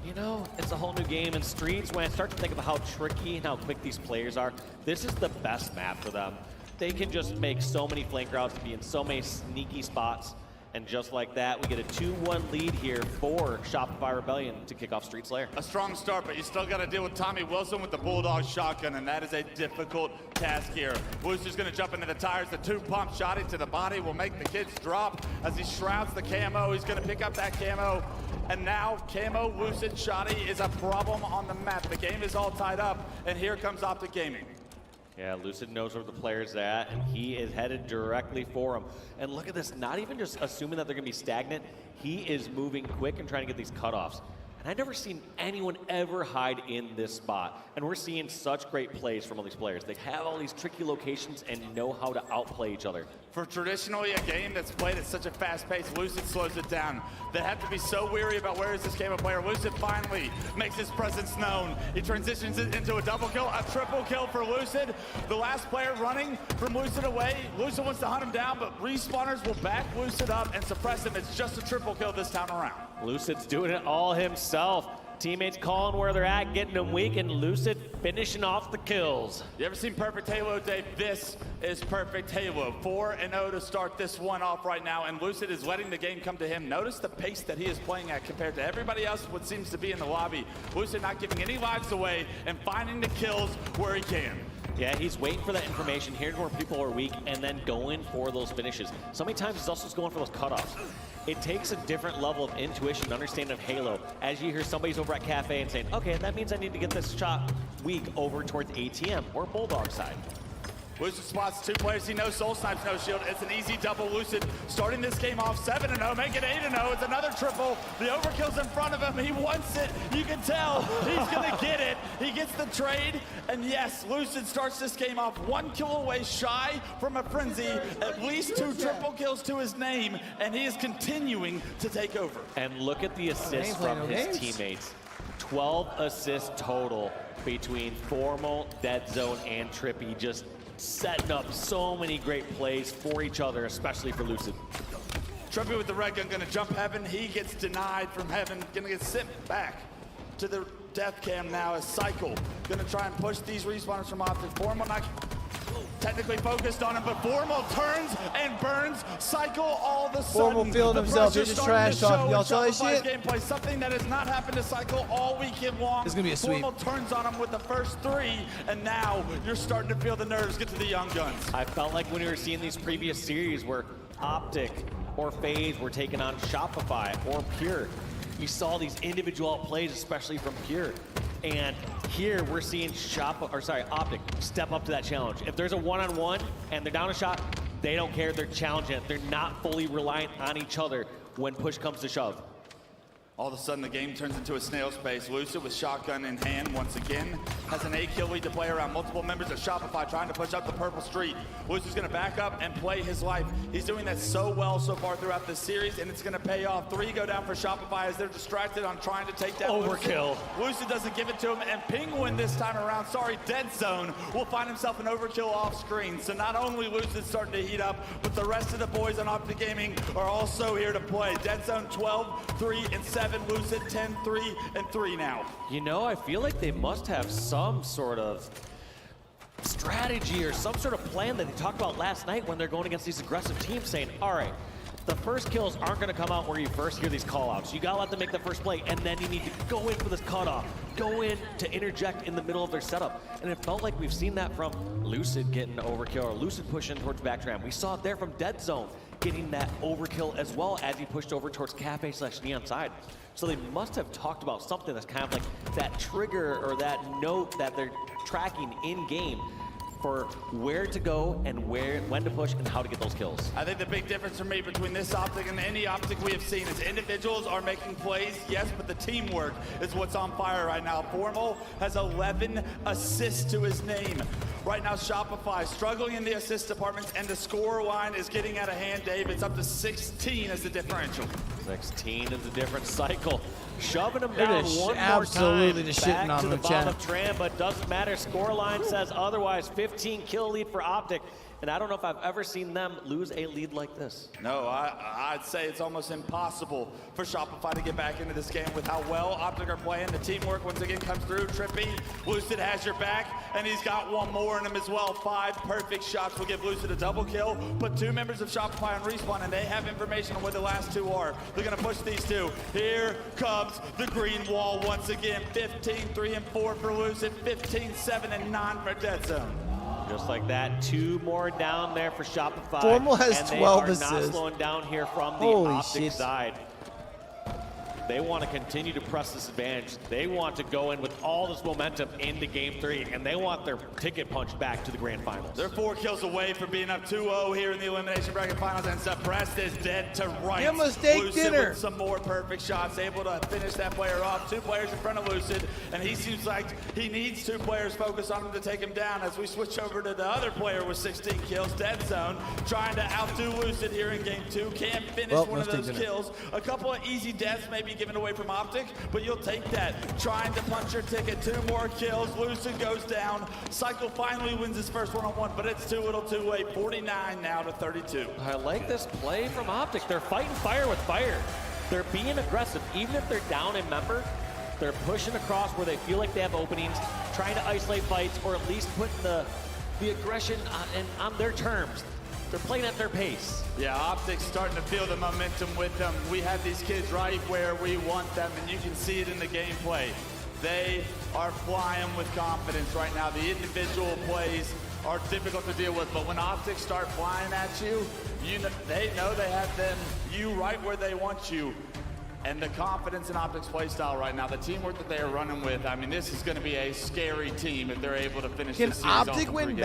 you know, it's a whole new game in Streets. When I start to think of how tricky and how quick these players are, this is the best map for them. They can just make so many flank routes, be in so many sneaky spots, and just like that, we get a 2-1 lead here for Shopify Rebellion to kick off Street Slayer. A strong start, but you still got to deal with Tommy Wilson with the Bulldog shotgun, and that is a difficult task here. Wooster's going to jump into the tires. The 2-pump shot into the body will make the kids drop as he shrouds the camo. He's going to pick up that camo. And now Camo Lucid Shoddy is a problem on the map. The game is all tied up, and here comes Optic Gaming. Yeah, Lucid knows where the player's at, and he is headed directly for him. And look at this, not even just assuming that they're going to be stagnant, he is moving quick and trying to get these cutoffs. And I've never seen anyone ever hide in this spot. And we're seeing such great plays from all these players. They have all these tricky locations and know how to outplay each other. For traditionally a game that's played at such a fast pace, Lucid slows it down. They have to be so weary about where is this Camo player. Lucid finally makes his presence known. He transitions it into a double kill, a triple kill for Lucid. The last player running from Lucid away. Lucid wants to hunt him down, but respawners will back Lucid up and suppress him. It's just a triple kill this time around. Lucid's doing it all himself. Teammates calling where they're at, getting them weak, and Lucid finishing off the kills. You ever seen Perfect Halo, Dave? This is Perfect Halo. 4-0 to start this one off right now, and Lucid is letting the game come to him. Notice the pace that he is playing at compared to everybody else what seems to be in the lobby. Lucid not giving any lives away and finding the kills where he can. Yeah, he's waiting for that information, hearing where people are weak, and then going for those finishes. So many times he's also just going for those cutoffs. It takes a different level of intuition and understanding of Halo as you hear somebody's over at Cafe and saying, okay, that means I need to get this shot weak over towards ATM or Bulldog side. Lucid spots 2 players he knows, Soul Snipes, no shield. It's an easy double. Lucid starting this game off 7-0, make it 8-0. It's another triple. The overkill's in front of him. He wants it. You can tell he's going to get it. He gets the trade. And yes, Lucid starts this game off 1 kill away shy from a frenzy. At least 2 triple kills to his name. And he is continuing to take over. And look at the assists from his teammates. 12 assists total between Formal, Dead Zone, and Trippy. Just setting up so many great plays for each other, especially for Lucid. Trippy with the red gun gonna jump heaven. He gets denied from heaven, gonna get sent back to the death cam now as Cycle. Gonna try and push these respawners from Optic. Formal not technically focused on him, but Formal turns and burns Cycle all of a sudden. Formal feeling himself, he just trash talking. Y'all saw this shit? Gameplay, something that has not happened to Cycle all weekend long. It's gonna be a sweep. Formal turns on him with the first 3, and now you're starting to feel the nerves get to the young guns. I felt like when we were seeing these previous series where Optic or FaZe were taking on Shopify or Pure, you saw these individual plays, especially from Pure. And here we're seeing Optic step up to that challenge. If there's a one-on-one and they're down a shot, They don't care. They're challenging it. They're not fully reliant on each other when push comes to shove. All of a sudden, the game turns into a snail's pace. Lucid with shotgun in hand once again has an 8-kill lead to play around. Multiple members of Shopify trying to push up the purple street. Lucid's going to back up and play his life. He's doing that so well so far throughout this series, and it's going to pay off. 3 go down for Shopify as they're distracted on trying to take down Overkill. Lucid doesn't give it to him, and Penguin this time around, Dead Zone, will find himself an overkill off screen. So not only Lucid's starting to heat up, but the rest of the boys on Optic Gaming are also here to play. Dead Zone 12, 3, and 7. Lucid 10, 3, and 3 now. You know, I feel like they must have some sort of strategy or some sort of plan that they talked about last night when they're going against these aggressive teams, saying, all right, the first kills aren't going to come out where you first hear these call-outs. You got to let them make the first play, and then you need to go in for this cutoff, go in to interject in the middle of their setup. And it felt like we've seen that from Lucid getting overkill or Lucid pushing towards Backstram. We saw it there from Dead Zone getting that overkill as well as he pushed over towards Cafe/Neon side. So they must have talked about something that's kind of like that trigger or that note that they're tracking in-game for where to go and when to push and how to get those kills. I think the big difference for me between this Optic and any Optic we have seen is individuals are making plays, yes, but the teamwork is what's on fire right now. Formal has 11 assists to his name. Right now, Shopify struggling in the assist departments, and the score line is getting out of hand, Dave. It's up to 16 as the differential. 16 is the different cycle. Shoving them down one more absolutely time. just shitting Back on to the them, bottom Chad. of Tram, but doesn't matter. Scoreline says otherwise. 15 kill lead for Optic. And I don't know if I've ever seen them lose a lead like this. No, I'd say it's almost impossible for Shopify to get back into this game with how well Optic are playing. The teamwork once again comes through. Trippy, Lucid has your back, and he's got one more in him as well. 5 perfect shots will give Lucid a double kill. Put 2 members of Shopify on respawn, and they have information on where the last 2 are. They're gonna push these 2. Here comes the green wall once again. 15, 3, and 4 for Lucid. 15, 7, and 9 for Dead Zone. Just like that, 2 more down there for Shopify. Formal has and 12 they are assists. not slowing down here from the Holy Optic shit. side. They want to continue to press this advantage. They want to go in with all this momentum into Game 3, and they want their ticket punched back to the Grand Finals. They're 4 kills away from being up 2-0 here in the Elimination Bracket Finals, and Suppressed is dead to rights. Give him a steak Lucid dinner. with some more perfect shots, able to finish that player off. 2 players in front of Lucid, and he seems like he needs 2 players focused on him to take him down. As we switch over to the other player with 16 kills, Dead Zone, trying to outdo Lucid here in Game 2. Can't finish one of those kills. A couple of easy deaths maybe given away from Optic, but you'll take that. Trying to punch your ticket. 2 more kills. Lucid goes down. Cycle finally wins his first one-on-one, but it's too little too late. 49 now to 32. I like this play from Optic. They're fighting fire with fire. They're being aggressive. Even if they're down a member, they're pushing across where they feel like they have openings, trying to isolate fights, or at least put the aggression on their terms. They're playing at their pace. Yeah, Optic's starting to feel the momentum with them. We have these kids right where we want them, and you can see it in the gameplay. They are flying with confidence right now. The individual plays are difficult to deal with, but when Optics start flying at you, they know they have you right where they want you. And the confidence in Optic's play style right now, the teamwork that they are running with, I mean, this is going to be a scary team if they're able to finish this series off in 3 games.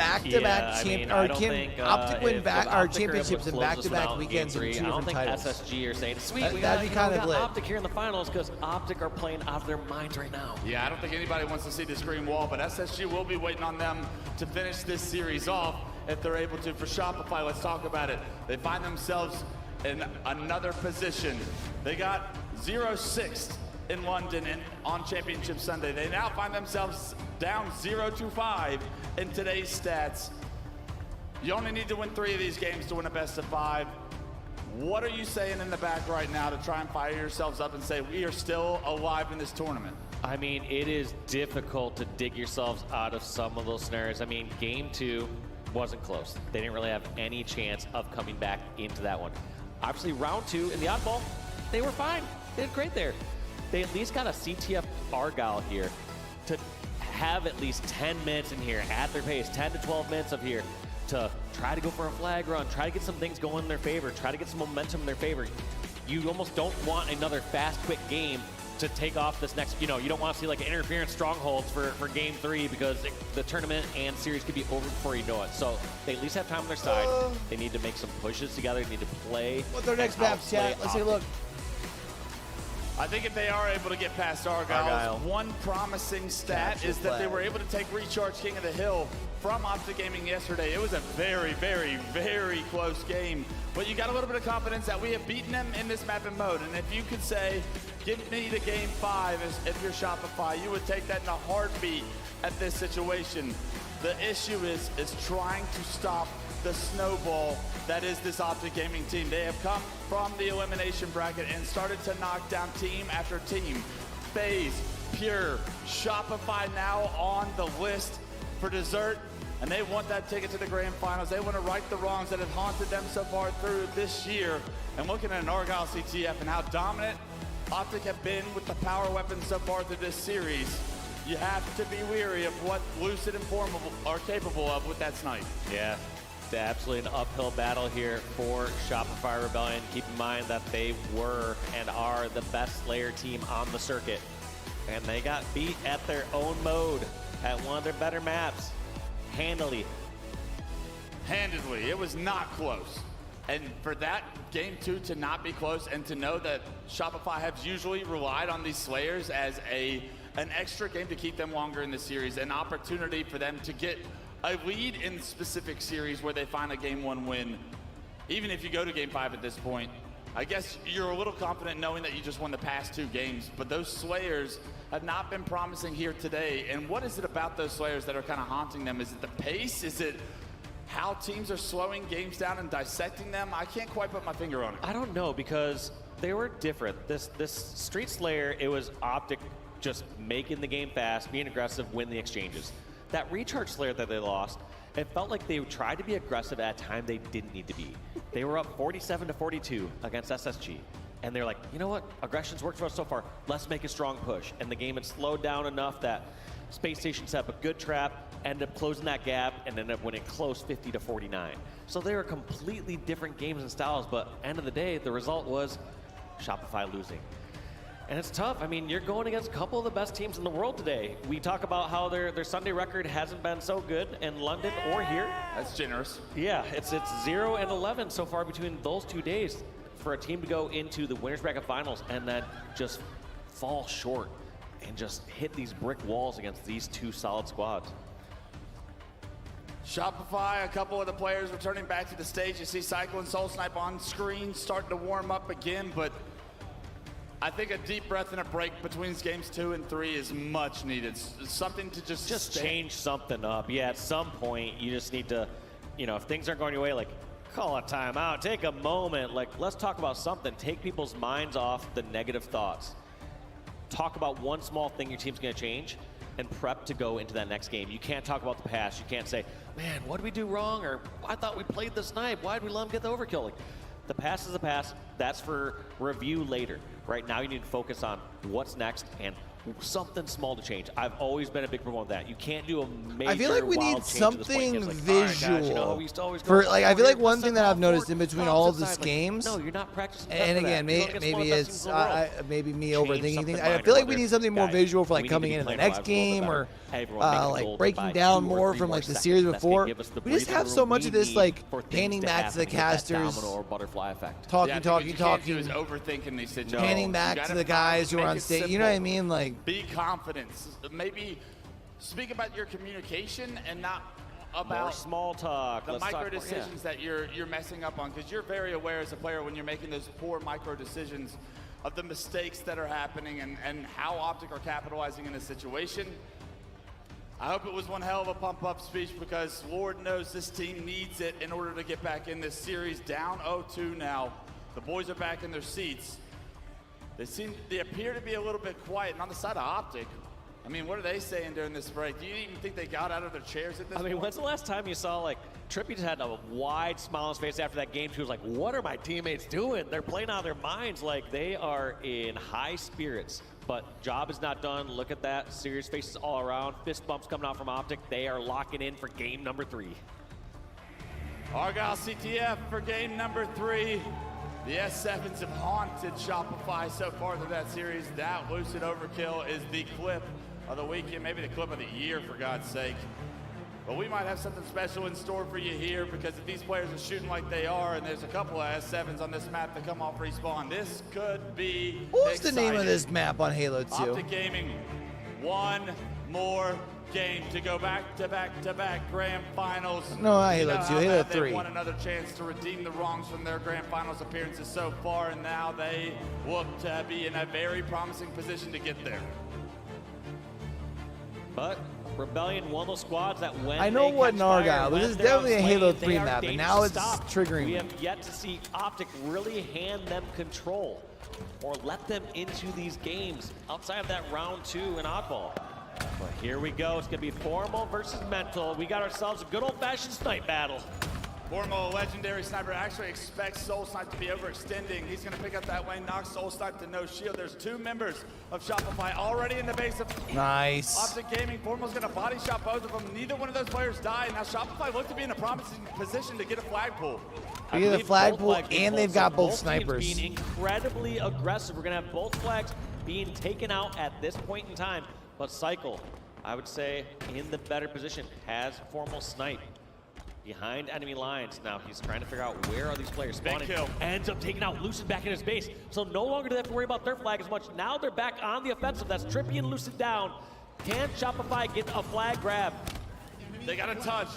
Can Optic win back-to-back championships in back-to-back weekends in 2 different titles? I don't think SSG are saying, sweet, we that'd be kind of lit. Optic here in the finals because Optic are playing out of their minds right now. Yeah, I don't think anybody wants to see this green wall, but SSG will be waiting on them to finish this series off if they're able to. For Shopify, let's talk about it. They find themselves in another position. They got 0-6 in London and on Championship Sunday. They now find themselves down 0-5 in today's stats. You only need to win 3 of these games to win a best of 5. What are you saying in the back right now to try and fire yourselves up and say we are still alive in this tournament? I mean, it is difficult to dig yourselves out of some of those scenarios. I mean, Game 2 wasn't close. They didn't really have any chance of coming back into that one. Obviously, round 2 in the oddball, they were fine. They did great there. They at least got a CTF Argyle here to have at least 10 minutes in here at their pace, 10 to 12 minutes of here to try to go for a flag run, try to get some things going in their favor, try to get some momentum in their favor. You almost don't want another fast, quick game to take off this next, you don't want to see like interference strongholds for game 3 because the tournament and series could be over before you know it. So they at least have time on their side. They need to make some pushes together. They need to play. What's their next map, chat? Let's take a look. I think if they are able to get past Argyle, one promising stat is that they were able to take Recharge King of the Hill from Optic Gaming yesterday. It was a very, very, very close game. But you got a little bit of confidence that we have beaten them in this mapping mode. And if you could say, give me the game 5 if you're Shopify, you would take that in a heartbeat at this situation. The issue is trying to stop the snowball that is this Optic Gaming team. They have come from the elimination bracket and started to knock down team after team. FaZe, Pure, Shopify now on the list for dessert, and they want that ticket to the grand finals. They want to right the wrongs that have haunted them so far through this year. And looking at an Argyle CTF and how dominant Optic have been with the power weapons so far through this series, you have to be weary of what Lucid and Formable are capable of with that snipe. Yeah. It's absolutely an uphill battle here for Shopify Rebellion. Keep in mind that they were and are the best Slayer team on the circuit. And they got beat at their own mode at one of their better maps. Handily. Handedly. It was not close. And for that game 2 to not be close and to know that Shopify has usually relied on these Slayers as an extra game to keep them longer in the series, an opportunity for them to get a lead in specific series where they find a game 1 win. Even if you go to game 5 at this point, I guess you're a little confident knowing that you just won the past 2 games, but those Slayers have not been promising here today. And what is it about those Slayers that are kind of haunting them? Is it the pace? Is it how teams are slowing games down and dissecting them? I can't quite put my finger on it. I don't know, because they were different. This Street Slayer, it was Optic just making the game fast, being aggressive, win the exchanges. That Recharge Slayer that they lost, it felt like they tried to be aggressive at a time they didn't need to be. They were up 47-42 against SSG. And they're like, you know what? Aggression's worked for us so far. Let's make a strong push. And the game had slowed down enough that Space Station set up a good trap, ended up closing that gap, and ended up winning close 50-49. So they were completely different games and styles, but end of the day, the result was Shopify losing. And it's tough. I mean, you're going against a couple of the best teams in the world today. We talk about how their Sunday record hasn't been so good in London or here. That's generous. Yeah, it's 0-11 so far between those 2 days for a team to go into the winners bracket finals and then just fall short and just hit these brick walls against these 2 solid squads. Shopify, a couple of the players returning back to the stage. You see Cycle and Soul Snipe on screen starting to warm up again, but I think a deep breath and a break between games 2 and 3 is much needed. Something to just change something up. Yeah, at some point you just need to, if things aren't going your way, like call a timeout, take a moment, like let's talk about something. Take people's minds off the negative thoughts. Talk about one small thing your team's going to change and prep to go into that next game. You can't talk about the past. You can't say, man, what did we do wrong? Or I thought we played the snipe. Why did we let them get the overkill? Like, the past is the past. That's for review later. Right now you need to focus on what's next and something small to change. I've always been a big proponent of that. You can't do a major I feel like we need something visual. I feel like one thing that I've noticed in between all of these games. No, you're not practicing. And again, maybe it's maybe me overthinking things. I feel like we need something more visual for like coming into the next game or like breaking down more from like the series before. We just have so much of this like panning back to the casters, talking. Overthinking these situations. Panning back to the guys who are on stage. You know what I mean? Like. Be confident. Maybe speak about your communication and not about more small talk. The micro decisions that you're messing up on, because you're very aware as a player when you're making those poor micro decisions of the mistakes that are happening and how Optic are capitalizing in this situation. I hope it was one hell of a pump-up speech, because Lord knows this team needs it in order to get back in this series. Down 0-2 now. The boys are back in their seats. They appear to be a little bit quiet. And on the side of Optic, I mean, what are they saying during this break? Do you even think they got out of their chairs at this point? When's the last time you saw, like, Trippy just had a wide smile on his face after that game? He was like, what are my teammates doing? They're playing out of their minds. Like, they are in high spirits. But job is not done. Look at that. Serious faces all around. Fist bumps coming out from Optic. They are locking in for game number 3. Argyle CTF for game number 3. The S7s have haunted Shopify so far through that series. That Lucid Overkill is the clip of the weekend, maybe the clip of the year, for God's sake. But we might have something special in store for you here, because if these players are shooting like they are, and there's a couple of S7s on this map that come off respawn, this could be What's exciting. the name of this map on Halo 2? Optic Gaming, one more game to go back-to-back grand finals. No, not Halo 2, Halo 3. They've won another chance to redeem the wrongs from their grand finals appearances so far, and now they look to be in a very promising position to get there. But Rebellion, one of those squads that when I know they what catch fire, Nargile. when This is they're definitely a Halo outplayed, 3 they are map, and dangerous now to it's stop. triggering We me. have yet to see Optic really hand them control or let them into these games outside of that round 2 in Oddball. But here we go. It's going to be Formal versus Mental. We got ourselves a good old-fashioned snipe battle. Formal, legendary sniper, actually expects Soul Snipe to be overextending. He's going to pick up that lane, knock Soul Snipe to no shield. There's 2 members of Shopify already in the base of Nice. Optic Gaming. Formal's going to body shot both of them. Neither one of those players died. Now Shopify look to be in a promising position to get a flagpole. We get a flagpole, and they've got both snipers. Teams being incredibly aggressive. We're going to have both flags being taken out at this point in time. But Cycle, I would say, in the better position, has Formal snipe behind enemy lines. Now he's trying to figure out where are these players spawning. Big kill. Ends up taking out Lucid back in his base. So no longer do they have to worry about their flag as much. Now they're back on the offensive. That's Trippy and Lucid down. Can Shopify get a flag grab? They got a touch,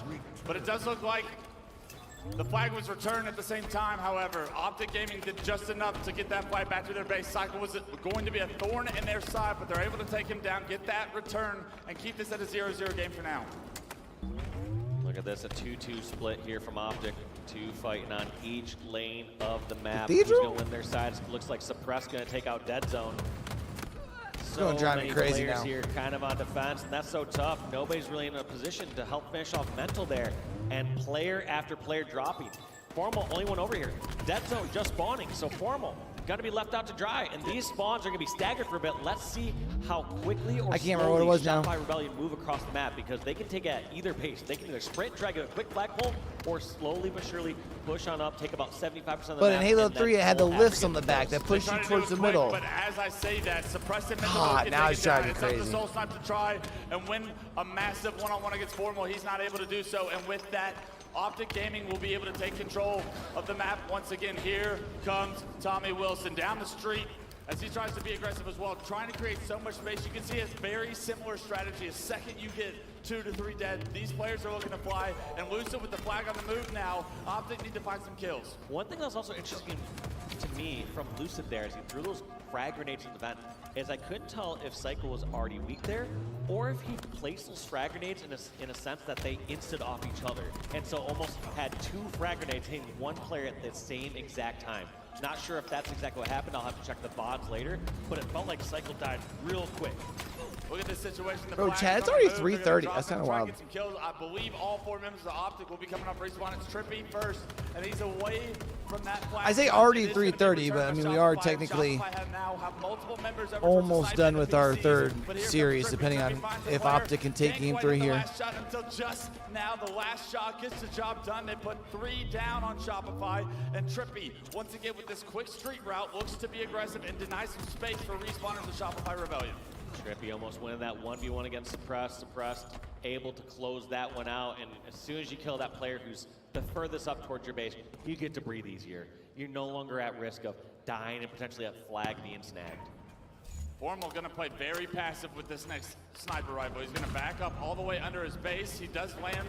but it does look like the flag was returned at the same time. However, Optic Gaming did just enough to get that flag back to their base. Cycle was going to be a thorn in their side, but they're able to take him down, get that return, and keep this at a 0-0 game for now. Look at this, a 2-2 split here from Optic. 2 fighting on each lane of the map. Cathedral? Who's gonna win their sides? Looks like Suppress gonna take out Dead Zone. So gonna drive me many crazy players now. here kind of on defense, and that's so tough. Nobody's really in a position to help finish off Mental there. And player after player dropping. Formal, only one over here. Dead Zone just spawning, so Formal gonna be left out to dry, and these spawns are gonna be staggered for a bit. Let's see how quickly or I can't remember what it was now. Shopify Rebellion move across the map, because they can take it at either pace. They can either sprint, try to get a quick flagpole, or slowly but surely push on up, take about 75% of the But map. in Halo and 3, then it had the we'll have to lifts get on the the back that kills. push you towards the middle. But as I say that, Suppress and Mental God, can now take it's it down. driving It's up to crazy. Soul Snipe to try and win a massive one-on-one against Formal. He's not able to do so, and with that, Optic Gaming will be able to take control of the map once again. Here comes Tommy Wilson down the street as he tries to be aggressive as well, trying to create so much space. You can see a very similar strategy. The second you get 2 to 3 dead, these players are looking to fly, and Lucid with the flag on the move now. Optic need to find some kills. One thing that's also interesting to me from Lucid there is he threw those frag grenades in the vent, is I couldn't tell if Cycle was already weak there, or if he placed those frag grenades in a sense that they instant off each other, and so almost had 2 frag grenades hitting one player at the same exact time. Not sure if that's exactly what happened. I'll have to check the VODs later, but it felt like Cycle died real quick. Look at this situation. The Bro, flag Chad, is it's on already the move. They're gonna 3:30. drop That's him, kinda try and wild. get some kills. I believe all 4 members of Optic will be coming up respawn. It's Trippy first, and he's away from that flag. I say already 3:30, but I mean, we are technically almost done with our third series, depending on if Optic can take game 3 here. Last shot until just now. The last shot gets the job done. They put 3 down on Shopify, and Trippy, once again with this quick street route, looks to be aggressive and deny some space for respawners of Shopify Rebellion. Trippy almost winning that 1v1 against Suppressed. Suppressed able to close that one out, and as soon as you kill that player who's the furthest up towards your base, you get to breathe easier. You're no longer at risk of dying and potentially a flag being snagged. Formal gonna play very passive with this next sniper rifle. He's gonna back up all the way under his base. He does land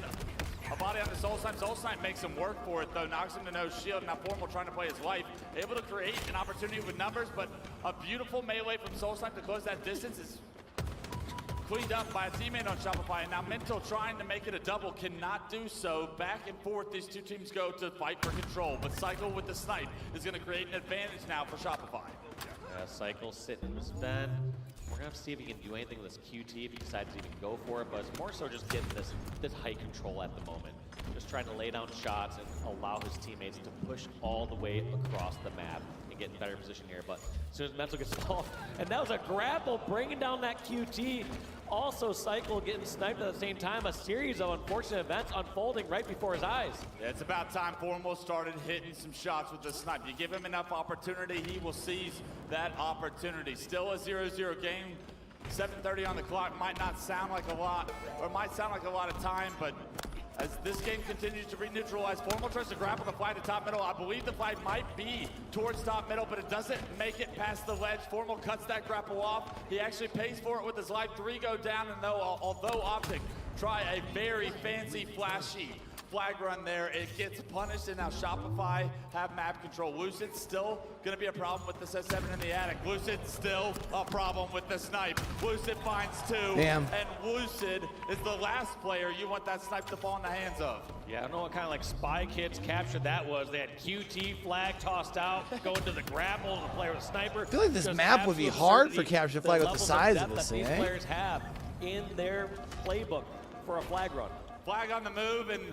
a body on the Soul Snipe. Soul Snipe makes him work for it though, knocks him to no shield. Now Formal trying to play his life, able to create an opportunity with numbers, but a beautiful melee from Soul Snipe to close that distance is cleaned up by a teammate on Shopify, and now Mental trying to make it a double, cannot do so. Back and forth, these 2 teams go to fight for control, but Cycle with the snipe is gonna create an advantage now for Shopify. Cycle sitting in his vent. We're gonna have to see if he can do anything with this QT, if he decides to even go for it, but it's more so just getting this height control at the moment. Just trying to lay down shots and allow his teammates to push all the way across the map and get in better position here. But as soon as Mental gets off, and that was a grapple bringing down that QT. Also, Cycle getting sniped at the same time. A series of unfortunate events unfolding right before his eyes. Yeah, it's about time Formal started hitting some shots with the snipe. You give him enough opportunity, he will seize that opportunity. Still a 0-0 game. 7:30 on the clock might not sound like a lot, or might sound like a lot of time, but as this game continues to be neutralized, Formal tries to grapple the flag to top middle. I believe the flag might be towards top middle, but it doesn't make it past the ledge. Formal cuts that grapple off. He actually pays for it with his life. 3 go down, and although Optic try a very fancy, flashy flag run there, it gets punished, and now Shopify have map control. Lucid still gonna be a problem with this S7 in the attic. Lucid still a problem with the snipe. Lucid finds 2. Damn. And Lucid is the last player you want that snipe to fall in the hands of. Yeah, I don't know what kind of like spy kids capture that was. They had QT flag tossed out, going to the grapple, and the player with a sniper. I feel like this Just map would be hard for absolute capture flag with the levels size depth of this that thing, these eh? players have in their playbook for a flag run. Flag on the move, and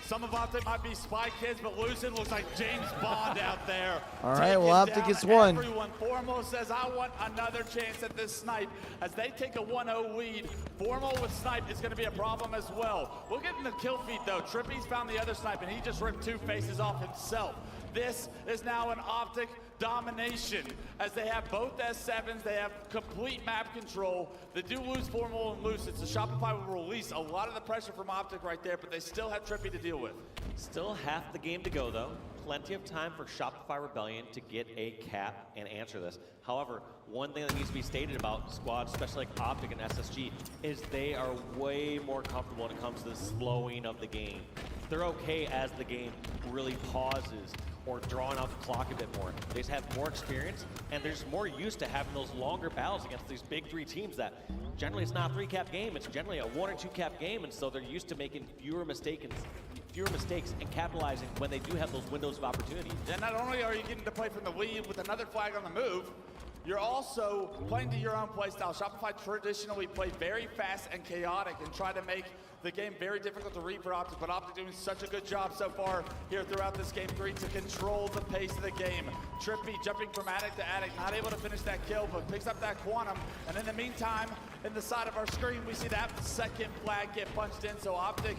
some of Optic might be spy kids, but Lucid looks like James Bond out there. All right, well, Optic gets one. Everyone. Formal says, I want another chance at this snipe. As they take a 1-0 lead, Formal with snipe is going to be a problem as well. Look at the kill feed, though. Trippy's found the other snipe, and he just ripped 2 faces off himself. This is now an Optic domination as they have both S7s. They have complete map control. They do lose Formal and Lucid, so Shopify will release a lot of the pressure from Optic right there, but they still have Trippy to deal with. Still half the game to go, though. Plenty of time for Shopify Rebellion to get a cap and answer this. However, one thing that needs to be stated about squads, especially like Optic and SSG, is they are way more comfortable when it comes to the slowing of the game. They're okay as the game really pauses or drawing out the clock a bit more. They just have more experience, and they're just more used to having those longer battles against these big 3 teams that generally it's not a 3-cap game, it's generally a 1 or 2-cap game, and so they're used to making fewer mistakes and capitalizing when they do have those windows of opportunity. And not only are you getting to play from the lead with another flag on the move, you're also playing to your own play style. Shopify traditionally play very fast and chaotic and try to make the game very difficult to read for Optic, but Optic doing such a good job so far here throughout this game 3 to control the pace of the game. Trippy jumping from attic to attic, not able to finish that kill, but picks up that quantum. And in the meantime, in the side of our screen, we see that second flag get punched in, so Optic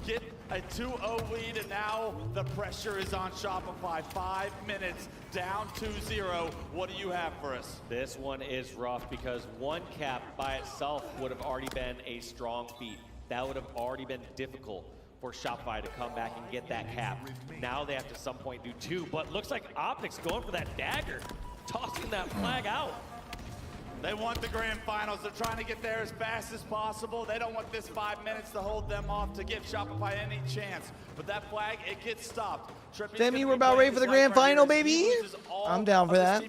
get a 2-0 lead, and now the pressure is on Shopify. 5 minutes, down 2-0. What do you have for us? This one is rough because 1 cap by itself would have already been a strong feat. That would have already been difficult for Shopify to come back and get that cap. Now they have to some point do 2, but looks like Optic's going for that dagger, tossing that flag out. They want the grand finals. They're trying to get there as fast as possible. They don't want this 5 minutes to hold them off to give Shopify any chance. But that flag, it gets stopped. Demi, we're about ready for the grand final, baby. I'm down for that.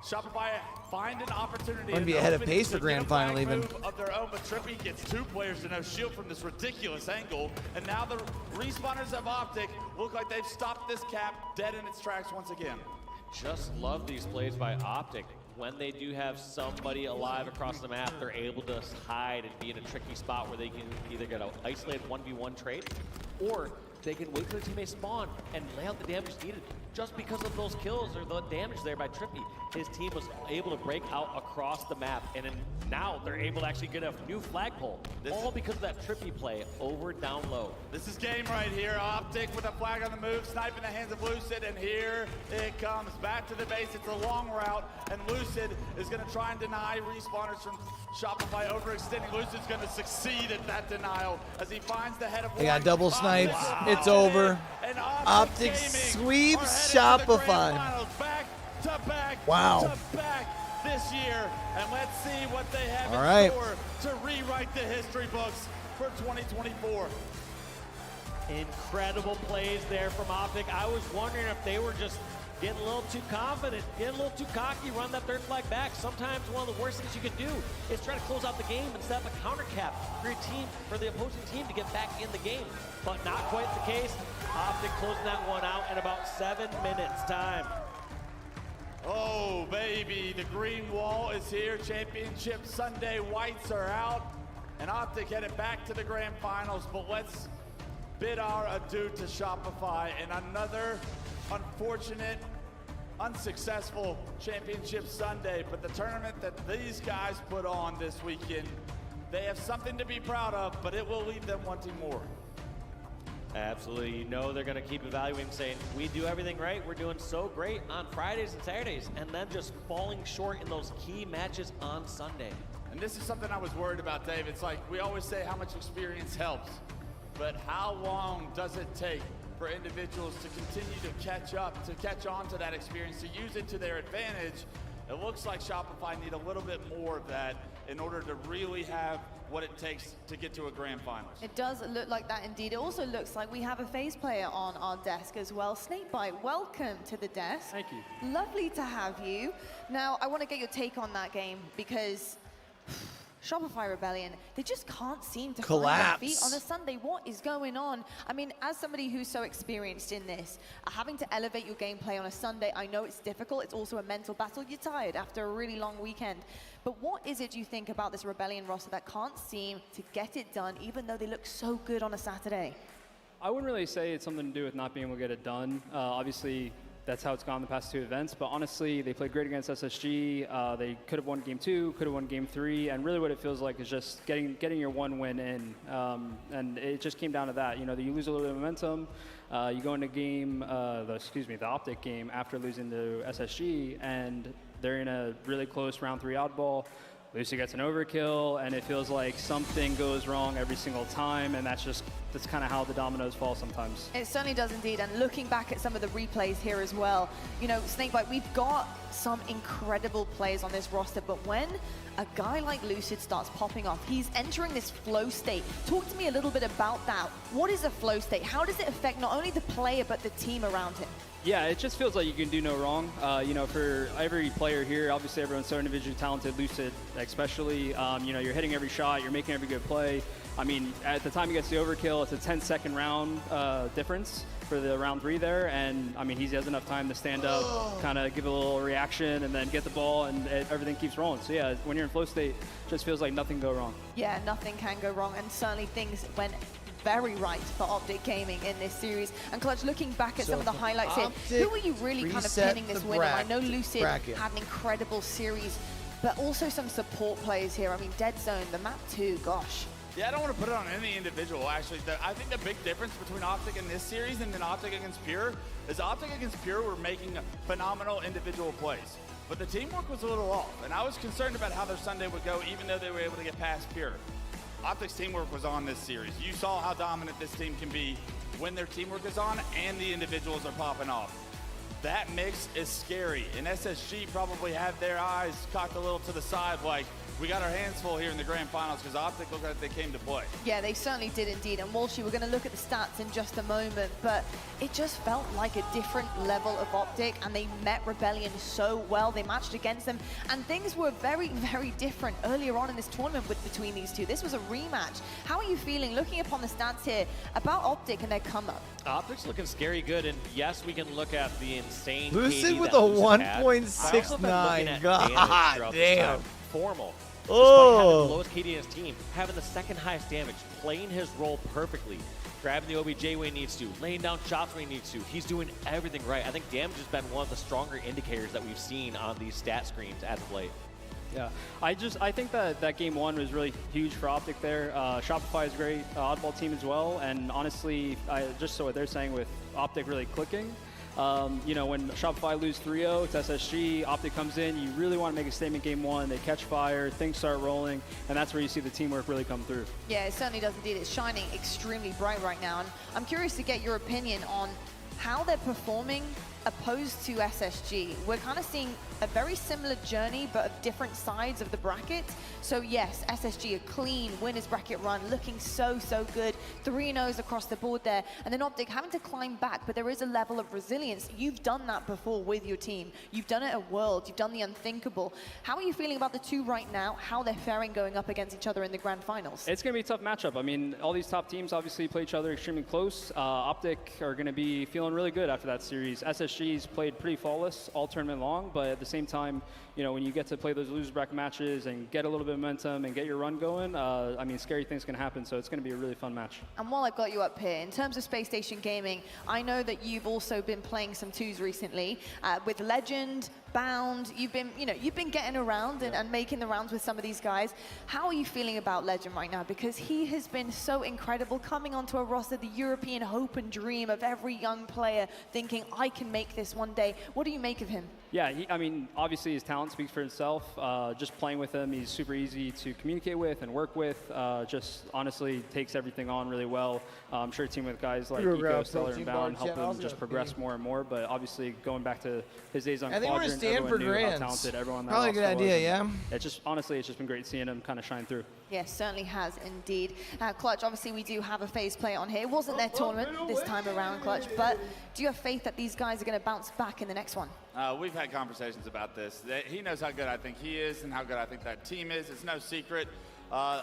Shopify find an opportunity. Gonna be ahead of pace for grand final even. Of their own, but Trippy gets 2 players to no shield from this ridiculous angle. And now the respawners of Optic look like they've stopped this cap dead in its tracks once again. Just love these plays by Optic. When they do have somebody alive across the map, they're able to hide and be in a tricky spot where they can either get an isolated 1v1 trade, or they can wait for the teammate spawn and lay out the damage needed. Just because of those kills or the damage there by Trippy, his team was able to break out across the map, and then now they're able to actually get a new flagpole, all because of that Trippy play over down low. This is game right here. Optic with a flag on the move, snipe in the hands of Lucid, and here it comes back to the base. It's a long route, and Lucid is going to try and deny respawners from Shopify overextending. Lucid's going to succeed at that denial as he finds the head of They got double snipes. Wow. It's over. And Optic sweeps Shopify. Back to back Wow. to back this year, and let's see what they have All in right. store to rewrite the history books for 2024. Incredible plays there from Optic. I was wondering if they were just getting a little too confident, getting a little too cocky, run that 3rd flag back. Sometimes one of the worst things you can do is try to close out the game and set up a counter cap for your team, for the opposing team to get back in the game. But not quite the case. Optic closing that one out in about 7 minutes time. Oh, baby, the green wall is here. Championship Sunday whites are out, and Optic headed back to the grand finals. But let's bid our adieu to Shopify in another unfortunate, unsuccessful Championship Sunday. But the tournament that these guys put on this weekend They have something to be proud of, but it will leave them wanting more. Absolutely. You know they're going to keep evaluating, saying, we do everything right. We're doing so great on Fridays and Saturdays, and then just falling short in those key matches on Sunday. And this is something I was worried about, Dave. It's like we always say how much experience helps, but how long does it take for individuals to continue to catch up, to catch on to that experience, to use it to their advantage? It looks like Shopify need a little bit more of that in order to really have what it takes to get to a grand finals. It does look like that indeed. It also looks like we have a FaZe player on our desk as well. Snakebite, welcome to the desk. Thank you. Lovely to have you. Now, I want to get your take on that game because Shopify Rebellion, they just can't seem to find their feet on a Sunday. What is going on? I mean, as somebody who's so experienced in this, having to elevate your gameplay on a Sunday, I know it's difficult. It's also a mental battle. You're tired after a really long weekend. But what is it you think about this Rebellion roster that can't seem to get it done, even though they look so good on a Saturday? I wouldn't really say it's something to do with not being able to get it done. Obviously, that's how it's gone the past 2 events. But honestly, they played great against SSG. They could have won game 2, could have won game 3. And really what it feels like is just getting your one win in. And it just came down to that. You know, you lose a little bit of momentum. You go into game, the Optic game after losing to SSG. And they're in a really close round 3 oddball. Lucy gets an overkill, and it feels like something goes wrong every single time, and that's kind of how the dominoes fall sometimes. It certainly does indeed, and looking back at some of the replays here as well, you know, Snakebite, we've got some incredible players on this roster, but when a guy like Lucid starts popping off, he's entering this flow state. Talk to me a little bit about that. What is a flow state? How does it affect not only the player, but the team around him? Yeah, it just feels like you can do no wrong. You know, for every player here, obviously everyone's so individually talented, Lucid especially. You know, you're hitting every shot, you're making every good play. I mean, at the time he gets the overkill, it's a 10-second round difference for the round 3 there. And, I mean, he has enough time to stand up, kind of give a little reaction, and then get the ball, and everything keeps rolling. So, yeah, when you're in flow state, it just feels like nothing can go wrong. Yeah, nothing can go wrong, and certainly things went very right for Optic Gaming in this series. And Clutch, looking back at some of the highlights here, who are you really kind of pinning this winner? I know Lucid had an incredible series, but also some support players here. I mean, Dead Zone, the map too, gosh. Yeah, I don't want to put it on any individual, actually. I think the big difference between Optic in this series and then Optic against Pure is Optic against Pure were making phenomenal individual plays. But the teamwork was a little off, and I was concerned about how their Sunday would go, even though they were able to get past Pure. Optic's teamwork was on this series. You saw how dominant this team can be when their teamwork is on and the individuals are popping off. That mix is scary, and SSG probably have their eyes cocked a little to the side like, we got our hands full here in the grand finals because Optic looked like they came to play. Yeah, they certainly did indeed. And Walshy, we're going to look at the stats in just a moment, but it just felt like a different level of Optic, and they met Rebellion so well. They matched against them, and things were very, very different earlier on in this tournament between these two. This was a rematch. How are you feeling, looking upon the stats here, about Optic and their come-up? Optic's looking scary good, and yes, we can look at the insane Lucid KD with that a Lucid had. 1.69. God damn. Formal. Oh. Despite having the lowest KD in his team, having the second highest damage, playing his role perfectly, grabbing the OBJ when he needs to, laying down shots when he needs to. He's doing everything right. I think damage has been one of the stronger indicators that we've seen on these stat screens as of late. Yeah, I think that game 1 was really huge for Optic there. Shopify is great, oddball team as well, and honestly, just so what they're saying with Optic really clicking, you know, when Shopify lose 3-0 to SSG, Optic comes in, you really want to make a statement game 1, they catch fire, things start rolling, and that's where you see the teamwork really come through. Yeah, it certainly does indeed. It's shining extremely bright right now, and I'm curious to get your opinion on how they're performing opposed to SSG. We're kind of seeing a very similar journey, but of different sides of the bracket. So yes, SSG, a clean winners bracket run, looking so, so good. 3-0s across the board there. And then Optic having to climb back, but there is a level of resilience. You've done that before with your team. You've done it at Worlds. You've done the unthinkable. How are you feeling about the two right now? How they're faring going up against each other in the grand finals? It's going to be a tough matchup. I mean, all these top teams obviously play each other extremely close. Optic are going to be feeling really good after that series. SSG's played pretty flawless all tournament long, but at the same time, you know, when you get to play those loser bracket matches and get a little bit of momentum and get your run going, I mean, scary things can happen, so it's going to be a really fun match. And while I've got you up here, in terms of Space Station Gaming, I know that you've also been playing some twos recently with Legend, Bound, you've been getting around and making the rounds with some of these guys. How are you feeling about Legend right now? Because he has been so incredible coming onto a roster, the European hope and dream of every young player thinking, I can make this one day. What do you make of him? Yeah, I mean, obviously his talent speaks for itself. Just playing with him, he's super easy to communicate with and work with. Just honestly takes everything on really well. I'm sure teaming with guys like Eco, Stellar, and Bound help him just progress more and more. But obviously going back to his days on Quadrant, everyone knew how talented everyone on that Probably a good roster was. idea, yeah. It's just, honestly, it's just been great seeing him kind of shine through. Yes, certainly has indeed. Clutch, obviously we do have a phase player on here. It wasn't their tournament this time around, Clutch, but do you have faith that these guys are going to bounce back in the next one? We've had conversations about this. He knows how good I think he is and how good I think that team is. It's no secret.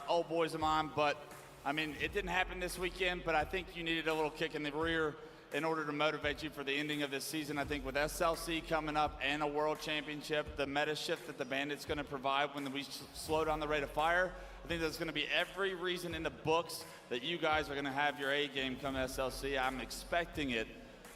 Old boys of mine, but I mean, it didn't happen this weekend, but I think you needed a little kick in the rear in order to motivate you for the ending of this season. I think with SLC coming up and a world championship, the meta shift that the Bandit's going to provide when we slow down the rate of fire, I think there's going to be every reason in the books that you guys are going to have your A game come SLC. I'm expecting it,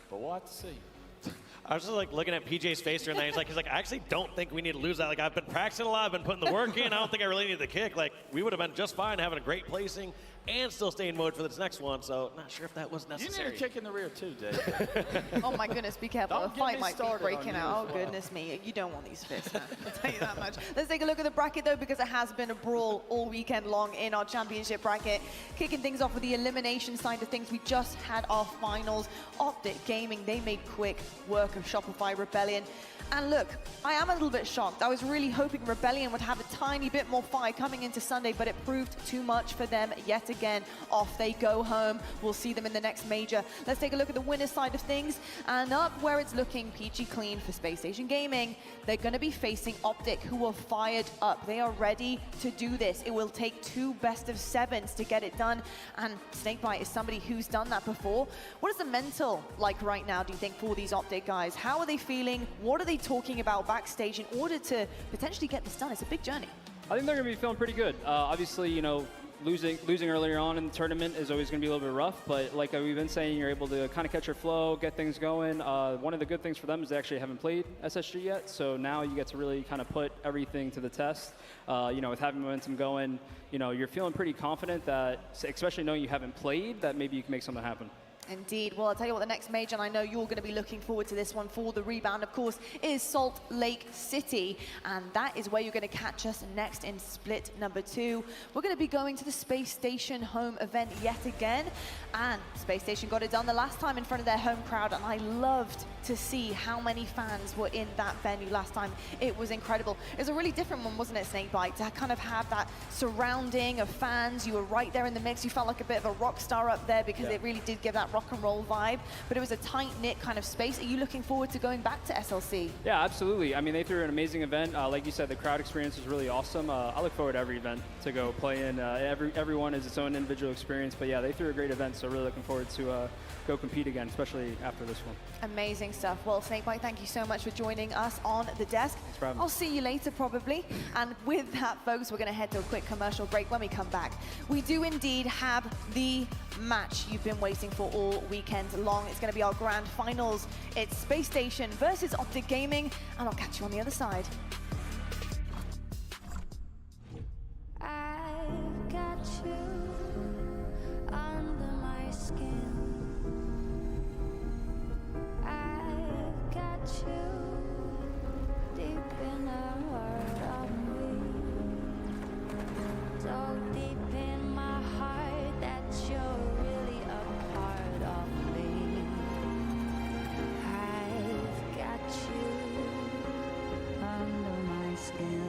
but we'll have to see. I was just like looking at PJ's face during that. He's like, I actually don't think we need to lose that. Like, I've been practicing a lot. I've been putting the work in. I don't think I really need the kick. Like, we would have been just fine having a great placing and still stay in mode for this next one. So, not sure if that was necessary. You need a kick in the rear too, Dave. Oh my goodness, be careful. Don't A fight get me might be started breaking on you out. as Oh well. goodness me, you don't want these fists, man. I'll tell you that much. Let's take a look at the bracket though, because it has been a brawl all weekend long in our championship bracket. Kicking things off with the elimination side of things, we just had our finals. Optic Gaming, they made quick work of Shopify Rebellion. And look, I am a little bit shocked. I was really hoping Rebellion would have a tiny bit more fire coming into Sunday, but it proved too much for them yet again. Off they go home. We'll see them in the next major. Let's take a look at the winner's side of things. And up where it's looking peachy clean for Space Station Gaming, they're going to be facing Optic, who are fired up. They are ready to do this. It will take 2 best-of-7s to get it done. And Snakebite is somebody who's done that before. What is the mental like right now, do you think, for these Optic guys? How are they feeling? What are they talking about backstage in order to potentially get this done? It's a big journey. I think they're going to be feeling pretty good. Obviously, you know, losing earlier on in the tournament is always going to be a little bit rough, but like we've been saying, you're able to kind of catch your flow, get things going. One of the good things for them is they actually haven't played SSG yet, so now you get to really kind of put everything to the test. You know, with having momentum going, you know, you're feeling pretty confident that, especially knowing you haven't played, that maybe you can make something happen. Indeed. Well, I'll tell you what, the next major, and I know you're going to be looking forward to this one for the rebound, of course, is Salt Lake City. And that is where you're going to catch us next in split number 2. We're going to be going to the Space Station home event yet again. And Space Station got it done the last time in front of their home crowd. And I loved to see how many fans were in that venue last time. It was incredible. It was a really different one, wasn't it, Snakebite? To kind of have that surrounding of fans. You were right there in the mix. You felt like a bit of a rock star up there because it really did give that rock and roll vibe, but it was a tight-knit kind of space. Are you looking forward to going back to SLC? Yeah, absolutely. I mean, they threw an amazing event. Like you said, the crowd experience was really awesome. I look forward to every event to go play in. Everyone is its own individual experience, but yeah, they threw a great event, so really looking forward to go compete again, especially after this one. Amazing stuff. Well, Snakebite, thank you so much for joining us on the desk. Thanks for having me. I'll see you later, probably. And with that, folks, we're going to head to a quick commercial break. When we come back, we do indeed have the match you've been waiting for all weekend long. It's going to be our grand finals. It's Space Station versus Optic Gaming, and I'll catch you on the other side. I've got you under my skin. I've got you deep in the heart of me. So deep in my heart that you're really a part of me. I've got you under my skin.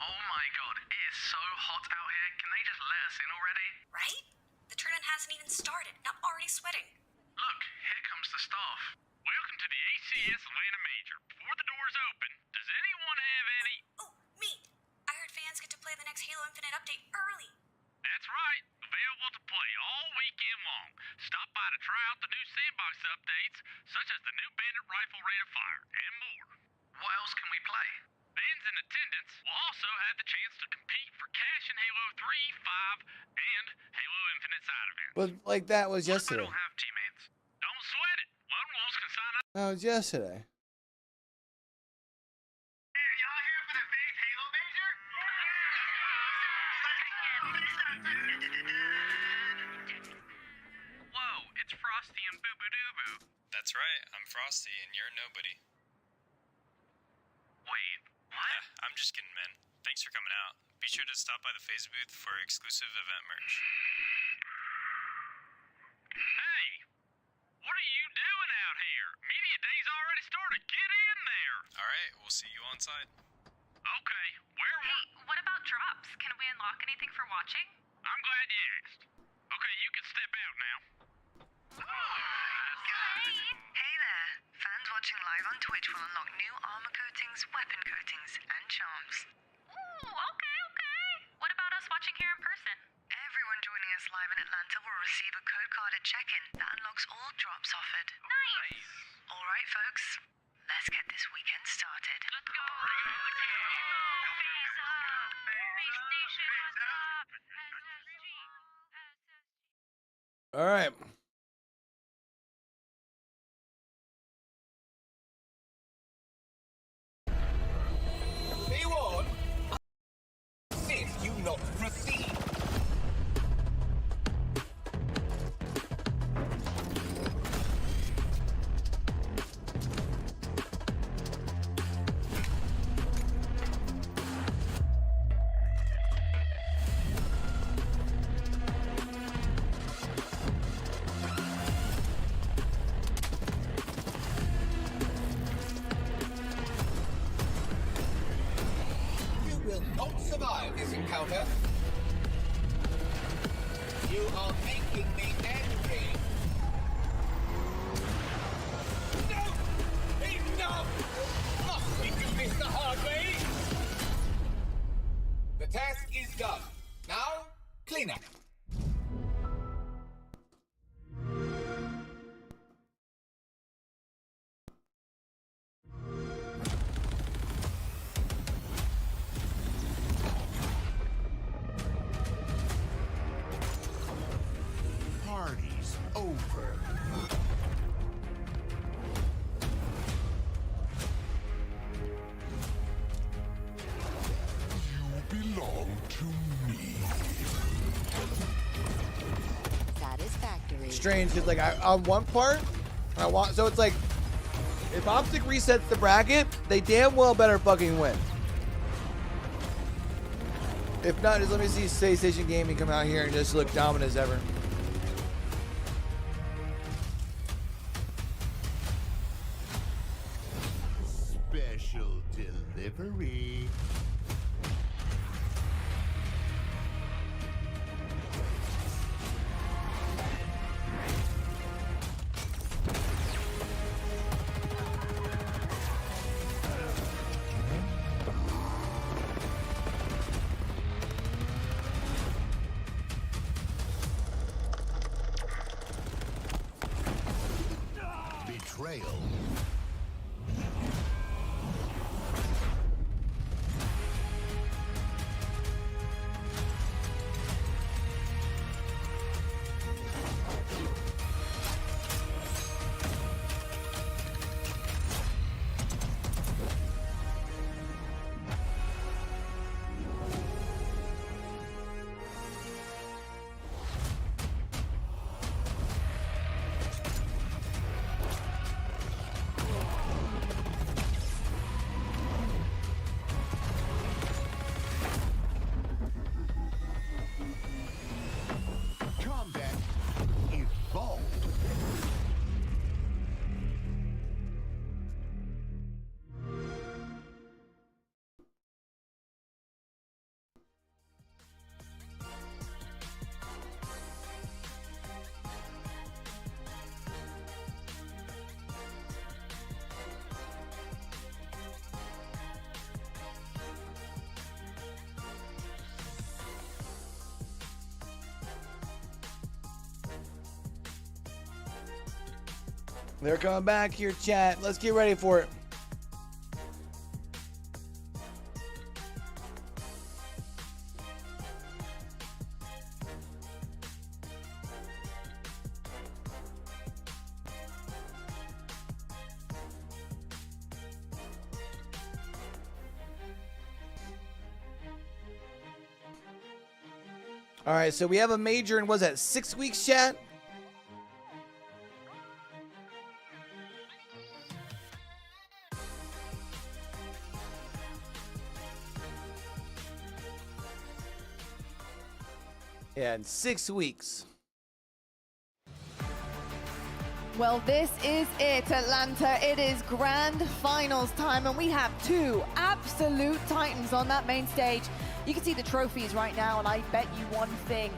Oh my god, it is so hot out here. Can they just let us in already? Right? The tournament hasn't even started, and I'm already sweating. Look, here comes the staff. Welcome to the HCS Atlanta Major. Before the doors open, does anyone have any... Oh, me! I heard fans get to play the next Halo Infinite update early. That's right. Available to play all weekend long. Stop by to try out the new sandbox updates, such as the new Bandit Rifle Rate of Fire, and more. What else can we play? Fans in attendance will also have the chance to compete for cash in Halo 3, 5, and Halo Infinite side events. But like that was What if I yesterday. don't have teammates? Don't sweat it. Lone Wolves can sign up. That was yesterday. Whoa, it's Frosty and Boo Boo Doo Boo. That's right, I'm Frosty, and you're nobody. Wait, what? I'm just kidding, man. Thanks for coming out. Be sure to stop by the FaZe booth for exclusive event merch. Hey, what are you doing out here? Media day's already started. Get in there. All right, we'll see you on site. Okay, where Hey, what about drops? Can we unlock anything for watching? I'm glad you asked. Okay, you can step out now. Hey there! Fans watching live on Twitch will unlock new armor coatings, weapon coatings, and charms. Ooh, okay. What about us watching here in person? Everyone joining us live in Atlanta will receive a code card at check-in that unlocks all drops offered. Nice! Alright folks, let's get this weekend started. Let's go! Face up! Space Station, what's up? SSG. All right. Be warned. If you not proceed. You will not survive this encounter. You are making me angry. No! Enough! Must we do this the hard way? The task is done. Now, clean up. Party's over. You belong to me. Satisfactory. Strange because like on one part, I want so it's like if Optic resets the bracket, they damn well better fucking win. If not, just let me see Space Station Gaming come out here and just look dominant as ever. Special delivery. Betrayal. Combat evolved. They're coming back here, chat. Let's get ready for it. All right, so we have a major in, was that 6 weeks, chat? Yeah, in 6 weeks. Well, this is it, Atlanta. It is grand finals time, and we have two absolute titans on that main stage. You can see the trophies right now, and I bet you one thing.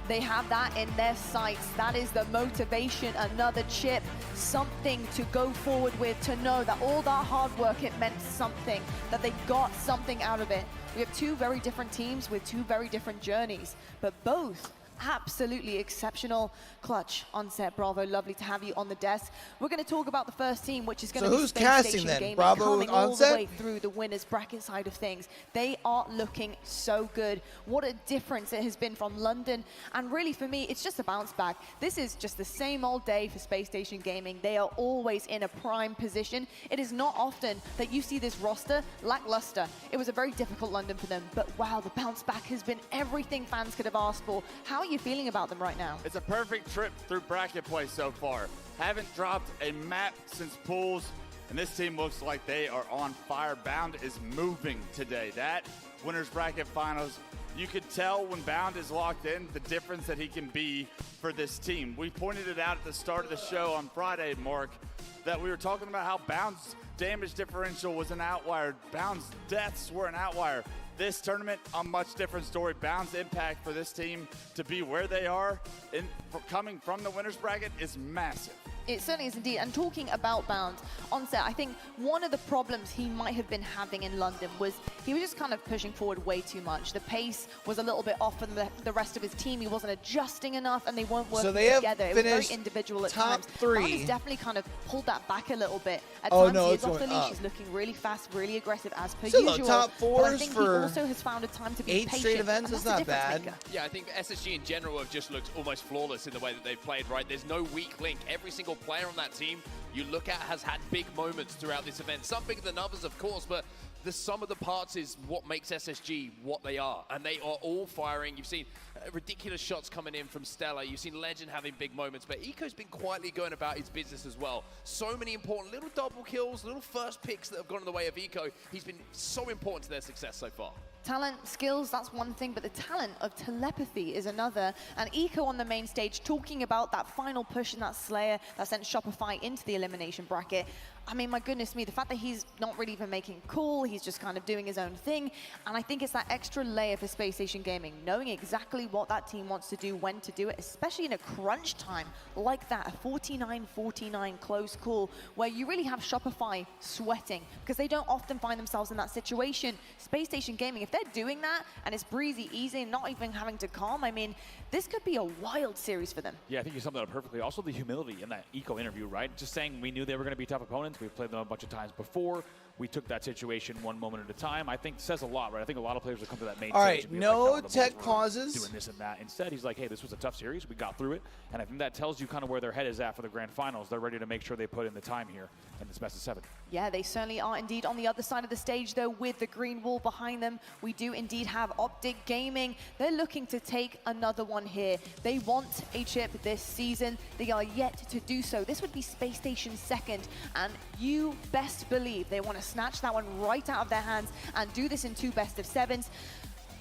They have that in their sights. That is the motivation, another chip, something to go forward with, to know that all that hard work, it meant something, that they got something out of it. We have two very different teams with two very different journeys, but both absolutely exceptional. Clutch, Onset, Bravo, lovely to have you on the desk. We're going to talk about the first team, which is going to be who's Space casting Station then? Gaming, Bravo coming and all the Onset? way through the winners bracket side of things. They are looking so good. What a difference it has been from London. And really for me, it's just a bounce back. This is just the same old day for Space Station Gaming. They are always in a prime position. It is not often that you see this roster lackluster. It was a very difficult London for them, but wow, the bounce back has been everything fans could have asked for. How are you feeling about them right now? It's a perfect trip through bracket play so far. Haven't dropped a map since pools, and this team looks like they are on fire. Bound is moving today. That winners bracket finals, you could tell when Bound is locked in the difference that he can be for this team. We pointed it out at the start of the show on Friday, Mark, that we were talking about how Bound's damage differential was an outlier. Bound's deaths were an outlier. This tournament, a much different story. Bound's impact for this team to be where they are coming from the winners bracket is massive. It certainly is indeed. And talking about Bound, Onset, I think one of the problems he might have been having in London was he was just kind of pushing forward way too much. The pace was a little bit off from the rest of his team. He wasn't adjusting enough, and they weren't working together. It was very individual at top times. 3. Bound has definitely kind of pulled that back a little bit. At Oh, times, no, he it's is off the going leash. up. He's looking really fast, really aggressive as per Still usual. top But I 4s think he for also has found a time to be 8 patient. straight events and is that's not the difference bad. maker. Yeah, I think SSG in general have just looked almost flawless in the way that they've played, right? There's no weak link. Every single player on that team you look at has had big moments throughout this event. Some bigger than others, of course, but the sum of the parts is what makes SSG what they are. And they are all firing. You've seen ridiculous shots coming in from Stella. You've seen Legend having big moments, but Eco's been quietly going about his business as well. So many important little double kills, little first picks that have gone in the way of Eco. He's been so important to their success so far. Talent, skills, that's one thing, but the talent of telepathy is another. And Eco on the main stage talking about that final push in that Slayer that sent Shopify into the elimination bracket. I mean, my goodness me, the fact that he's not really even making a call, he's just kind of doing his own thing. And I think it's that extra layer for Space Station Gaming, knowing exactly what that team wants to do, when to do it, especially in a crunch time like that, a 49-49 close call, where you really have Shopify sweating, because they don't often find themselves in that situation. Space Station Gaming, if they're doing that, and it's breezy, easy, and not even having to calm, I mean, this could be a wild series for them. Yeah, I think you summed it up perfectly. Also the humility in that Eco interview, right? Just saying we knew they were going to be tough opponents. We've played them a bunch of times before. We took that situation one moment at a time. I think says a lot, right? I think a lot of players will come to that main All stage right, and be no like, the tech Bulls were pauses. doing this and that. Instead, he's like, hey, this was a tough series. We got through it. And I think that tells you kind of where their head is at for the grand finals. They're ready to make sure they put in the time here in this best of 7. Yeah, they certainly are indeed. On the other side of the stage, though, with the green wall behind them, we do indeed have Optic Gaming. They're looking to take another one here. They want a chip this season. They are yet to do so. This would be Space Station's second, and you best believe they want to snatch that one right out of their hands and do this in 2 best of 7s.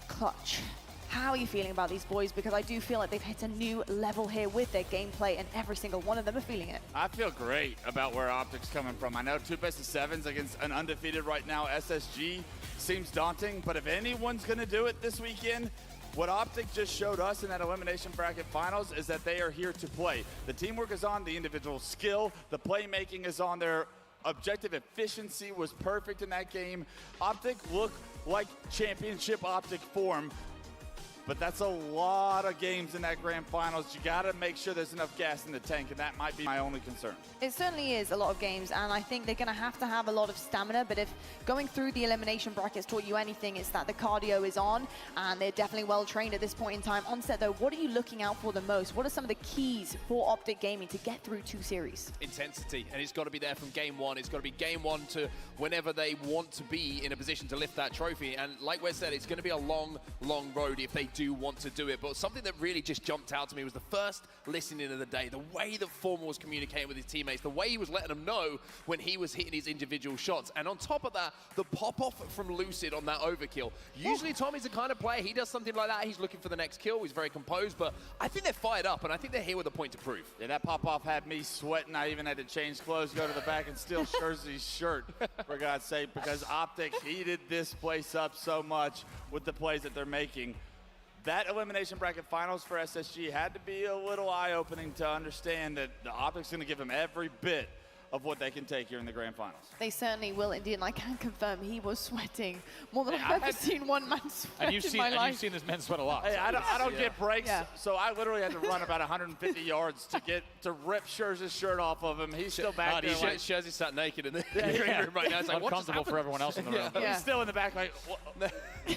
Clutch. How are you feeling about these boys? Because I do feel like they've hit a new level here with their gameplay, and every single one of them are feeling it. I feel great about where Optic's coming from. I know 2 best of 7s against an undefeated right now SSG seems daunting, but if anyone's going to do it this weekend, what Optic just showed us in that elimination bracket finals is that they are here to play. The teamwork is on, the individual skill, the playmaking is on, their objective efficiency was perfect in that game. Optic looked like championship Optic form. But that's a lot of games in that grand finals. You got to make sure there's enough gas in the tank, and that might be my only concern. It certainly is a lot of games, and I think they're going to have a lot of stamina, but if going through the elimination brackets taught you anything, it's that the cardio is on, and they're definitely well trained at this point in time. Onset, though, what are you looking out for the most? What are some of the keys for Optic Gaming to get through 2 series? Intensity, and it's got to be there from game 1. It's got to be game 1 to whenever they want to be in a position to lift that trophy. And like Wes said, it's going to be a long, long road. If they do want to do it. But something that really just jumped out to me was the first listening of the day, the way that Former was communicating with his teammates, the way he was letting them know when he was hitting his individual shots. And on top of that, the pop-off from Lucid on that overkill. Usually Tommy's the kind of player, he does something like that, he's looking for the next kill, he's very composed, but I think they're fired up, and I think they're here with a point to prove. Yeah, that pop-off had me sweating. I even had to change clothes, go to the back, and steal Scherzy's shirt, for God's sake, because Optic heated this place up so much with the plays that they're making. That elimination bracket finals for SSG had to be a little eye-opening to understand that the Optic's going to give them every bit of what they can take here in the grand finals. They certainly will indeed, and I can confirm he was sweating more than I've ever seen one man sweat in my life. You've seen this man sweat a lot. Hey, I don't get breaks, so I literally had to run about 150 yards to rip Scherz's shirt off of him. He's still back there. Like, Scherzy sat naked in the green room right now. It's like, uncomfortable for everyone else in the room. He's still in the back like,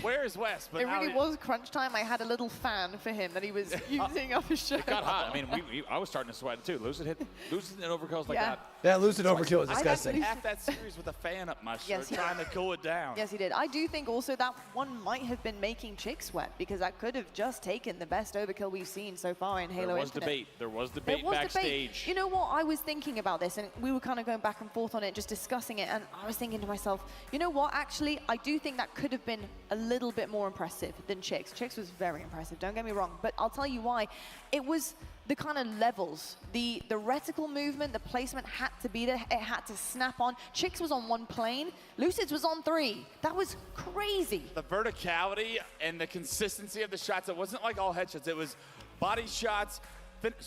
where is Wes? But it really was crunch time. I had a little fan for him that he was using off his shirt. It got hot. I mean, I was starting to sweat too. Lucid overkills like that. Yeah, Lucid overkill was disgusting. I half that series with a fan up my shirt, trying to cool it down. Yes, he did. I do think also that one might have been making Chick sweat, because that could have just taken the best overkill we've seen so far in Halo Infinite. There was debate backstage. You know what? I was thinking about this, and we were kind of going back and forth on it, just discussing it, and I was thinking to myself, you know what? Actually, I do think that could have been a little bit more impressive than Chick's. Chick's was very impressive, don't get me wrong, but I'll tell you why. It was the kind of levels, the reticle movement, the placement had to be there. It had to snap on. Chick's was on one plane. Lucid's was on 3. That was crazy. The verticality and the consistency of the shots, it wasn't like all headshots. It was body shots,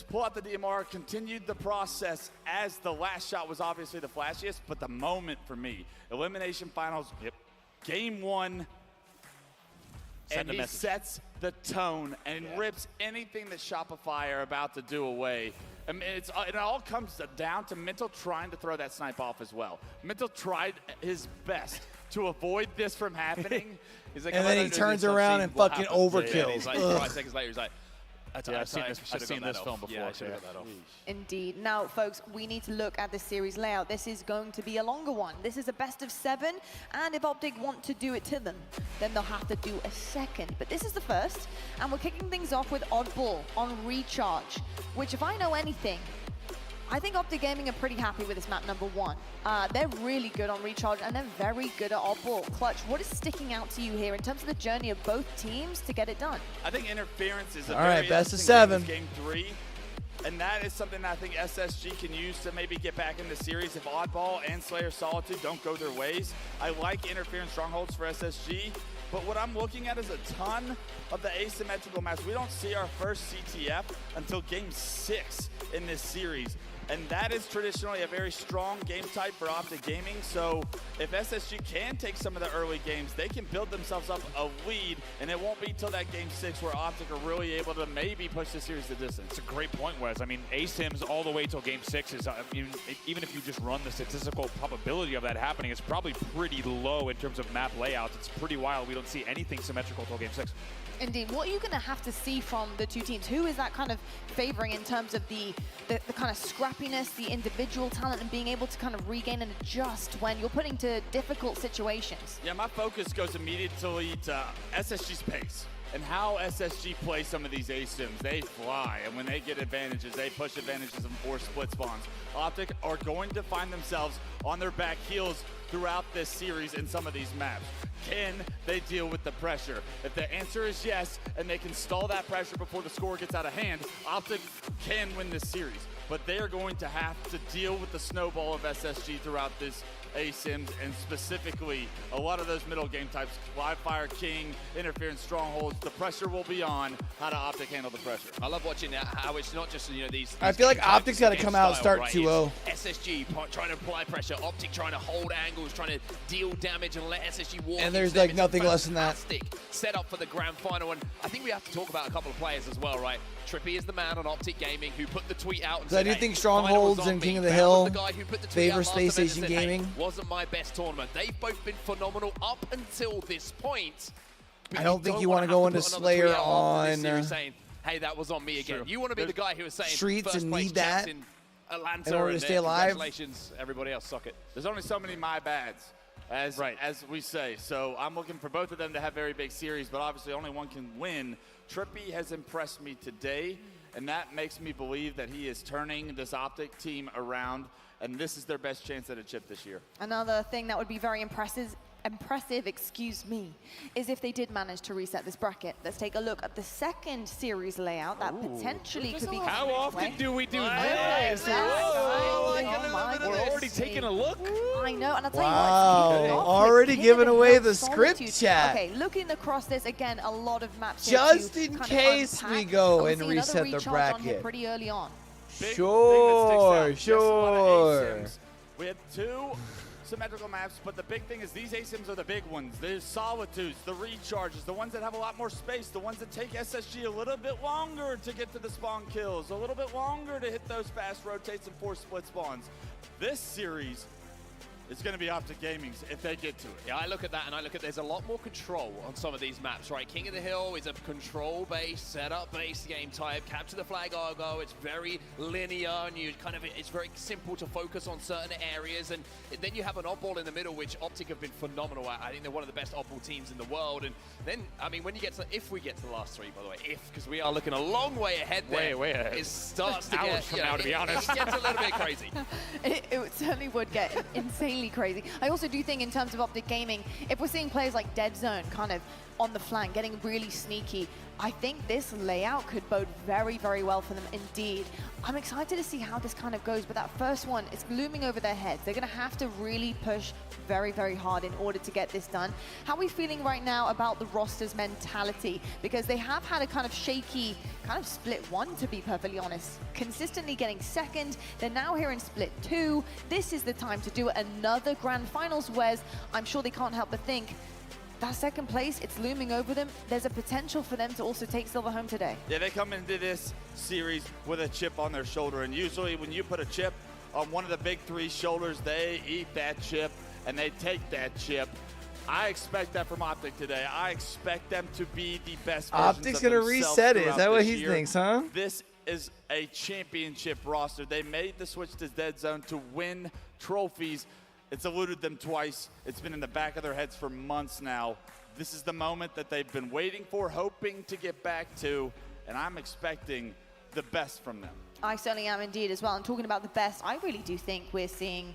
pull out the DMR, continued the process as the last shot was obviously the flashiest, but the moment for me, elimination finals, game 1, and he sets the tone and rips anything that Shopify are about to do away. I mean, it all comes down to Mental trying to throw that snipe off as well. Mental tried his best to avoid this from happening. He's like, and then he turns around and fucking overkills. Yeah, he's like, 5 seconds later, he's like, I've seen this film before. Indeed. Now, folks, we need to look at the series layout. This is going to be a longer one. This is a best of 7, and if Optic want to do it to them, then they'll have to do a second. But this is the first, and we're kicking things off with Oddball on Recharge, which, if I know anything, I think Optic Gaming are pretty happy with this map number 1. They're really good on Recharge, and they're very good at Oddball. Clutch, what is sticking out to you here in terms of the journey of both teams to get it done? I think interference is a all right, best of 7. Game 3, and that is something that I think SSG can use to maybe get back in the series if Oddball and Slayer Solitude don't go their ways. I like interference strongholds for SSG, but what I'm looking at is a ton of the asymmetrical maps. We don't see our first CTF until game 6 in this series. And that is traditionally a very strong game type for Optic Gaming. So if SSG can take some of the early games, they can build themselves up a lead, and it won't be till that game 6 where Optic are really able to maybe push the series to distance. It's a great point, Wes. I mean, ASIMs all the way till game 6 is, even if you just run the statistical probability of that happening, it's probably pretty low in terms of map layouts. It's pretty wild. We don't see anything symmetrical till game 6. Indeed. What are you going to have to see from the two teams? Who is that kind of favoring in terms of the kind of scrappiness, the individual talent, and being able to kind of regain and adjust when you're put into difficult situations? Yeah, my focus goes immediately to SSG's pace and how SSG plays some of these ASIMs. They fly, and when they get advantages, they push advantages and force split spawns. Optic are going to find themselves on their back heels throughout this series in some of these maps. Can they deal with the pressure? If the answer is yes, and they can stall that pressure before the score gets out of hand, Optic can win this series. But they are going to have to deal with the snowball of SSG throughout this ASIMs, and specifically a lot of those middle game types, Live Fire King, Interference Strongholds. The pressure will be on. How to Optic handle the pressure? I love watching how it's not just these I feel like Optic's got to come out and start 2-0. SSG trying to apply pressure, Optic trying to hold angles, trying to deal damage and let SSG walk. And there's like nothing less than that. Set up for the grand final, and I think we have to talk about a couple of players as well, right? Trippy is the man on Optic Gaming who put the tweet out and said, I do think Strongholds and King of the Hill favor Space Station Gaming. Wasn't my best tournament. They've both been phenomenal up until this point. I don't think you want to go into Slayer on saying, hey, that was on me again. Sure. You want to be the guy who was saying Streets and need that in Atlanta in order to stay alive. Congratulations, everybody else suck it. There's only so many my bads. as we say. So I'm looking for both of them to have very big series, but obviously only one can win. Trippy has impressed me today, and that makes me believe that he is turning this Optic team around, and this is their best chance at a chip this year. Another thing that would be very impressive, is if they did manage to reset this bracket. Let's take a look at the second series layout that potentially could be coming. How often do we do this? this? We're already taking a look. I know, and I'll tell Wow, you what, already giving away the script chat. Okay, looking across this again, a lot of maps. Just in case we go and reset the bracket. Pretty early on. Sure. We have 2 symmetrical maps, but the big thing is these ASIMs are the big ones. There's Solitudes, the Recharges, the ones that have a lot more space, the ones that take SSG a little bit longer to get to the spawn kills, a little bit longer to hit those fast rotates and force split spawns. This series is going to be Optic Gaming's if they get to it. Yeah, I look at that and I look at there's a lot more control on some of these maps, right? King of the Hill is a control-based, setup-based game type. Capture the flag, Argo. It's very linear and it's very simple to focus on certain areas. And then you have an oddball in the middle, which Optic have been phenomenal at. I think they're one of the best oddball teams in the world. And then, I mean, when you get to, if we get to the last 3, by the way, because we are looking a long way ahead there. Way ahead. It starts to hours get, from now, to be honest. It gets a little bit crazy. It certainly would get insanely crazy. I also do think in terms of Optic Gaming, if we're seeing players like Dead Zone kind of on the flank, getting really sneaky, I think this layout could bode very, very well for them indeed. I'm excited to see how this kind of goes, but that first one is looming over their heads. They're going to have to really push very, very hard in order to get this done. How are we feeling right now about the roster's mentality? Because they have had a kind of shaky, kind of split 1, to be perfectly honest. Consistently getting second. They're now here in split 2. This is the time to do another grand finals, Wes. I'm sure they can't help but think, that second place, it's looming over them. There's a potential for them to also take silver home today. Yeah, they come into this series with a chip on their shoulder, and usually when you put a chip on one of the big 3 shoulders, they eat that chip and they take that chip. I expect that from Optic today. I expect them to be the best versions Optic's of gonna themselves reset it. Is that what he year. thinks, huh? This is a championship roster. They made the switch to Dead Zone to win trophies. It's eluded them twice. It's been in the back of their heads for months now. This is the moment that they've been waiting for, hoping to get back to, and I'm expecting the best from them. I certainly am indeed as well. And talking about the best, I really do think we're seeing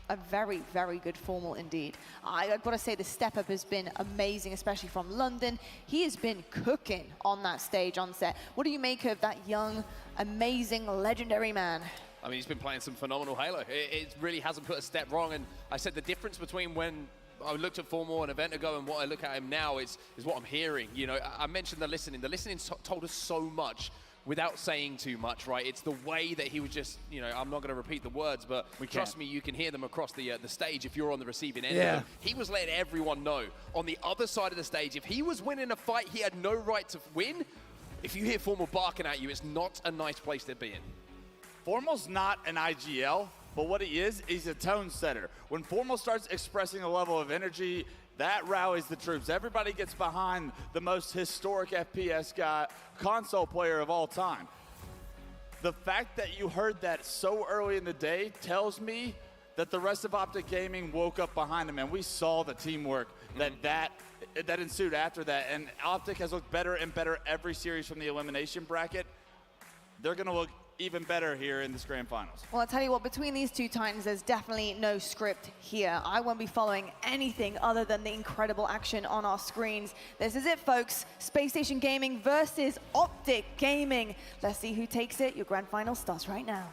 a very, very good formal indeed. I've got to say the step up has been amazing, especially from London. He has been cooking on that stage on set. What do you make of that young, amazing, legendary man? I mean, he's been playing some phenomenal Halo. It really hasn't put a step wrong. And I said the difference between when I looked at Formal an event ago and what I look at him now is what I'm hearing. You know, I mentioned the listening. The listening told us so much without saying too much, right? It's the way that he was just, you know, I'm not going to repeat the words, but trust me, you can hear them across the stage if you're on the receiving end of them. He was letting everyone know on the other side of the stage, if he was winning a fight he had no right to win, if you hear Formal barking at you, it's not a nice place to be in. Formal's not an IGL, but what he is, he's a tone setter. When Formal starts expressing a level of energy, that rallies the troops. Everybody gets behind the most historic FPS guy, console player of all time. The fact that you heard that so early in the day tells me that the rest of Optic Gaming woke up behind him, and we saw the teamwork that ensued after that. And Optic has looked better and better every series from the elimination bracket. They're going to look even better here in this grand finals. Well, I'll tell you what, between these two titans, there's definitely no script here. I won't be following anything other than the incredible action on our screens. This is it, folks. Space Station Gaming versus Optic Gaming. Let's see who takes it. Your grand final starts right now.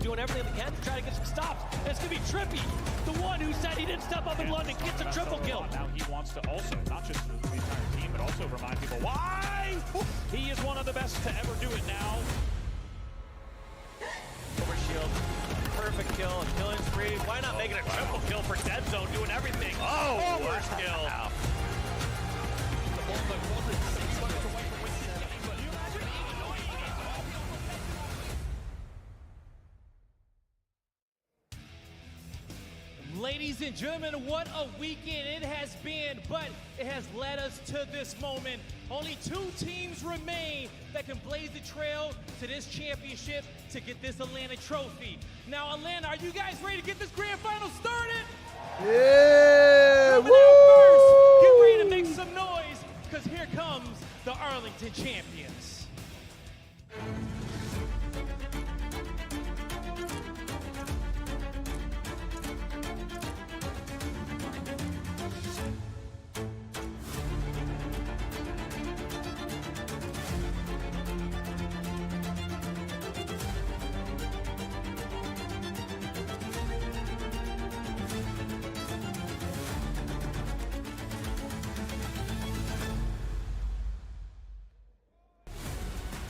Doing everything they can to try to get some stops. And it's going to be Trippy, the one who said he didn't step up in London, gets a triple kill. Now he wants to also, not just the entire team, but also remind people why he is one of the best to ever do it now. Overshield, perfect kill, a killing spree. Why not make it a triple kill for Dead Zone, doing everything? Oh, worst kill. Ladies and gentlemen, what a weekend it has been, but it has led us to this moment. Only 2 teams remain that can blaze the trail to this championship to get this Atlanta trophy. Now, Atlanta, are you guys ready to get this grand final started? Yeah! Coming out first, get ready to make some noise, because here comes the Arlington champions.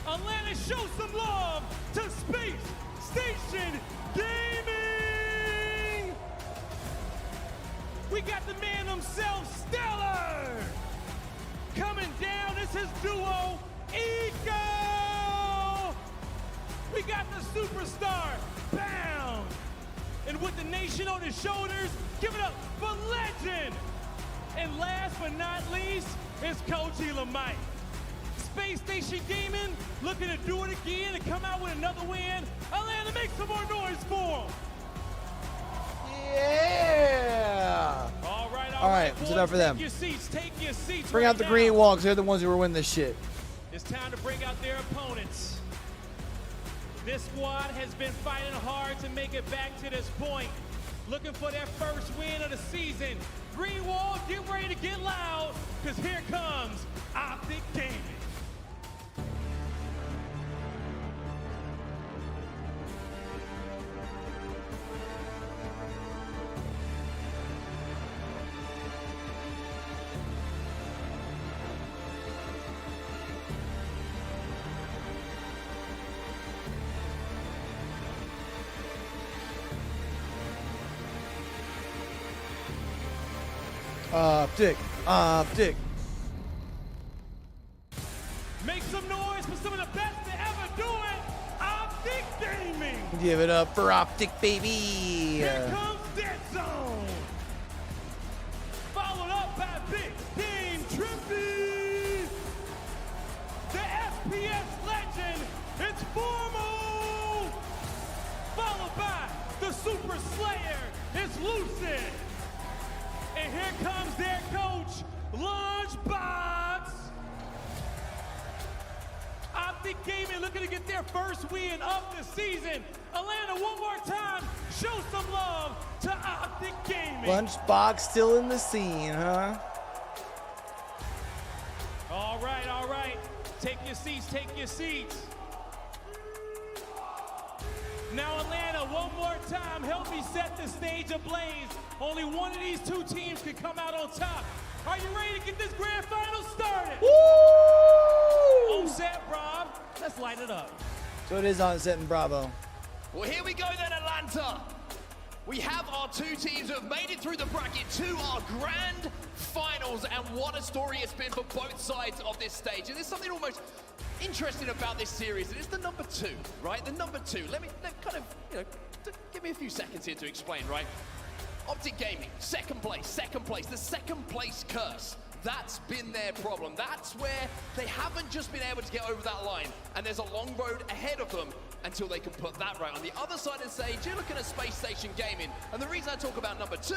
Atlanta, show some love to Space Station Gaming! We got the man himself, Stellar! Coming down, this is duo Eco! We got the superstar, Bound! And with the nation on his shoulders, give it up for Legend! And last but not least, is Coach Elamite. Space Station Gaming looking to do it again and come out with another win. Atlanta, make some more noise for them. Yeah! All right, All right, it's enough for them. Take your seats. Bring out the green wall, because they're the ones who are winning this shit. It's time to bring out their opponents. This squad has been fighting hard to make it back to this point. Looking for their first win of the season. Green wall, get ready to get loud, because here comes Optic Gaming. Optic. Make some noise for some of the best to ever do it. Optic Gaming. Give it up for Optic, baby. Here comes Dead Zone. Followed up by Big Team Trippy. The FPS legend, it's Formal. Followed by the Super Slayer, it's Lucid. And here comes their coach, Lunchbox. Optic Gaming looking to get their first win of the season. Atlanta, one more time, show some love to Optic Gaming. Lunchbox still in the scene, huh? All right. Take your seats. Now, Atlanta, one more time, help me set the stage ablaze. Only one of these 2 teams can come out on top. Are you ready to get this grand final started? Woo! On set, Rob. Let's light it up. So it is on set in Bravo. Well, here we go then, Atlanta. We have our 2 teams who have made it through the bracket to our grand finals, and what a story it's been for both sides of this stage. And there's something almost interesting about this series, and it's the number 2, right? The number 2. Let kind of, give me a few seconds here to explain, right? Optic Gaming, second place, the second place curse. That's been their problem. That's where they haven't just been able to get over that line, and there's a long road ahead of them until they can put that right. On the other side of the stage, you're looking at Space Station Gaming, and the reason I talk about number 2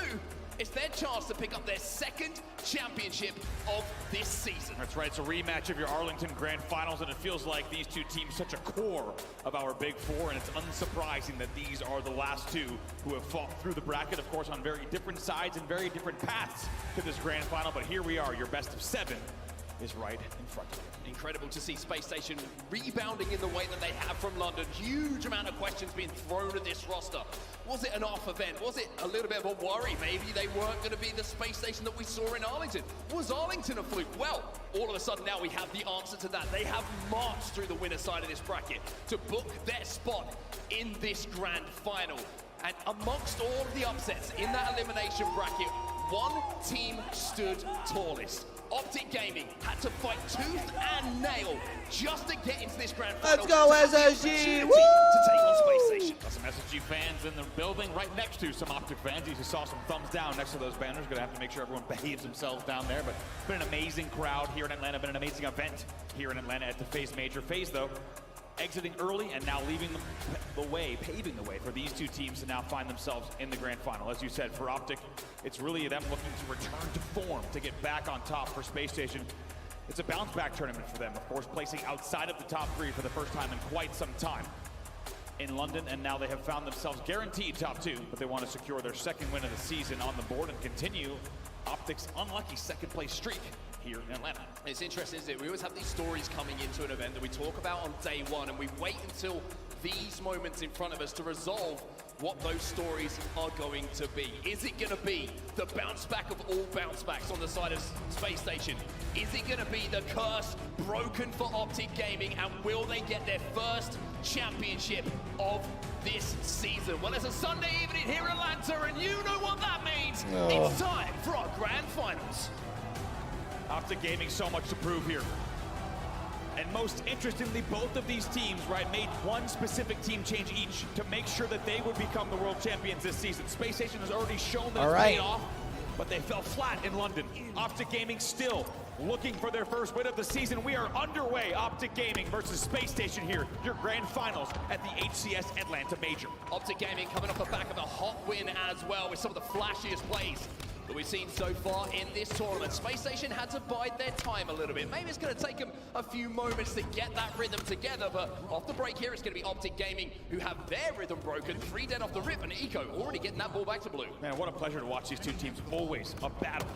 is their chance to pick up their second championship of this season. That's right, it's a rematch of your Arlington Grand Finals, and it feels like these 2 teams such a core of our Big Four, and it's unsurprising that these are the last 2 who have fought through the bracket, of course, on very different sides and very different paths to this Grand Final, but here we are, your best of 7 is right in front of you. Incredible to see Space Station rebounding in the way that they have from London. Huge amount of questions being thrown at this roster. Was it an off event? Was it a little bit of a worry? Maybe they weren't going to be the Space Station that we saw in Arlington. Was Arlington a fluke? Well, all of a sudden now we have the answer to that. They have marched through the winner side of this bracket to book their spot in this grand final. And amongst all of the upsets in that elimination bracket, one team stood tallest. Optic Gaming had to fight tooth and nail just to get into this grand final. Let's go, SSG! Woo! To take on Space Station. Got some SSG fans in the building right next to some Optic fans. You just saw some thumbs down next to those banners. Gonna have to make sure everyone behaves themselves down there. But it's been an amazing crowd here in Atlanta. Been an amazing event here in Atlanta at the FaZe Major. FaZe, though, exiting early and now leaving the way, paving the way for these two teams to now find themselves in the grand final. As you said, for Optic, it's really them looking to return to form, to get back on top. For Space Station, it's a bounce-back tournament for them, of course, placing outside of the top 3 for the first time in quite some time in London, and now they have found themselves guaranteed top 2, but they want to secure their second win of the season on the board and continue Optic's unlucky second-place streak here in Atlanta. It's interesting, isn't it? We always have these stories coming into an event that we talk about on day one, and we wait until these moments in front of us to resolve what those stories are going to be. Is it going to be the bounce back of all bounce backs on the side of Space Station? Is it going to be the curse broken for Optic Gaming, and will they get their first championship of this season? Well, it's a Sunday evening here in Atlanta, and you know what that means. It's time for our grand finals. Optic Gaming, so much to prove here. And most interestingly, both of these teams, right, made one specific team change each to make sure that they would become the world champions this season. Space Station has already shown that it's paid off, but they fell flat in London. Optic Gaming still looking for their first win of the season. We are underway. Optic Gaming versus Space Station here, your grand finals at the HCS Atlanta Major. Optic Gaming coming off the back of a hot win as well with some of the flashiest plays that we've seen so far in this tournament. Space Station had to bide their time a little bit. Maybe it's going to take them a few moments to get that rhythm together, but off the break here, it's going to be Optic Gaming who have their rhythm broken. 3 dead off the rip, and Eco already getting that ball back to blue. Man, what a pleasure to watch these two teams. Always a battle,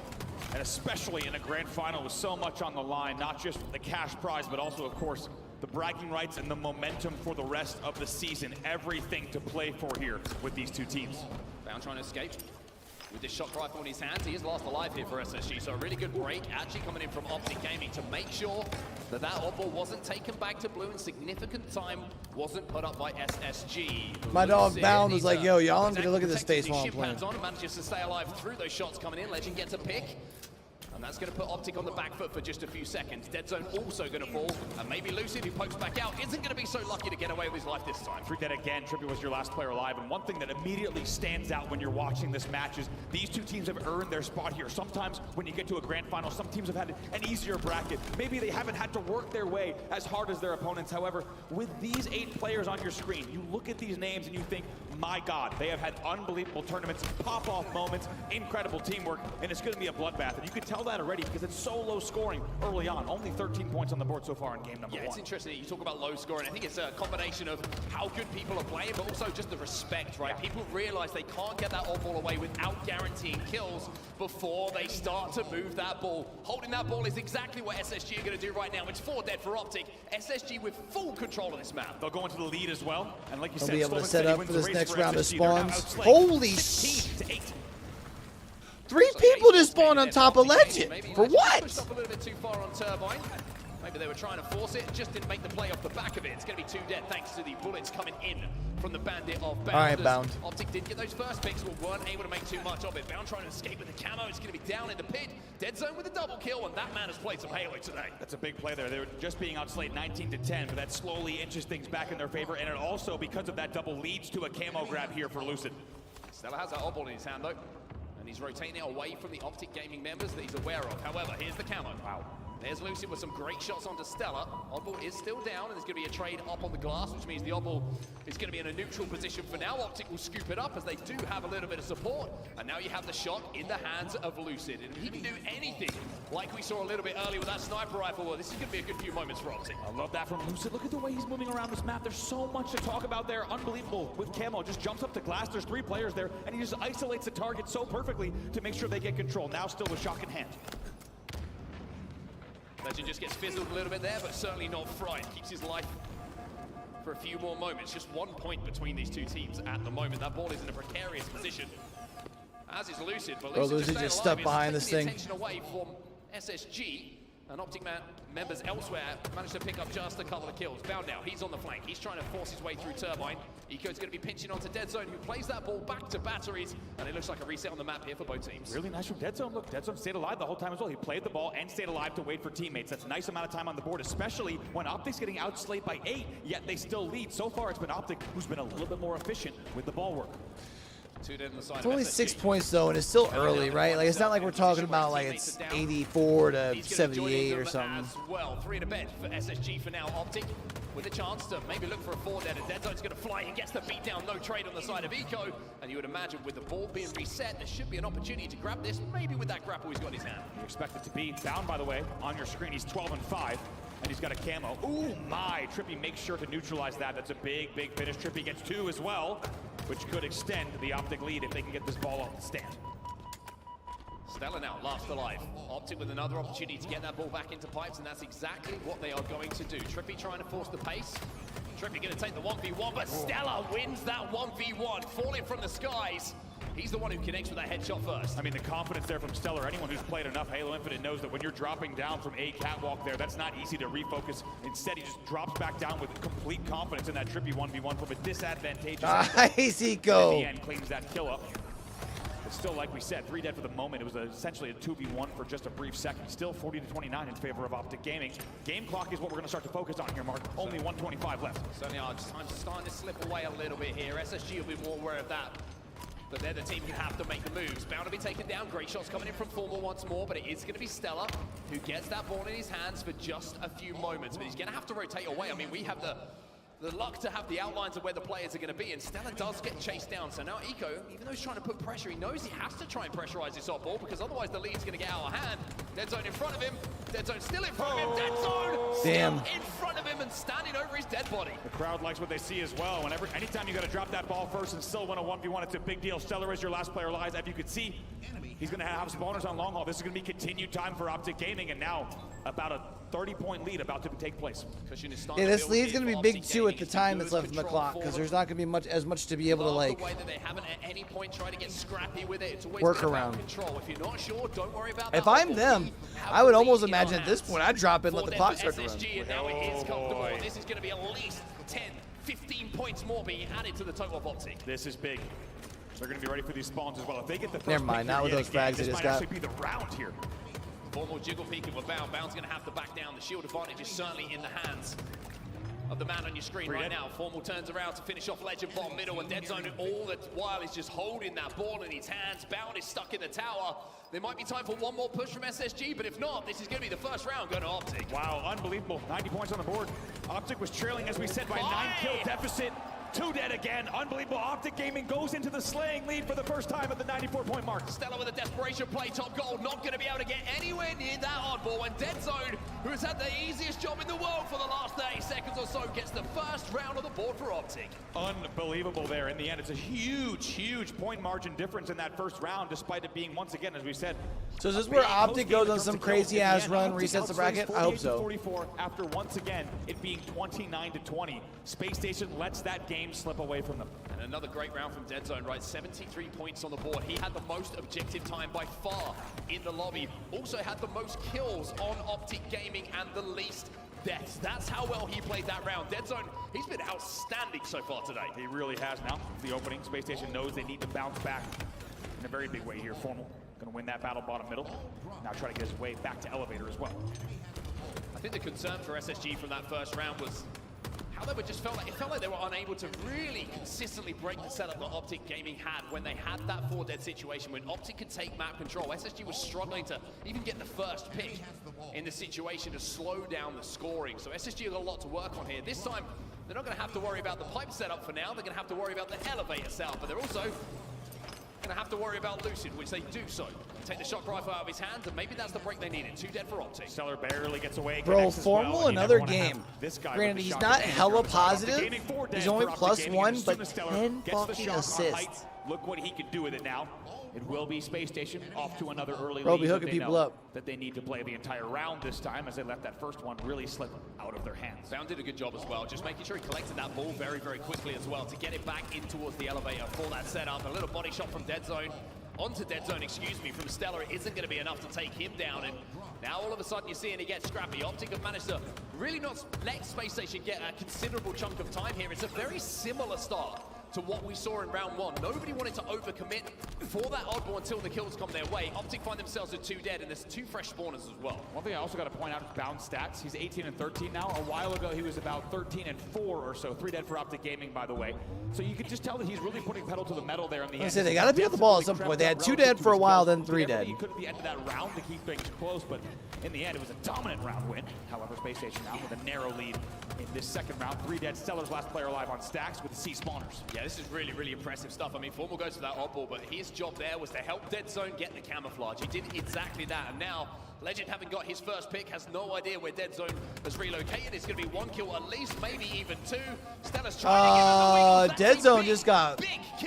and especially in a grand final with so much on the line, not just the cash prize, but also, of course, the bragging rights and the momentum for the rest of the season. Everything to play for here with these two teams. Bound trying to escape. With this shock rifle in his hands, he is last alive here for SSG, so a really good break actually coming in from Optic Gaming to make sure that that oddball wasn't taken back to blue and significant time wasn't put up by SSG. My dog Bound was like, yo, y'all need to look at this face while I'm playing. On and manages to stay alive through those shots coming in. Legend gets a pick. And that's going to put Optic on the back foot for just a few seconds. Dead Zone also going to fall. And maybe Lucid, who pokes back out, isn't going to be so lucky to get away with his life this time. 3 dead again. Trippy was your last player alive. And one thing that immediately stands out when you're watching this match is these two teams have earned their spot here. Sometimes when you get to a grand final, some teams have had an easier bracket. Maybe they haven't had to work their way as hard as their opponents. However, with these 8 players on your screen, you look at these names and you think, my God, they have had unbelievable tournaments, pop-off moments, incredible teamwork, and it's going to be a bloodbath. And you can tell that already because it's so low scoring early on. Only 13 points on the board so far in game number 1. Yeah, it's interesting that you talk about low scoring. I think it's a combination of how good people are playing, but also just the respect, right? Yeah. People realize they can't get that off ball away without guaranteeing kills before they start to move that ball. Holding that ball is exactly what SSG are going to do right now. It's 4 dead for Optic. SSG with full control of this map. They'll go into the lead as well, and like you they'll said, be able to set up for this next round of spawns. Holy shit! 3 people just spawned on top of Legend. For what? Pushed up a little bit too far on Turbine. Maybe they were trying to force it, just didn't make the play off the back of it. It's going to be 2 dead thanks to the bullets coming in from the Bandit of Bound. All right, Bound. Optic did get those first picks, but weren't able to make too much of it. Bound trying to escape with the camo. It's going to be down in the pit. Dead Zone with a double kill, and that man has played some Halo today. That's a big play there. They were just being outslayed 19-10, but that slowly inches things back in their favor, and it also, because of that double, leads to a camo grab here for Lucid. Stella has that oddball in his hand, though. And he's rotating it away from the Optic Gaming members that he's aware of. However, here's the camo. Wow. There's Lucid with some great shots onto Stella. Oddball is still down, and there's going to be a trade up on the glass, which means the Oddball is going to be in a neutral position for now. Optic will scoop it up as they do have a little bit of support. And now you have the shot in the hands of Lucid. And he can do anything like we saw a little bit earlier with that sniper rifle. Well, this is going to be a good few moments for Optic. I love that from Lucid. Look at the way he's moving around this map. There's so much to talk about there. Unbelievable with camo. Just jumps up to glass. There's 3 players there, and he just isolates the target so perfectly to make sure they get control. Now still with shock in hand. Legend just gets fizzled a little bit there, but certainly not fried. Keeps his life for a few more moments. Just 1 point between these two teams at the moment. That ball is in a precarious position, as is Lucid. But Lucid just stuck behind this thing. Attention away from SSG. And Optic members elsewhere managed to pick up just a couple of kills. Bound now, he's on the flank. He's trying to force his way through Turbine. Eco's going to be pinching onto Dead Zone, who plays that ball back to batteries. And it looks like a reset on the map here for both teams. Really nice from Dead Zone. Look, Dead Zone stayed alive the whole time as well. He played the ball and stayed alive to wait for teammates. That's a nice amount of time on the board, especially when Optic's getting outslayed by 8, yet they still lead. So far, it's been Optic who's been a little bit more efficient with the ball work. It's only 6 points though, and it's still early, right? Like, it's not like we're talking about like it's 84 to 78 or something. Well, 3 to bed for SSG for now. Optic with a chance to maybe look for a 4 dead. And Dead Zone's going to fly. He gets the beat down. No trade on the side of Eco. And you would imagine with the ball being reset, there should be an opportunity to grab this, maybe with that grapple he's got in his hand. You expect it to be. Bound, by the way, on your screen. He's 12 and 5. And he's got a camo. Ooh, my. Trippy makes sure to neutralize that. That's a big, big finish. Trippy gets 2 as well, which could extend the Optic lead if they can get this ball off the stand. Stella now last alive. Optic with another opportunity to get that ball back into pipes, and that's exactly what they are going to do. Trippy trying to force the pace. Trippy going to take the 1v1, but Stella wins that 1v1, falling from the skies. He's the one who connects with that headshot first. I mean, the confidence there from Stellar. Anyone who's played enough Halo Infinite knows that when you're dropping down from a catwalk there, that's not easy to refocus. Instead, he just drops back down with complete confidence in that Trippy 1v1 from a disadvantageous Nice, Eco. In the end, cleans that kill up. But still, like we said, 3 dead for the moment. It was essentially a 2v1 for just a brief second. Still 40 to 29 in favor of Optic Gaming. Game clock is what we're going to start to focus on here, Mark. Only 125 left. Certainly are. Time starting to slip away a little bit here. SSG will be more aware of that. But they're the team who have to make the moves. Bound to be taken down. Great shots coming in from Formal once more, but it is going to be Stella who gets that ball in his hands for just a few moments. But he's going to have to rotate away. I mean, we have the luck to have the outlines of where the players are going to be, and Stella does get chased down. So now Eco, even though he's trying to put pressure, he knows he has to try and pressurize this off ball, because otherwise the lead's going to get out of hand. Dead Zone in front of him. Dead Zone still in front of him. Dead Zone still in front of him and standing over his dead body. The crowd likes what they see as well. Anytime you got to drop that ball first and still win a 1v1, it's a big deal. Stellar is your last player alive. As you can see, he's going to have spawners on long haul. This is going to be continued time for Optic Gaming, and now about a 30-point lead about to take place. Yeah, this lead's going to be big too at the time that's left on the clock, because there's not going to be as much to be able to like work around. If you're not sure, don't worry about that. If I'm them, I would almost imagine at this point I'd drop in, let the clock start to run. And now it is comfortable. This is going to be at least 10, 15 points more being added to the total of Optic. This is big. They're going to be ready for these spawns as well. If they get the first Never mind, not with those frags they just got. This might actually be the round here. Formal jiggle peeking with Bound. Bound's going to have to back down. The shield advantage is certainly in the hands of the man on your screen right now. Formal turns around to finish off Legend bottom middle, and Dead Zone all the while is just holding that ball in his hands. Bound is stuck in the tower. There might be time for one more push from SSG, but if not, this is going to be the first round going to Optic. Wow, unbelievable. 90 points on the board. Optic was trailing, as we said, by 9-kill deficit. 2 dead again. Unbelievable. Optic Gaming goes into the slaying lead for the first time at the 94-point mark. Stella with a desperation play. Top goal. Not going to be able to get anywhere near that oddball. And Dead Zone, who has had the easiest job in the world for the last 30 seconds or so, gets the first round of the board for Optic. Unbelievable there. In the end, it's a huge, huge point margin difference in that first round, despite it being, once again, as we said. So is this where Optic goes on some crazy-ass run, resets the bracket? I hope so. 44 after, once again, it being 29-20. Space Station lets that game slip away from them. And another great round from Dead Zone, right? 73 points on the board. He had the most objective time by far in the lobby. Also had the most kills on Optic Gaming and the least deaths. That's how well he played that round. Dead Zone, he's been outstanding so far today. He really has now. The opening, Space Station knows they need to bounce back in a very big way here. Formal going to win that battle bottom middle. Now try to get his way back to elevator as well. I think the concern for SSG from that first round was how they just felt like they were unable to really consistently break the setup that Optic Gaming had when they had that 4 dead situation, when Optic could take map control. SSG was struggling to even get the first pick in the situation to slow down the scoring. So SSG have got a lot to work on here. This time, they're not going to have to worry about the pipe setup for now. They're going to have to worry about the elevator setup, but they're also going to have to worry about Lucid, which they do so. Take the shock rifle out of his hands, and maybe that's the break they needed. 2 dead for Optic. Stellar barely gets away. Bro, Formal, another game. Granted, he's not hella positive. He's only +1, but 10 fucking assists. Look what he can do with it now. It will be Space Station off to another early lead. Bro, be hooking people up. That they need to play the entire round this time, as they let that first one really slip out of their hands. Bound did a good job as well, just making sure he collected that ball very, very quickly as well to get it back in towards the elevator for that setup. A little body shot from Dead Zone. onto Dead Zone, excuse me, from Stellar. It isn't going to be enough to take him down. And now all of a sudden you're seeing he gets scrappy. Optic have managed to really not let Space Station get a considerable chunk of time here. It's a very similar start to what we saw in round 1. Nobody wanted to overcommit for that oddball until the kills come their way. Optic find themselves with 2 dead, and there's 2 fresh spawners as well. One thing I also got to point out is Bound stats. He's 18 and 13 now. A while ago, he was about 13 and 4 or so. 3 dead for Optic Gaming, by the way. So you can just tell that he's really putting pedal to the metal there in the end. I said they got to be on the ball at some point. They had 2 dead for a while, then 3 dead. He could at the end of that round to keep things close, but in the end, it was a dominant round win. However, Space Station now with a narrow lead in this second round. 3 dead. Stellar's last player alive on stacks with the C spawners. Yeah, this is really, really impressive stuff. I mean, Formal goes for that oddball, but his job there was to help Dead Zone get the camouflage. He did exactly that, and now Legend, having got his first pick, has no idea where Dead Zone has relocated. It's going to be 1 kill at least, maybe even 2. Stella's trying to get Dead Zone just got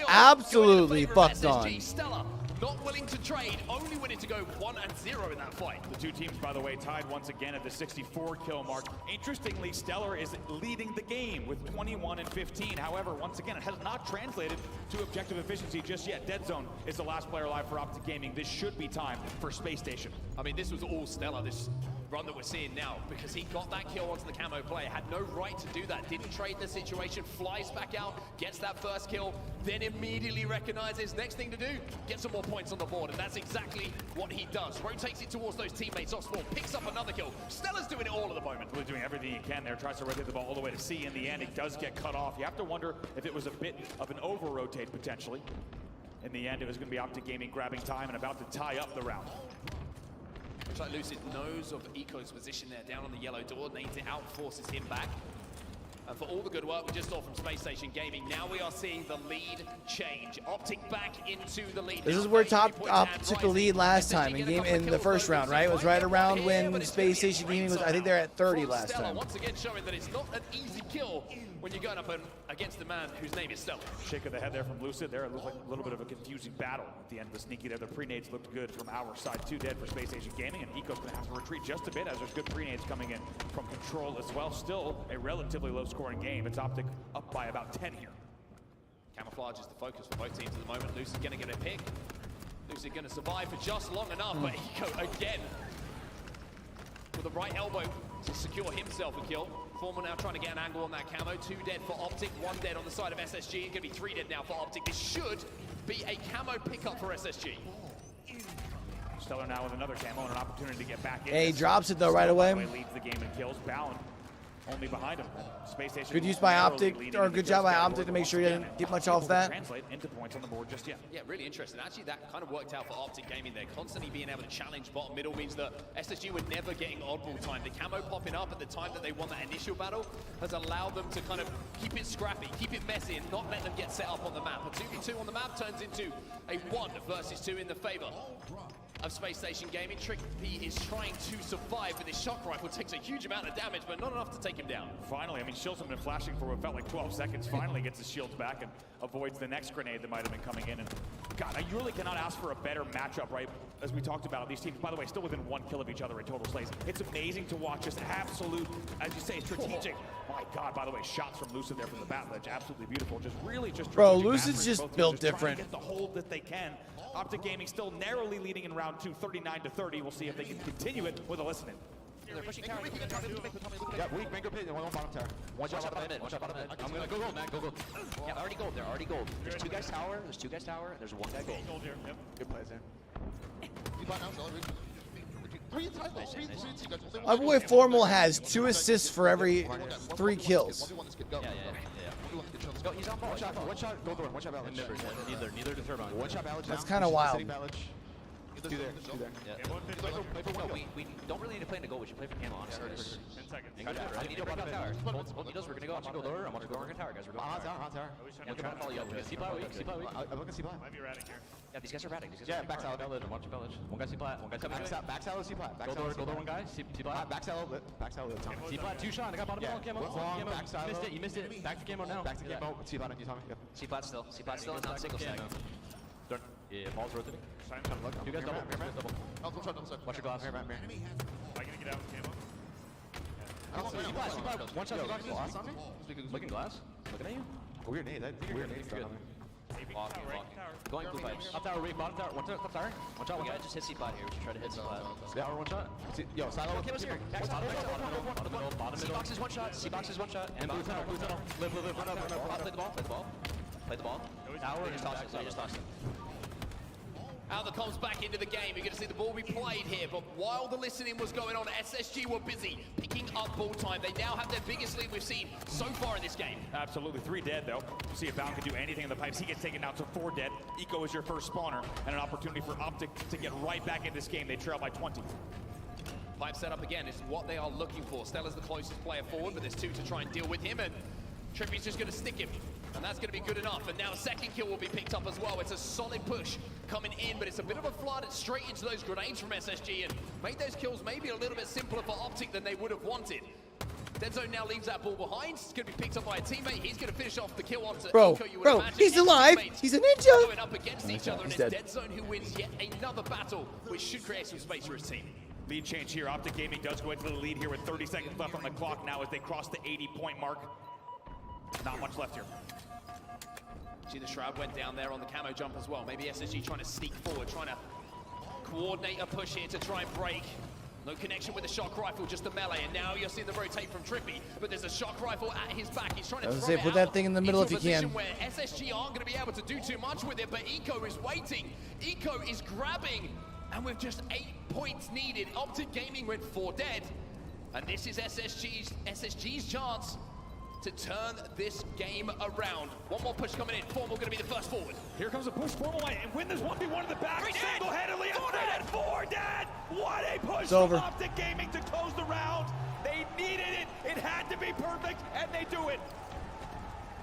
absolutely fucked on. Stella not willing to trade, only willing to go 1-0 in that fight. The 2 teams, by the way, tied once again at the 64 kill mark. Interestingly, Stellar is leading the game with 21 and 15. However, once again, it has not translated to objective efficiency just yet. Dead Zone is the last player alive for Optic Gaming. This should be time for Space Station. I mean, this was all Stellar, this run that we're seeing now, because he got that kill onto the camo player, had no right to do that, didn't trade the situation, flies back out, gets that first kill, then immediately recognizes next thing to do, get some more points on the board, and that's exactly what he does. Rotates it towards those teammates off spawn, picks up another kill. Stellar's doing it all at the moment. Really doing everything he can there, tries to rotate the ball all the way to C. In the end, it does get cut off. You have to wonder if it was a bit of an over-rotate potentially. In the end, it was going to be Optic Gaming grabbing time and about to tie up the round. Looks like Lucid knows of Eco's position there down on the yellow door. Needs it out, forces him back. And for all the good work we just saw from Space Station Gaming, now we are seeing the lead change. Optic back into the lead. This is where Top took the lead last time in the first round, right? It was right around when Space Station Gaming was, I think they're at 30 last time. Once again showing that it's not an easy kill when you're going up against the man whose name is Stellar. Shake of the head there from Lucid. There, it looked like a little bit of a confusing battle at the end of the sneaky there. The pre-nades looked good from our side. 2 dead for Space Station Gaming, and Eco's going to have to retreat just a bit as there's good pre-nades coming in from Control as well. Still a relatively low-scoring game. It's Optic up by about 10 here. Camouflage is the focus for both teams at the moment. Lucid going to get a pick. Lucid going to survive for just long enough, but Eco again with the right elbow to secure himself a kill. Formal now trying to get an angle on that camo. 2 dead for Optic, 1 dead on the side of SSG. It's going to be 3 dead now for Optic. This should be a camo pickup for SSG. Stellar now with another camo and an opportunity to get back in. Hey, he drops it though right away. Leads the game in kills. Bound only behind him. Space Station. Good use by Optic, or good job by Optic to make sure he didn't get much off that. Translate into points on the board just yet. Yeah, really interesting. Actually, that kind of worked out for Optic Gaming there. Constantly being able to challenge bottom middle means that SSG were never getting oddball time. The camo popping up at the time that they won that initial battle has allowed them to kind of keep it scrappy, keep it messy, and not let them get set up on the map. A 2v2 on the map turns into a 1 versus 2 in the favor of Space Station Gaming. Trick P is trying to survive, but this shock rifle takes a huge amount of damage, but not enough to take him down. Finally, I mean, Shields have been flashing for what felt like 12 seconds. Finally gets his shields back and avoids the next grenade that might have been coming in. And God, you really cannot ask for a better matchup, right? As we talked about, these teams, by the way, still within 1 kill of each other in total slays. It's amazing to watch just absolute, as you say, strategic. My God, by the way, shots from Lucid there from the bat ledge, absolutely beautiful. Just really just. Bro, Lucid's just built different. Get the hold that they can. Optic Gaming still narrowly leading in round 2, 39-30. We'll see if they can continue it with a listening. They're pushing tower. Yeah, weak, bank pit, and one bottom tower. One shot bottom mid, one shot bottom mid. I'm gonna go gold, man, go gold. Yeah, already gold, they're already gold. There's 2 guys tower, and there's 1 guy gold. Good plays there. My boy Formal has 2 assists for every 3 kills. Yeah. Go, he's on ball. One shot, gold door, one shot balance. Neither to turbine. One shot balance. That's kind of wild. Two there. Yeah. We don't really need to play into goal. We should play for camo, honestly. 10 seconds. I need to run tower. Hold those. We're gonna go on goal door. I'm gonna go on tower, guys. We're going tower. I'm trying to follow you up. C-plat weak. I'm looking C-plat. Might be ratting here. Yeah, these guys are ratting. Yeah, back salad. One guy C-plat. One guy back salad. C-plat. Gold door. One guy. C-plat. Back salad. Back salad. C-plat. 2 shot. I got bottom camo. Back salad. You missed it. Back to camo now. Back to camo. C-plat on you, Tommy. C-plat still. C-plat still. Not single stack. Yeah, ball's rotating. You guys double. Watch your glass. Am I gonna get out with camo? One shot. Glass on me. Looking glass. Looking at you. Weird nade. Weird nade. Walking. Going blue pipes. Up tower, right, bottom tower. One tower, top tower. One shot, one shot. Just hit C-Pot here. We should try to hit C-Pot. Yeah, one shot. Yo, silo. Okay, here. Bottom middle. C-box is one shot. C-box is one shot. And blue tunnel. Live. Play the ball. Tower, just toss it. Alva comes back into the game. You're going to see the ball be played here, but while the listening was going on, SSG were busy picking up ball time. They now have their biggest lead we've seen so far in this game. Absolutely, 3 dead though. See if Val can do anything in the pipes. He gets taken down to 4 dead. Eco is your first spawner, and an opportunity for Optic to get right back in this game. They trail by 20. Pipe setup again is what they are looking for. Stella's the closest player forward, but there's 2 to try and deal with him, and Trippy's just going to stick him. And that's going to be good enough. And now a second kill will be picked up as well. It's a solid push coming in, but it's a bit of a flood. It's straight into those grenades from SSG and made those kills maybe a little bit simpler for Optic than they would have wanted. Deadzone now leaves that ball behind. It's going to be picked up by a teammate. He's going to finish off the kill onto Eco, you would imagine. He's alive. He's a ninja. Going up against each other, and it's Deadzone who wins yet another battle, which should create some space for his team. Lead change here. Optic Gaming does go into the lead here with 30 seconds left on the clock now as they cross the 80-point mark. Not much left here. See, the Shroud went down there on the camo jump as well. Maybe SSG trying to sneak forward, trying to coordinate a push here to try and break. No connection with the shock rifle, just the melee. And now you're seeing the rotate from Trippy, but there's a shock rifle at his back. He's trying to throw it put that thing in the middle if you can. Where SSG aren't going to be able to do too much with it, but Eco is waiting. Eco is grabbing, and with just 8 points needed, Optic Gaming went 4 dead. And this is SSG's chance to turn this game around. One more push coming in. Formal going to be the first forward. Here comes a push. Formal and win this 1v1 in the back. Single-handedly, 4 dead. What a push from Optic Gaming to close the round. They needed it. It had to be perfect, and they do it.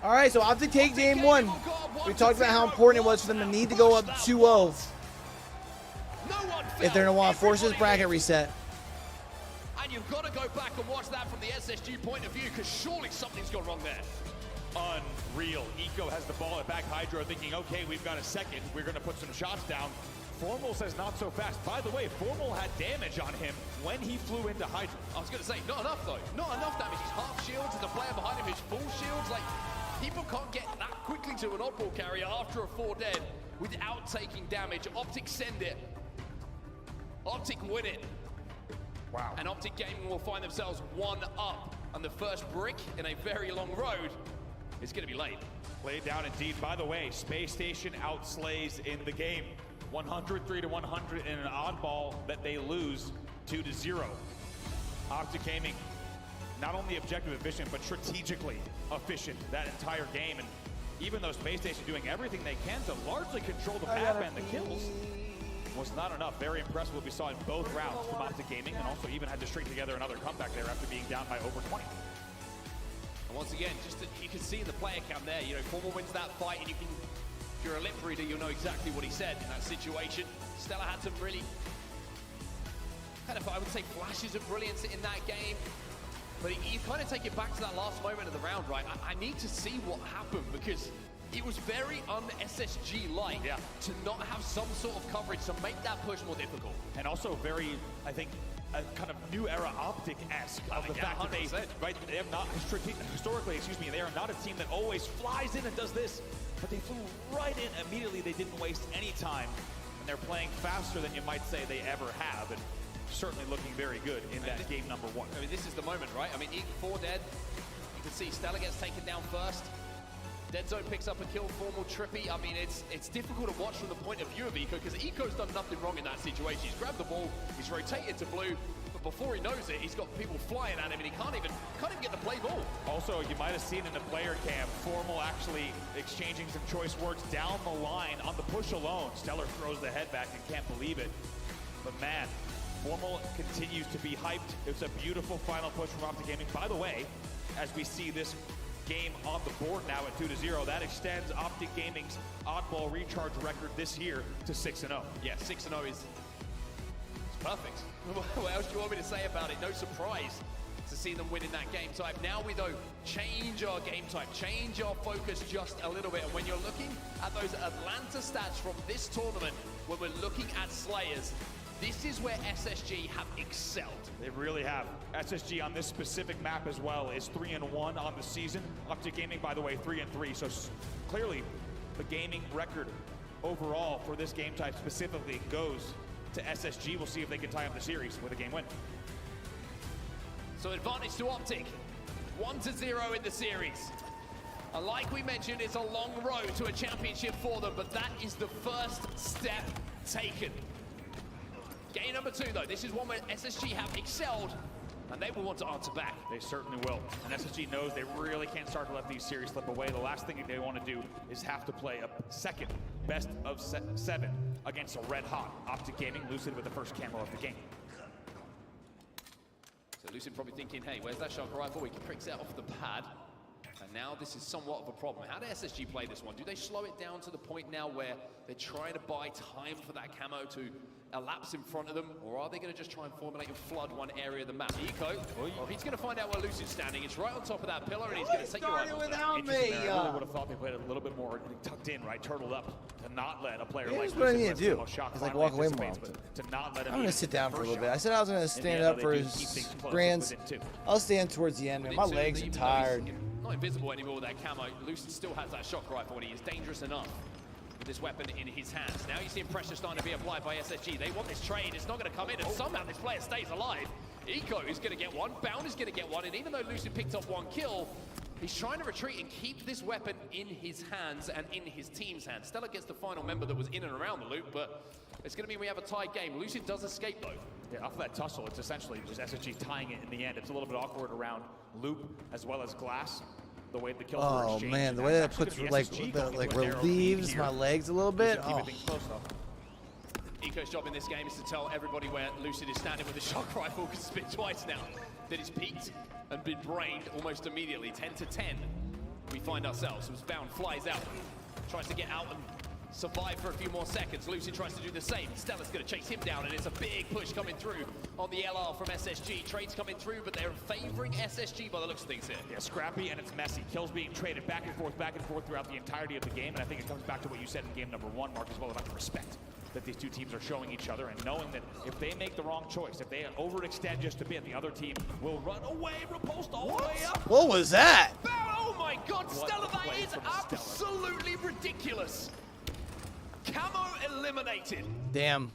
All right, so Optic take game 1. We talked about how important it was for them to need to go up 2-0 if they're going to want to force this bracket reset. And you've got to go back and watch that from the SSG point of view, because surely something's gone wrong there. Unreal. Eco has the ball at back Hydro, thinking, okay, we've got a second. We're going to put some shots down. Formal says not so fast. By the way, Formal had damage on him when he flew into Hydra. I was going to say, not enough, though. Not enough damage. He's half shields, and the player behind him is full shields. Like, people can't get that quickly to an oddball carrier after a 4 dead without taking damage. Optic send it. Optic win it. Wow. And Optic Gaming will find themselves 1 up. And the first brick in a very long road is going to be laid. Laid down indeed. By the way, Space Station outslays in the game. 103 to 100 in an oddball that they lose 2-0. Optic Gaming, not only objective efficient, but strategically efficient that entire game. And even though Space Station doing everything they can to largely control the map and the kills, was not enough. Very impressed with what we saw in both rounds from Optic Gaming, and also even had to string together another comeback there after being down by over 20. And once again, you can see in the player cam there, you know, Formal wins that fight, and you can, if you're a lip reader, you'll know exactly what he said in that situation. Stella had some really, kind of, I would say, flashes of brilliance in that game. But you kind of take it back to that last moment of the round, right? I need to see what happened, because it was very un-SSG-like to not have some sort of coverage to make that push more difficult. And also very, I think, a kind of new era Optic-esque of the fact that they have not, historically, they are not a team that always flies in and does this, but they flew right in immediately. They didn't waste any time, and they're playing faster than you might say they ever have, and certainly looking very good in that game number 1. I mean, this is the moment, right? I mean, 4 dead. You can see Stella gets taken down first. Deadzone picks up a kill, Formal, Trippy. I mean, it's difficult to watch from the point of view of Eco, because Eco's done nothing wrong in that situation. He's grabbed the ball, he's rotated to blue, but before he knows it, he's got people flying at him, and he can't even get the play ball. Also, you might have seen in the player cam, Formal actually exchanging some choice words down the line on the push alone. Stellar throws the head back and can't believe it. But man, Formal continues to be hyped. It's a beautiful final push from Optic Gaming. By the way, as we see this game on the board now at 2-0, that extends Optic Gaming's oddball recharge record this year to 6-0. Yeah, 6-0 is perfect. What else do you want me to say about it? No surprise to see them win in that game type. Now we, though, change our game type, change our focus just a little bit. And when you're looking at those Atlanta stats from this tournament, when we're looking at Slayers, this is where SSG have excelled. They really have. SSG on this specific map as well is 3-1 on the season. Optic Gaming, by the way, 3-3. So clearly the gaming record overall for this game type specifically goes to SSG. We'll see if they can tie up the series with a game win. So advantage to Optic, 1-0 in the series. And like we mentioned, it's a long road to a championship for them, but that is the first step taken. Game number 2 though, this is one where SSG have excelled, and they will want to answer back. They certainly will. And SSG knows they really can't start to let these series slip away. The last thing they want to do is have to play a second best of 7 against a red-hot Optic Gaming. Lucid with the first camo of the game. So Lucid probably thinking, hey, where's that shotgun rifle? He pricks that off the pad. And now this is somewhat of a problem. How do SSG play this one? Do they slow it down to the point now where they're trying to buy time for that camo to elapse in front of them? Or are they going to just try and formulate and flood one area of the map? Eco, well, he's going to find out where Lucid's standing. It's right on top of that pillar, and he's going to take your rifle. Without me. I really would have thought they played a little bit more tucked in, right? Turtled up to not let a player like Here's what I need to do. Is like walk away more often. I'm going to sit down for a little bit. I said I was going to stand up for his brands. I'll stand towards the end, man. My legs are tired. Not invisible anymore with that camo. Lucid still has that shock rifle, and he is dangerous enough with this weapon in his hands. Now you're seeing pressure starting to be applied by SSG. They want this trade. It's not going to come in, and somehow this player stays alive. Eco is going to get one. Bound is going to get one, and even though Lucid picked up 1 kill, he's trying to retreat and keep this weapon in his hands and in his team's hands. Stella gets the final member that was in and around the loop, but it's going to mean we have a tied game. Lucid does escape, though. Yeah, off of that tussle, it's essentially just SSG tying it in the end. It's a little bit awkward around loop as well as glass. The way the kills were exchanged. Man, the way that puts relieves my legs a little bit. Eco's job in this game is to tell everybody where Lucid is standing with the shock rifle, because it's been twice now that he's peaked and been brained almost immediately. 10-10, we find ourselves. As Bound flies out, tries to get out and survive for a few more seconds. Lucid tries to do the same. Stella's going to chase him down, and it's a big push coming through on the LR from SSG. Trades coming through, but they're favoring SSG by the looks of things here. Yeah, scrappy, and it's messy. Kills being traded back and forth throughout the entirety of the game, and I think it comes back to what you said in game number 1, Mark, as well, about the respect that these two teams are showing each other, and knowing that if they make the wrong choice, if they overextend just a bit, the other team will run away, riposte all the way up. What was that? Oh my God, Stella, that is absolutely ridiculous. Camo eliminated. Damn.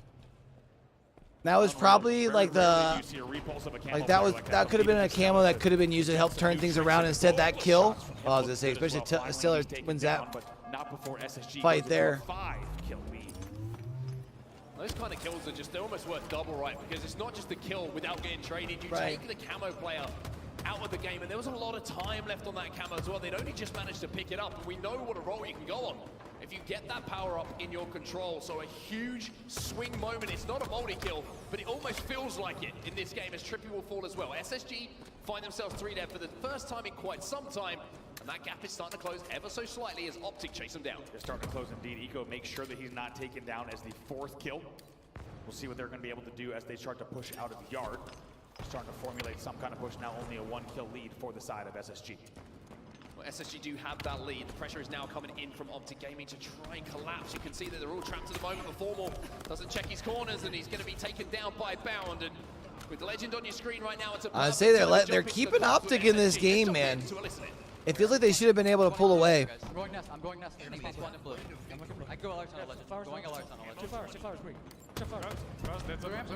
That was probably like the that could have been a camo that could have been used to help turn things around. Instead, that kill. Well, I was gonna say, especially Stella wins that fight there. Those kind of kills are just, they're almost worth double, right? Because it's not just the kill without getting traded. You take the camo player out of the game, and there was a lot of time left on that camo as well. They'd only just managed to pick it up, and we know what a role you can go on if you get that power up in your control. So a huge swing moment. It's not a multi-kill, but it almost feels like it in this game as Trippy will fall as well. SSG find themselves 3 dead for the first time in quite some time, and that gap is starting to close ever so slightly as Optic chase them down. They're starting to close indeed. Eco makes sure that he's not taken down as the 4th kill. We'll see what they're going to be able to do as they start to push out of the yard. Starting to formulate some kind of push, now only a 1-kill lead for the side of SSG. Well, SSG do have that lead. The pressure is now coming in from Optic Gaming to try and collapse. You can see that they're all trapped at the moment. The Formal doesn't check his corners, and he's going to be taken down by Bound. And with Legend on your screen right now, it's a I say they're keeping Optic in this game, man. It feels like they should have been able to pull away. I'm going nest. I'm going nest. Spawn in blue. I go LR tunnel Legend. Going LR tunnel Legend. 2 flowers, quick. 2 flowers. Blue ramp.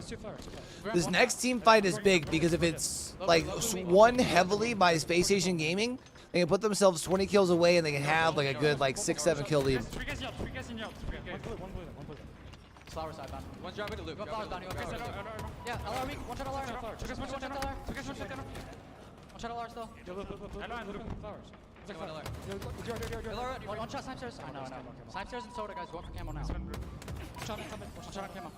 2 flowers. This next team fight is big because if it's like won heavily by Space Station Gaming, they can put themselves 20 kills away and they can have like a good like 6-7 kill lead. 3 guys in yard. One blue. Flower side bound. One's driving to loop. Go flowers down. Yeah, LR weak. One shot LR. One shot LR. One shot LR still. One shot snipe stairs. No. Snipe stairs and soda, guys. Going for camo now. One shot on camo.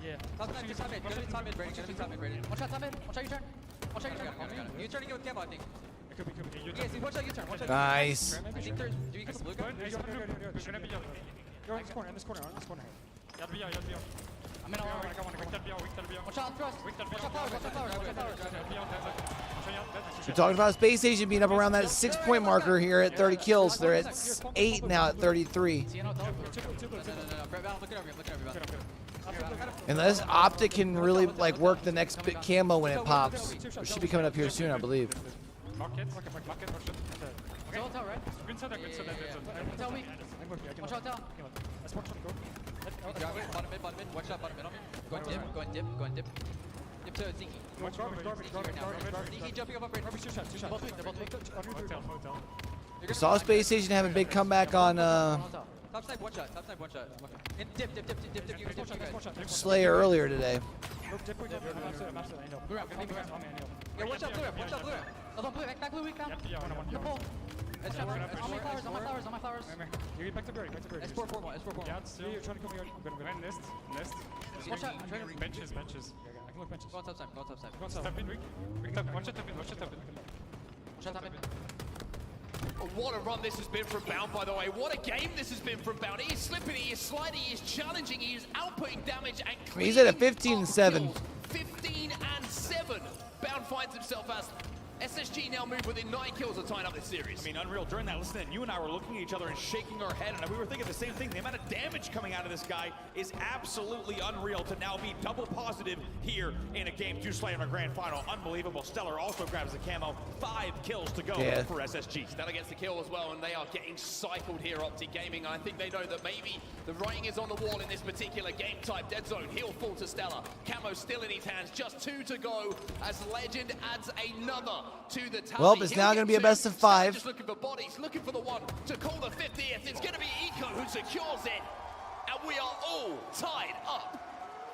Yeah. Top mid. Gonna be top mid, Brady. One shot top mid. One shot U-turn. You turn to get with camo, I think. It could be. Yeah, see, one shot U-turn. Nice. I think there's. Do you get the blue guy? You're in this corner. I'm in all One shot thrust. One shot flowers. We're talking about Space Station being up around that 6-point marker here at 30 kills. They're at 8 now at 33. Unless Optic can really like work the next bit camo when it pops. It should be coming up here soon, I believe. Okay. Hotel, right? Good inside that, good inside that. Tell me. Watch out, tell. Let's watch go. Bottom mid, watch out, bottom mid on me. Go and dip. Dip to Zinky. Garbage. Zinky jumping up right. Two shots. They're both Hotel. We saw Space Station have a big comeback on Top snipe, one shot. And dip. You Slayer earlier today. Yeah, watch out, blue ramp. Back blue, weak down. The pole. On my flowers. You get back to Berry. S4 4 1. Yeah, you're trying to come here. I'm gonna nest. Watch out. Benches. Yeah, I can look benches. Go on top side. Step in, Rick. One shot, tap in. What a run this has been from Bound, by the way. What a game this has been from Bound. He is slipping, he is sliding, he is challenging, he is outputting damage and He's at a 15-7. 15-7. Bound finds himself as SSG now move within 9 kills of tying up this series. I mean, unreal. During that listen, you and I were looking at each other and shaking our head, and we were thinking the same thing. The amount of damage coming out of this guy is absolutely unreal to now be double positive here in a Game 2 Slayer in a grand final. Unbelievable. Stellar also grabs the camo. 5 kills to go for SSG. Stellar gets the kill as well, and they are getting cycled here, Optic Gaming. I think they know that maybe the writing is on the wall in this particular game type. Dead zone, he'll fall to Stellar. Camo still in his hands, just 2 to go as Legend adds another to the tally. Well, it's now going to be a best of 5. Just looking for bodies, looking for the one to call the 50th. It's going to be Eco who secures it, and we are all tied up.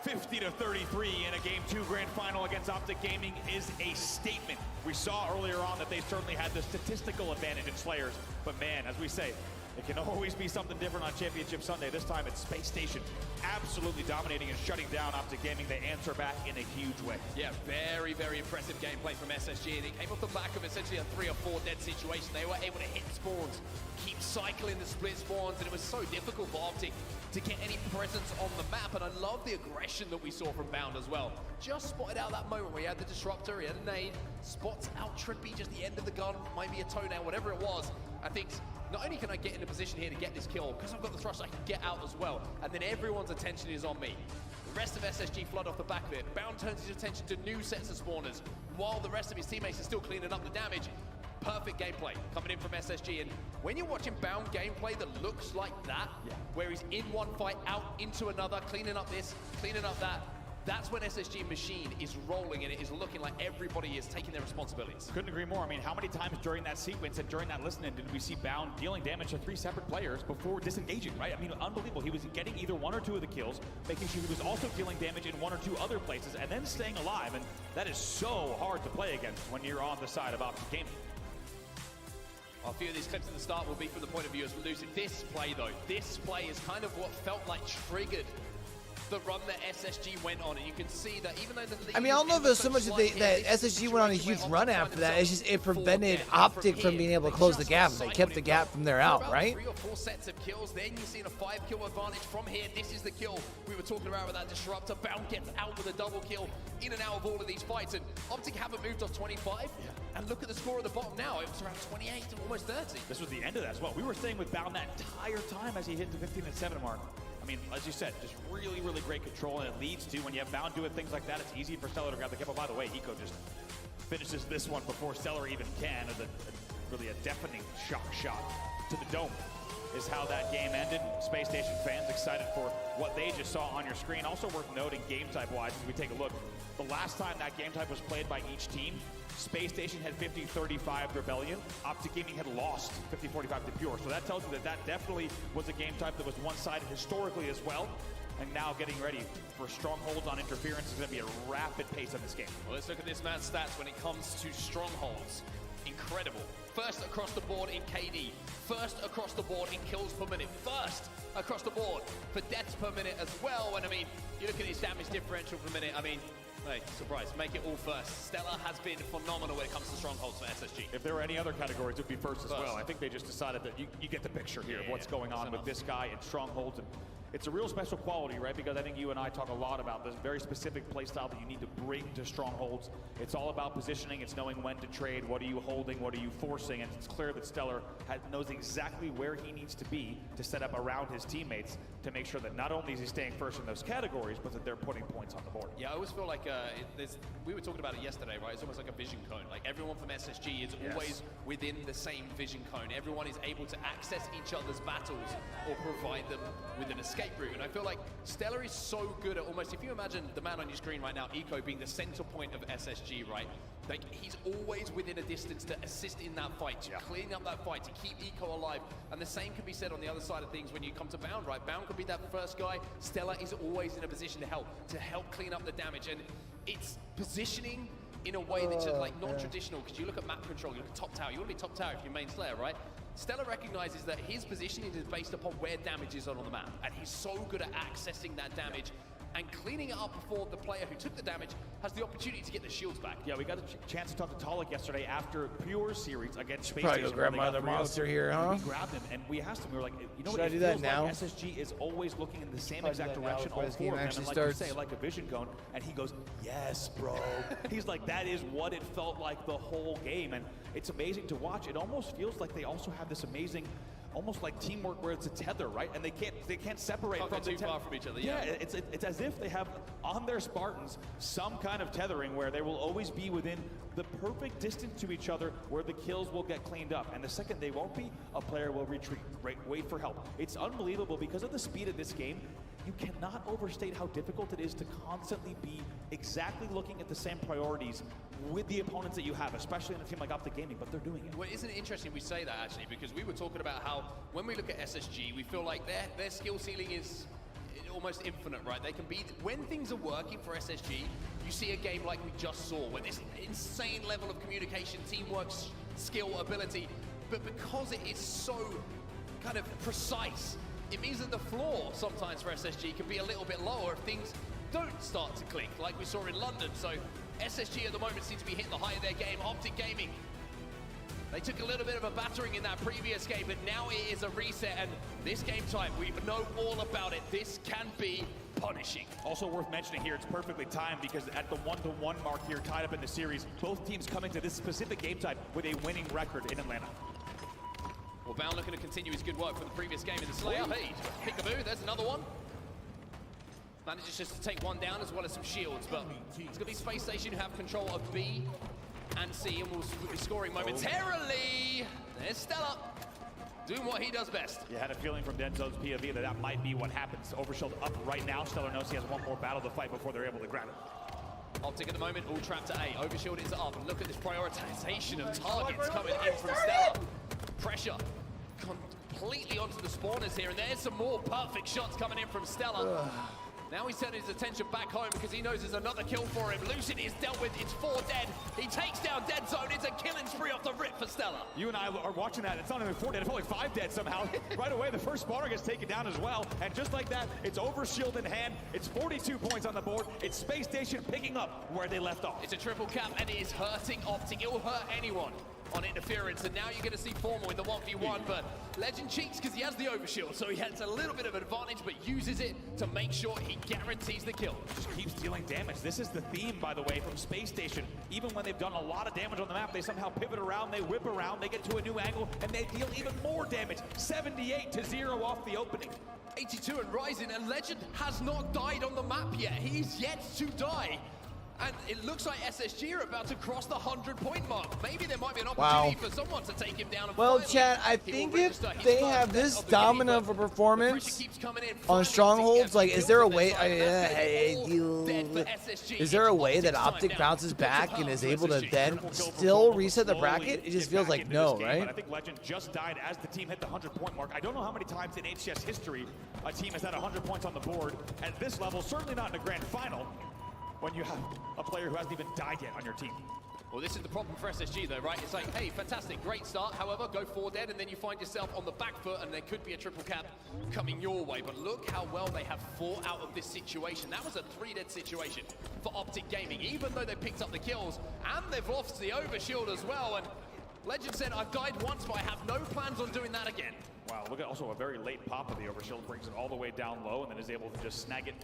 50-33 in a Game 2 grand final against Optic Gaming is a statement. We saw earlier on that they certainly had the statistical advantage in Slayers, but man, as we say, it can always be something different on Championship Sunday. This time it's Space Station absolutely dominating and shutting down Optic Gaming. They answer back in a huge way. Yeah, very, very impressive gameplay from SSG. And it came off the back of essentially a 3 or 4 dead situation. They were able to hit spawns, keep cycling the split spawns, and it was so difficult for Optic to get any presence on the map. And I love the aggression that we saw from Bound as well. Just spotted out that moment where he had the disruptor, he had a nade, spots out Trippy, just the end of the gun, maybe a toenail, whatever it was. I think not only can I get in a position here to get this kill, because I've got the thrust, I can get out as well. And then everyone's attention is on me. The rest of SSG flood off the back of it. Bound turns his attention to new sets of spawners, while the rest of his teammates are still cleaning up the damage. Perfect gameplay coming in from SSG. And when you're watching Bound gameplay that looks like that, where he's in one fight, out into another, cleaning up this, cleaning up that, that's when SSG machine is rolling and it is looking like everybody is taking their responsibilities. Couldn't agree more. I mean, how many times during that sequence and during that listening did we see Bound dealing damage to 3 separate players before disengaging, right? I mean, unbelievable. He was getting either 1 or 2 of the kills, making sure he was also dealing damage in 1 or 2 other places, and then staying alive. And that is so hard to play against when you're on the side of Optic Gaming. A few of these clips at the start will be from the point of view as Lucid. This play, though, this play is kind of what felt like triggered the run that SSG went on, and you can see that even though the lead, I mean, I don't know if there's so much that SSG went on a huge run after that. It's just it prevented Optic from being able to close the gap. They kept the gap from there out, right? 3 or 4 sets of kills, then you're seeing a 5-kill advantage from here. This is the kill we were talking about with that disruptor. Bound gets out with a double kill, in and out of all of these fights, and Optic haven't moved off 25. And look at the score at the bottom now. It was around 28 to almost 30. This was the end of that as well. We were staying with Bound that entire time as he hit the 15-7 mark. I mean, as you said, just really, really great control, and it leads to, when you have Bound doing things like that, it's easy for Stellar to grab the kill. By the way, Eco just finishes this one before Stellar even can, as really a deafening shot to the dome is how that game ended. Space Station fans excited for what they just saw on your screen. Also worth noting, game type-wise, as we take a look, the last time that game type was played by each team, Space Station had 50-35 Rebellion. Optic Gaming had lost 50-45 to Pure. So that tells you that that definitely was a game type that was one-sided historically as well. And now getting ready for strongholds on interference is going to be a rapid pace of this game. Well, let's look at this man's stats when it comes to strongholds. Incredible. First across the board in KD. First across the board in kills per minute. First across the board for deaths per minute as well. And I mean, you look at his damage differential per minute. I mean, hey, surprise, make it all first. Stellar has been phenomenal when it comes to strongholds for SSG. If there were any other categories, it would be first as well. I think they just decided that you get the picture here of what's going on with this guy and strongholds. And it's a real special quality, right? Because I think you and I talk a lot about this very specific play style that you need to bring to strongholds. It's all about positioning. It's knowing when to trade. What are you holding? What are you forcing? And it's clear that Stellar knows exactly where he needs to be to set up around his teammates to make sure that not only is he staying first in those categories, but that they're putting points on the board. Yeah, I always feel like we were talking about it yesterday, right? It's almost like a vision cone. Like everyone from SSG is always within the same vision cone. Everyone is able to access each other's battles or provide them with an escape route. And I feel like Stellar is so good at almost, if you imagine the man on your screen right now, Eco, being the center point of SSG, right? Like he's always within a distance to assist in that fight, to clean up that fight, to keep Eco alive. And the same can be said on the other side of things when you come to Bound, right? Bound could be that first guy. Stellar is always in a position to help clean up the damage. And it's positioning in a way that's just like non-traditional, because you look at map control, you look at top tower, you want to be top tower if you're main Slayer, right? Stellar recognizes that his positioning is based upon where damage is on the map, and he's so good at accessing that damage and cleaning it up before the player who took the damage has the opportunity to get the shields back. Yeah, we got a chance to talk to Talik yesterday after Pure series against Space Probably Station. go grab my other monster here, huh? We grabbed him and we asked him, we were like, you know Should what, I do it that feels now? like SSG is always looking in the same Probably exact do that now direction, before all this four game of them, actually and like starts. you say, like a vision cone, and he goes, yes, bro. He's like, that is what it felt like the whole game, and it's amazing to watch. It almost feels like they also have this amazing, almost like teamwork where it's a tether, right? And they can't separate Can't from go the too far from each other. Yeah, it's as if they have on their Spartans some kind of tethering where they will always be within the perfect distance to each other where the kills will get cleaned up. And the second they won't be, a player will retreat, wait for help. It's unbelievable because of the speed of this game. You cannot overstate how difficult it is to constantly be exactly looking at the same priorities with the opponents that you have, especially in a team like Optic Gaming, but they're doing it. Well, isn't it interesting we say that actually, because we were talking about how when we look at SSG, we feel like their skill ceiling is almost infinite, right? They can be, when things are working for SSG, you see a game like we just saw, with this insane level of communication, teamwork, skill, ability, but because it is so kind of precise, it means that the floor sometimes for SSG can be a little bit lower if things don't start to click, like we saw in London. So SSG at the moment seems to be hitting the height of their game. Optic Gaming, they took a little bit of a battering in that previous game, but now it is a reset, and this game type, we know all about it. This can be punishing. Also worth mentioning here, it's perfectly timed because at the 1-1 mark here, tied up in the series, both teams coming to this specific game type with a winning record in Atlanta. Well, Bound looking to continue his good work from the previous game in the Slayer. Hey, peekaboo, there's another one. Manages just to take one down as well as some shields, but it's going to be Space Station who have control of B and C, and will be scoring momentarily. There's Stellar, doing what he does best. You had a feeling from Denzo's POV that might be what happens. Overshield up right now. Stellar knows he has one more battle to fight before they're able to grab it. Optic at the moment, all trapped to A. Overshield is up, and look at this prioritization of targets coming in from Stellar. Pressure completely onto the spawners here, and there's some more perfect shots coming in from Stellar. Now he's turning his attention back home because he knows there's another kill for him. Lucian is dealt with, it's 4 dead. He takes down Dead Zone, it's a killing spree off the rip for Stellar. You and I are watching that, it's not even 4 dead, it's only 5 dead somehow. Right away, the first spawner gets taken down as well, and just like that, it's Overshield in hand, it's 42 points on the board, it's Space Station picking up where they left off. It's a triple cap, and it is hurting Optic. It will hurt anyone on interference, and now you're going to see Formal in the 1v1, but Legend cheats because he has the Overshield, so he has a little bit of advantage, but uses it to make sure he guarantees the kill. Just keeps dealing damage. This is the theme, by the way, from Space Station. Even when they've done a lot of damage on the map, they somehow pivot around, they whip around, they get to a new angle, and they deal even more damage. 78-0 off the opening. 82 and rising, and Legend has not died on the map yet. He's yet to die. And it looks like SSG are about to cross the 100-point mark. Maybe there might be an opportunity for someone to take him down. And well, finally, Chad, I think if they have this dominant of a performance on strongholds, like, is there a way? Is there a way that Optic bounces back and is able to then still reset the bracket? It just feels like no, right? But I think Legend just died as the team hit the 100-point mark. I don't know how many times in HCS history a team has had 100 points on the board at this level. Certainly not in a grand final, when you have a player who hasn't even died yet on your team. Well, this is the problem for SSG though, right? It's like, hey, fantastic, great start. However, go 4 dead, and then you find yourself on the back foot, and there could be a triple cap coming your way. But look how well they have fought out of this situation. That was a 3 dead situation for Optic Gaming, even though they picked up the kills, and they've lost the Overshield as well. And Legend said, I've died once, but I have no plans on doing that again. Wow, look at also a very late pop of the overshield, brings it all the way down low and then is able to just snag it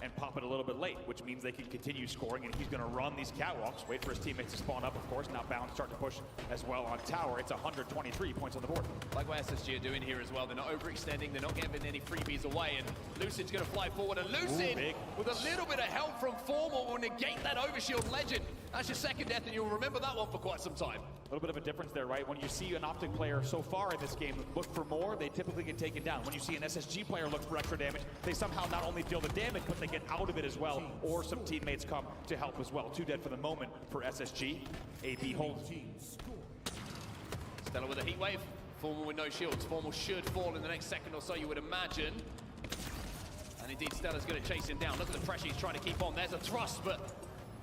and pop it a little bit late, which means they can continue scoring, and he's going to run these catwalks, wait for his teammates to spawn up, of course. Now Bound start to push as well on tower. It's 123 points on the board. Like what SSG are doing here as well. They're not overextending, they're not giving any freebies away, and Lucid's going to fly forward, and Lucid, with a little bit of help from Formal, will negate that overshield. Legend, that's your second death, and you'll remember that one for quite some time. A little bit of a difference there, right? When you see an Optic player so far in this game look for more, they typically get taken down. When you see an SSG player look for extra damage, they somehow not only deal the damage, but they get out of it as well, or some teammates come to help as well. 2 dead for the moment for SSG. AB holds. Stellar with a heat wave. Formal with no shields. Formal should fall in the next second or so, you would imagine. And indeed, Stellar's going to chase him down. Look at the pressure he's trying to keep on. There's a thrust, but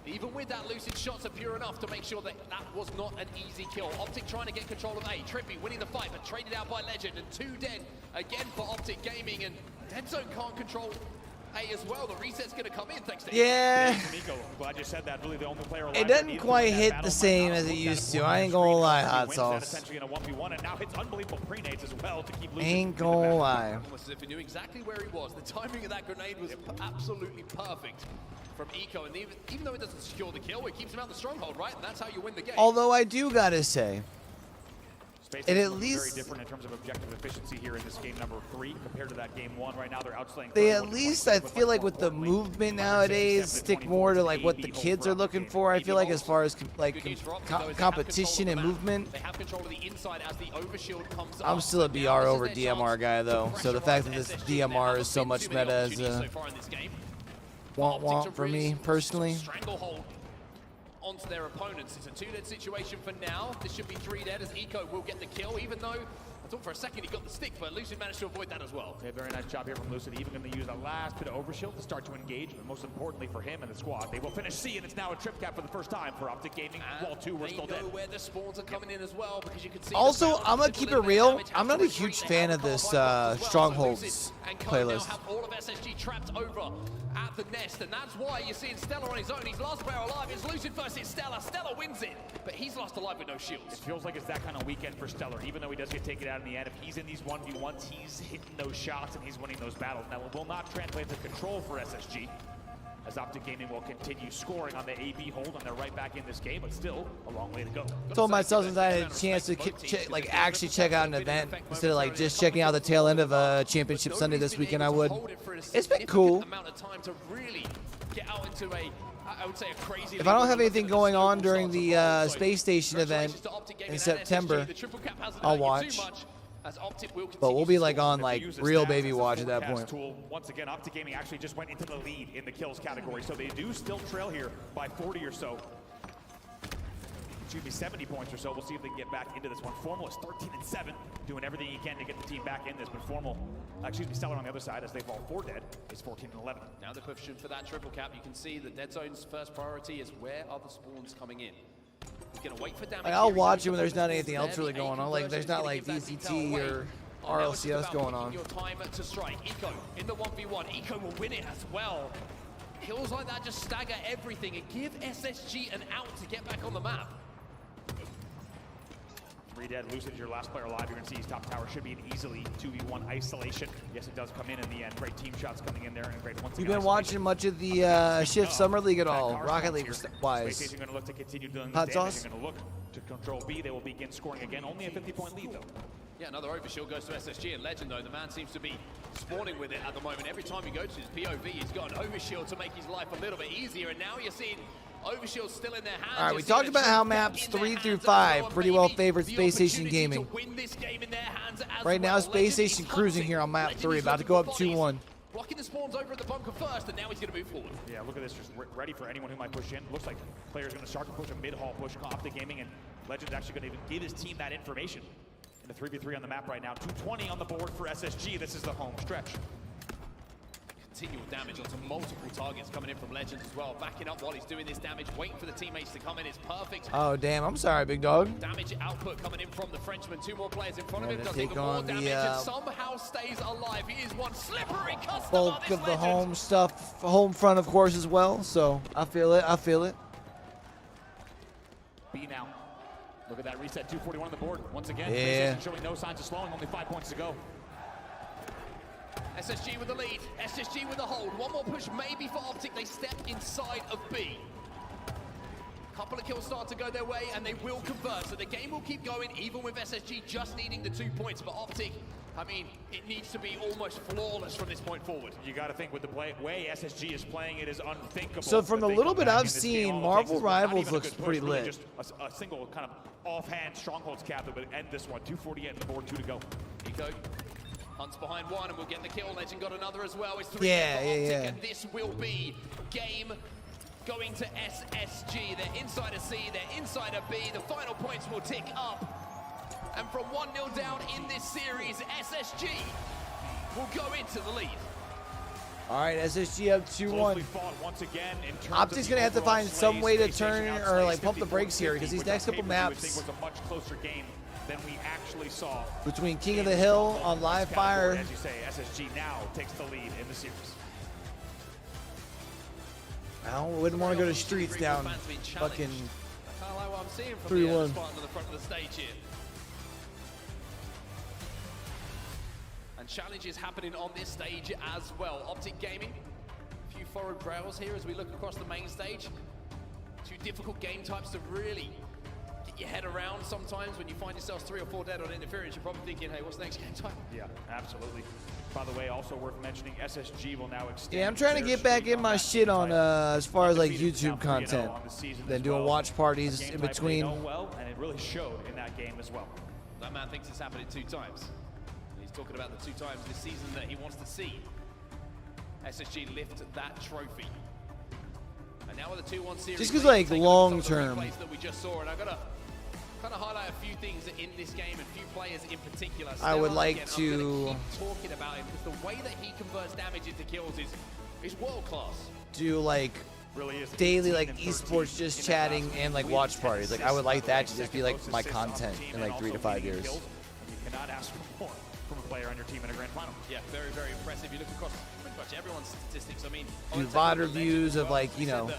even with that, Lucid shots are pure enough to make sure that that was not an easy kill. Optic trying to get control of A. Trippy winning the fight, but traded out by Legend. And 2 dead again for Optic Gaming. And Dead Zone can't control A as well. The reset's going to come in thanks to Yeah. Nico, glad you said that. Really the only player alive. It doesn't quite hit the same as it used to. I ain't gonna lie, Hot Sauce. Essentially in a 1v1, and now hits unbelievable pre-nades as well to keep losing. Ain't gonna lie. Almost as if he knew exactly where he was. The timing of that grenade was absolutely perfect from Eco, and even though it doesn't secure the kill, it keeps him out the stronghold, right? And that's how you win the game. Although I do gotta say, it at least very different in terms of objective efficiency here in this game number 3 compared to that game 1. Right now they're outslaying. They at least, I feel like with the movement nowadays, stick more to like what the kids are looking for. I feel like as far as competition and movement, I'm still a BR over DMR guy though. So the fact that this DMR is so much meta as a want for me personally. Onto their opponents. It's a 2 dead situation for now. This should be 3 dead as Eco will get the kill, even though I thought for a second he got the stick, but Lucid managed to avoid that as well. Yeah, very nice job here from Lucid. Even going to use a last bit of overshield to start to engage, but most importantly for him and the squad, they will finish C, and it's now a trip cap for the first time for Optic Gaming. Wall 2, we're still dead. Where the spawns are coming in as well, because you can see. Also, I'm gonna keep it real. I'm not a huge fan of this Strongholds playlist. Have all of SSG trapped over at the nest, and that's why you're seeing Stellar on his own. He's last player alive. It's Lucid versus Stellar. Stellar wins it, but he's lost alive with no shields. It feels like it's that kind of weekend for Stellar, even though he does get taken out in the end. If he's in these 1v1s, he's hitting those shots and he's winning those battles. Now, it will not translate to control for SSG, as Optic Gaming will continue scoring on the AB hold, and they're right back in this game, but still a long way to go. Told myself since I had a chance to actually check out an event instead of like just checking out the tail end of a championship Sunday this weekend, I would. It's been cool. If I don't have anything going on during the Space Station event in September, I'll watch. But we'll be like on like real baby watch at that point. Once again, Optic Gaming actually just went into the lead in the kills category, so they do still trail here by 40 or so. Excuse me, 70 points or so. We'll see if they can get back into this one. Formal is 13-7, doing everything he can to get the team back in this, but Formal, Stellar on the other side, as they fall 4 dead, is 14-11. Now the push for that triple cap, you can see the Dead Zone's first priority is where are the spawns coming in. He's gonna wait for damage. Like, I'll watch it when there's not anything else really going on. Like there's not like DCT or RLCS going on. Your time to strike. Eco in the 1v1. Eco will win it as well. Kills like that just stagger everything and give SSG an out to get back on the map. 3 dead. Lucid is your last player alive. You're going to see his top tower should be an easily 2v1 isolation. Yes, it does come in the end. Great team shots coming in there, and great once again. You've been watching much of the Shift Summer League at all, Rocket League wise? Space going to look to continue doing Hot this Sauce? They're going to look to control B. They will begin scoring again. Only a 50-point lead, though. Yeah, another overshield goes to SSG, and Legend, though, the man seems to be spawning with it at the moment. Every time he goes to his POV, he's got an overshield to make his life a little bit easier, and now you're seeing overshield still in their hands. All right, we talked about how maps 3 through 5 pretty well favored Space Station Gaming. Right now, Space Station cruising here on map 3, about to go up 2-1. Blocking the spawns over at the bunker first, and now he's going to move forward. Yeah, look at this, just ready for anyone who might push in. Looks like players going to start to push a mid-haul push. Optic Gaming, and Legend's actually going to give his team that information. In the 3v3 on the map right now, 220 on the board for SSG. This is the home stretch. Continual damage onto multiple targets coming in from Legends as well. Backing up while he's doing this damage, waiting for the teammates to come in. It's perfect. Oh, damn. I'm sorry, big dog. Damage output coming in from the Frenchman. 2 more players in front of him. Does take even on more damage and somehow stays alive. He is one slippery customer. Bulk of the home stuff, home front, of course, as well. So I feel it. I feel it. B now. Look at that reset, 241 on the board. Once again, yeah. showing no signs of slowing, only 5 points to go. SSG with the lead, SSG with the hold. One more push maybe for Optic. They step inside of B. Couple of kills start to go their way, and they will convert. So the game will keep going, even with SSG just needing the 2 points. But Optic, I mean, it needs to be almost flawless from this point forward. You got to think with the way SSG is playing, it is unthinkable. So from the little bit I've seen, Marvel Rivals looks pretty lit. Just a single kind of offhand strongholds captain, but end this one. 248 on the board, 2 to go. Eco hunts behind one, and we'll get the kill. Legend got another as well. It's 3 for Optic, and this will be game going to SSG. They're inside of C, they're inside of B. The final points will tick up. And from 1-0 down in this series, SSG will go into the lead. All right, SSG up 2-1. Once again, Optic's going to have to find some way to turn or like pump the brakes here because these next couple maps was a much closer game than we actually saw. Between King of the Hill on live fire. As you say, SSG now takes the lead in the series. I wouldn't want to go to streets down fucking 3-1. I kind of like what I'm seeing from the Spartan on the front of the stage here. And challenges happening on this stage as well. Optic Gaming, a few forward rails here as we look across the main stage. 2 difficult game types to really get your head around. Sometimes when you find yourselves 3 or 4 dead on interference, you're probably thinking, hey, what's the next game type? Yeah, absolutely. By the way, also worth mentioning, SSG will now extend. Yeah, I'm trying to get back in my shit on as far as like YouTube content, then doing watch parties in between. Well, and it really showed in that game as well. That man thinks it's happened 2 times. He's talking about the 2 times this season that he wants to see SSG lift that trophy. And now with the 2-1 series, just because like long term. That we just saw, and I gotta kind of highlight a few things in this game and a few players in particular. I would like to keep talking about him because the way that he converts damage into kills is world class. Do like daily like esports just chatting and like watch parties. Like I would like that to just be like my content in like 3 to 5 years. You cannot ask for more from a player on your team in a grand final. Yeah, very, very impressive. You look across pretty much everyone's statistics. I mean, do VOD reviews of like, you know,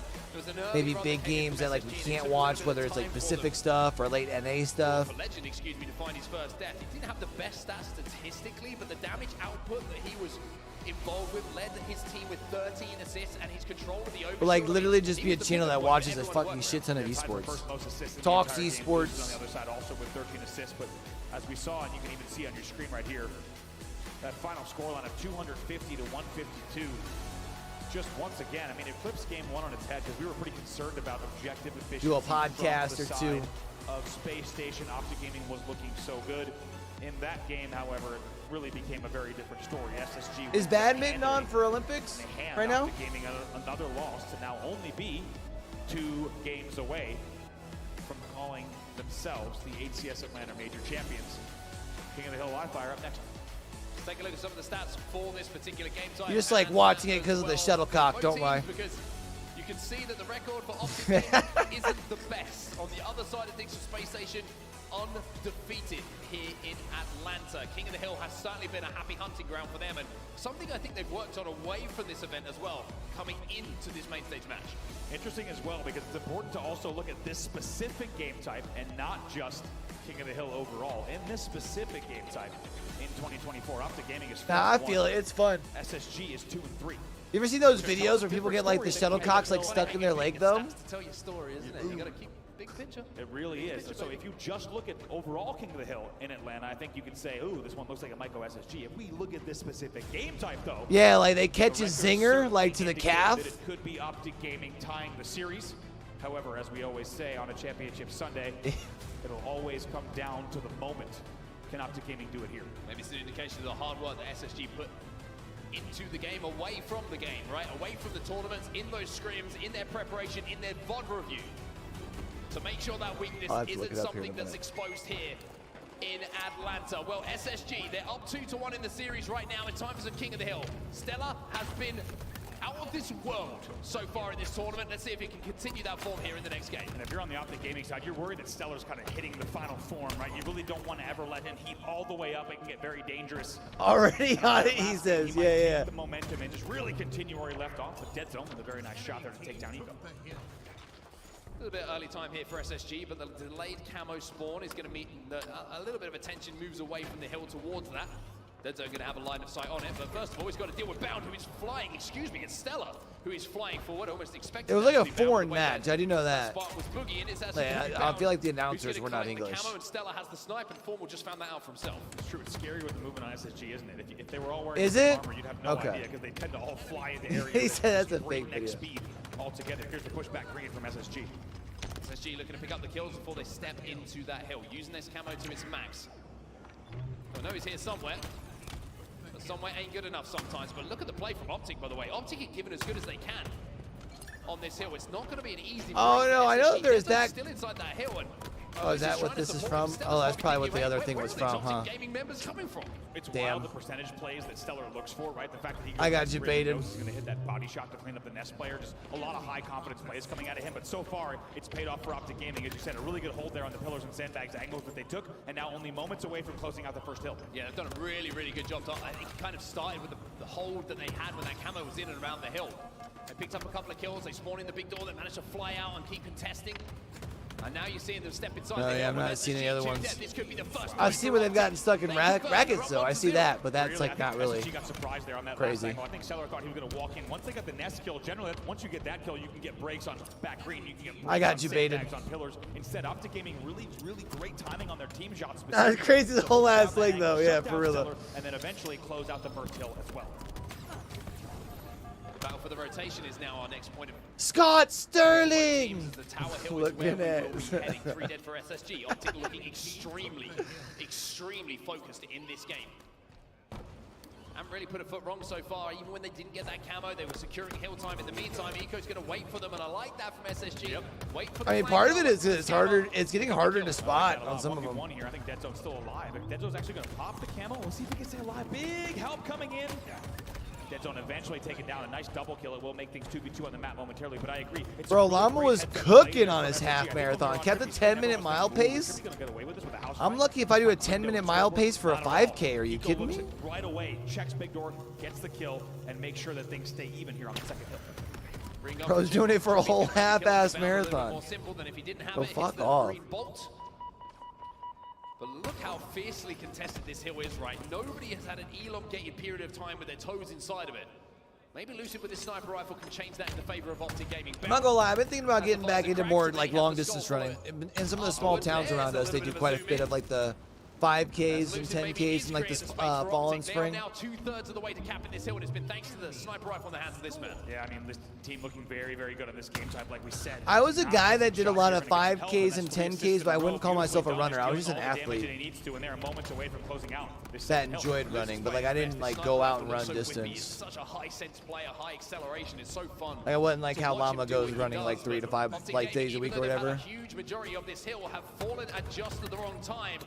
maybe big games that like we can't watch, whether it's like Pacific stuff or late NA stuff. For Legend, excuse me, to find his first death. He didn't have the best stats statistically, but the damage output that he was involved with led his team with 13 assists, and his control of the But like literally just be a channel that watches a fucking shit ton of esports. Talks esports. On the other side also with 13 assists, but as we saw, and you can even see on your screen right here, that final scoreline of 250 to 152. Just once again, I mean, it flips game 1 on its head because we were pretty concerned about objective efficiency. Do a podcast or 2 of Space Station. Optic Gaming was looking so good. In that game, however, it really became a very different story. SSG is badminton on for Olympics right now? Optic Gaming another loss to now only be 2 games away from calling themselves the HCS Atlanta Major Champions. King of the Hill Live Fire up next. Let's take a look at some of the stats for this particular game type. You're just like watching it because of the shuttlecock, don't lie. Because you can see that the record for Optic isn't the best. On the other side of things for Space Station, undefeated here in Atlanta. King of the Hill has certainly been a happy hunting ground for them, and something I think they've worked on away from this event as well, coming into this main stage match. Interesting as well, because it's important to also look at this specific game type and not just King of the Hill overall. In this specific game type in 2024, Optic Gaming is 4-1. I feel it. It's fun. SSG is 2-3. You ever see those videos where people get like the shuttlecocks like stuck in their leg though? To tell your story, isn't it? You gotta keep big picture. It really is. So if you just look at overall King of the Hill in Atlanta, I think you can say, ooh, this one looks like a Myco SSG. If we look at this specific game type though. Yeah, like they catch a zinger like to the calf. It could be Optic Gaming tying the series. However, as we always say on a championship Sunday, it'll always come down to the moment. Can Optic Gaming do it here? Maybe it's an indication of the hard work that SSG put into the game, away from the game, right? Away from the tournaments, in those scrims, in their preparation, in their VOD review. To make sure that weakness isn't something that's exposed here in Atlanta. Well, SSG, they're up 2-1 in the series right now in time for some King of the Hill. Stella has been out of this world so far in this tournament. Let's see if he can continue that form here in the next game. And if you're on the Optic Gaming side, you're worried that Stellar's kind of hitting the final form, right? You really don't want to ever let him heat all the way up. It can get very dangerous. Already on it, he says. Yeah. The momentum and just really continue where he left off with Dead Zone with a very nice shot there to take down Eco. A little bit early time here for SSG, but the delayed camo spawn is going to meet a little bit of attention, moves away from the hill towards that. Deadzo going to have a line of sight on it, but first of all, he's got to deal with Bound, who is flying, it's Stella, who is flying forward, almost expected. It was like a foreign match, I didn't know that. I feel like the Announcers announcers were not English. Camo and Stella has the snipe, and Formal just found that out for himself. It's true, it's scary with the movement on SSG, isn't it? If they were all wearing Is it? armor, you'd have no idea, because they tend to all fly into areas. He said that's a great fake video. speed altogether. Here's the pushback green from SSG. SSG looking to pick up the kills before they step into that hill, using this camo to its max. I know he's here somewhere. Somewhere ain't good enough sometimes, but look at the play from Optic, by the way. Optic are giving as good as they can on this hill. It's not going to be an easy. Oh no, I know there's that. Still inside that hill. And oh, is that what this is from? Oh, that's probably what the other thing was from, huh? Gaming members coming from. It's Damn. wild the percentage plays that Stellar looks for, right? The fact that he I got you baited. He's going to hit that body shot to clean up the Nest player. Just a lot of high confidence plays coming out of him, but so far it's paid off for Optic Gaming. As you said, a really good hold there on the pillars and sandbags angles that they took, and now only moments away from closing out the first hill. Yeah, they've done a really, really good job. I think it kind of started with the hold that they had when that camo was in and around the hill. They picked up a couple of kills, they spawned in the big door, they managed to fly out and keep contesting. And now you're seeing them step inside. Oh yeah, I'm not seeing any other ones. This could be the first. I've seen where they've gotten stuck in rackets, though. I see that, but that's like not really got surprised there on that crazy. I think Stellar thought he was going to walk in. Once they got the Nest kill, generally, once you get that kill, you can get breaks on back green. You can get I got you baited. on pillars. Instead, Optic Gaming really great timing on their team shots. That's crazy, the whole ass thing, though. Yeah, for real. Though. And then eventually close out the first hill as well. Battle for the rotation is now our next point of Scott Sterling! The tower hill Look is where at we that. will be heading. 3 dead for SSG. Optic looking extremely focused in this game. Haven't really put a foot wrong so far. Even when they didn't get that camo, they were securing hill time. In the meantime, Eco's going to wait for them, and I like that from SSG. Yep. Wait for the I mean, part of it is it's harder. It's getting harder to spot on some of them. Here. I think Deadzone's still alive. But Deadzone's actually going to pop the camo. We'll see if he can stay alive. Big help coming in. Deadzone eventually taken down. A nice double kill. It will make things 2v2 on the map momentarily, but I agree. Bro, Llama was cooking on his half marathon. Kept a 10-minute mile pace. I'm lucky if I do a 10-minute mile pace for a 5K. Are you kidding me? Right away, checks big door, gets the kill, and makes sure that things stay even here on the second hill. Bro's doing it for a whole half-ass marathon. Oh, fuck off. But look how fiercely contested this hill is, right? Nobody has had an elongated period of time with their toes inside of it. Maybe Lucid with his sniper rifle can change that in the favor of Optic Gaming. I'm not gonna lie, I've been thinking about getting back into more like long distance running. In some of the small towns around us, they do quite a bit of like the 5Ks and 10Ks and like this fall and spring. They are now 2/3 of the way to capping this hill, and it's been thanks to the sniper rifle in the hands of this man. Yeah, I mean, this team looking very good on this game type, like we said. I was a guy that did a lot of 5Ks and 10Ks, but I wouldn't call myself a runner. I was just an athlete that enjoyed running, but like I didn't like go out and run distance. Such a high sense play, a high acceleration. It's so fun. Like I wasn't like how Llama goes running like 3 to 5 like days a week or whatever. A huge majority of this hill have fallen at just at the wrong time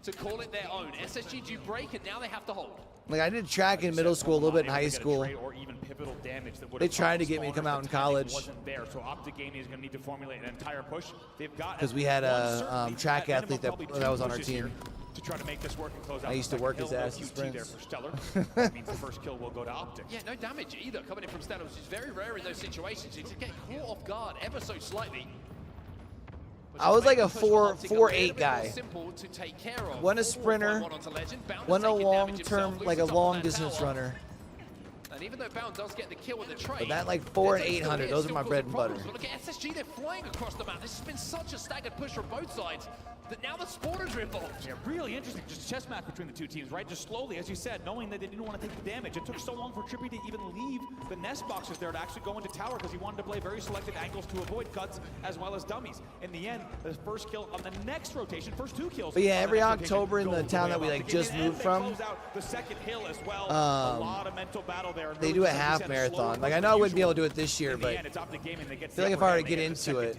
to call it their own. SSG do break, and now they have to hold. Like I did track in middle school, a little bit in high school. They tried to get me to come out in college. Because we had a track athlete that was on our team. To try to make this work and close out. I used to work his ass in sprints. That means the first kill will go to Optic. Yeah, no damage either coming in from Stellar, which is very rare in those situations. You just get caught off guard ever so slightly. I was like a 4'8" guy. One a sprinter, one a long-term, like a long-distance runner. And even though Bound does get the kill with the trade, but that like 4 and 800, those are my bread and butter. But look at SSG, they're flying across the map. This has been such a staggered push from both sides that now the spawners are involved. Yeah, really interesting. Just chess match between the two teams, right? Just slowly, as you said, knowing that they didn't want to take the damage. It took so long for Trippy to even leave the nest boxes there to actually go into tower because he wanted to play very selective angles to avoid cuts as well as dummies. In the end, the first kill on the next rotation, first 2 kills. But yeah, every October in the town that we like just moved from, the second hill as well. A lot of mental battle there. They do a half marathon. Like I know I wouldn't be able to do it this year, but I feel like if I were to get into it,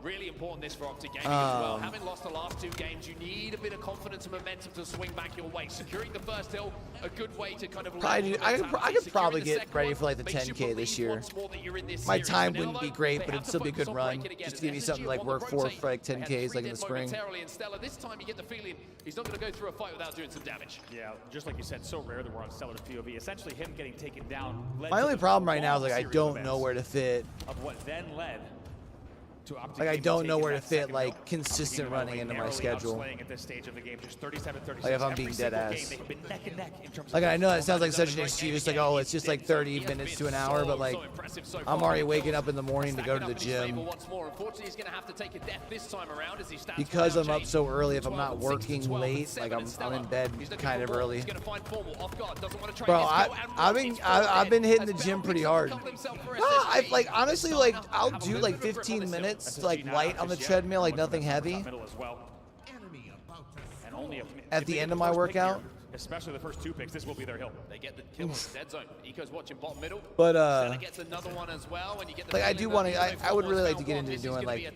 really important this for Optic Gaming as well. Having lost the last 2 games, you need a bit of confidence and momentum to swing back your way. Securing the first hill, a good way to kind of. I could probably get ready for like the 10K this year. My time wouldn't be great, but it'd still be a good run. Just to give me something to like work for like 10Ks like in the spring. This time you get the feeling he's not going to go through a fight without doing some damage. Yeah, just like you said, so rare that we're on Stellar's POV. Essentially, him getting taken down. My only problem right now is like I don't know where to fit. Of what then led Like I don't know where to fit like consistent running into my schedule. At this stage of the game, just 37-36. Like if I'm being dead ass. They've been neck and neck in terms of Like I know that sounds like such an excuse, like oh it's just like 30 minutes to an hour, but like I'm already waking up in the morning to go to the gym. Because I'm up so early, if I'm not working late, like I'm in bed kind of early. Bro, I've been hitting the gym pretty hard. I've like honestly like I'll do like 15 minutes like light on the treadmill, like nothing heavy. At the end of my workout. Especially the first 2 picks, this will be their hill. They get the kill on the dead zone. Eco's watching bottom middle. But gets another one as well. And you get like I do want to. I would really like to get into doing like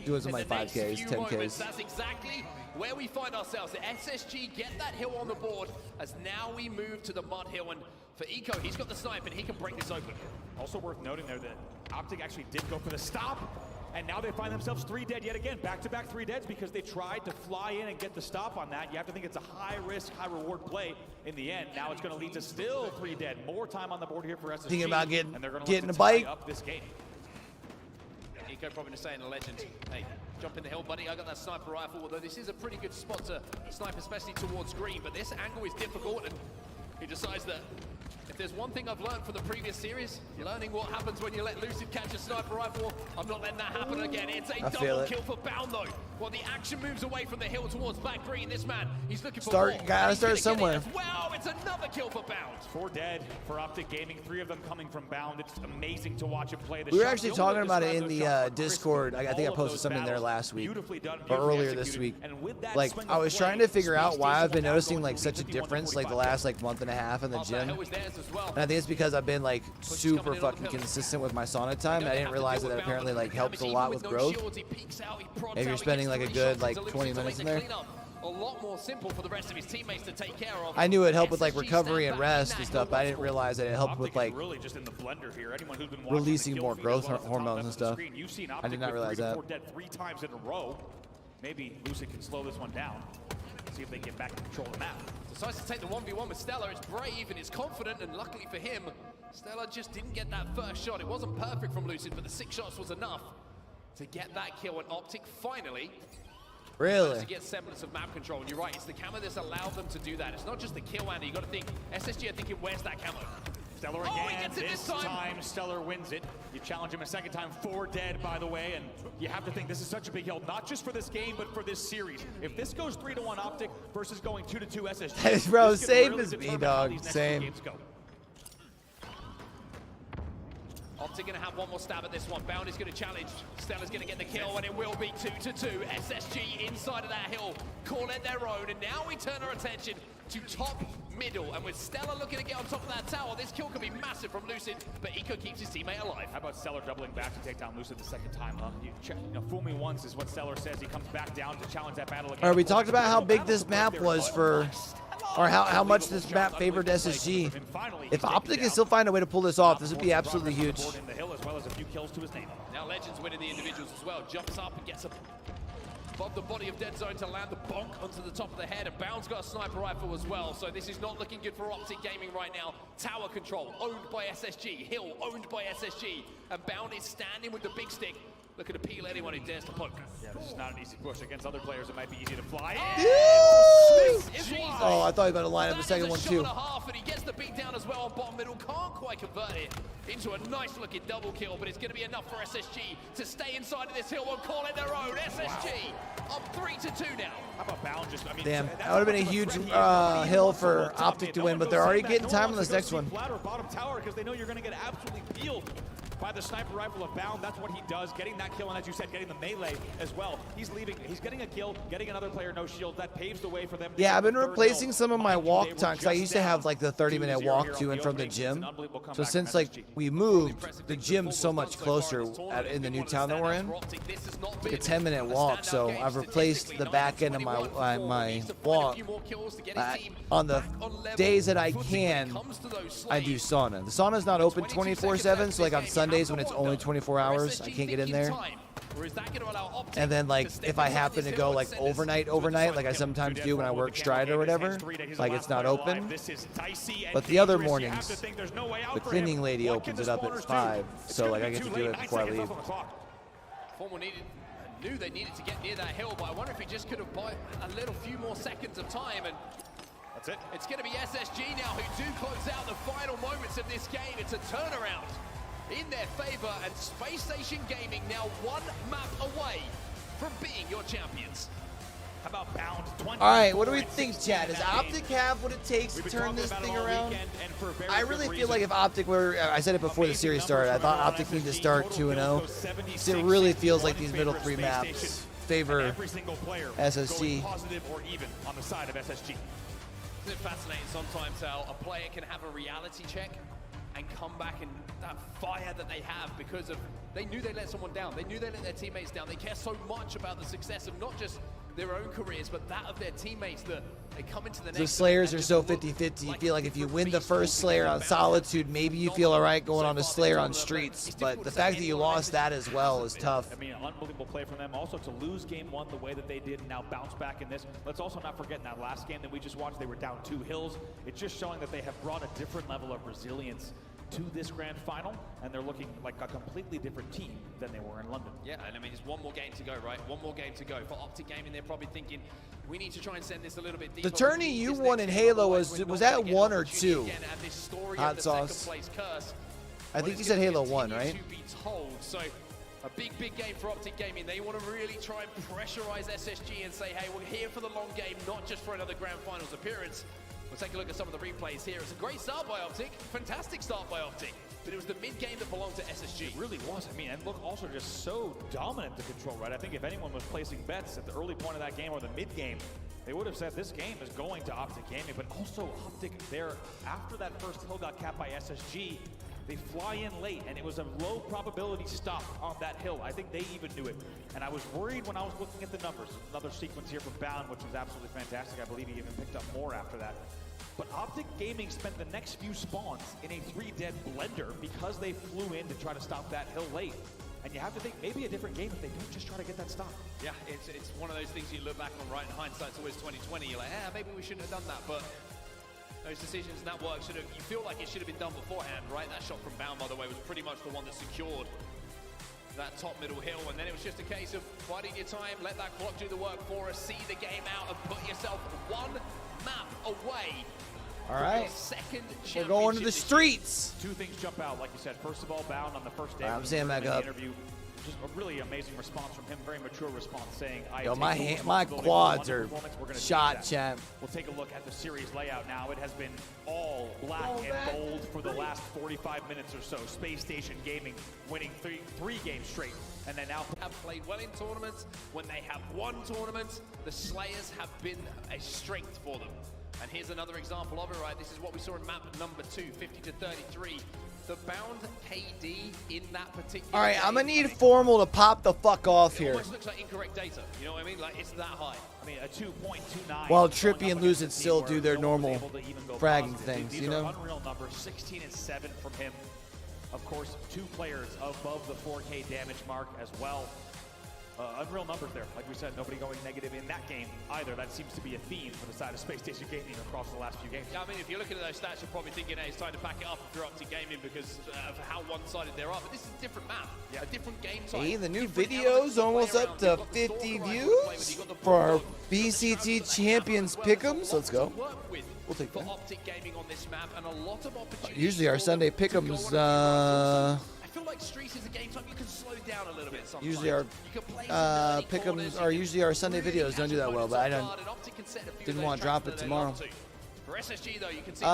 doing some like 5Ks, 10Ks. That's exactly where we find ourselves. The SSG get that hill on the board as now we move to the mud hill. And for Eco, he's got the snipe and he can break this open. Also worth noting there that Optic actually did go for the stop. And now they find themselves 3 dead yet again. Back-to-back 3 deads because they tried to fly in and get the stop on that. You have to think it's a high-risk, high-reward play in the end. Now it's going to lead to still 3 dead. More time on the board here for SSG. Thinking about getting a bite. Up this game. Eco probably just saying to Legend, hey, jump in the hill, buddy. I got that sniper rifle, although this is a pretty good spot to snipe, especially towards green. But this angle is difficult, and he decides that if there's one thing I've learned from the previous series, learning what happens when you let Lucid catch a sniper rifle, I'm not letting that happen again. It's a double kill for Bound, though. While the action moves away from the hill towards back green, this man, he's looking for more. Gotta start somewhere. Wow, it's another kill for Bound. 4 dead for Optic Gaming, 3 of them coming from Bound. It's amazing to watch him play. We were actually talking about it in the Discord. I think I posted something there last week or earlier this week. Like I was trying to figure out why I've been noticing like such a difference like the last like month and a half in the gym. And I think it's because I've been like super fucking consistent with my sauna time. I didn't realize that apparently like helps a lot with growth. If you're spending like a good like 20 minutes in there. A lot more simple for the rest of his teammates to take care of. I knew it helped with like recovery and rest and stuff, but I didn't realize that it helped with like releasing more growth hormones and stuff. I did not realize that. 4 dead 3 times in a row. Maybe Lucid can slow this one down. See if they get back to control the map. Decides to take the 1v1 with Stella. It's brave and it's confident, and luckily for him, Stella just didn't get that first shot. It wasn't perfect from Lucid, but the 6 shots was enough to get that kill. And Optic finally to get semblance of map control. And you're right, it's the camo that's allowed them to do that. It's not just the kill, Andy. You got to think, SSG are thinking, where's that camo? Stellar again. He gets it this time. Stellar wins it. You challenge him a second time. 4 dead, by the way, and you have to think this is such a big hill, not just for this game, but for this series. If this goes 3-1 Optic versus going 2-2 SSG, bro, same as me, dog. Same. Optic gonna have one more stab at this one. Bound is gonna challenge. Stella's gonna get the kill, and it will be 2-2. SSG inside of that hill, call it their own, and now we turn our attention to top middle. And with Stella looking to get on top of that tower, this kill could be massive from Lucid, but Eco keeps his teammate alive. How about Stellar doubling back to take down Lucid the second time, huh? You know, fool me once is what Stellar says. He comes back down to challenge that battle again. All right, we talked about how big this map was for, or how much this map favored SSG. If Optic can still find a way to pull this off, this would be absolutely huge. Now Legends winning the individuals as well. Jumps up and gets above the body of Dead Zone to land the bonk onto the top of the head. And Bound's got a sniper rifle as well, so this is not looking good for Optic Gaming right now. Tower control owned by SSG, Hill owned by SSG, and Bound is standing with the big stick, looking to peel anyone who dares to poke. Yeah, this is not an easy push. Against other players, it might be easy to fly. Oh, I thought he was about to line up the second one too. And he gets the beat down as well on bottom middle. Can't quite convert it into a nice looking double kill, but it's going to be enough for SSG to stay inside of this hill and call it their own. SSG up 3-2 now. How about Bound just, I mean, damn, that would have been a huge hill for Optic to win, but they're already getting time on this next one. Flat or bottom tower because they know you're going to get absolutely peeled by the sniper rifle of Bound. That's what he does, getting that kill, and as you said, getting the melee as well. He's getting a kill, getting another player no shield. That paves the way for them. Yeah, I've been replacing some of my walk time because I used to have like the 30-minute walk to and from the gym. So since like we moved, the gym's so much closer in the new town that we're in. It's like a 10-minute walk, so I've replaced the back end of my walk. On the days that I can, I do sauna. The sauna's not open 24/7, so like on Sundays when it's only 24 hours, I can't get in there. And then like if I happen to go like overnight, like I sometimes do when I work Stride or whatever, like it's not open. But the other mornings, the cleaning lady opens it up at 5, so like I get to do it before I leave. Formal knew they needed to get near that hill, but I wonder if he just could have bought a few more seconds of time. And that's it. It's going to be SSG now who do close out the final moments of this game. It's a turnaround in their favor, and Space Station Gaming now one map away from being your champions. How about Bound 20? All right, what do we think, Chad? Does Optic have what it takes to turn this thing around? I really feel like if Optic were, I said it before the series started, I thought Optic needed to start 2-0. So it really feels like these middle 3 maps favor SSG. Positive or even on the side of SSG. Isn't it fascinating sometimes how a player can have a reality check and come back, and that fire that they have because of, they knew they let someone down. They knew they let their teammates down. They care so much about the success of not just their own careers, but that of their teammates, that they come into the next. The Slayers are so 50-50. You feel like if you win the first Slayer on Solitude, maybe you feel all right going on a Slayer on Streets. But the fact that you lost that as well is tough. I mean, an unbelievable play from them. Also, to lose game 1 the way that they did and now bounce back in this. Let's also not forget in that last game that we just watched, they were down 2 hills. It's just showing that they have brought a different level of resilience to this grand final, and they're looking like a completely different team than they were in London. Yeah, and I mean, it's one more game to go, right? One more game to go. For Optic Gaming, they're probably thinking, we need to try and send this a little bit deeper. The tourney you won in Halo was that 1 or 2? Hot Sauce. I think you said Halo 1, right? So a big game for Optic Gaming. They want to really try and pressurize SSG and say, hey, we're here for the long game, not just for another grand finals appearance. We'll take a look at some of the replays here. It's a great start by Optic, fantastic start by Optic, but it was the mid-game that belonged to SSG. It really was. I mean, and look, also just so dominant to control, right? I think if anyone was placing bets at the early point of that game or the mid-game, they would have said this game is going to Optic Gaming, but also Optic there, after that first hill got capped by SSG, they fly in late, and it was a low probability stop on that hill. I think they even knew it. And I was worried when I was looking at the numbers. Another sequence here from Bound, which was absolutely fantastic. I believe he even picked up more after that. But Optic Gaming spent the next few spawns in a 3-dead blender because they flew in to try to stop that hill late. And you have to think maybe a different game if they don't just try to get that stop. Yeah, it's one of those things you look back on, right? In hindsight, it's always 2020. You're like, maybe we shouldn't have done that. But those decisions and that work you feel like it should have been done beforehand, right? That shot from Bound, by the way, was pretty much the one that secured that top middle hill, and then it was just a case of biding your time, let that clock do the work for us, see the game out, and put yourself one map away. All right, we're going to the streets. 2 things jump out, like you said. First of all, Bound on the first day. I'm standing back up. Interview, just a really amazing response from him, very mature response, saying, Yo, my quads are shot, champ. We'll take a look at the series layout now. It has been all black and gold for the last 45 minutes or so. Space Station Gaming winning three games straight. And they now have played well in tournaments. When they have won tournaments, the Slayers have been a strength for them. And here's another example of it, right? This is what we saw in map number 2, 50-33. The Bound KD in that particular All right, I'm going to need Formal to pop the fuck off here. It almost looks like incorrect data. You know what I mean? Like, it's that high. I mean, a 2.29. While Trippy and Lucid still do their normal fragging things, you know? Unreal numbers, 16 and 7 from him. Of course, 2 players above the 4K damage mark as well. Unreal numbers there. Like we said, nobody going negative in that game either. That seems to be a theme for the side of Space Station Gaming across the last few games. Yeah, I mean, if you're looking at those stats, you're probably thinking, hey, it's time to back it up if you're up to gaming because of how one-sided they are. But this is a different map, a different game type. Hey, the new video's almost up to 50 views for our BCT Champions Pick'ems. Let's go. We'll take that. Optic Gaming on this map and a lot of opportunities. Usually our Sunday Pick'ems, I feel like Streets is a game type you can slow down a little bit sometimes. usually our Pick'ems are usually our Sunday videos don't do that well, but I didn't want to drop it tomorrow. For SSG though, you can see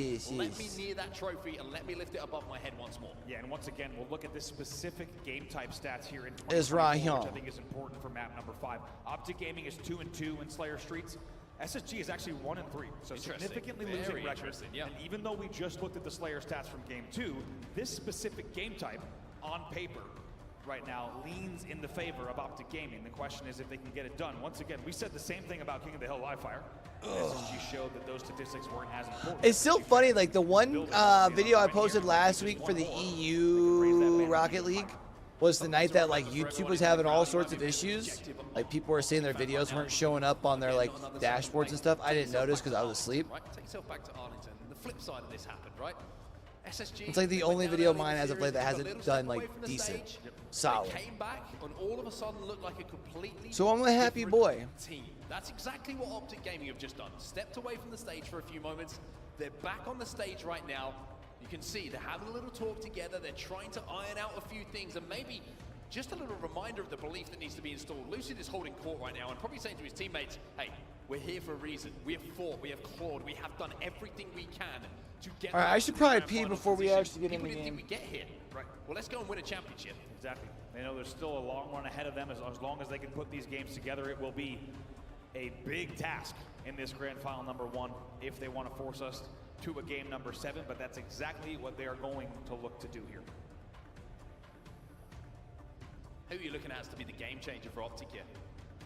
yes. Let me near that trophy and let me lift it above my head once more. Yeah, and once again, we'll look at this specific game type stats here in is right here, which I think is important for map number 5. Optic Gaming is 2-2 in Slayer Streets. SSG is actually 1-3, so significantly losing records. Yeah. And even though we just looked at the Slayer stats from game 2, this specific game type on paper right now leans in the favor of Optic Gaming. The question is if they can get it done. Once again, we said the same thing about King of the Hill Live Fire. SSG showed that those statistics weren't as important. It's still funny, like the one video I posted last week for the EU Rocket League was the night that like YouTube was having all sorts of issues. Like people were saying their videos weren't showing up on their like dashboards and stuff. I didn't notice because I was asleep. Right, take yourself back to Arlington. The flip side of this happened, right? SSG, It's like the they went only down video early in mine the as of late that series, took a hasn't little done step away like from the decent, stage. solid. They came back and all of a sudden looked like a completely So I'm a happy different boy. team. That's exactly what Optic Gaming have just done. Stepped away from the stage for a few moments. They're back on the stage right now. You can see they're having a little talk together. They're trying to iron out a few things and maybe just a little reminder of the belief that needs to be installed. Lucid is holding court right now and probably saying to his teammates, hey, we're here for a reason. We have fought, we have clawed, we have done everything we can to get. All right, I should probably pee before we actually get in the People didn't game. think we'd get here. Right. Well, let's go and win a championship. Exactly. They know there's still a long run ahead of them. As long as they can put these games together, it will be a big task in this grand final #1 if they want to force us to a game #7, but that's exactly what they are going to look to do here. Who are you looking at as to be the game changer for Optic here?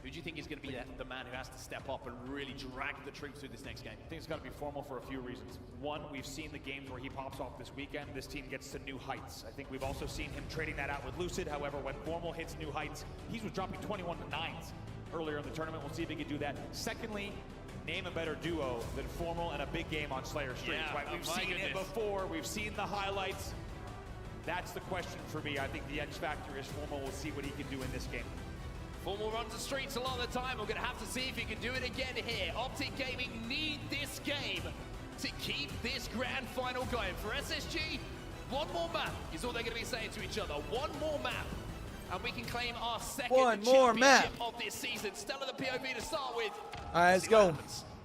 Who do you think is going to be the man who has to step up and really drag the troops through this next game? I think it's got to be Formal for a few reasons. One, we've seen the games where he pops off this weekend. This team gets to new heights. I think we've also seen him trading that out with Lucid. However, when Formal hits new heights, he was dropping 21 to 9s earlier in the tournament. We'll see if he can do that. Secondly, name a better duo than Formal and a big game on Slayer Street. Yeah, right? We've seen it before. We've seen the highlights. That's the question for me. I think the X factor is Formal. We'll see what he can do in this game. Formal runs the streets a lot of the time. We're going to have to see if he can do it again here. Optic Gaming need this game to keep this grand final going. For SSG, one more map is all they're going to be saying to each other. One more map, and we can claim our second championship of this season. Stella, the POV to start with. All right, let's go.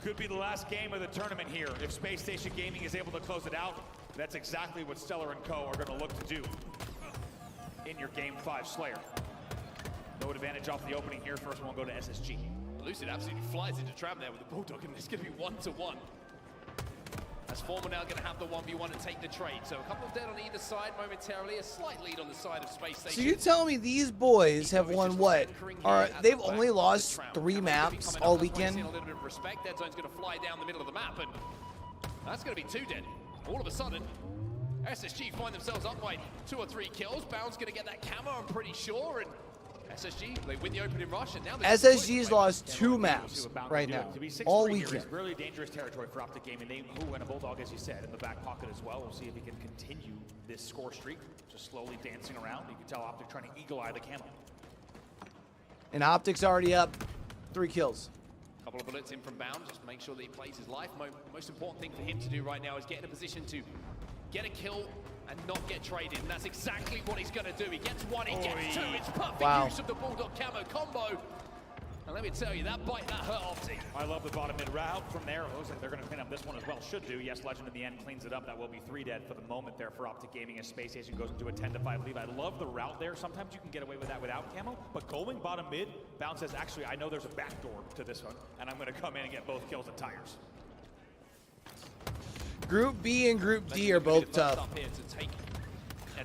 Could be the last game of the tournament here. If Space Station Gaming is able to close it out, that's exactly what Stellar and Co. are going to look to do in your Game 5 Slayer. No advantage off the opening here. First one will go to SSG. Lucid absolutely flies into trap there with the Bulldog, and it's going to be 1-1. As Formal now going to have the 1v1 and take the trade. So a couple of dead on either side momentarily. A slight lead on the side of Space Station. So you tell me these boys have won what? They've only lost 3 maps all weekend? A little bit of respect. Dead Zone's going to fly down the middle of the map, and that's going to be 2 dead. All of a sudden, SSG find themselves up by 2 or 3 kills. Bound's going to get that camo, I'm pretty sure, and SSG, they win the opening rush, and now SSG's lost 2 maps right now, all weekend. It's really dangerous territory for Optic Gaming. They and a Bulldog, as you said, in the back pocket as well. We'll see if he can continue this score streak, just slowly dancing around. You can tell Optic trying to eagle-eye the camo. And Optic's already up 3 kills. Couple of bullets in from Bound, just make sure that he plays his life. Most important thing for him to do right now is get in a position to get a kill and not get traded, and that's exactly what he's going to do. He gets 1, he gets 2, it's perfect use of the Bulldog camo combo. And let me tell you, that bite, that hurt Optic. I love the bottom mid route from there. It looks like they're going to clean up this one as well. Should do. Yes, Legend in the end cleans it up. That will be 3 dead for the moment there for Optic Gaming as Space Station goes into a 10-5 lead. I love the route there. Sometimes you can get away with that without camo, but going bottom mid, Bound says, actually, I know there's a back door to this one, and I'm going to come in and get both kills and tires. Group B and Group D are both tough.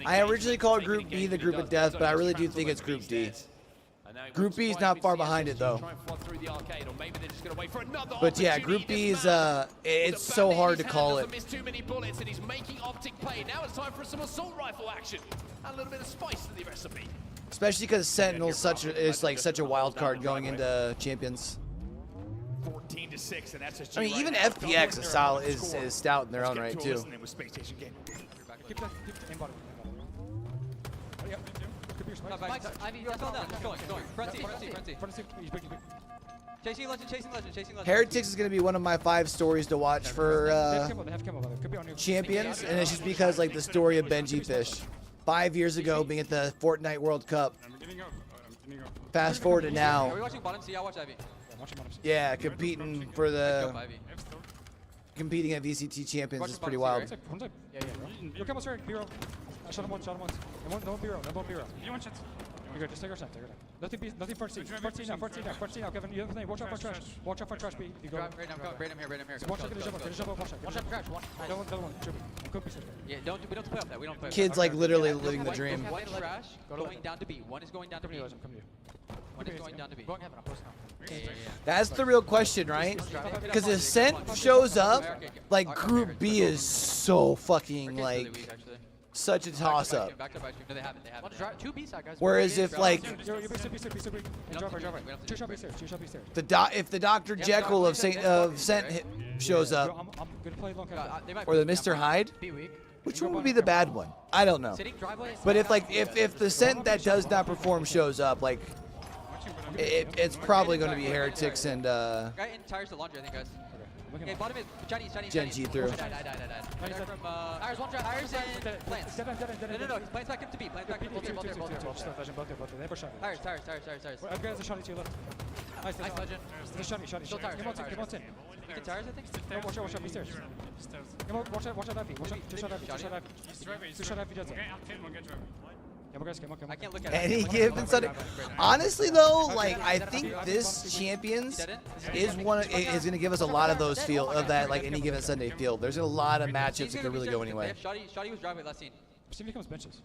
I originally called Group B the group of death, but I really do think it's Group D. Group B is not far behind it though. But yeah, Group B is it's so hard to call it. Too many bullets, and he's making Optic pay. Now it's time for some assault rifle action. Add a little bit of spice to the recipe. Especially because Sentinel is such a wild card going into Champions. 14-6, and SSG. I mean, even FPX is solid, is stout in their own right too. Keep aimbotting. Mike, Ivy, you're down. Going. Front T. Chasing Legend. Heretics is going to be one of my 5 stories to watch for Champions, and it's just because like the story of Benji Fish. 5 years ago being at the Fortnite World Cup. Fast forward to now. Are we watching bottom C? I'll watch Ivy. Yeah, competing for the competing at VCT Champions is pretty wild. Yeah. Look at my B-roll. I shot him once. And no B-roll. You want shot. You're good, just take your time, Nothing first C now, Kevin, you have a thing, watch out for trash B. You go. Braid him here. Watch out, finish up, watch out for crash, one. Could be yeah, we don't play up that, we don't play. Kids like literally living the dream. One trash, going down to B, one is going down to B. One is going down to B. Going heaven, I'm posting now. That's the real question, right? Because if Sent shows up, like Group B is so fucking like such a toss-up. Whereas if like if the Dr. Jekyll of Sent shows up, or the Mr. Hyde, Which one would be the bad one? I don't know. But if the Sent that does not perform shows up, like it's probably going to be Heretics and Guy in tires to laundry, I think, guys. Okay, bottom is Chinese. Gen G through. Died. From Iris, one shot. Iris and Plants. No. He's Plants back him to B. Plants back him. Both there. Tires. I've got the shot to your left. Nice, Legend. The shot. Still tires. Come on, you can tires, I think? Watch out, be stairs. Come on, watch out, Ivy. Two shot Ivy, dead zone. I can't look at Any given Sunday. Honestly, though, like I think this Champions is going to give us a lot of those like any given Sunday field. There's a lot of matchups that could really go anyway. Shotty was driving last scene. See if he comes benches.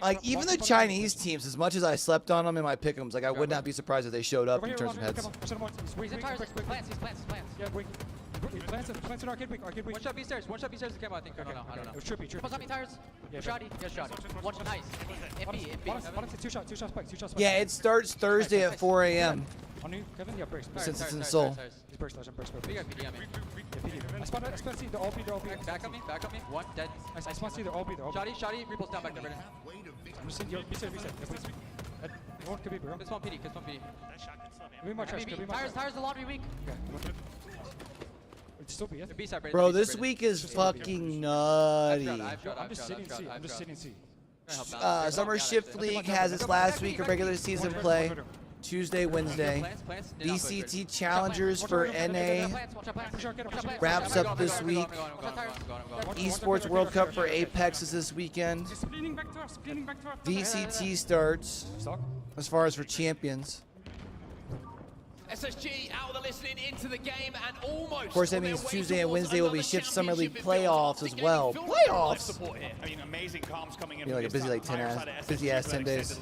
Like even the Chinese teams, as much as I slept on them in my pick'ems, like I would not be surprised if they showed up in terms of heads. He's in tires. Plants. Yeah, weak. Plants in arcade weak. One shot B stairs to camo, I think. I don't know. It was trippy. Pulls on me tires. Shotty. Yes, shot. One shot. Nice. MP. Two shots spike. Yeah, it starts Thursday at 4 a.m. On you, Kevin? Yeah, breaks. Since it's in Seoul. He's burst. We got PD on me. I spot C, they're all B. Back on me. One, dead. I spot C, they're all B. Shotty, repulse down back there, Brennan. I'm just saying, be safe. One could be, bro. Good spawn PD. Be more trash, Tires the laundry week. It's still B, yes? Bro, this week is fucking nutty. I'm just sitting C. Summer Shift League has its last week of regular season play. Tuesday, Wednesday. VCT Challengers for NA wraps up this week. Esports World Cup for Apex is this weekend. VCT starts as far as for champions. SSG out of the listening into the game and almost. Of course, that means Tuesday and Wednesday will be Shift Summer League playoffs as well. Playoffs! I mean, amazing comms coming in. Like a busy 10 days.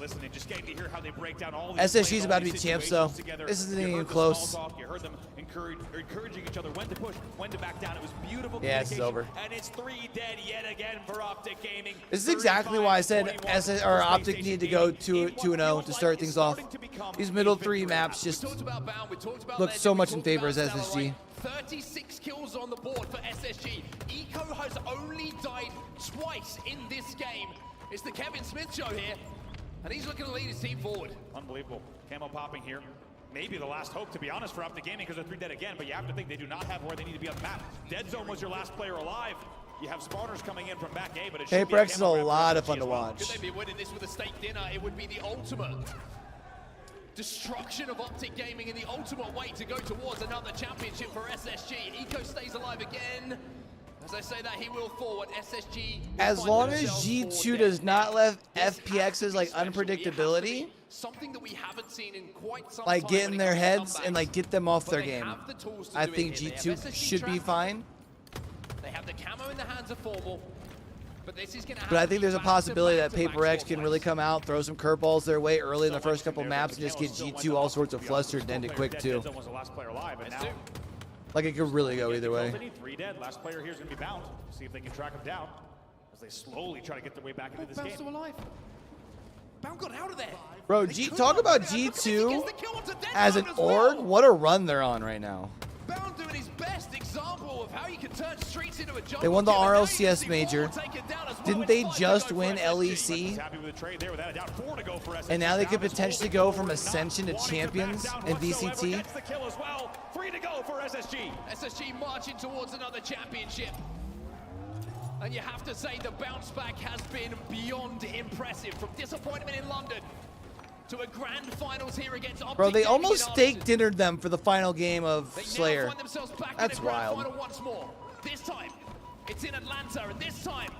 SSG is about to be champs, though. This isn't even close. You heard them encouraging each other when to push, when to back down. It was beautiful. Yeah, it's over. And it's 3 dead yet again for Optic Gaming. This is exactly why I said Optic needed to go 2-0 to start things off. These middle 3 maps just look so much in favor as SSG. 36 kills on the board for SSG. Eco has only died twice in this game. It's the Kevin Smith show here, and he's looking to lead his team forward. Unbelievable. Camo popping here. Maybe the last hope, to be honest, for Optic Gaming because they're 3 dead again, but you have to think they do not have where they need to be on the map. Dead Zone was your last player alive. You have spawners coming in from back A, but it should be Apex is a lot of fun to watch. Could they be winning this with a steak dinner? It would be the ultimate destruction of Optic Gaming in the ultimate way to go towards another championship for SSG. Eco stays alive again. As I say that, he will forward. SSG. As long as G2 does not let FPX's like unpredictability, something that we haven't seen in quite some like time get in their heads and like get them off their game, I think G2 G2 should be fine. They have the camo in the hands of Formal. But this is gonna But I think there's a possibility that Paper X can really come out, throw some curveballs their way early in the first couple maps, and just get G2 all sorts of flustered and end it quick too. Like it could really go either way. 3 dead. Last player here is going to be Bound. See if they can track him down as they slowly try to get their way back into this game. Still alive. Bound got out of there. Bro, talk about G2 as an org. What a run they're on right now. Bound doing his best example of how you can turn streets into a jungle. They won the RLCS major. Didn't they just win LEC? And now they could potentially go from Ascension to Champions in VCT. Free to go for SSG. SSG marching towards another championship. And you have to say the bounce back has been beyond impressive. From disappointment in London to a grand finals here against Optic. Bro, they almost steak dinnered them for the final game of Slayer. That's wild. Once more. This time, it's in Atlanta, and this time,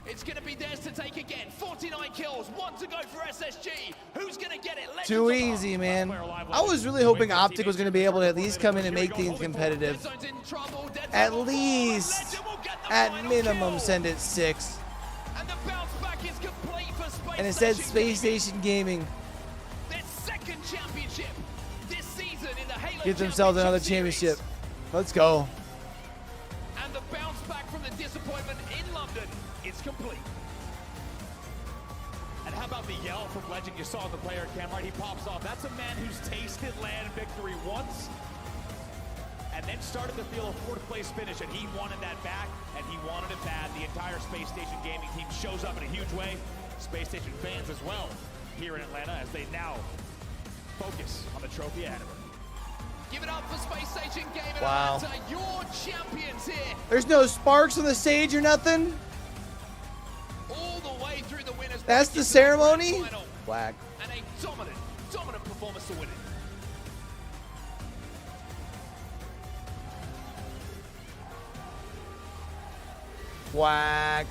it's going to be theirs to take again. 49 kills, 1 to go for SSG. Who's going to get it? Too easy, man. I was really hoping Optic was going to be able to at least come in and make things competitive. At least, at minimum, send it 6. And the bounce back is complete for Space And it said Space Station Gaming. Their second championship this season in the Halo. Get themselves another championship. Let's go. And the bounce back from the disappointment in London is complete. And how about the yell from Legend you saw in the player cam, right? He pops off. That's a man who's tasted land victory once. and then started to feel a fourth-place finish, and he wanted that back, and he wanted it bad. The entire Space Station Gaming team shows up in a huge way. Space Station fans as well here in Atlanta as they now focus on the trophy ahead of them. Give it up for Space Station Gaming. Wow. Atlanta, your champions here. There's no sparks on the stage or nothing. All the way through the winners. That's the ceremony? Whack. And a dominant performance to win it. Whack.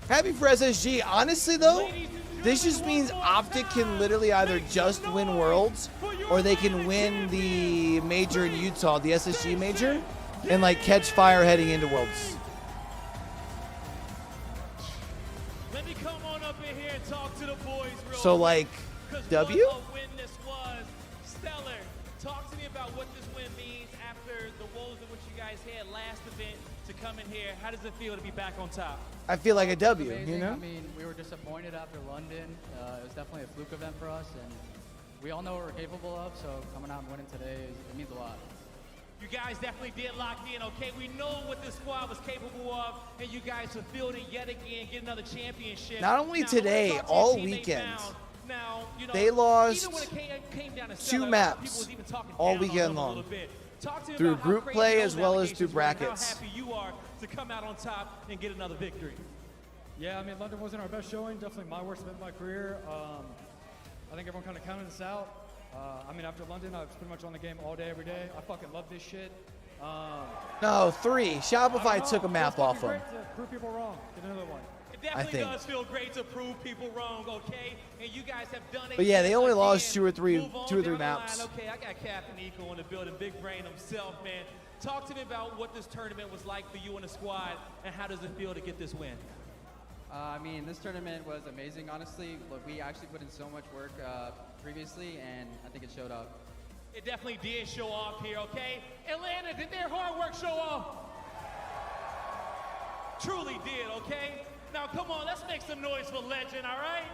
Happy for SSG. Honestly, though, this just means Optic can literally either just win Worlds or they can win the major in Utah, the SSG major, and like catch fire heading into Worlds. Let me come on up in here and talk to the boys real So like W? What a win this was. Stellar. Talk to me about what this win means after the woes in which you guys had last event to come in here. How does it feel to be back on top? I feel like a W, you know? I mean, we were disappointed after London. It was definitely a fluke event for us, and we all know what we're capable of, so coming out and winning today, it means a lot. You guys definitely did lock in, okay? We know what this squad was capable of, and you guys fulfilled it yet again, get another championship. Not only today, all weekend. They lost 2 maps all weekend long. Through group play as well as through brackets. How happy you are to come out on top and get another victory. Yeah, I mean, London wasn't our best showing. Definitely my worst event of my career. I think everyone kind of counted us out. I mean, after London, I was pretty much on the game all day, every day. I fucking love this shit. No, 3. Shopify took a map off them. Prove people wrong. Get another one. It definitely does feel great to prove people wrong, okay? And you guys have done it. But yeah, they only lost 2 or 3 down maps. the line. Okay, I got Captain Eco in the building, big brain himself, man. Talk to me about what this tournament was like for you and the squad, and how does it feel to get this win? I mean, this tournament was amazing, honestly. Look, we actually put in so much work previously, and I think it showed up. It definitely did show off here, okay? Atlanta, did their hard work show off? Truly did, okay? Now, come on, let's make some noise for Legend, all right?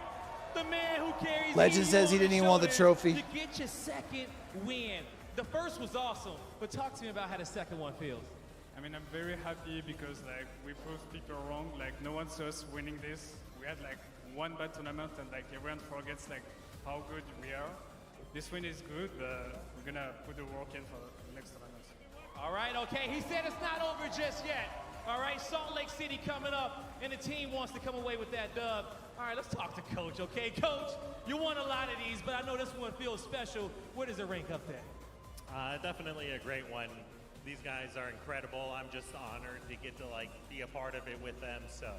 The man who carries Legend says he didn't even want the trophy. To get your second win. The first was awesome, but talk to me about how the second one feels. I mean, I'm very happy because like we proved people wrong. Like no one saw us winning this. We had like one bad tournament and like everyone forgets like how good we are. This win is good, but we're gonna put the work in for the next tournament. All right, okay. He said it's not over just yet. All right, Salt Lake City coming up, and the team wants to come away with that dub. All right, let's talk to Coach, okay? Coach, you won a lot of these, but I know this one feels special. Where does it rank up there? Definitely a great one. These guys are incredible. I'm just honored to get to like be a part of it with them. So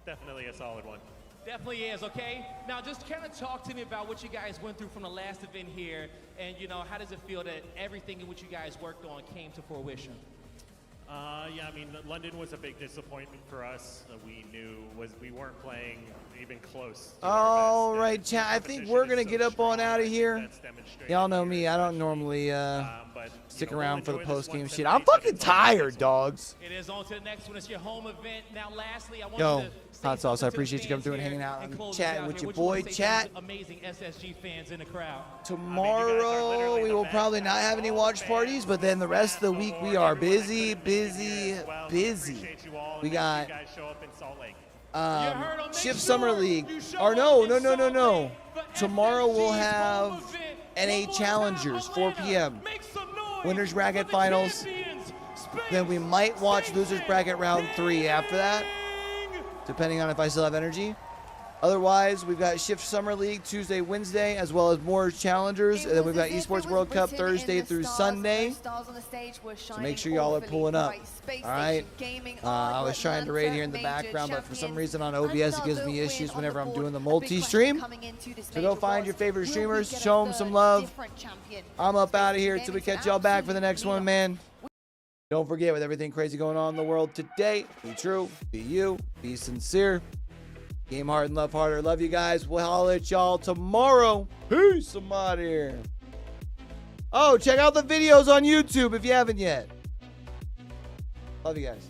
definitely a solid one. Definitely is, okay? Now just kind of talk to me about what you guys went through from the last event here, and you know, how does it feel that everything in which you guys worked on came to fruition? Yeah, I mean, London was a big disappointment for us. We knew we weren't playing even close. All right, chat. I think we're going to get up on out of here. Y'all know me. I don't normally stick around for the post-game shit. I'm fucking tired, dogs. It is on to the next one. It's your home event. Now, lastly, I want Yo, you to Hot Sauce, I appreciate you coming through and hanging out and chatting with your boy. Chat. Amazing SSG fans in the crowd. Tomorrow, we will probably not have any watch parties, but then the rest of the week, we are busy. We got Shift Summer League. Or no. Tomorrow we'll have NA Challengers, 4 p.m. Winners Bracket Finals. Then we might watch Losers Bracket Round 3 after that, depending on if I still have energy. Otherwise, we've got Shift Summer League Tuesday, Wednesday, as well as more challengers. And then we've got Esports World Cup Thursday through Sunday. So make sure y'all are pulling up. All right. I was trying to raid here in the background, but for some reason on OBS, it gives me issues whenever I'm doing the multi-stream. So go find your favorite streamers, show them some love. I'm up out of here until we catch y'all back for the next one, man. Don't forget, with everything crazy going on in the world today, be true, be you, be sincere. Game hard and love harder. Love you guys. We'll holler at y'all tomorrow. Peace. I'm out here. Oh, check out the videos on YouTube if you haven't yet. Love you guys.